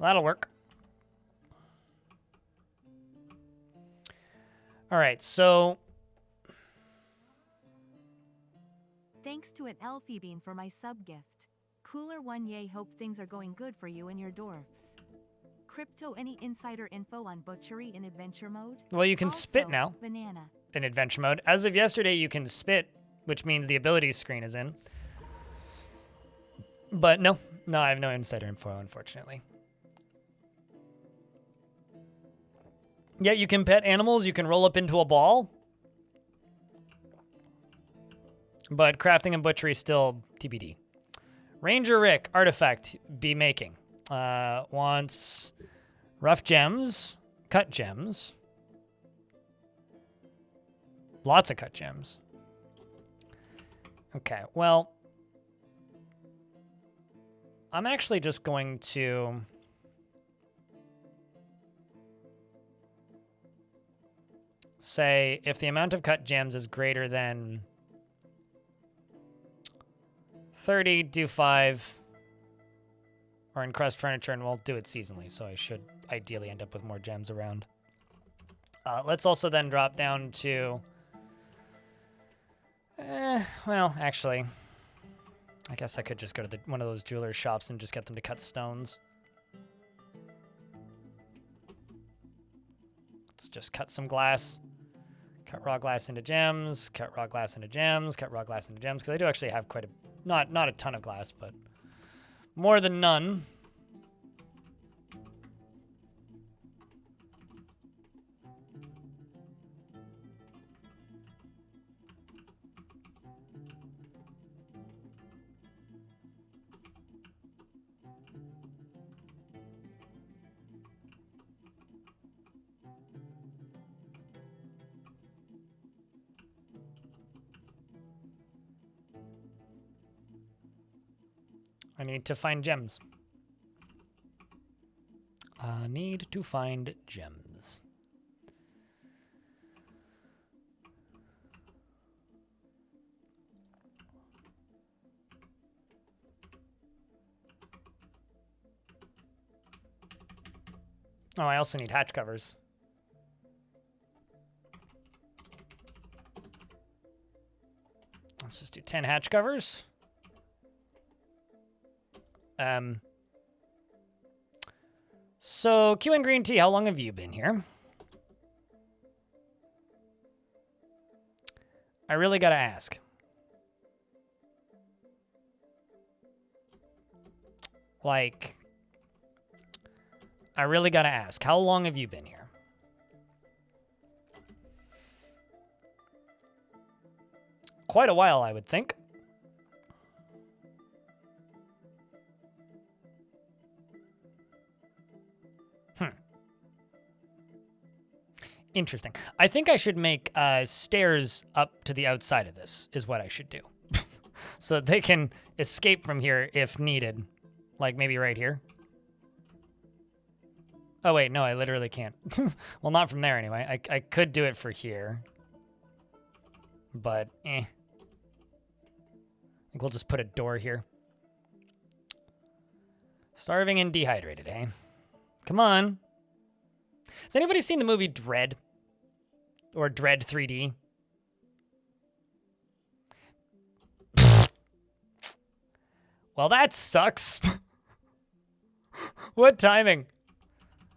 That'll work. All right, so Thanks to an Elfie Bean for my sub gift. Cooler one, yay, hope things are going good for you and your dwarfs. Crypto, any insider info on butchery in adventure mode? well, you can Also, spit now banana. in adventure mode. As of yesterday, you can spit, which means the abilities screen is in. But no, I have no insider info, unfortunately. Yeah, you can pet animals. You can roll up into a ball. But crafting and butchery still TBD. Ranger Rick, artifact, be making. Wants rough gems, cut gems. Lots of cut gems. Okay, well, I'm actually just going to say if the amount of cut gems is greater than 30, do 5, or encrust furniture, and we'll do it seasonally, so I should ideally end up with more gems around. Let's also then drop down to, well, actually, I guess I could just go to one of those jeweler's shops and just get them to cut stones. Let's just cut some glass. Cut raw glass into gems, cut raw glass into gems, cut raw glass into gems, because I do actually have quite a, not a ton of glass, but more than none. I need to find gems. I need to find gems. Oh, I also need hatch covers. Let's just do 10 hatch covers. So, Q and Green Tea, how long have you been here? I really gotta ask. Like, I really gotta ask. How long have you been here? Quite a while, I would think. Interesting. I think I should make stairs up to the outside of this, is what I should do. So that they can escape from here if needed. Like maybe right here. Oh, wait, no, I literally can't. Well, not from there anyway. I could do it for here. But, I think we'll just put a door here. Starving and dehydrated, eh? Come on. Has anybody seen the movie Dread? Or Dread 3D? Well, that sucks. What timing?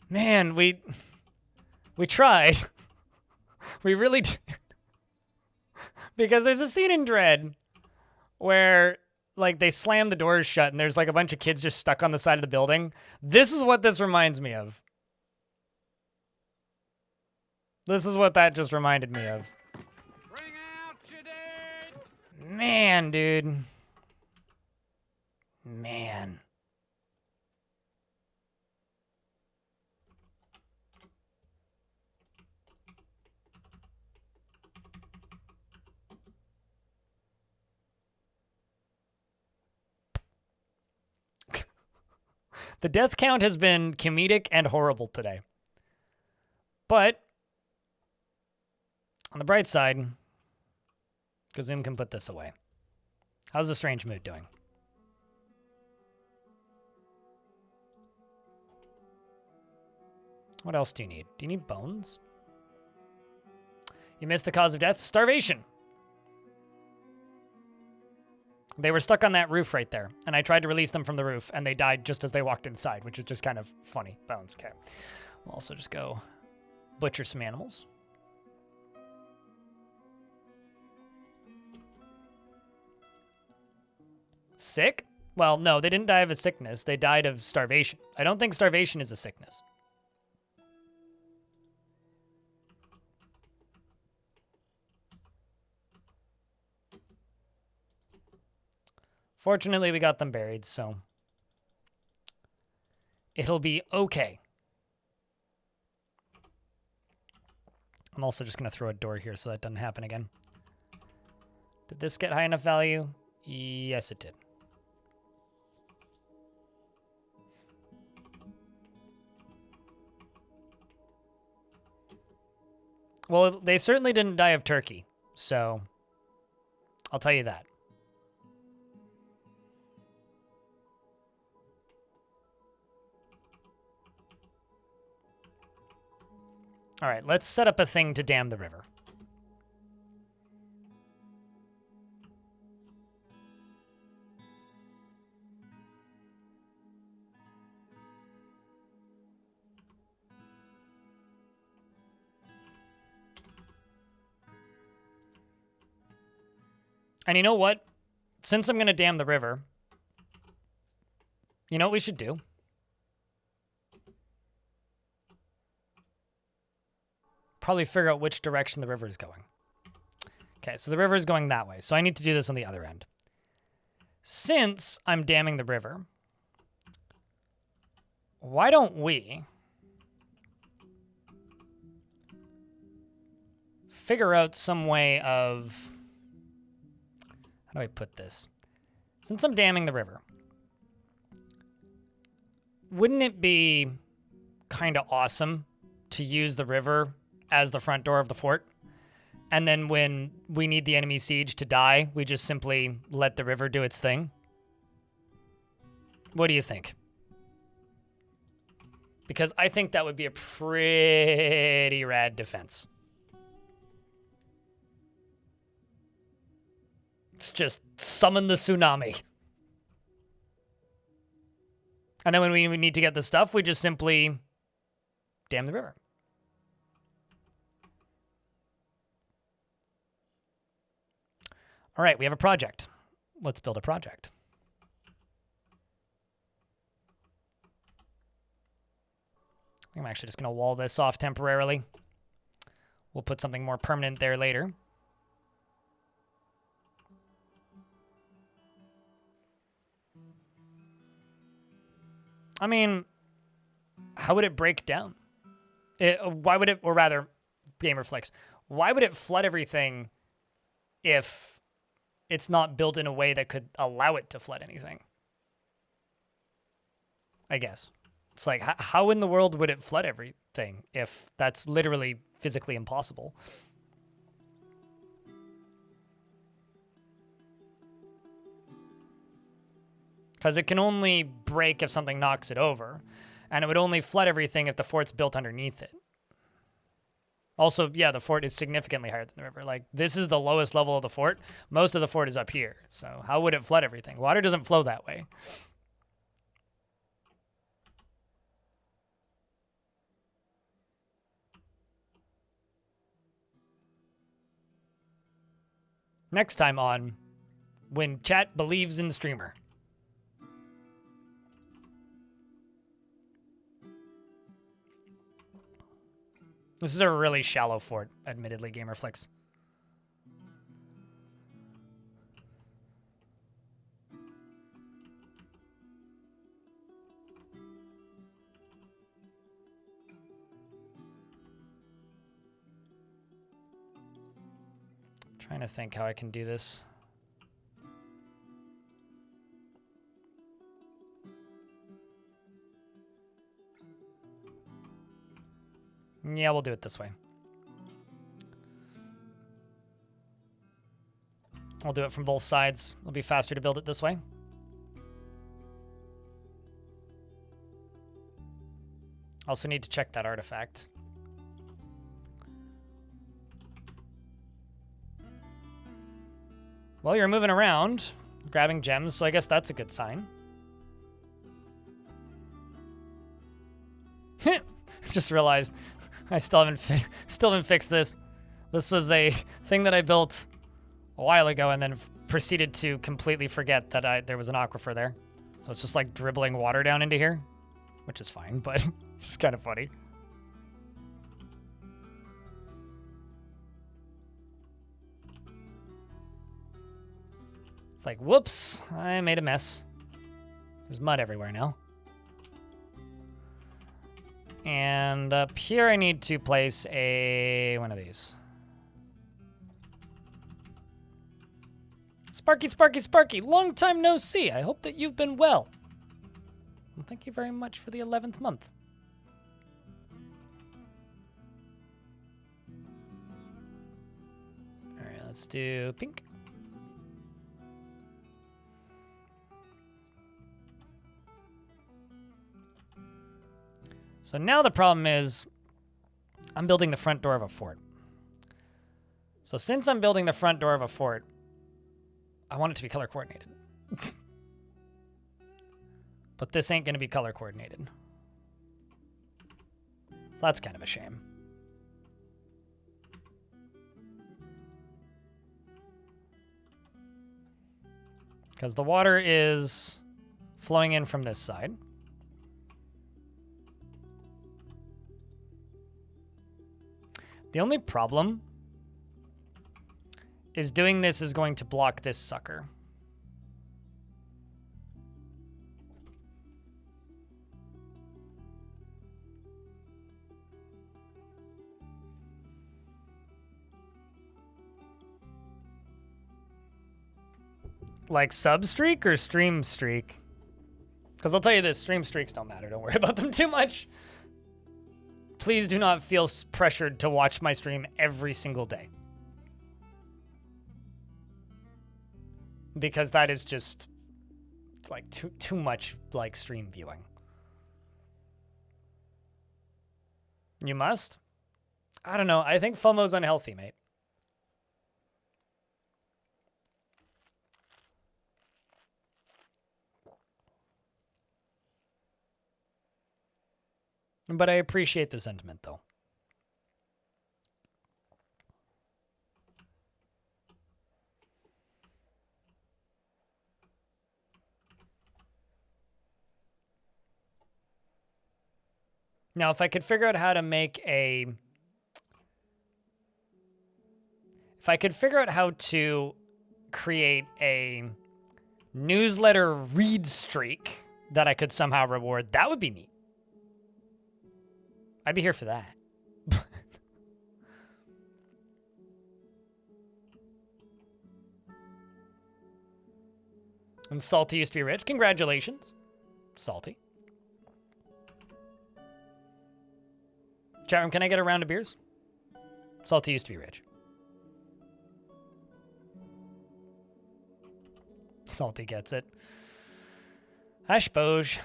Man, we tried. We really did. Because there's a scene in Dread where, like, they slam the doors shut and there's, like, a bunch of kids just stuck on the side of the building. This is what this reminds me of. This is what that just reminded me of. Bring out your dead! Man, dude. Man. The death count has been comedic and horrible today. But on the bright side, Kazum can put this away. How's the strange mood doing? What else do you need? Do you need bones? You missed the cause of death? Starvation. They were stuck on that roof right there, and I tried to release them from the roof, and they died just as they walked inside, which is just kind of funny. Bones, okay. We'll also just go butcher some animals. Sick? Well, no, they didn't die of a sickness. They died of starvation. I don't think starvation is a sickness. Fortunately, we got them buried, so it'll be okay. I'm also just going to throw a door here so that doesn't happen again. Did this get high enough value? Yes, it did. Well, they certainly didn't die of turkey, so I'll tell you that. All right, let's set up a thing to dam the river. And you know what? Since I'm going to dam the river, you know what we should do? Probably figure out which direction the river is going. Okay, so the river is going that way, so I need to do this on the other end. Since I'm damming the river, why don't we figure out some way of... How do I put this? Since I'm damming the river, wouldn't it be kind of awesome to use the river as the front door of the fort? And then when we need the enemy siege to die, we just simply let the river do its thing? What do you think? Because I think that would be a pretty rad defense. It's just summon the tsunami. And then when we need to get the stuff, we just simply dam the river. All right, we have a project. Let's build a project. I'm actually just going to wall this off temporarily. We'll put something more permanent there later. I mean, how would it break down? Why would it, or rather, Gamerflix, why would it flood everything if it's not built in a way that could allow it to flood anything? I guess. It's like, how in the world would it flood everything if that's literally physically impossible? Because it can only break if something knocks it over, and it would only flood everything if the fort's built underneath it. Also, yeah, the fort is significantly higher than the river. Like, this is the lowest level of the fort. Most of the fort is up here. So how would it flood everything? Water doesn't flow that way. Next time on When Chat Believes in Streamer. This is a really shallow fort, admittedly, Gamerflix. Trying to think how I can do this. Yeah, we'll do it this way. I'll do it from both sides. It'll be faster to build it this way. Also need to check that artifact. Well, you're moving around, grabbing gems, so I guess that's a good sign. Just realized I still haven't fixed this. This was a thing that I built a while ago and then proceeded to completely forget that there was an aquifer there. So it's just like dribbling water down into here, which is fine, but it's just kind of funny. It's like, whoops, I made a mess. There's mud everywhere now. And up here I need to place one of these. Sparky, Sparky, Sparky, long time no see. I hope that you've been well. And thank you very much for the 11th month. All right, let's do pink. So now the problem is I'm building the front door of a fort. So since I'm building the front door of a fort, I want it to be color coordinated. But this ain't going to be color coordinated. So that's kind of a shame. Because the water is flowing in from this side. The only problem is doing this is going to block this sucker. Like sub streak or stream streak? Because I'll tell you this, stream streaks don't matter. Don't worry about them too much. Please do not feel pressured to watch my stream every single day. Because that is just, it's like too much like stream viewing. You must? I don't know. I think FOMO's unhealthy, mate. But I appreciate the sentiment, though. Now, if I could figure out how to make a... If I could figure out how to create a newsletter read streak that I could somehow reward, that would be neat. I'd be here for that. And Salty used to be rich. Congratulations, Salty. Chat room, can I get a round of beers? Salty used to be rich. Salty gets it. Hash Boj.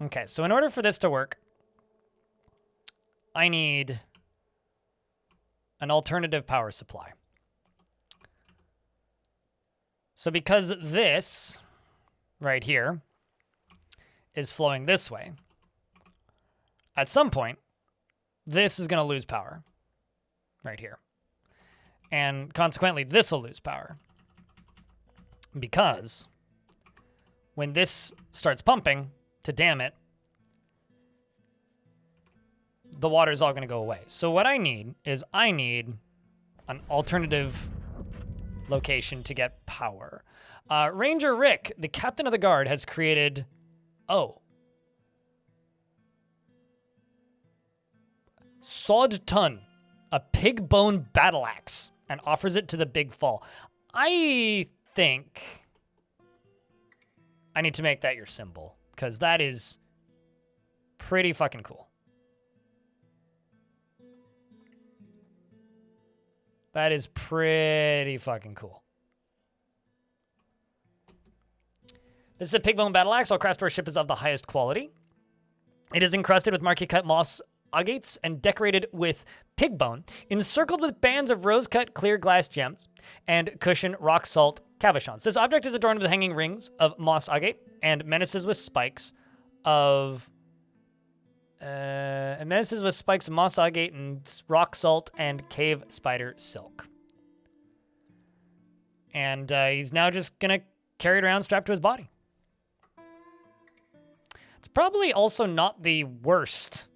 Okay, so in order for this to work, I need an alternative power supply. So because this right here is flowing this way, at some point, this is going to lose power right here. And consequently, this will lose power. Because when this starts pumping to dam it, the water is all going to go away. So what I need is an alternative location to get power. Ranger Rick, the captain of the guard, has created... Oh. Sawed Ton, a pig bone battle axe, and offers it to the Big Fall. I think I need to make that your symbol, because that is pretty fucking cool. That is pretty fucking cool. This is a pig bone battle axe. All craft worship is of the highest quality. It is encrusted with marquee cut moss agates and decorated with pig bone, encircled with bands of rose-cut clear glass gems and cushion rock salt cabochons. This object is adorned with hanging rings of moss agate and menaces with spikes of moss agate and rock salt and cave spider silk. And he's now just gonna carry it around strapped to his body. It's probably also not the worst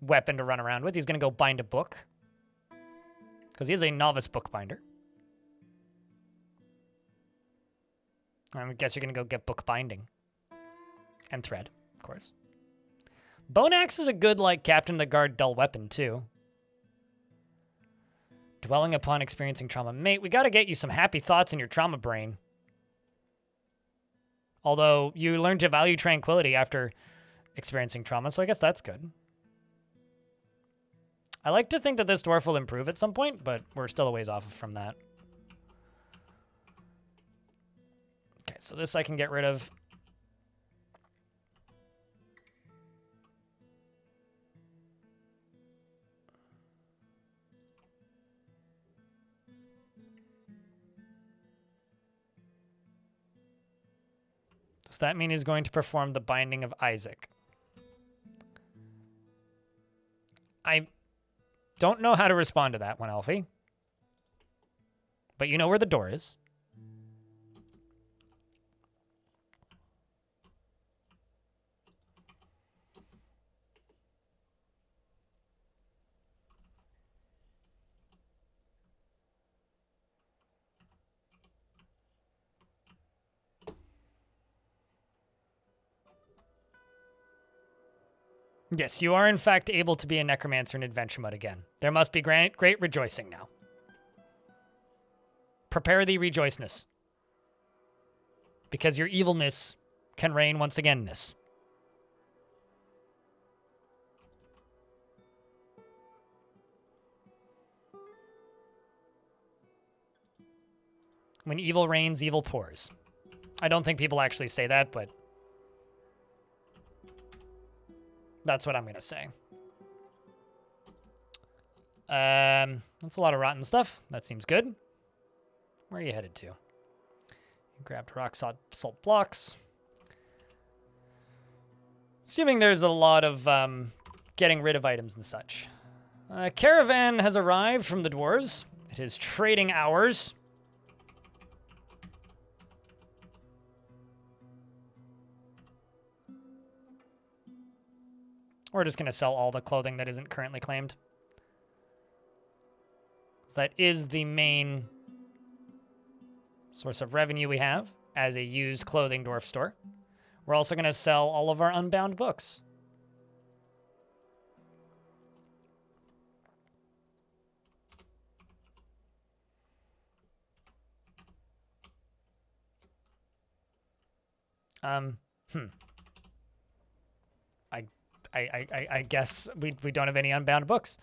weapon to run around with. He's going to go bind a book, because he is a novice bookbinder. I guess you're going to go get book binding. And thread, of course. Bone axe is a good, like, captain of the guard dull weapon, too. Dwelling upon experiencing trauma. Mate, we got to get you some happy thoughts in your trauma brain. Although you learn to value tranquility after experiencing trauma, so I guess that's good. I like to think that this dwarf will improve at some point, but we're still a ways off from that. Okay, so this I can get rid of. Does that mean he's going to perform the binding of Isaac? I don't know how to respond to that one, Alfie. But you know where the door is. Yes, you are in fact able to be a necromancer in adventure mode again. There must be great rejoicing now. Prepare thee rejoiceness. Because your evilness can reign once again-ness. When evil reigns, evil pours. I don't think people actually say that, but that's what I'm going to say. That's a lot of rotten stuff. That seems good. Where are you headed to? You grabbed rock salt blocks. Assuming there's a lot of getting rid of items and such. A caravan has arrived from the dwarves. It is trading hours. We're just going to sell all the clothing that isn't currently claimed. So that is the main source of revenue we have as a used clothing dwarf store. We're also going to sell all of our unbound books. I guess we don't have any unbound books.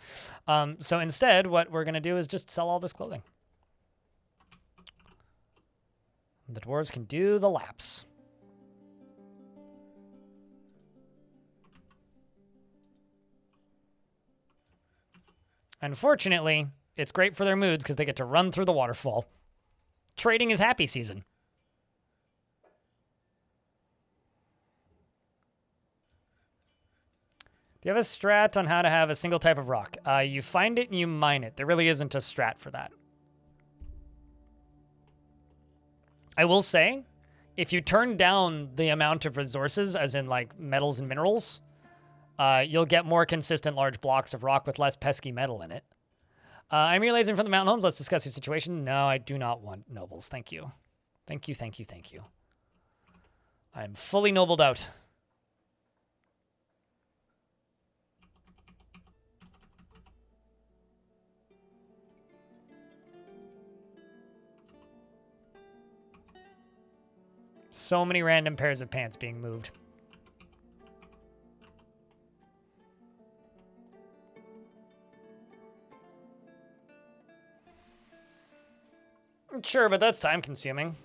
So instead, what we're going to do is just sell all this clothing. The dwarves can do the laps. Unfortunately, it's great for their moods because they get to run through the waterfall. Trading is happy season. Do you have a strat on how to have a single type of rock? You find it and you mine it. There really isn't a strat for that. I will say, if you turn down the amount of resources, as in like metals and minerals, you'll get more consistent large blocks of rock with less pesky metal in it. I'm realizing from the mountain homes. Let's discuss your situation. No, I do not want nobles. Thank you. Thank you, thank you, thank you. I'm fully nobled out. So many random pairs of pants being moved. Sure, but that's time consuming.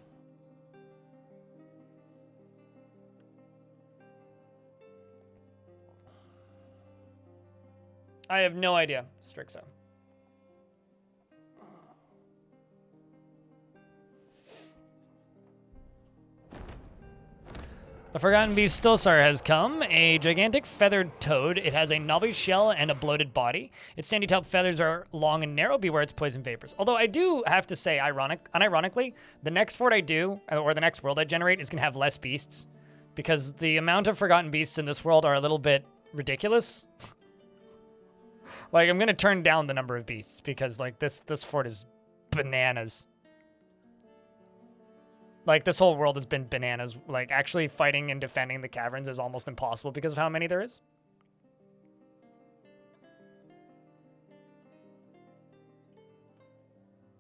I have no idea, Strixo. The Forgotten Beast Stosar has come, a gigantic feathered toad. It has a knobby shell and a bloated body. Its sandy top feathers are long and narrow. Beware its poison vapors. Although I do have to say, unironically, the next fort I do, or the next world I generate, is going to have less beasts. Because the amount of Forgotten Beasts in this world are a little bit ridiculous. Like, I'm going to turn down the number of beasts, because, like, this fort is bananas. Like, this whole world has been bananas. Like, actually fighting and defending the caverns is almost impossible because of how many there is.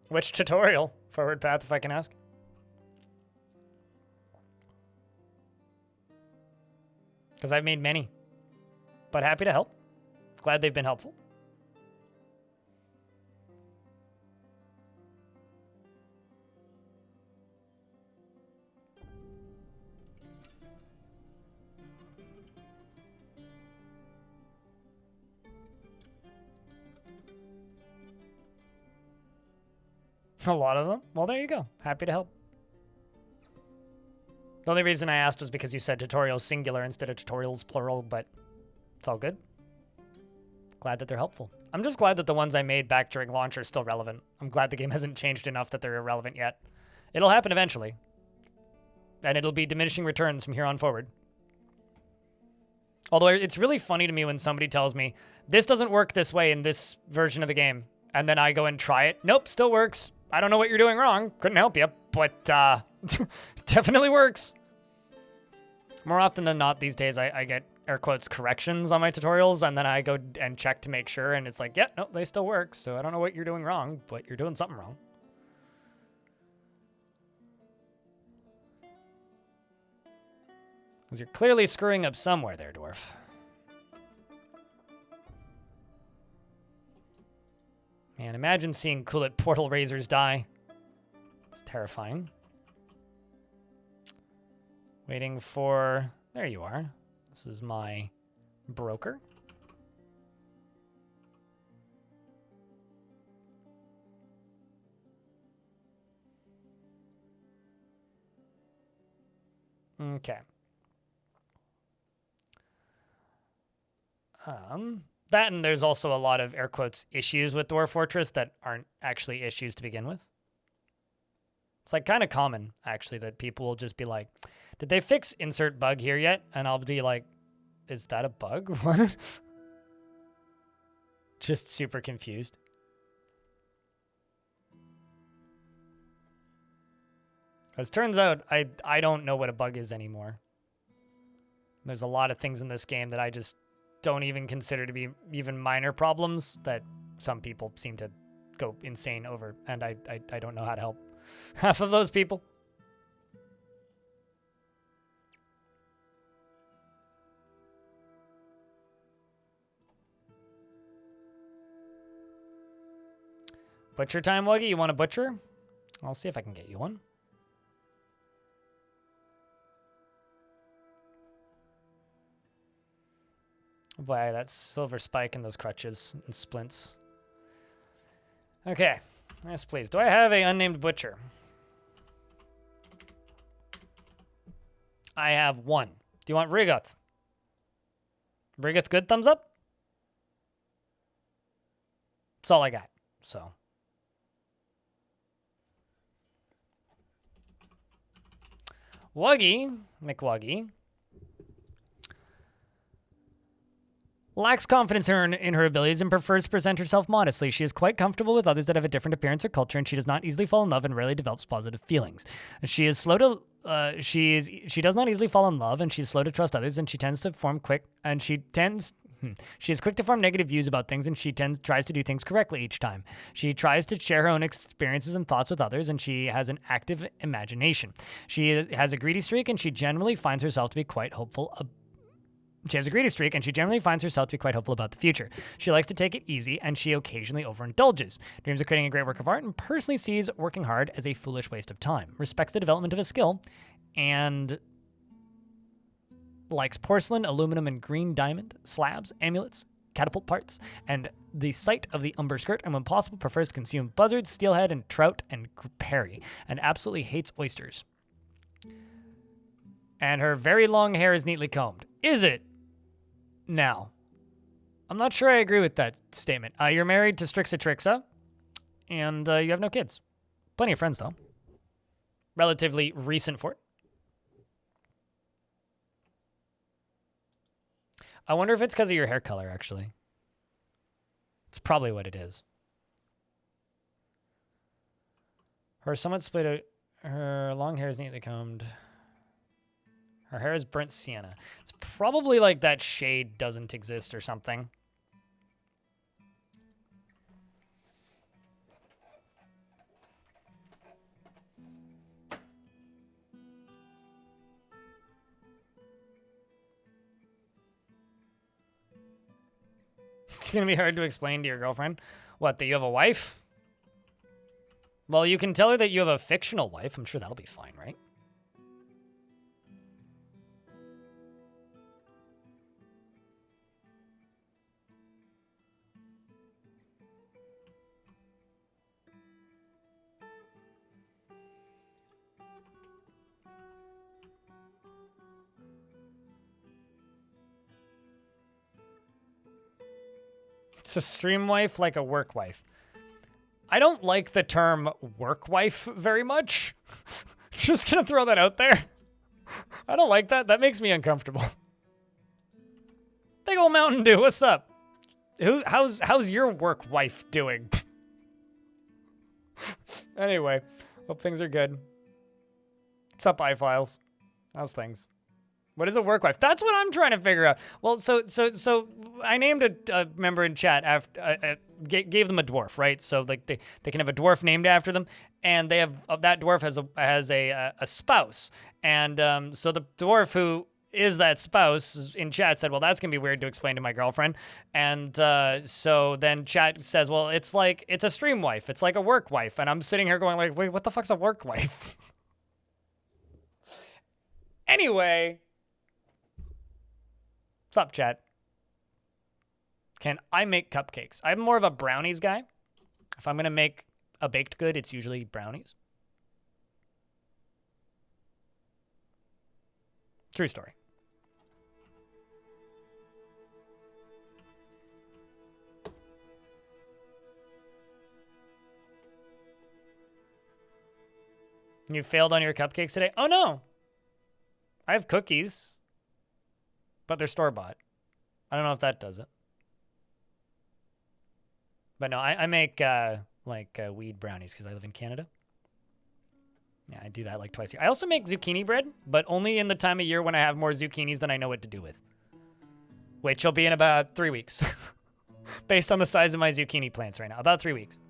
Which tutorial? Forward path, if I can ask. Because I've made many. But happy to help. Glad they've been helpful. A lot of them? Well, there you go. Happy to help. The only reason I asked was because you said tutorials singular instead of tutorials plural, but it's all good. Glad that they're helpful. I'm just glad that the ones I made back during launch are still relevant. I'm glad the game hasn't changed enough that they're irrelevant yet. It'll happen eventually. And it'll be diminishing returns from here on forward. Although it's really funny to me when somebody tells me, this doesn't work this way in this version of the game. And then I go and try it. Nope, still works. I don't know what you're doing wrong. Couldn't help you, but definitely works. More often than not these days, I get air quotes corrections on my tutorials, and then I go and check to make sure, and it's like, yeah, no, they still work. So I don't know what you're doing wrong, but you're doing something wrong. Because you're clearly screwing up somewhere there, Dwarf. Man, imagine seeing Coolit portal razors die. It's terrifying. Waiting for... There you are. This is my broker. Okay. That and there's also a lot of air quotes issues with Dwarf Fortress that aren't actually issues to begin with. It's like kind of common actually that people will just be like, "Did they fix insert bug here yet?" And I'll be like, "Is that a bug?" What? Just super confused. As turns out, I don't know what a bug is anymore. There's a lot of things in this game that I just don't even consider to be even minor problems that some people seem to go insane over, and I don't know how to help half of those people. Butcher time, Wuggy? You want a butcher? I'll see if I can get you one. Oh boy, that silver spike and those crutches and splints. Okay. Yes, please. Do I have a unnamed butcher? I have one. Do you want Rigoth? Rigoth good, thumbs up? That's all I got, so. Wuggy, McWuggy, lacks confidence in her abilities and prefers to present herself modestly. She is quite comfortable with others that have a different appearance or culture, and she does not easily fall in love and rarely develops positive feelings. She is slow to she does not easily fall in love, and she's slow to trust others, and she tends to form quick and she is quick to form negative views about things, and she tries to do things correctly each time. She tries to share her own experiences and thoughts with others, and she has an active imagination. She has a greedy streak, and she generally finds herself to be quite hopeful. She has a greedy streak, and she generally finds herself to be quite hopeful about the future. She likes to take it easy, and she occasionally overindulges. Dreams of creating a great work of art, and personally sees working hard as a foolish waste of time. Respects the development of a skill, and likes porcelain, aluminum, and green diamond, slabs, amulets, catapult parts, and the sight of the umber skirt, and when possible prefers to consume buzzards, steelhead, and trout, and perry, and absolutely hates oysters. And her very long hair is neatly combed. Is it? Now, I'm not sure I agree with that statement. You're married to Strixa, and you have no kids. Plenty of friends, though. Relatively recent for it. I wonder if it's because of your hair color, actually. It's probably what it is. Her somewhat split, her long hair is neatly combed. Her hair is burnt sienna. It's probably like that shade doesn't exist or something. It's going to be hard to explain to your girlfriend. What, that you have a wife? Well, you can tell her that you have a fictional wife. I'm sure that'll be fine, right? It's a stream wife like a work wife. I don't like the term work wife very much. Just gonna throw that out there. I don't like that. That makes me uncomfortable. Big ol' Mountain Dew, what's up? How's your work wife doing? Anyway, hope things are good. What's up, iFiles? How's things? What is a work wife? That's what I'm trying to figure out. Well, so I named a member in chat after gave them a dwarf, right? So like they can have a dwarf named after them, and they have that dwarf has a spouse, and so the dwarf who is that spouse in chat said, well, that's gonna be weird to explain to my girlfriend, and so then chat says, well, it's a stream wife, it's like a work wife, and I'm sitting here going like, wait, what the fuck's a work wife? Anyway. What's up, chat? Can I make cupcakes? I'm more of a brownies guy. If I'm going to make a baked good, it's usually brownies. True story. You failed on your cupcakes today? Oh, no. I have cookies, but they're store-bought. I don't know if that does it. But no, I make weed brownies because I live in Canada. Yeah, I do that like twice a year. I also make zucchini bread, but only in the time of year when I have more zucchinis than I know what to do with. Which will be in about 3 weeks. Based on the size of my zucchini plants right now. About 3 weeks.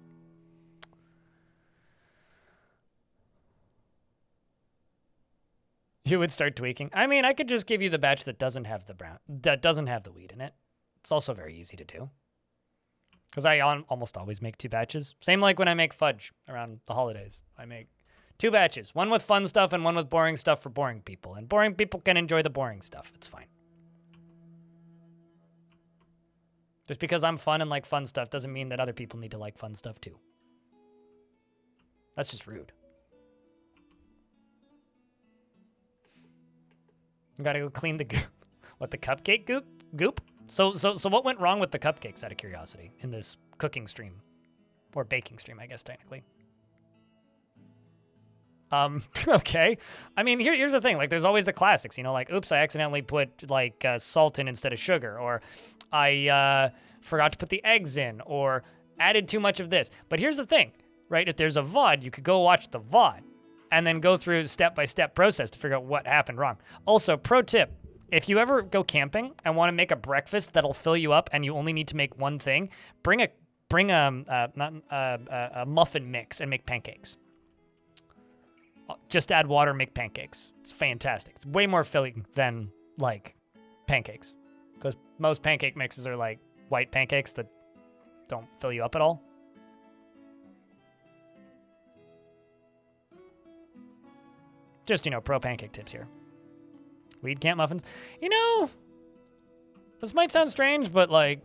You would start tweaking. I mean, I could just give you the batch that doesn't have the weed in it. It's also very easy to do. Because I almost always make 2 batches. Same like when I make fudge around the holidays. I make 2 batches. One with fun stuff and one with boring stuff for boring people. And boring people can enjoy the boring stuff. It's fine. Just because I'm fun and like fun stuff doesn't mean that other people need to like fun stuff too. That's just rude. You gotta go clean the goop. What, the cupcake goop? So what went wrong with the cupcakes, out of curiosity, in this cooking stream? Or baking stream, I guess, technically. Okay. I mean, here's the thing. Like, there's always the classics, you know, like, oops, I accidentally put, like, salt in instead of sugar. Or I forgot to put the eggs in. Or added too much of this. But here's the thing, right? If there's a VOD, you could go watch the VOD. And then go through step-by-step process to figure out what happened wrong. Also, pro tip. If you ever go camping and want to make a breakfast that'll fill you up and you only need to make one thing, bring a muffin mix and make pancakes. Just add water, make pancakes. It's fantastic. It's way more filling than, like, pancakes. Because most pancake mixes are, like, white pancakes that don't fill you up at all. Just, you know, pro pancake tips here. Weed camp muffins. You know, this might sound strange, but like,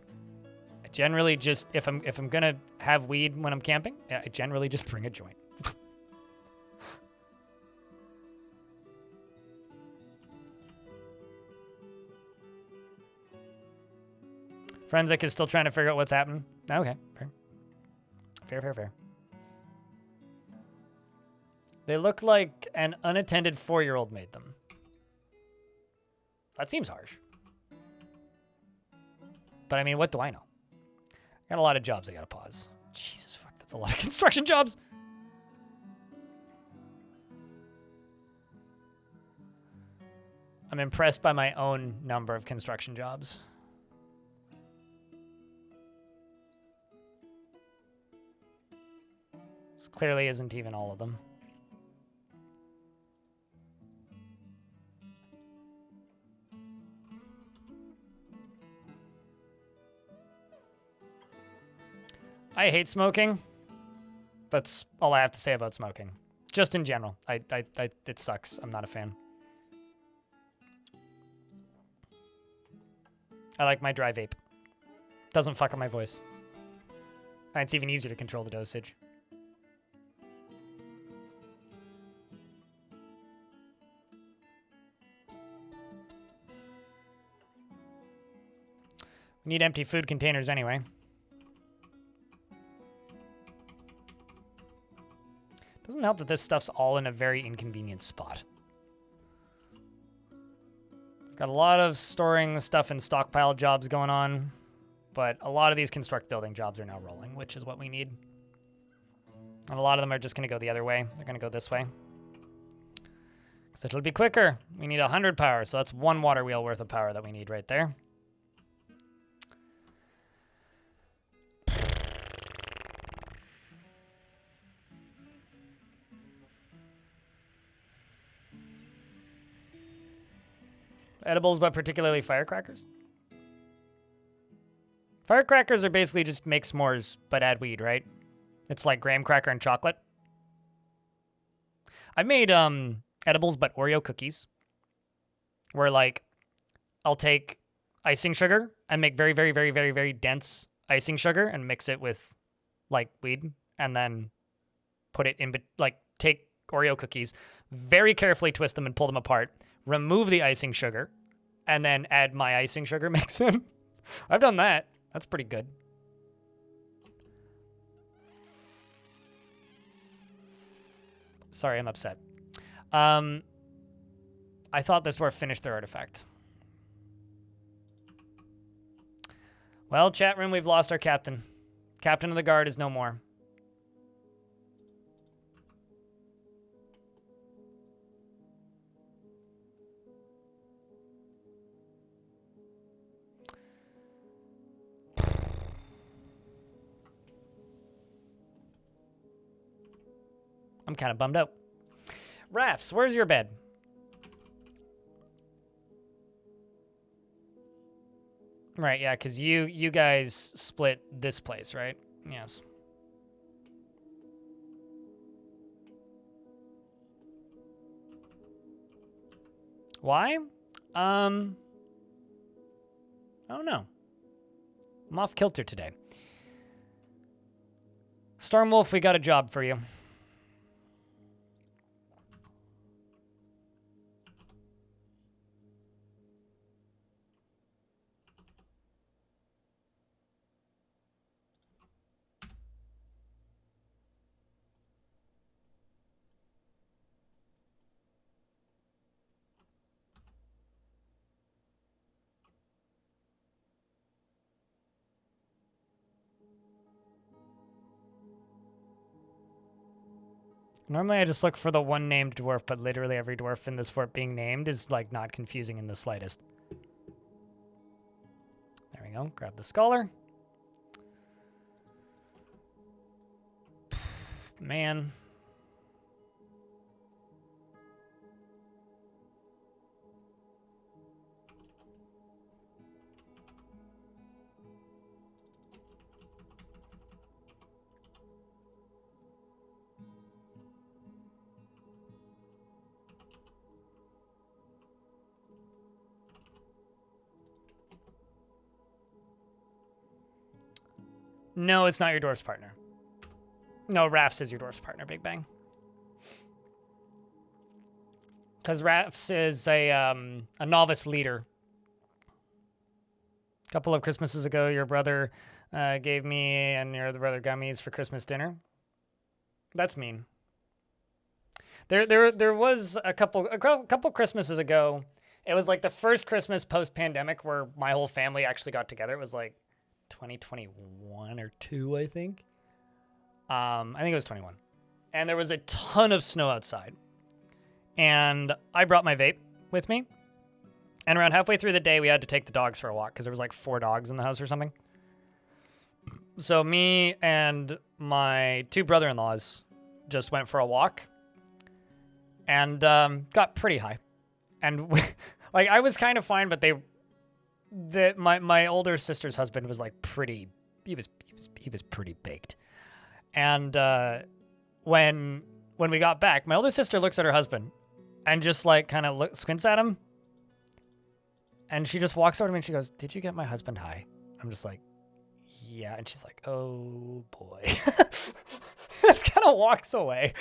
I generally just, if I'm gonna have weed when I'm camping, I generally just bring a joint. Forensic is still trying to figure out what's happening. Okay, fair. They look like an unattended 4-year-old made them. That seems harsh. But I mean, what do I know? I got a lot of jobs I gotta pause. Jesus fuck, that's a lot of construction jobs. I'm impressed by my own number of construction jobs. This clearly isn't even all of them. I hate smoking. That's all I have to say about smoking. Just in general. It sucks. I'm not a fan. I like my dry vape. Doesn't fuck up my voice. And it's even easier to control the dosage. We need empty food containers anyway. Doesn't help that this stuff's all in a very inconvenient spot. Got a lot of storing stuff in stockpile jobs going on, but a lot of these construct building jobs are now rolling, which is what we need. And a lot of them are just going to go the other way. They're going to go this way. Because it'll be quicker. We need 100 power, so that's 1 water wheel worth of power that we need right there. Edibles, but particularly firecrackers? Firecrackers are basically just make s'mores, but add weed, right? It's like graham cracker and chocolate. I've made edibles, but Oreo cookies. Where, like, I'll take icing sugar and make very, very, very, very, very dense icing sugar and mix it with, like, weed. And then put it in, like, take Oreo cookies, very carefully twist them and pull them apart. Remove the icing sugar, and then add my icing sugar mix in. I've done that. That's pretty good. Sorry, I'm upset. I thought this dwarf finished their artifact. Well, chat room, we've lost our captain. Captain of the guard is no more. I'm kind of bummed out. Rafts, where's your bed? Right, yeah, because you guys split this place, right? Yes. Why? I don't know. I'm off kilter today. Stormwolf, we got a job for you. Normally I just look for the one named dwarf, but literally every dwarf in this fort being named is like not confusing in the slightest. There we go. Grab the scholar. Man. No, it's not your dwarf's partner. No, Rafts is your dwarf's partner, Big Bang. Because Rafts is a novice leader. A couple of Christmases ago, your brother gave me and your other brother gummies for Christmas dinner. That's mean. There was a couple Christmases ago. It was like the first Christmas post-pandemic where my whole family actually got together. It was like 2021 or 2, I think. I think it was 21. And there was a ton of snow outside. And I brought my vape with me. And around halfway through the day, we had to take the dogs for a walk because there was like 4 dogs in the house or something. So me and my 2 brother-in-laws just went for a walk and got pretty high. And like I was kind of fine, but my older sister's husband was like pretty. He was pretty baked. And when we got back, my older sister looks at her husband and just like kind of squints at him. And she just walks over to me and she goes, "Did you get my husband high?" I'm just like, "Yeah." And she's like, "Oh boy." Just kind of walks away.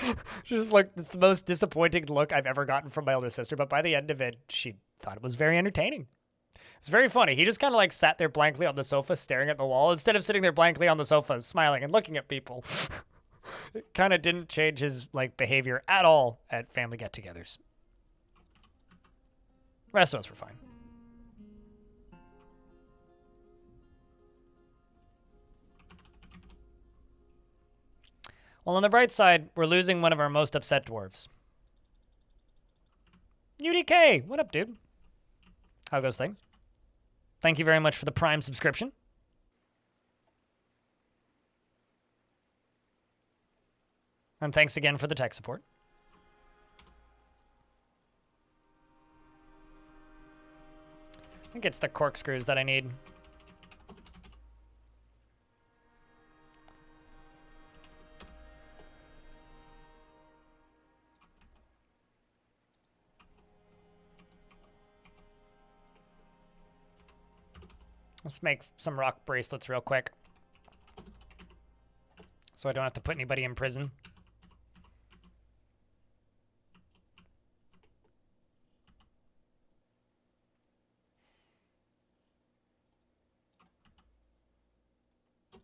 Just like, it's the most disappointing look I've ever gotten from my older sister. But by the end of it, she thought it was very entertaining. It's very funny. He just kind of like sat there blankly on the sofa staring at the wall instead of sitting there blankly on the sofa smiling and looking at people. It kind of didn't change his like behavior at all at family get-togethers. The rest of us were fine. Well, on the bright side, we're losing one of our most upset dwarves. UDK, what up, dude? How goes things? Thank you very much for the Prime subscription. And thanks again for the tech support. I think it's the corkscrews that I need. Let's make some rock bracelets real quick. So I don't have to put anybody in prison.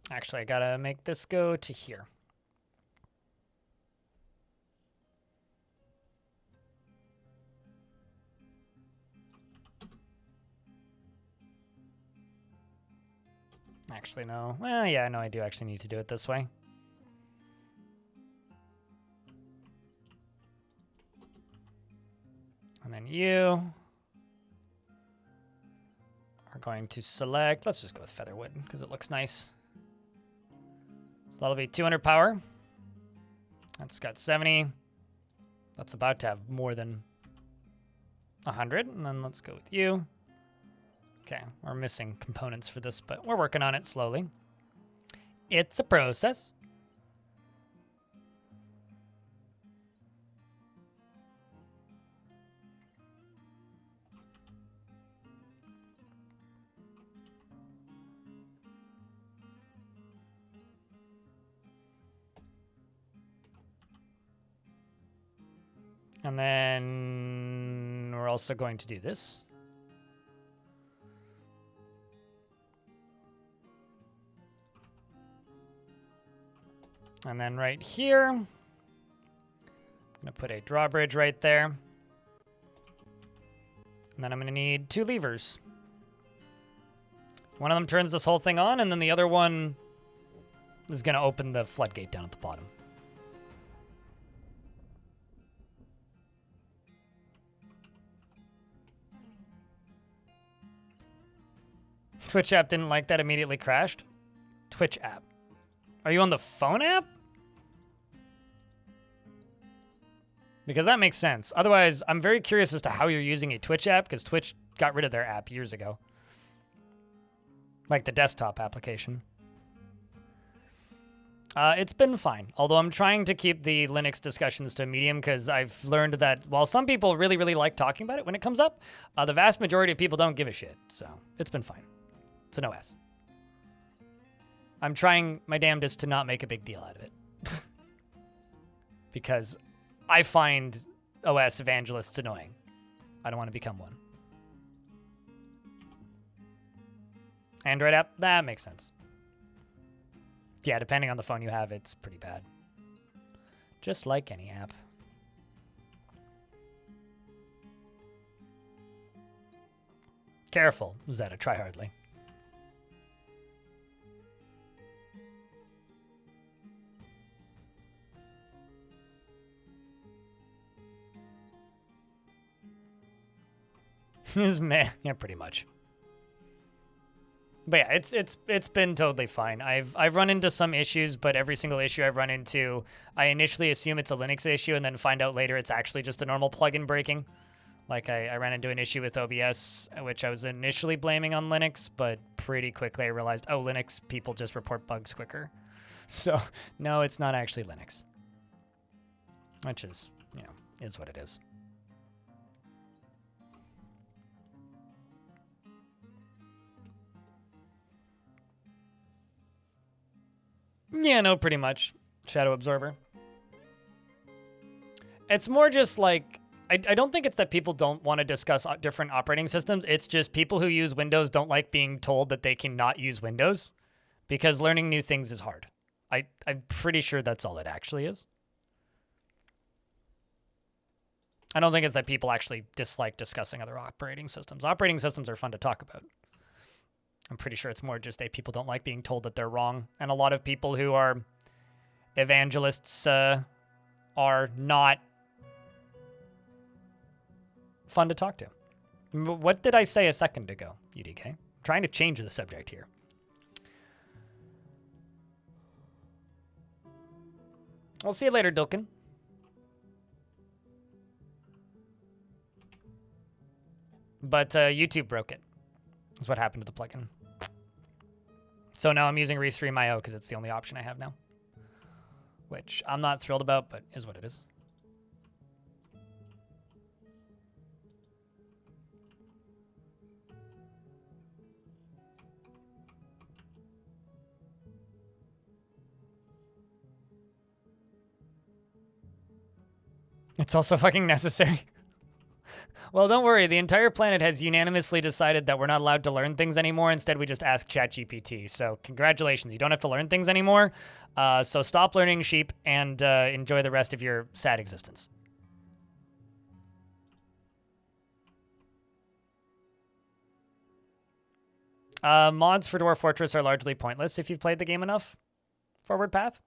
Actually, I gotta make this go to here. Actually, no. Well, yeah, no, I do actually need to do it this way. And then you are going to select, let's just go with Featherwood because it looks nice. So that'll be 200 power. That's got 70. That's about to have more than 100. And then let's go with you. Okay, we're missing components for this, but we're working on it slowly. It's a process. And then we're also going to do this. And then right here, I'm going to put a drawbridge right there. And then I'm going to need 2 levers. One of them turns this whole thing on, and then the other one is going to open the floodgate down at the bottom. Twitch app didn't like that, immediately crashed. Twitch app. Are you on the phone app? Because that makes sense. Otherwise, I'm very curious as to how you're using a Twitch app, because Twitch got rid of their app years ago. Like the desktop application. It's been fine. Although I'm trying to keep the Linux discussions to a medium, because I've learned that while some people really, really like talking about it when it comes up, the vast majority of people don't give a shit. So it's been fine. It's an OS. I'm trying my damnedest to not make a big deal out of it. Because I find OS evangelists annoying. I don't want to become one. Android app? That makes sense. Yeah, depending on the phone you have, it's pretty bad. Just like any app. Careful, Zeta, try hardly. Is meh. Yeah, pretty much. But yeah, it's been totally fine. I've run into some issues, but every single issue I've run into, I initially assume it's a Linux issue and then find out later it's actually just a normal plugin breaking. Like I ran into an issue with OBS, which I was initially blaming on Linux, but pretty quickly I realized, oh, Linux people just report bugs quicker. So no, it's not actually Linux. Which is, you know, is what it is. Yeah, no, pretty much. Shadow Absorber. It's more just like, I don't think it's that people don't want to discuss different operating systems. It's just people who use Windows don't like being told that they cannot use Windows because learning new things is hard. I'm pretty sure that's all it actually is. I don't think it's that people actually dislike discussing other operating systems. Operating systems are fun to talk about. I'm pretty sure it's more just people don't like being told that they're wrong. And a lot of people who are evangelists are not fun to talk to. What did I say a second ago, UDK? I'm trying to change the subject here. We'll see you later, Dilkin. But YouTube broke it. That's what happened to the plugin. So now I'm using Restream IO because it's the only option I have now. Which I'm not thrilled about, but is what it is. It's also fucking necessary. Well, don't worry. The entire planet has unanimously decided that we're not allowed to learn things anymore. Instead, we just ask ChatGPT. So congratulations. You don't have to learn things anymore. So stop learning sheep and enjoy the rest of your sad existence. Mods for Dwarf Fortress are largely pointless if you've played the game enough. Forward path.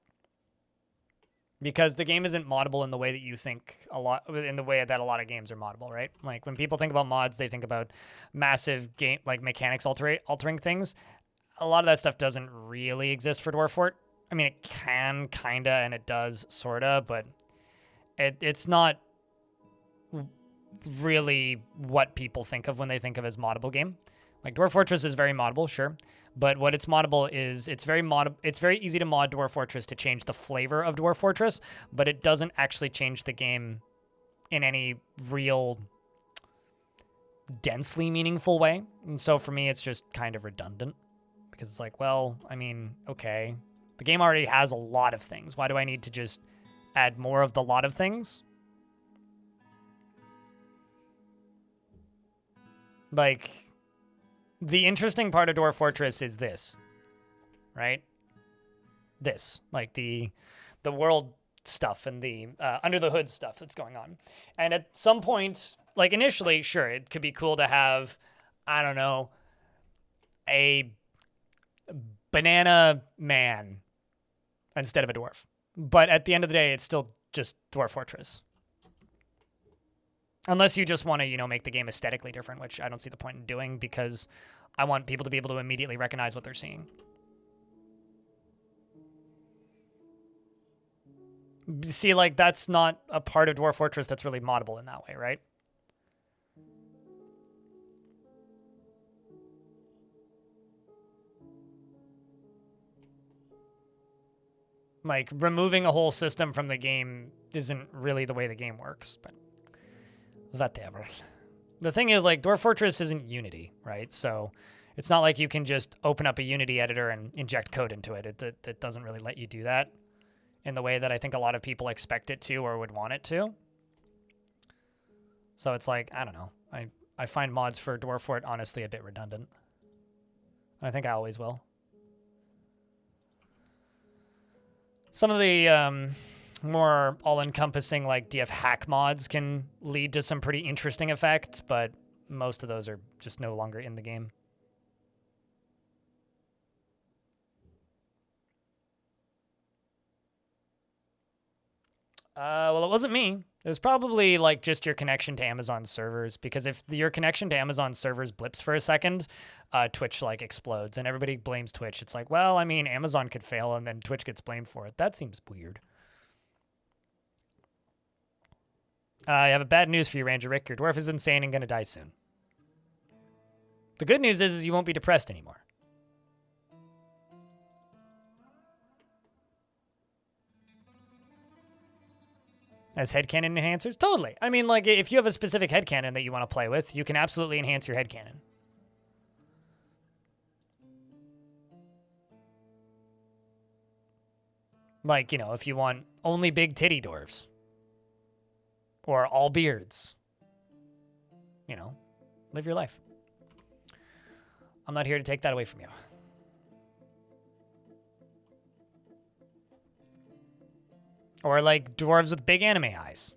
Because the game isn't moddable in the way that you think in the way that a lot of games are moddable, right? Like when people think about mods, they think about massive game, like mechanics altering things. A lot of that stuff doesn't really exist for Dwarf Fort. I mean, it can kinda, and it does sorta, but it's not really what people think of when they think of as moddable game. Like Dwarf Fortress is very moddable, sure, but what it's moddable is it's very easy to mod Dwarf Fortress to change the flavor of Dwarf Fortress, but it doesn't actually change the game in any real densely meaningful way. And so for me, it's just kind of redundant because it's like, well, I mean, okay, the game already has a lot of things. Why do I need to just add more of the lot of things? Like, the interesting part of Dwarf Fortress is this, right? This, like the world stuff and the under the hood stuff that's going on. And at some point, like initially, sure, it could be cool to have, I don't know, a banana man instead of a dwarf. But at the end of the day, it's still just Dwarf Fortress. Unless you just want to, you know, make the game aesthetically different, which I don't see the point in doing because I want people to be able to immediately recognize what they're seeing. See, like, that's not a part of Dwarf Fortress that's really moddable in that way, right? Like, removing a whole system from the game isn't really the way the game works, but whatever. The thing is, like, Dwarf Fortress isn't Unity, right? So it's not like you can just open up a Unity editor and inject code into it. It doesn't really let you do that in the way that I think a lot of people expect it to or would want it to. So it's like, I don't know. I find mods for Dwarf Fort honestly a bit redundant. I think I always will. Some of the more all-encompassing, like, DF hack mods can lead to some pretty interesting effects, but most of those are just no longer in the game. Well, it wasn't me. It was probably, like, just your connection to Amazon servers, because if your connection to Amazon servers blips for a second, Twitch, like, explodes, and everybody blames Twitch. It's like, well, I mean, Amazon could fail, and then Twitch gets blamed for it. That seems weird. I have a bad news for you, Ranger Rick. Your dwarf is insane and gonna die soon. The good news is you won't be depressed anymore. As headcanon enhancers? Totally. I mean, like, if you have a specific headcanon that you want to play with, you can absolutely enhance your headcanon. Like, you know, if you want only big titty dwarves. Or all beards. You know, live your life. I'm not here to take that away from you. Or like dwarves with big anime eyes.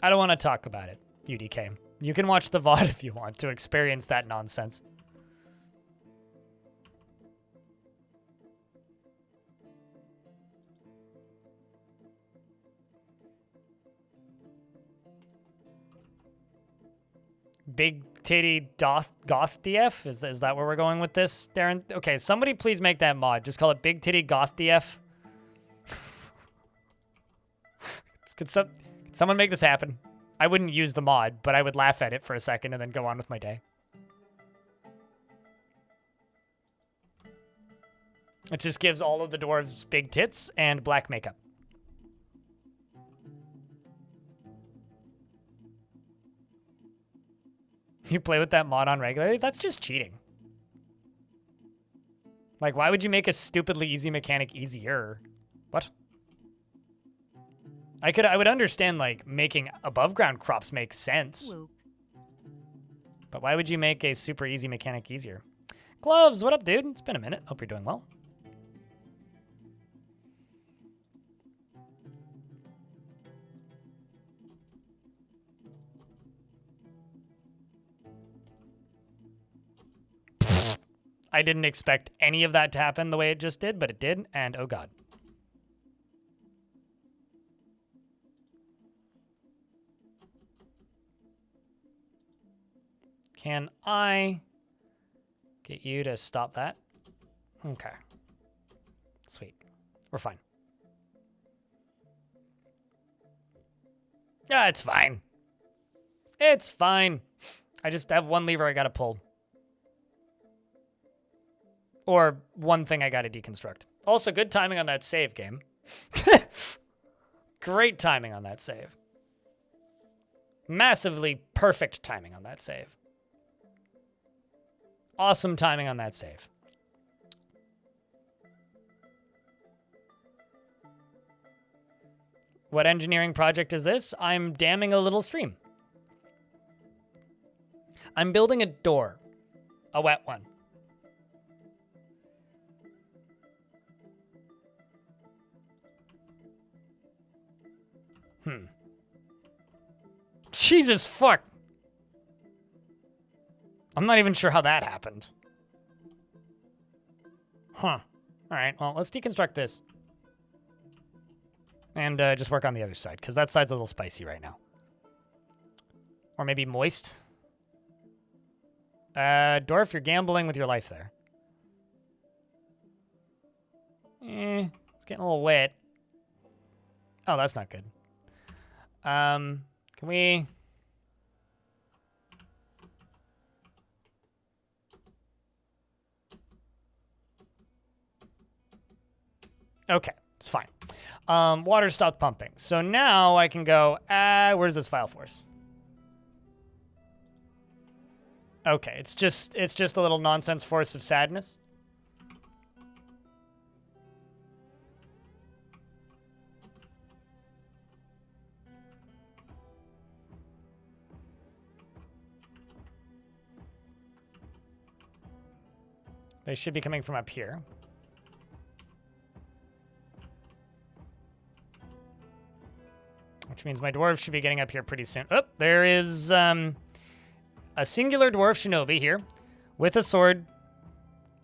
I don't want to talk about it, UDK. You can watch the VOD if you want to experience that nonsense. Big titty goth DF? Is that where we're going with this, Darren? Okay, somebody please make that mod. Just call it Big Titty Goth DF. Could someone make this happen? I wouldn't use the mod, but I would laugh at it for a second and then go on with my day. It just gives all of the dwarves big tits and black makeup. You play with that mod on regularly? That's just cheating. Like, why would you make a stupidly easy mechanic easier? What? I would understand, like, making above ground crops make sense. Whoop. But why would you make a super easy mechanic easier? Gloves, what up, dude? It's been a minute. Hope you're doing well. I didn't expect any of that to happen the way it just did, but it did, and oh god. Can I get you to stop that? Okay. Sweet. We're fine. Yeah, it's fine. It's fine. I just have one lever I gotta pull. Or one thing I gotta deconstruct. Also, good timing on that save, game. Great timing on that save. Massively perfect timing on that save. Awesome timing on that save. What engineering project is this? I'm damming a little stream. I'm building a door. A wet one. Jesus fuck. I'm not even sure how that happened. Huh. Alright, well, let's deconstruct this. And just work on the other side, because that side's a little spicy right now. Or maybe moist. Dwarf, you're gambling with your life there. It's getting a little wet. Oh, that's not good. Can we... Okay, it's fine. Water stopped pumping. So now I can go, where's this file force? Okay, it's just a little nonsense force of sadness. They should be coming from up here. Which means my dwarves should be getting up here pretty soon. Oh, there is a singular dwarf shinobi here with a sword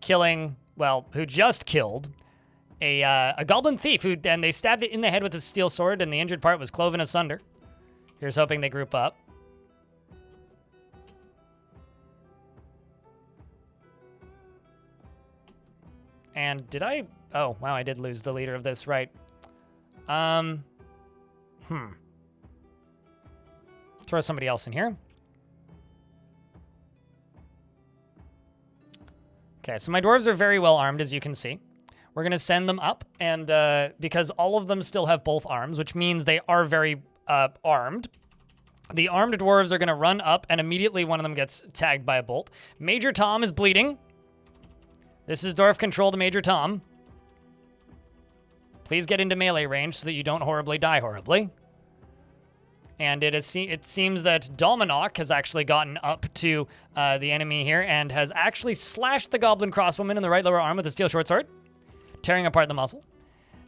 killing, well, who just killed a goblin thief and they stabbed it in the head with a steel sword and the injured part was cloven asunder. Here's hoping they group up. And did I? Oh, wow, I did lose the leader of this, right. Throw somebody else in here. Okay, so my dwarves are very well armed, as you can see. We're going to send them up, and because all of them still have both arms, which means they are very armed, the armed dwarves are going to run up, and immediately one of them gets tagged by a bolt. Major Tom is bleeding. This is dwarf control to Major Tom. Please get into melee range so that you don't horribly die horribly. And it seems that Dominok has actually gotten up to the enemy here and has actually slashed the goblin crossbowman in the right lower arm with a steel short sword, tearing apart the muscle.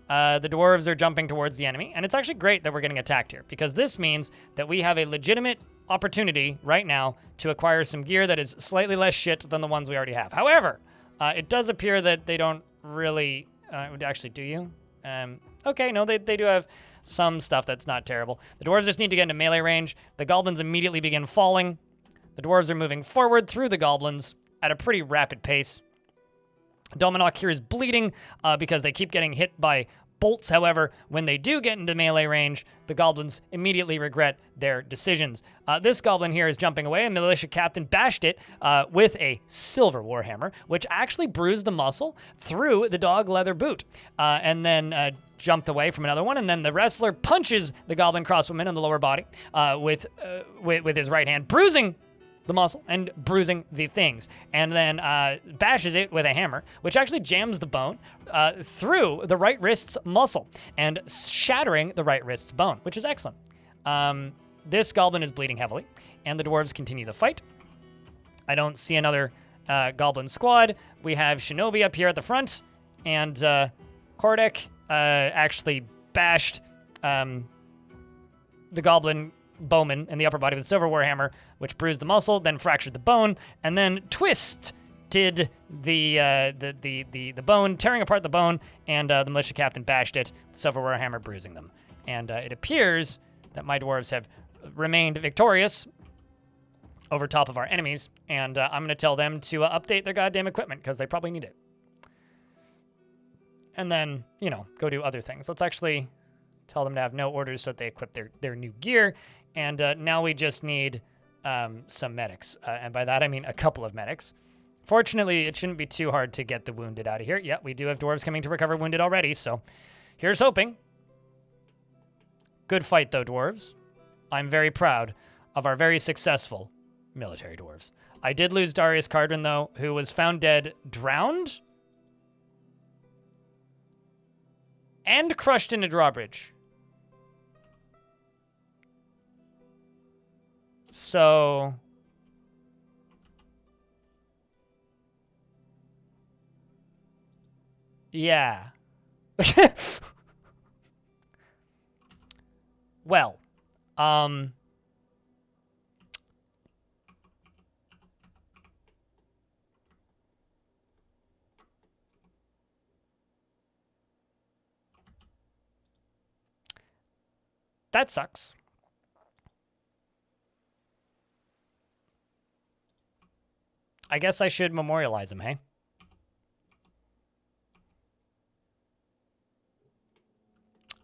The dwarves are jumping towards the enemy, and it's actually great that we're getting attacked here, because this means that we have a legitimate opportunity right now to acquire some gear that is slightly less shit than the ones we already have. However, it does appear that they don't really... actually, do you? Okay, no, they do have some stuff that's not terrible. The dwarves just need to get into melee range. The goblins immediately begin falling. The dwarves are moving forward through the goblins at a pretty rapid pace. Dominok here is bleeding because they keep getting hit by bolts. However, when they do get into melee range, the goblins immediately regret their decisions. This goblin here is jumping away, and the militia captain bashed it with a silver warhammer, which actually bruised the muscle through the dog leather boot, and then jumped away from another one. And then the wrestler punches the goblin crossbowman in the lower body with his right hand, bruising the muscle and bruising the things, and then bashes it with a hammer, which actually jams the bone through the right wrist's muscle and shattering the right wrist's bone, which is excellent. This goblin is bleeding heavily, and the dwarves continue the fight. I don't see another goblin squad. We have Shinobi up here at the front, and Kordek actually bashed the goblin bowman in the upper body with Silver Warhammer, which bruised the muscle, then fractured the bone, and then twisted the bone, tearing apart the bone, and the militia captain bashed it, Silver Warhammer bruising them. And it appears that my dwarves have remained victorious over top of our enemies, and I'm going to tell them to update their goddamn equipment, because they probably need it. And then, you know, go do other things. Let's actually tell them to have no orders so that they equip their new gear, and now we just need some medics, and by that I mean a couple of medics. Fortunately, it shouldn't be too hard to get the wounded out of here. Yeah, we do have dwarves coming to recover wounded already, so here's hoping. Good fight, though, dwarves. I'm very proud of our very successful military dwarves. I did lose Darius Cardrin, though, who was found dead, drowned, and crushed in a drawbridge. So yeah. Well, that sucks. I guess I should memorialize him, hey?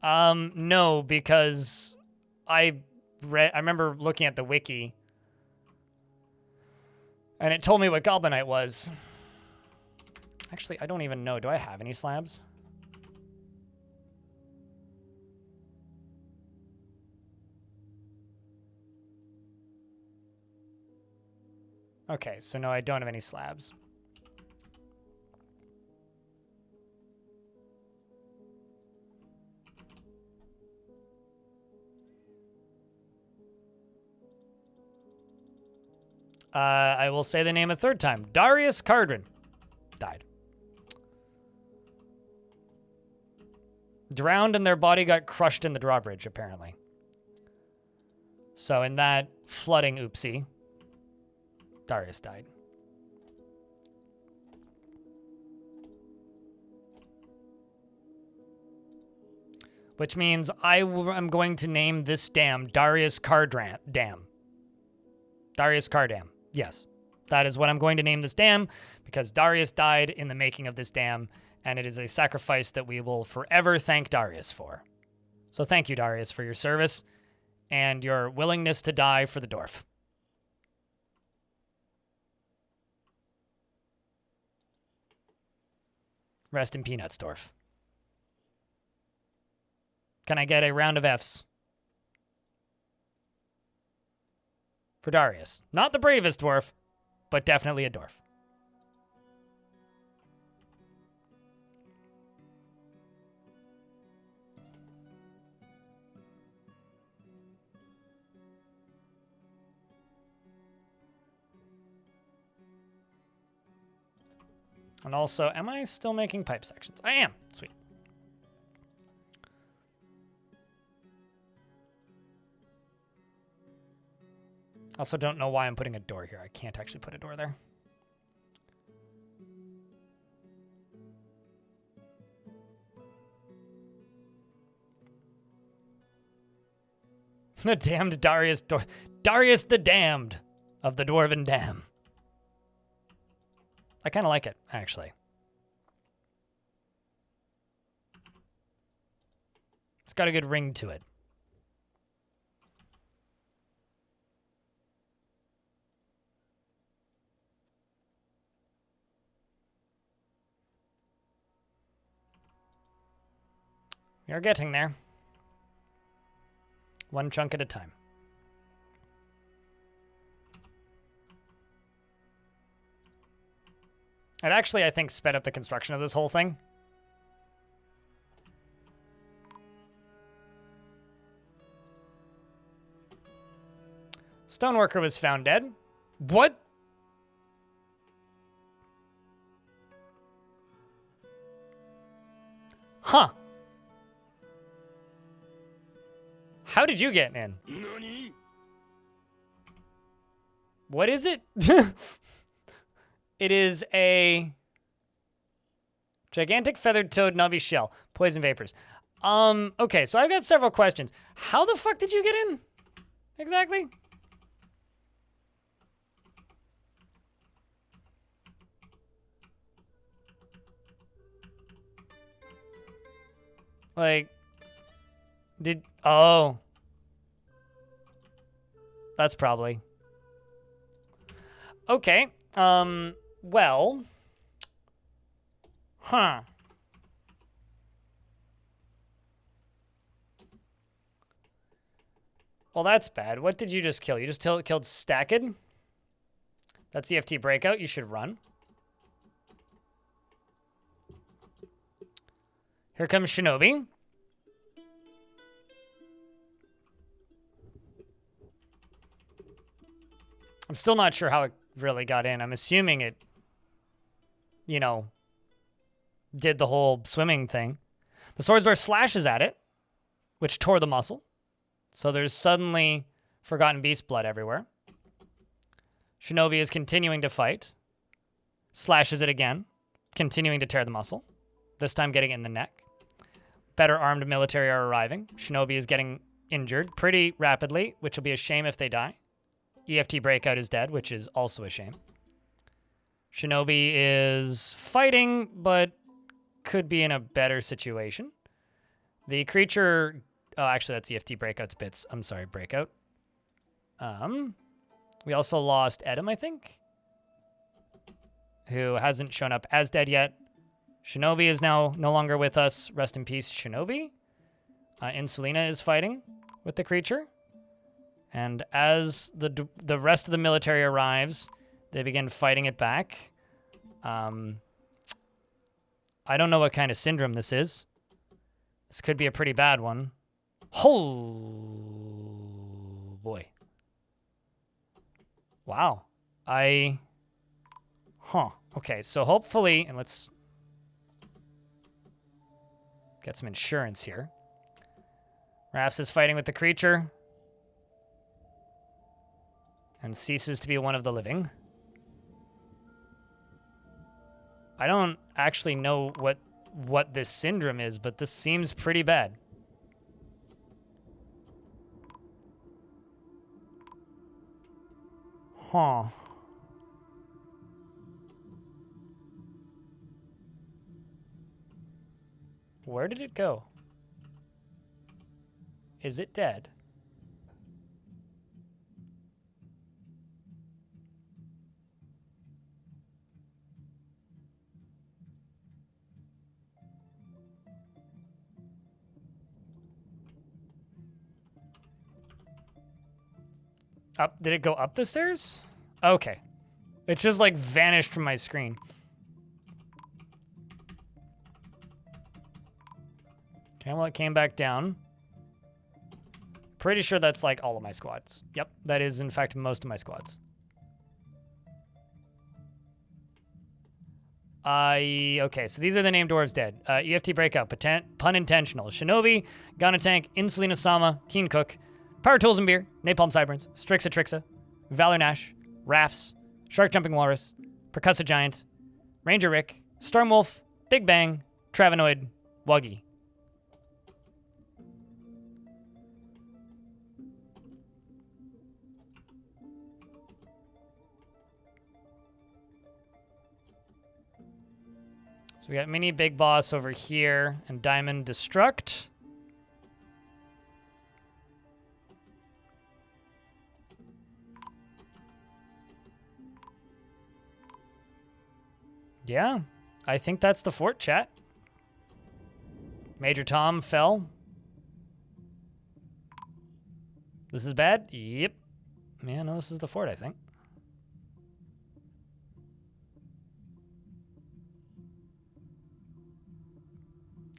No, because I remember looking at the wiki, and it told me what Goblin Knight was. Actually, I don't even know. Do I have any slabs? Okay, so no, I don't have any slabs. I will say the name a third time. Darius Cardrin died. Drowned and their body got crushed in the drawbridge, apparently. So in that flooding oopsie, Darius died. Which means I'm going to name this dam Darius Cardram Dam. Darius Cardam. Yes, that is what I'm going to name this dam, because Darius died in the making of this dam, and it is a sacrifice that we will forever thank Darius for. So thank you, Darius, for your service and your willingness to die for the Dwarf. Rest in peanuts, Dwarf. Can I get a round of Fs? For Darius. Not the bravest dwarf, but definitely a dwarf. And also, am I still making pipe sections? I am. Sweet. Also don't know why I'm putting a door here. I can't actually put a door there. The damned Darius Darius the Damned of the Dwarven Dam. I kind of like it, actually. It's got a good ring to it. We are getting there. One chunk at a time. It actually, I think, sped up the construction of this whole thing. Stoneworker was found dead. What? Huh. How did you get in? What is it? It is a gigantic feathered toad nubby shell. Poison vapors. Okay, so I've got several questions. How the fuck did you get in? Exactly? Like, oh. That's probably. Okay, well. Huh. Well, that's bad. What did you just kill? You just killed Stacked? That's EFT breakout. You should run. Here comes Shinobi. I'm still not sure how it really got in. I'm assuming it, you know, did the whole swimming thing. The Swordsdwarf slashes at it, which tore the muscle. So there's suddenly Forgotten Beast blood everywhere. Shinobi is continuing to fight. Slashes it again, continuing to tear the muscle. This time getting it in the neck. Better armed military are arriving. Shinobi is getting injured pretty rapidly, which will be a shame if they die. EFT breakout is dead, which is also a shame. Shinobi is fighting, but could be in a better situation. The creature... Oh, actually, that's EFT breakout's bits. I'm sorry, breakout. We also lost Edom, I think, who hasn't shown up as dead yet. Shinobi is now no longer with us. Rest in peace, Shinobi. Insulina is fighting with the creature. And as the rest of the military arrives, they begin fighting it back. I don't know what kind of syndrome this is. This could be a pretty bad one. Oh, boy. Wow. Okay, so hopefully, and let's get some insurance here. Rafs is fighting with the creature and ceases to be one of the living. I don't actually know what this syndrome is, but this seems pretty bad. Huh. Where did it go? Is it dead? Up? Did it go up the stairs? Okay. It just like vanished from my screen. Okay, well, it came back down. Pretty sure that's like all of my squads. Yep, that is in fact most of my squads. Okay, so these are the named dwarves dead. EFT breakout, pun intentional. Shinobi, Ganatank, Insulina Sama, Keen Cook, Power Tools and Beer, Napalm Sideburns, Strixa Trixa, Valor Nash, Rafts, Shark Jumping Walrus, Percussive Giant, Ranger Rick, Stormwolf, Big Bang, Travenoid, Wuggy. So we got Mini Big Boss over here and Diamond Destruct. Yeah, I think that's the fort, chat. Major Tom fell. This is bad? Yep. Yeah, no, this is the fort, I think.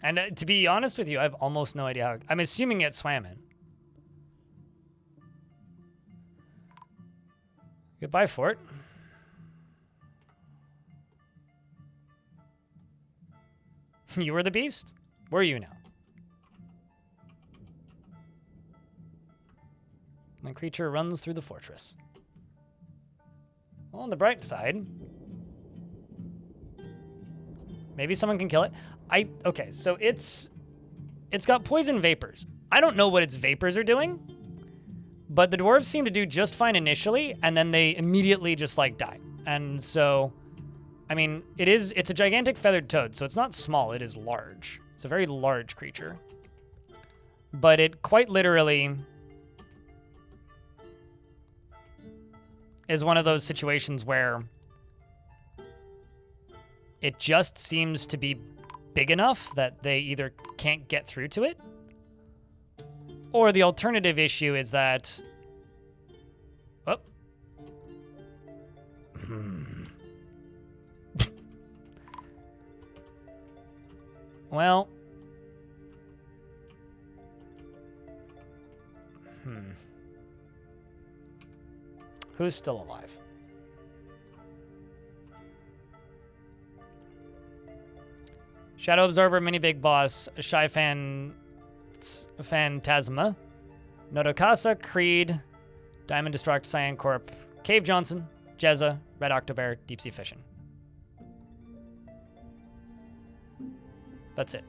And to be honest with you, I have almost no idea how. I'm assuming it swam in. Goodbye, fort. You were the beast? Where are you now? The creature runs through the fortress. Well, on the bright side, maybe someone can kill it. Okay, so it's got poison vapors. I don't know what its vapors are doing, but the dwarves seem to do just fine initially, and then they immediately just like die. And so, I mean, it's a gigantic feathered toad, so it's not small, it is large. It's a very large creature. But it quite literally is one of those situations where it just seems to be big enough that they either can't get through to it, or the alternative issue is that... Oh. Well... Who's still alive? Shadow Absorber, Mini Big Boss, Shy Phantasma, Nodokasa, Creed, Diamond Destruct, Cyan Corp, Cave Johnson, Jezza, Red Octobear, Deep Sea Fishing. That's it.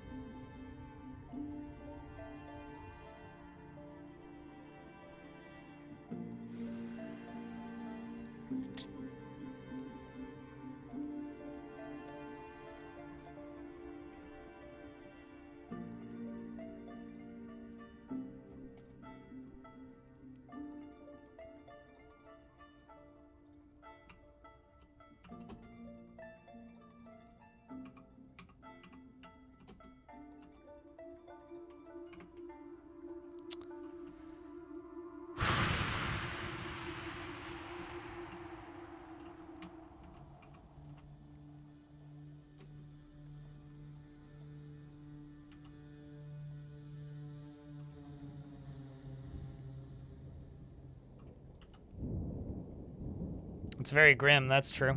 It's very grim, that's true.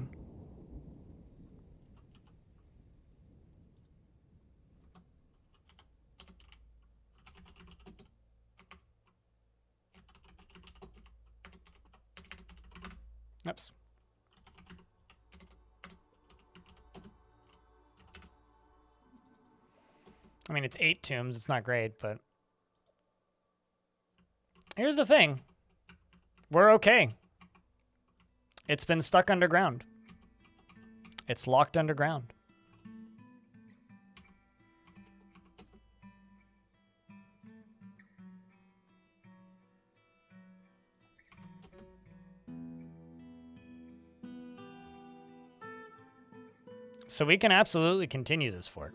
Oops. I mean, it's 8 tombs. It's not great, but... Here's the thing. We're okay. It's been stuck underground. It's locked underground. So we can absolutely continue this fort.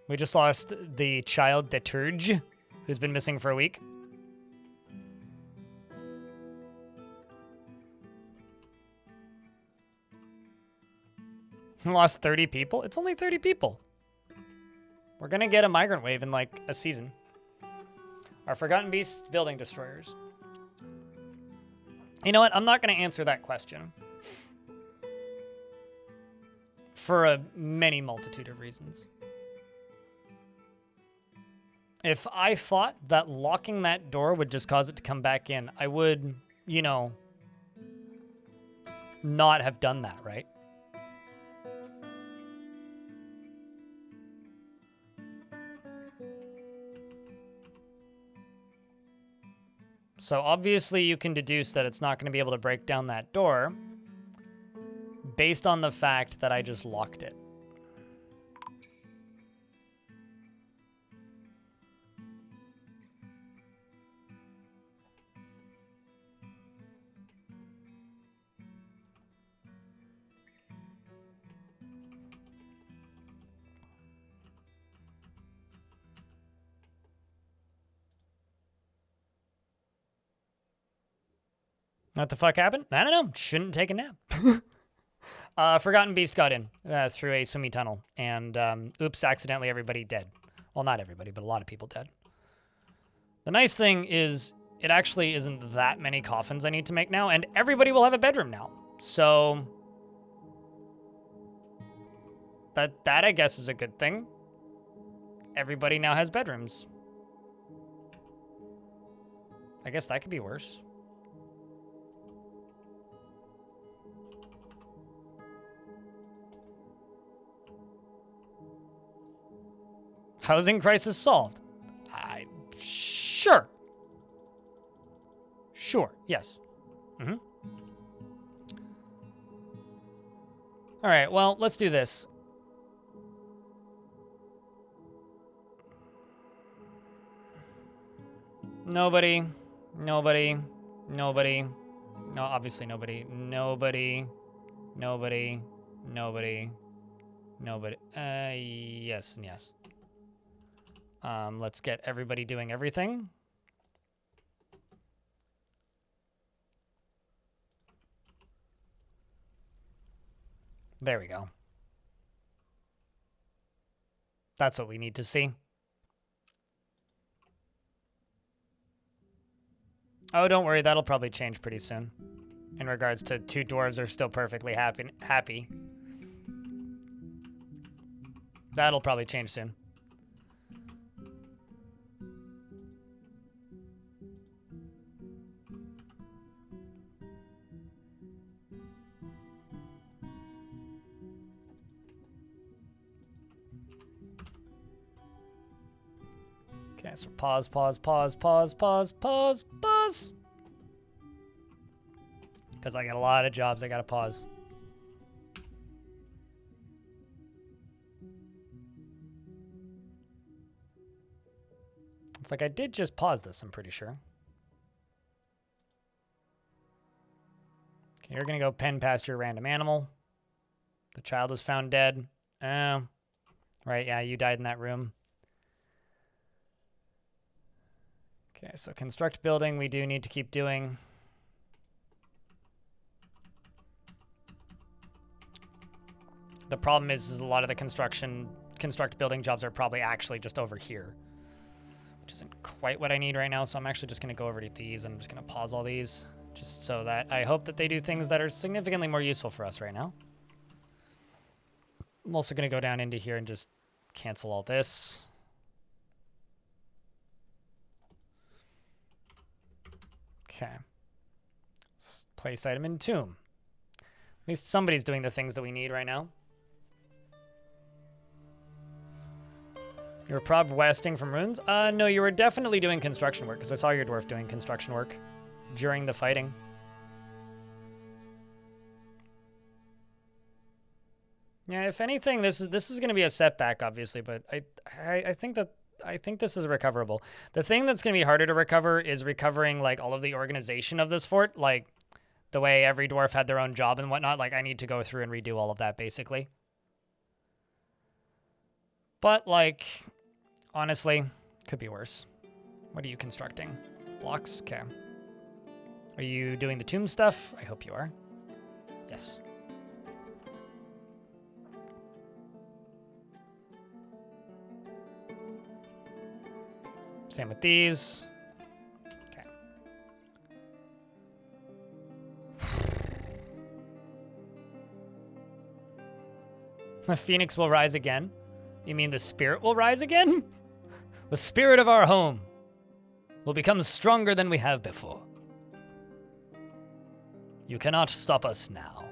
We just lost the child Deturge, who's been missing for a week. Lost 30 people? It's only 30 people. We're gonna get a migrant wave in like a season. Our Forgotten Beasts building destroyers. You know what? I'm not gonna answer that question. For a many multitude of reasons. If I thought that locking that door would just cause it to come back in, I would, you know, not have done that, right? So obviously you can deduce that it's not going to be able to break down that door based on the fact that I just locked it. What the fuck happened? I don't know. Shouldn't take a nap. Forgotten Beast got in through a swimmy tunnel. And oops, accidentally everybody dead. Well, not everybody, but a lot of people dead. The nice thing is it actually isn't that many coffins I need to make now. And everybody will have a bedroom now. So that I guess is a good thing. Everybody now has bedrooms. I guess that could be worse. Housing crisis solved. Sure. Sure, yes. Mm-hmm. All right, well, let's do this. Nobody. No, obviously nobody. Yes and yes. Let's get everybody doing everything. There we go. That's what we need to see. Oh, don't worry. That'll probably change pretty soon. In regards to 2 dwarves are still perfectly happy. That'll probably change soon. Okay, so pause. Because I got a lot of jobs I gotta pause. It's like I did just pause this, I'm pretty sure. Okay, you're gonna go pen past your random animal. The child was found dead. Oh, right, yeah, you died in that room. Okay, so construct building we do need to keep doing. The problem is a lot of the construct building jobs are probably actually just over here, which isn't quite what I need right now. So I'm actually just going to go over to these. I'm just going to pause all these just so that I hope that they do things that are significantly more useful for us right now. I'm also going to go down into here and just cancel all this. Okay. Place item in tomb. At least somebody's doing the things that we need right now. You were prob westing from runes? No, you were definitely doing construction work, because I saw your dwarf doing construction work during the fighting. Yeah, if anything, this is going to be a setback, obviously, but I think this is recoverable. The thing that's going to be harder to recover is recovering like all of the organization of this fort, like the way every dwarf had their own job and whatnot. Like I need to go through and redo all of that basically. But like, honestly, could be worse. What are you constructing? Blocks? Okay. Are you doing the tomb stuff? I hope you are. Yes. Same with these. Okay. The phoenix will rise again. You mean the spirit will rise again? The spirit of our home will become stronger than we have before. You cannot stop us now.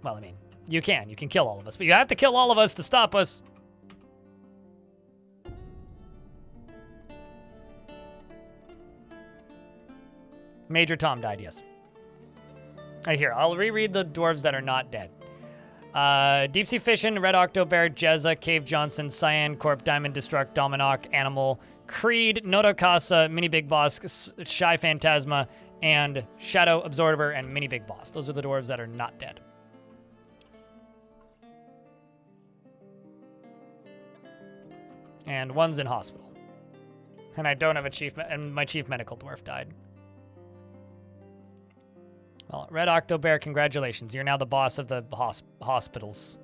Well, I mean, you can. You can kill all of us, but you have to kill all of us to stop us. Major Tom died, yes. Right here, I'll reread the dwarves that are not dead. Deep Sea Fishin', Red Octobear, Jezza, Cave Johnson, Cyan, Corp, Diamond Destruct, Dominok, Animal, Creed, Notokasa, Mini Big Boss, Shy Phantasma, and Shadow Absorber and Mini Big Boss. Those are the dwarves that are not dead. And one's in hospital. And I don't have a chief, and my chief medical dwarf died. Well, Red Octo Bear, congratulations. You're now the boss of the hospitals.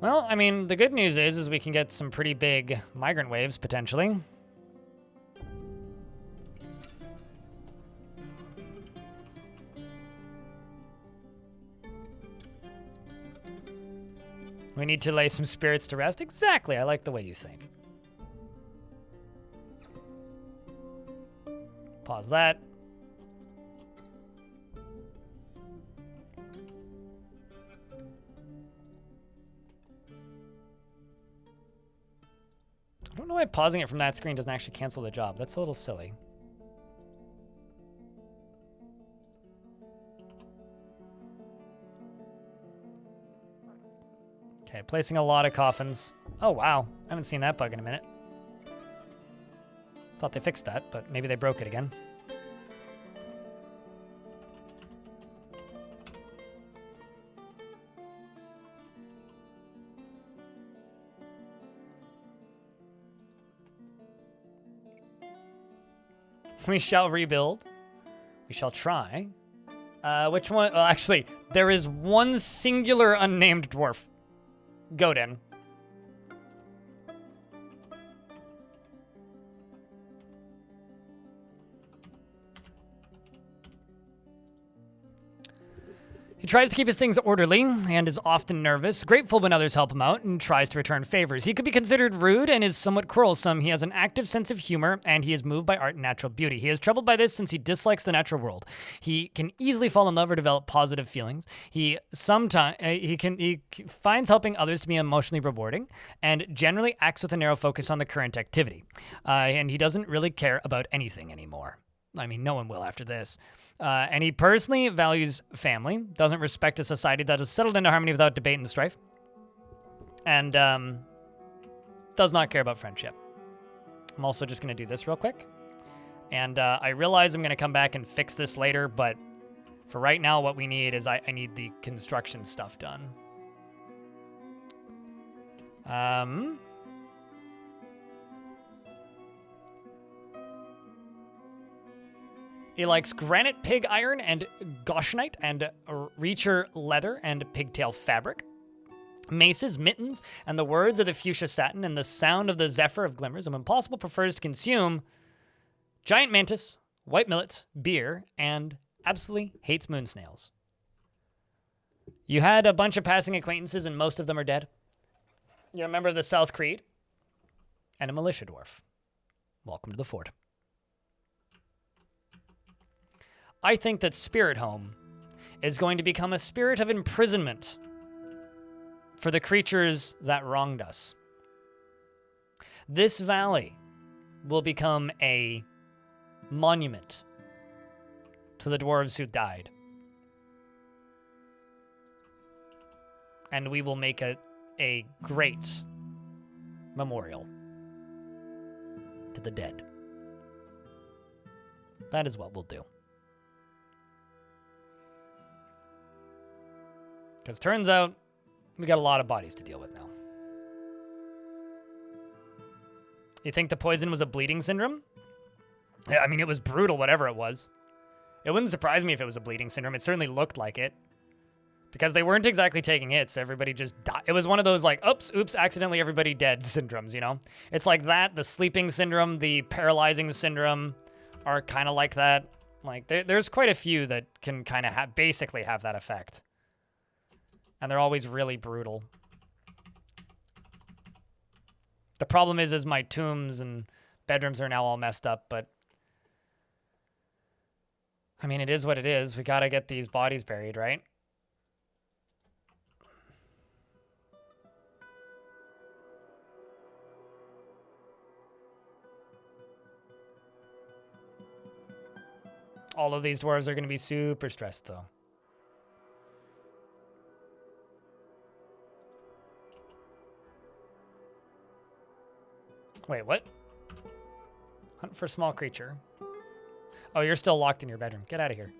Well, I mean, the good news is we can get some pretty big migrant waves, potentially. We need to lay some spirits to rest. Exactly, I like the way you think. Pause that. I don't know why pausing it from that screen doesn't actually cancel the job. That's a little silly. Okay, placing a lot of coffins. Oh, wow. I haven't seen that bug in a minute. Thought they fixed that, but maybe they broke it again. We shall rebuild. We shall try. Which one? Well, actually, there is one singular unnamed dwarf. Godin. He tries to keep his things orderly and is often nervous, grateful when others help him out, and tries to return favors. He could be considered rude and is somewhat quarrelsome. He has an active sense of humor, and he is moved by art and natural beauty. He is troubled by this since he dislikes the natural world. He can easily fall in love or develop positive feelings. He finds helping others to be emotionally rewarding, and generally acts with a narrow focus on the current activity. And he doesn't really care about anything anymore. I mean, no one will after this. And he personally values family, doesn't respect a society that is settled into harmony without debate and strife, and does not care about friendship. I'm also just going to do this real quick. And I realize I'm going to come back and fix this later, but for right now, what we need is I need the construction stuff done. He likes granite pig iron and goshenite and reacher leather and pigtail fabric, maces, mittens, and the words of the fuchsia satin and the sound of the zephyr of glimmers. And when possible, prefers to consume giant mantis, white millet, beer, and absolutely hates moon snails. You had a bunch of passing acquaintances, and most of them are dead. You're a member of the South Creed and a militia dwarf. Welcome to the fort. I think that Sprithome is going to become a spirit of imprisonment for the creatures that wronged us. This valley will become a monument to the dwarves who died. And we will make a great memorial to the dead. That is what we'll do. Because turns out we got a lot of bodies to deal with now. You think the poison was a bleeding syndrome? Yeah, I mean, it was brutal, whatever it was. It wouldn't surprise me if it was a bleeding syndrome. It certainly looked like it. Because they weren't exactly taking hits. Everybody just died. It was one of those like, oops, accidentally everybody dead syndromes, you know? It's like that, the sleeping syndrome, the paralyzing syndrome are kind of like that. Like, there's quite a few that can kind of basically have that effect. And they're always really brutal. The problem is my tombs and bedrooms are now all messed up, but I mean, it is what it is. We gotta get these bodies buried, right? All of these dwarves are gonna be super stressed, though. Wait, what? Hunt for small creature. Oh, you're still locked in your bedroom. Get out of here.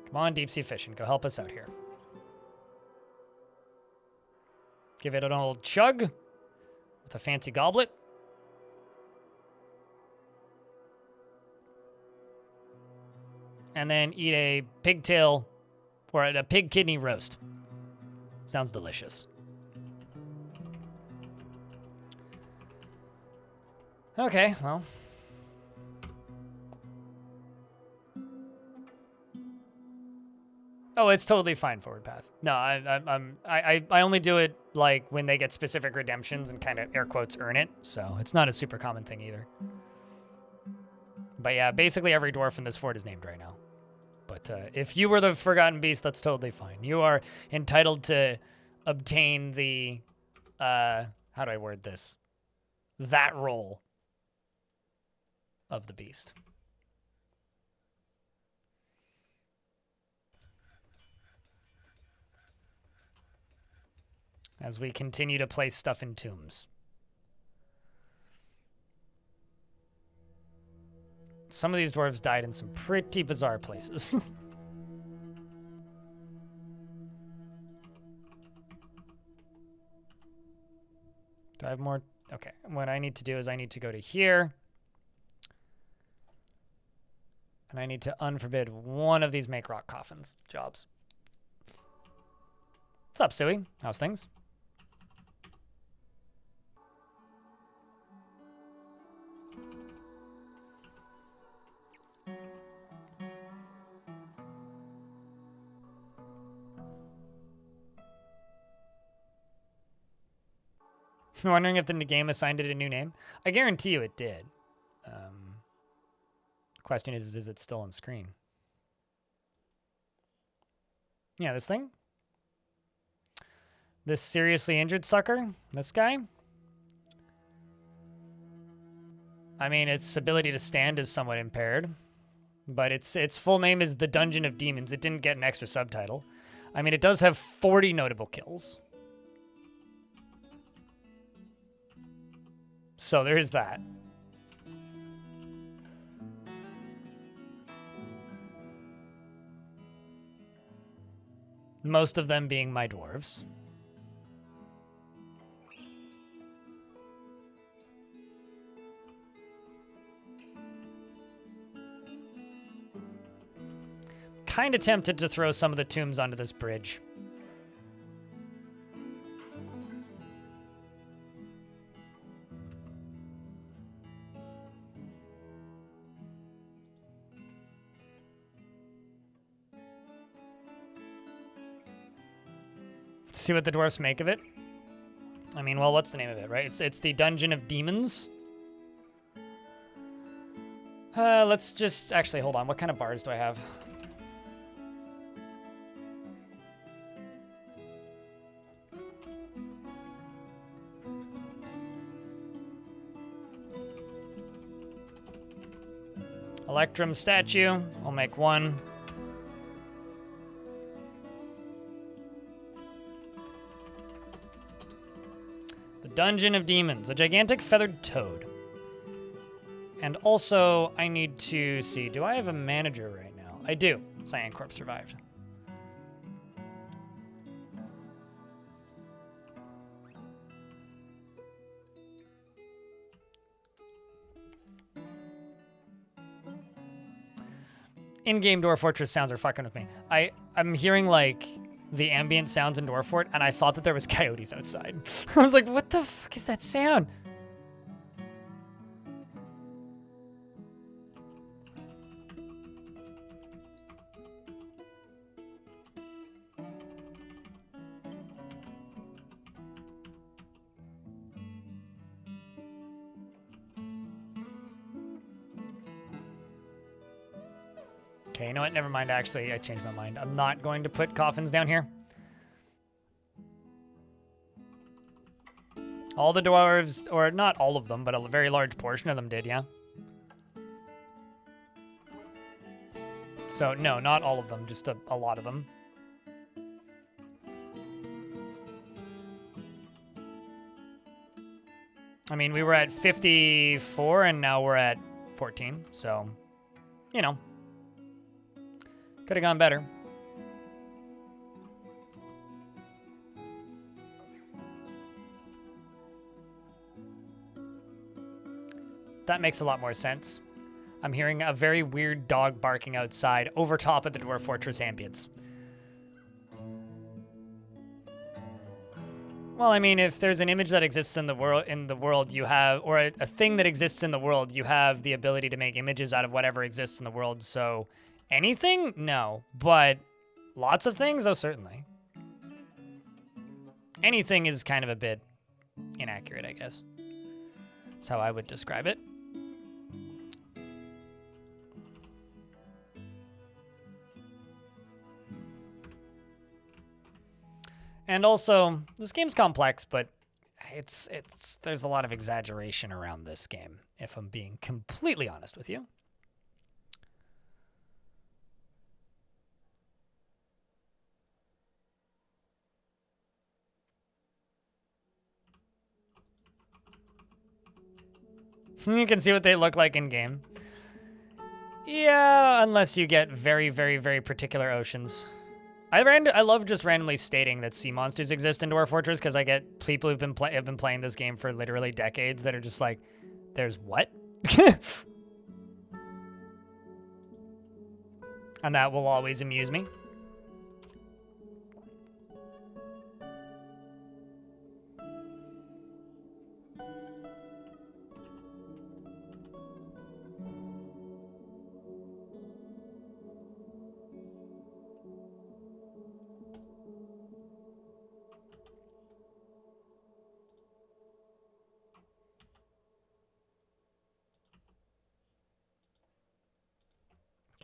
Come on, deep sea fishing. Go help us out here. Give it an old chug with a fancy goblet. And then eat a pigtail or a pig kidney roast. Sounds delicious. Okay, well. Oh, it's totally fine forward path. No, I only do it like when they get specific redemptions and kind of air quotes earn it. So it's not a super common thing either. But yeah, basically every dwarf in this fort is named right now. But if you were the Forgotten Beast, that's totally fine. You are entitled to obtain the, how do I word this? That role of the beast. As we continue to place stuff in tombs. Some of these dwarves died in some pretty bizarre places. Do I have more? Okay, what I need to do is I need to go to here. And I need to unforbid one of these make rock coffins jobs. What's up, Suey? How's things? Wondering if the game assigned it a new name? I guarantee you it did. Question is it still on screen? Yeah, this thing? This seriously injured sucker? This guy? I mean, its ability to stand is somewhat impaired, but its full name is The Dungeon of Demons. It didn't get an extra subtitle. I mean, it does have 40 notable kills. So there's that. Most of them being my dwarves. Kind of tempted to throw some of the tombs onto this bridge. See what the dwarfs make of it. I mean, well, what's the name of it, right? It's the Dungeon of Demons. Let's just actually hold on. What kind of bars do I have? Electrum statue. I'll make one. Dungeon of Demons, a gigantic feathered toad. And also, I need to see, do I have a manager right now? I do. Cyan Corp survived. In-game Dwarf Fortress sounds are fucking with me. I'm hearing, like, the ambient sounds in Dwarf Fort, and I thought that there was coyotes outside. I was like, what the fuck is that sound? Okay, you know what? Never mind. Actually, I changed my mind. I'm not going to put coffins down here. All the dwarves, or not all of them, but a very large portion of them did, yeah? So, no, not all of them, just a lot of them. I mean, we were at 54, and now we're at 14, so, you know. Could have gone better. That makes a lot more sense. I'm hearing a very weird dog barking outside over top of the Dwarf Fortress ambience. Well, I mean, if there's an image that exists in the world, you have, or a thing that exists in the world, you have the ability to make images out of whatever exists in the world. So, anything? No. But lots of things? Oh, certainly. Anything is kind of a bit inaccurate, I guess. That's how I would describe it. And also, this game's complex, but there's a lot of exaggeration around this game, if I'm being completely honest with you. You can see what they look like in game. Yeah, unless you get very, very, very particular oceans. I love just randomly stating that sea monsters exist in Dwarf Fortress because I get people who've been playing this game for literally decades that are just like, there's what? And that will always amuse me.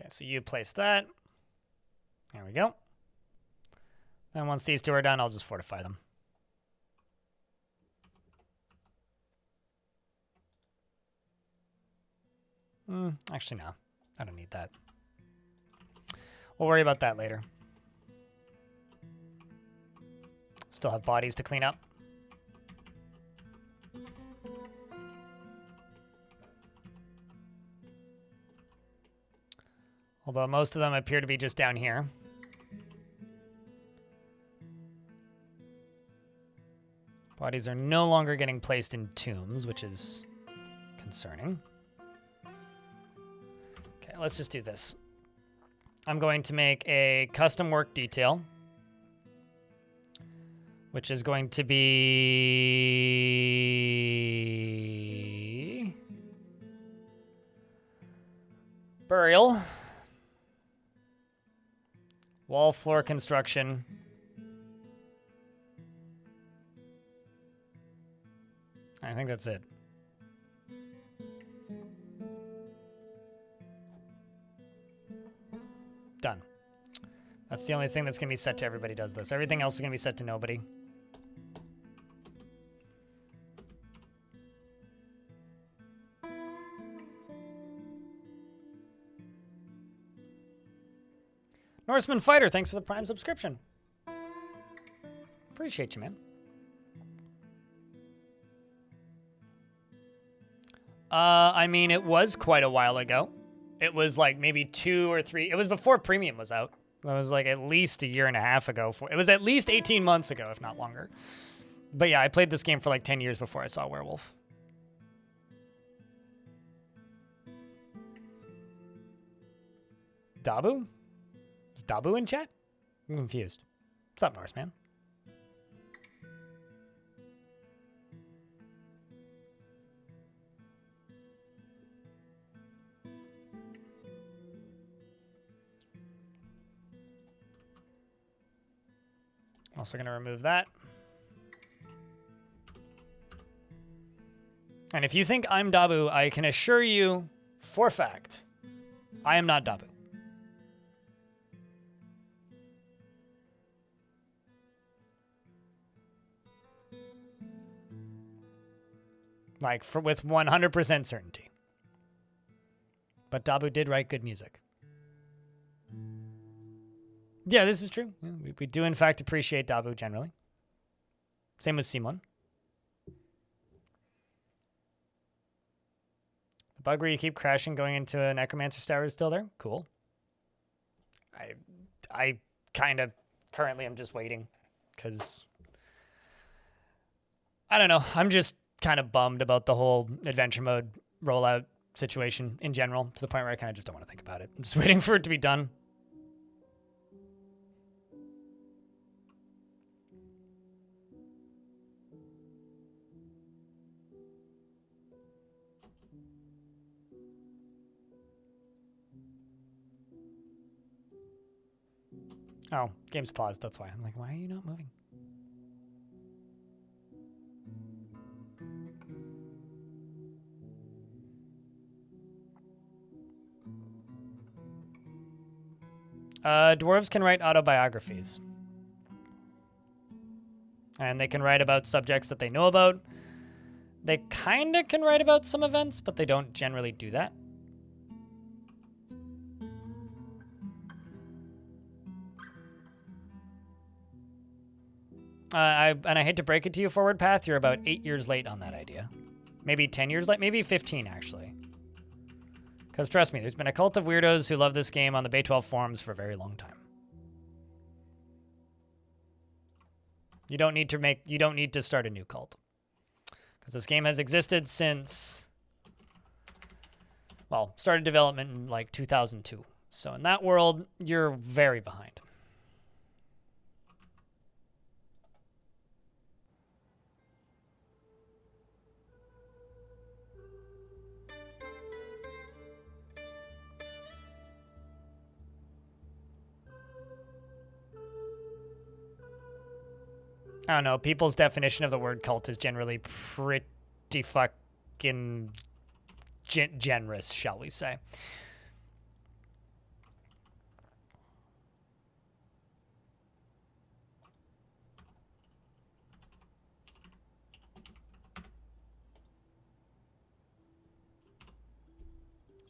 Okay, so you place that. There we go. Then once these two are done, I'll just fortify them. Actually, no. I don't need that. We'll worry about that later. Still have bodies to clean up. Although most of them appear to be just down here. Bodies are no longer getting placed in tombs, which is concerning. Okay, let's just do this. I'm going to make a custom work detail, which is going to be burial. Wall floor construction. I think that's it. Done. That's the only thing that's going to be set to everybody does this. Everything else is going to be set to nobody. Norseman Fighter, thanks for the Prime subscription. Appreciate you, man. I mean, it was quite a while ago. It was like maybe 2 or 3. It was before Premium was out. It was like at least a year and a half ago. It was at least 18 months ago, if not longer. But yeah, I played this game for like 10 years before I saw Werewolf. Dabu? Is Dabu in chat? I'm confused. What's up, Norseman? Also going to remove that. And if you think I'm Dabu, I can assure you for a fact, I am not Dabu. Like, with 100% certainty. But Dabu did write good music. Yeah, this is true. Yeah, we do, in fact, appreciate Dabu generally. Same with Simon. The bug where you keep crashing going into a Necromancer's Tower is still there? Cool. I kind of currently am just waiting because I don't know. I'm just kind of bummed about the whole adventure mode rollout situation in general, to the point where I kind of just don't want to think about it. I'm just waiting for it to be done. Oh, game's paused. That's why. I'm like, why are you not moving? Dwarves can write autobiographies. And they can write about subjects that they know about. They kind of can write about some events, but they don't generally do that. I hate to break it to you, Forward Path, you're about 8 years late on that idea. Maybe 10 years late, maybe 15 actually. Because trust me, there's been a cult of weirdos who love this game on the Bay 12 forums for a very long time. You don't need to start a new cult. Because this game has existed since, well, started development in like 2002. So in that world, you're very behind. I don't know. People's definition of the word cult is generally pretty fucking generous, shall we say.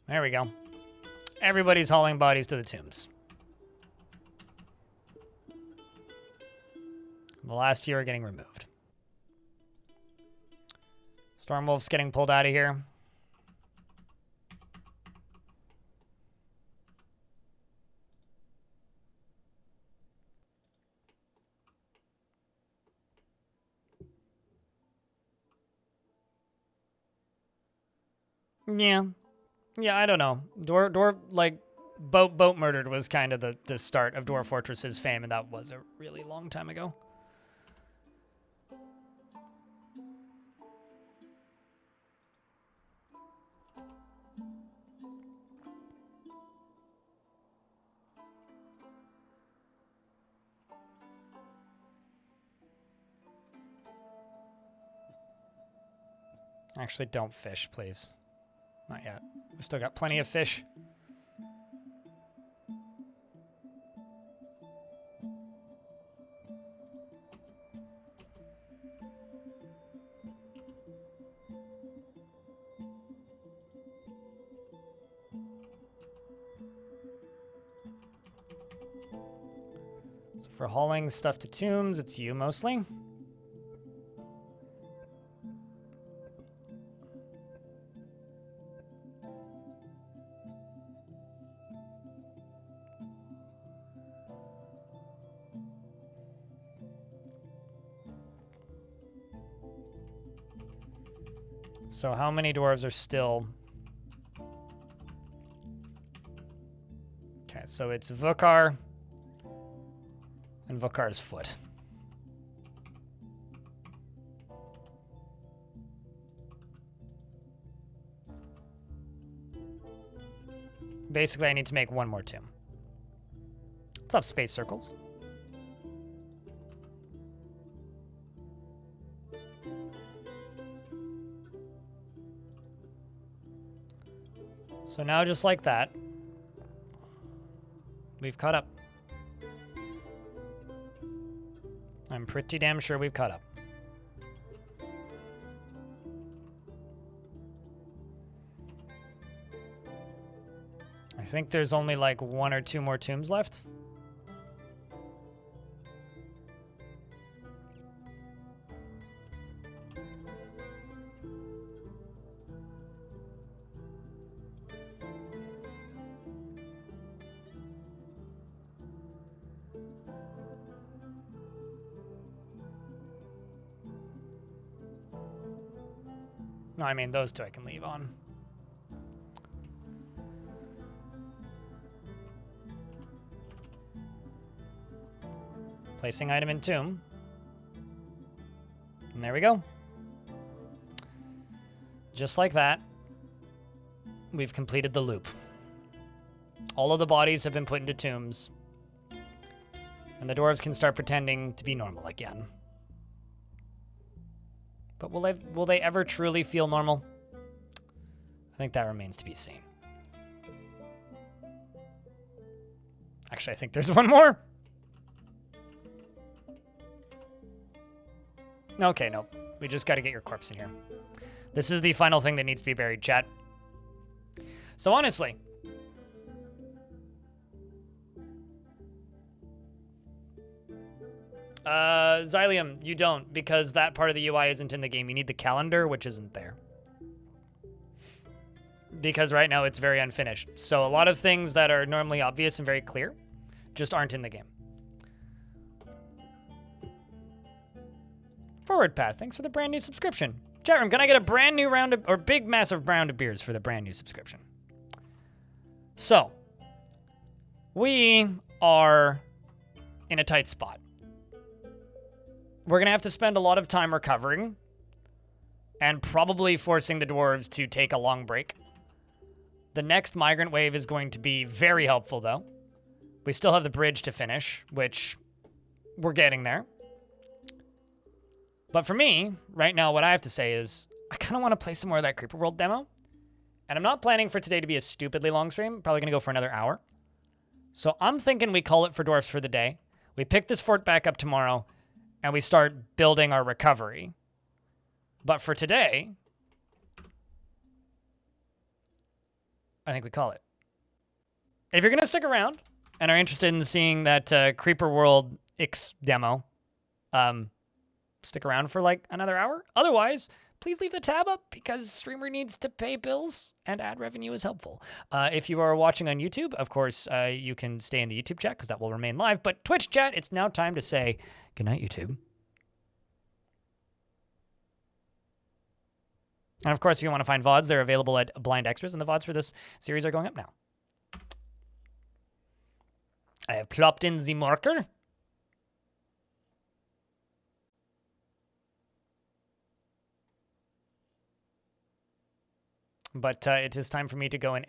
There we go. Everybody's hauling bodies to the tombs. The last few are getting removed. Stormwolf's getting pulled out of here. Yeah. Yeah, I don't know. Dwarf, like, Boat Murdered was kind of the start of Dwarf Fortress's fame, and that was a really long time ago. Actually, don't fish, please. Not yet. We still got plenty of fish. So for hauling stuff to tombs, it's you mostly. So how many dwarves are still? Okay, so it's Vukar and Vukar's foot. Basically, I need to make one more tomb. What's up, Space Circles? So now, just like that, we've caught up. I'm pretty damn sure we've caught up. I think there's only like 1 or 2 more tombs left. No, I mean, those 2 I can leave on. Placing item in tomb. And there we go. Just like that, we've completed the loop. All of the bodies have been put into tombs. And the dwarves can start pretending to be normal again. But will they ever truly feel normal? I think that remains to be seen. Actually, I think there's one more. Okay, no. We just got to get your corpse in here. This is the final thing that needs to be buried, chat. So honestly, Xylium, you don't, because that part of the UI isn't in the game. You need the calendar, which isn't there. Because right now it's very unfinished. So a lot of things that are normally obvious and very clear just aren't in the game. Forward Path, thanks for the brand new subscription. Chat room, can I get a brand new round of, or big massive round of beers for the brand new subscription? So, we are in a tight spot. We're going to have to spend a lot of time recovering and probably forcing the dwarves to take a long break. The next migrant wave is going to be very helpful, though. We still have the bridge to finish, which we're getting there. But for me, right now, what I have to say is I kind of want to play some more of that Creeper World demo. And I'm not planning for today to be a stupidly long stream. Probably going to go for another hour. So I'm thinking we call it for Dwarfs for the day. We pick this fort back up tomorrow, and we start building our recovery. But for today, I think we call it. If you're going to stick around and are interested in seeing that Creeper World X demo, stick around for like another hour. Otherwise, please leave the tab up because streamer needs to pay bills and ad revenue is helpful. If you are watching on YouTube, of course, you can stay in the YouTube chat because that will remain live. But Twitch chat, it's now time to say goodnight, YouTube. And of course, if you want to find VODs, they're available at Blind Extras, and the VODs for this series are going up now. I have plopped in the marker. But it is time for me to go and edit.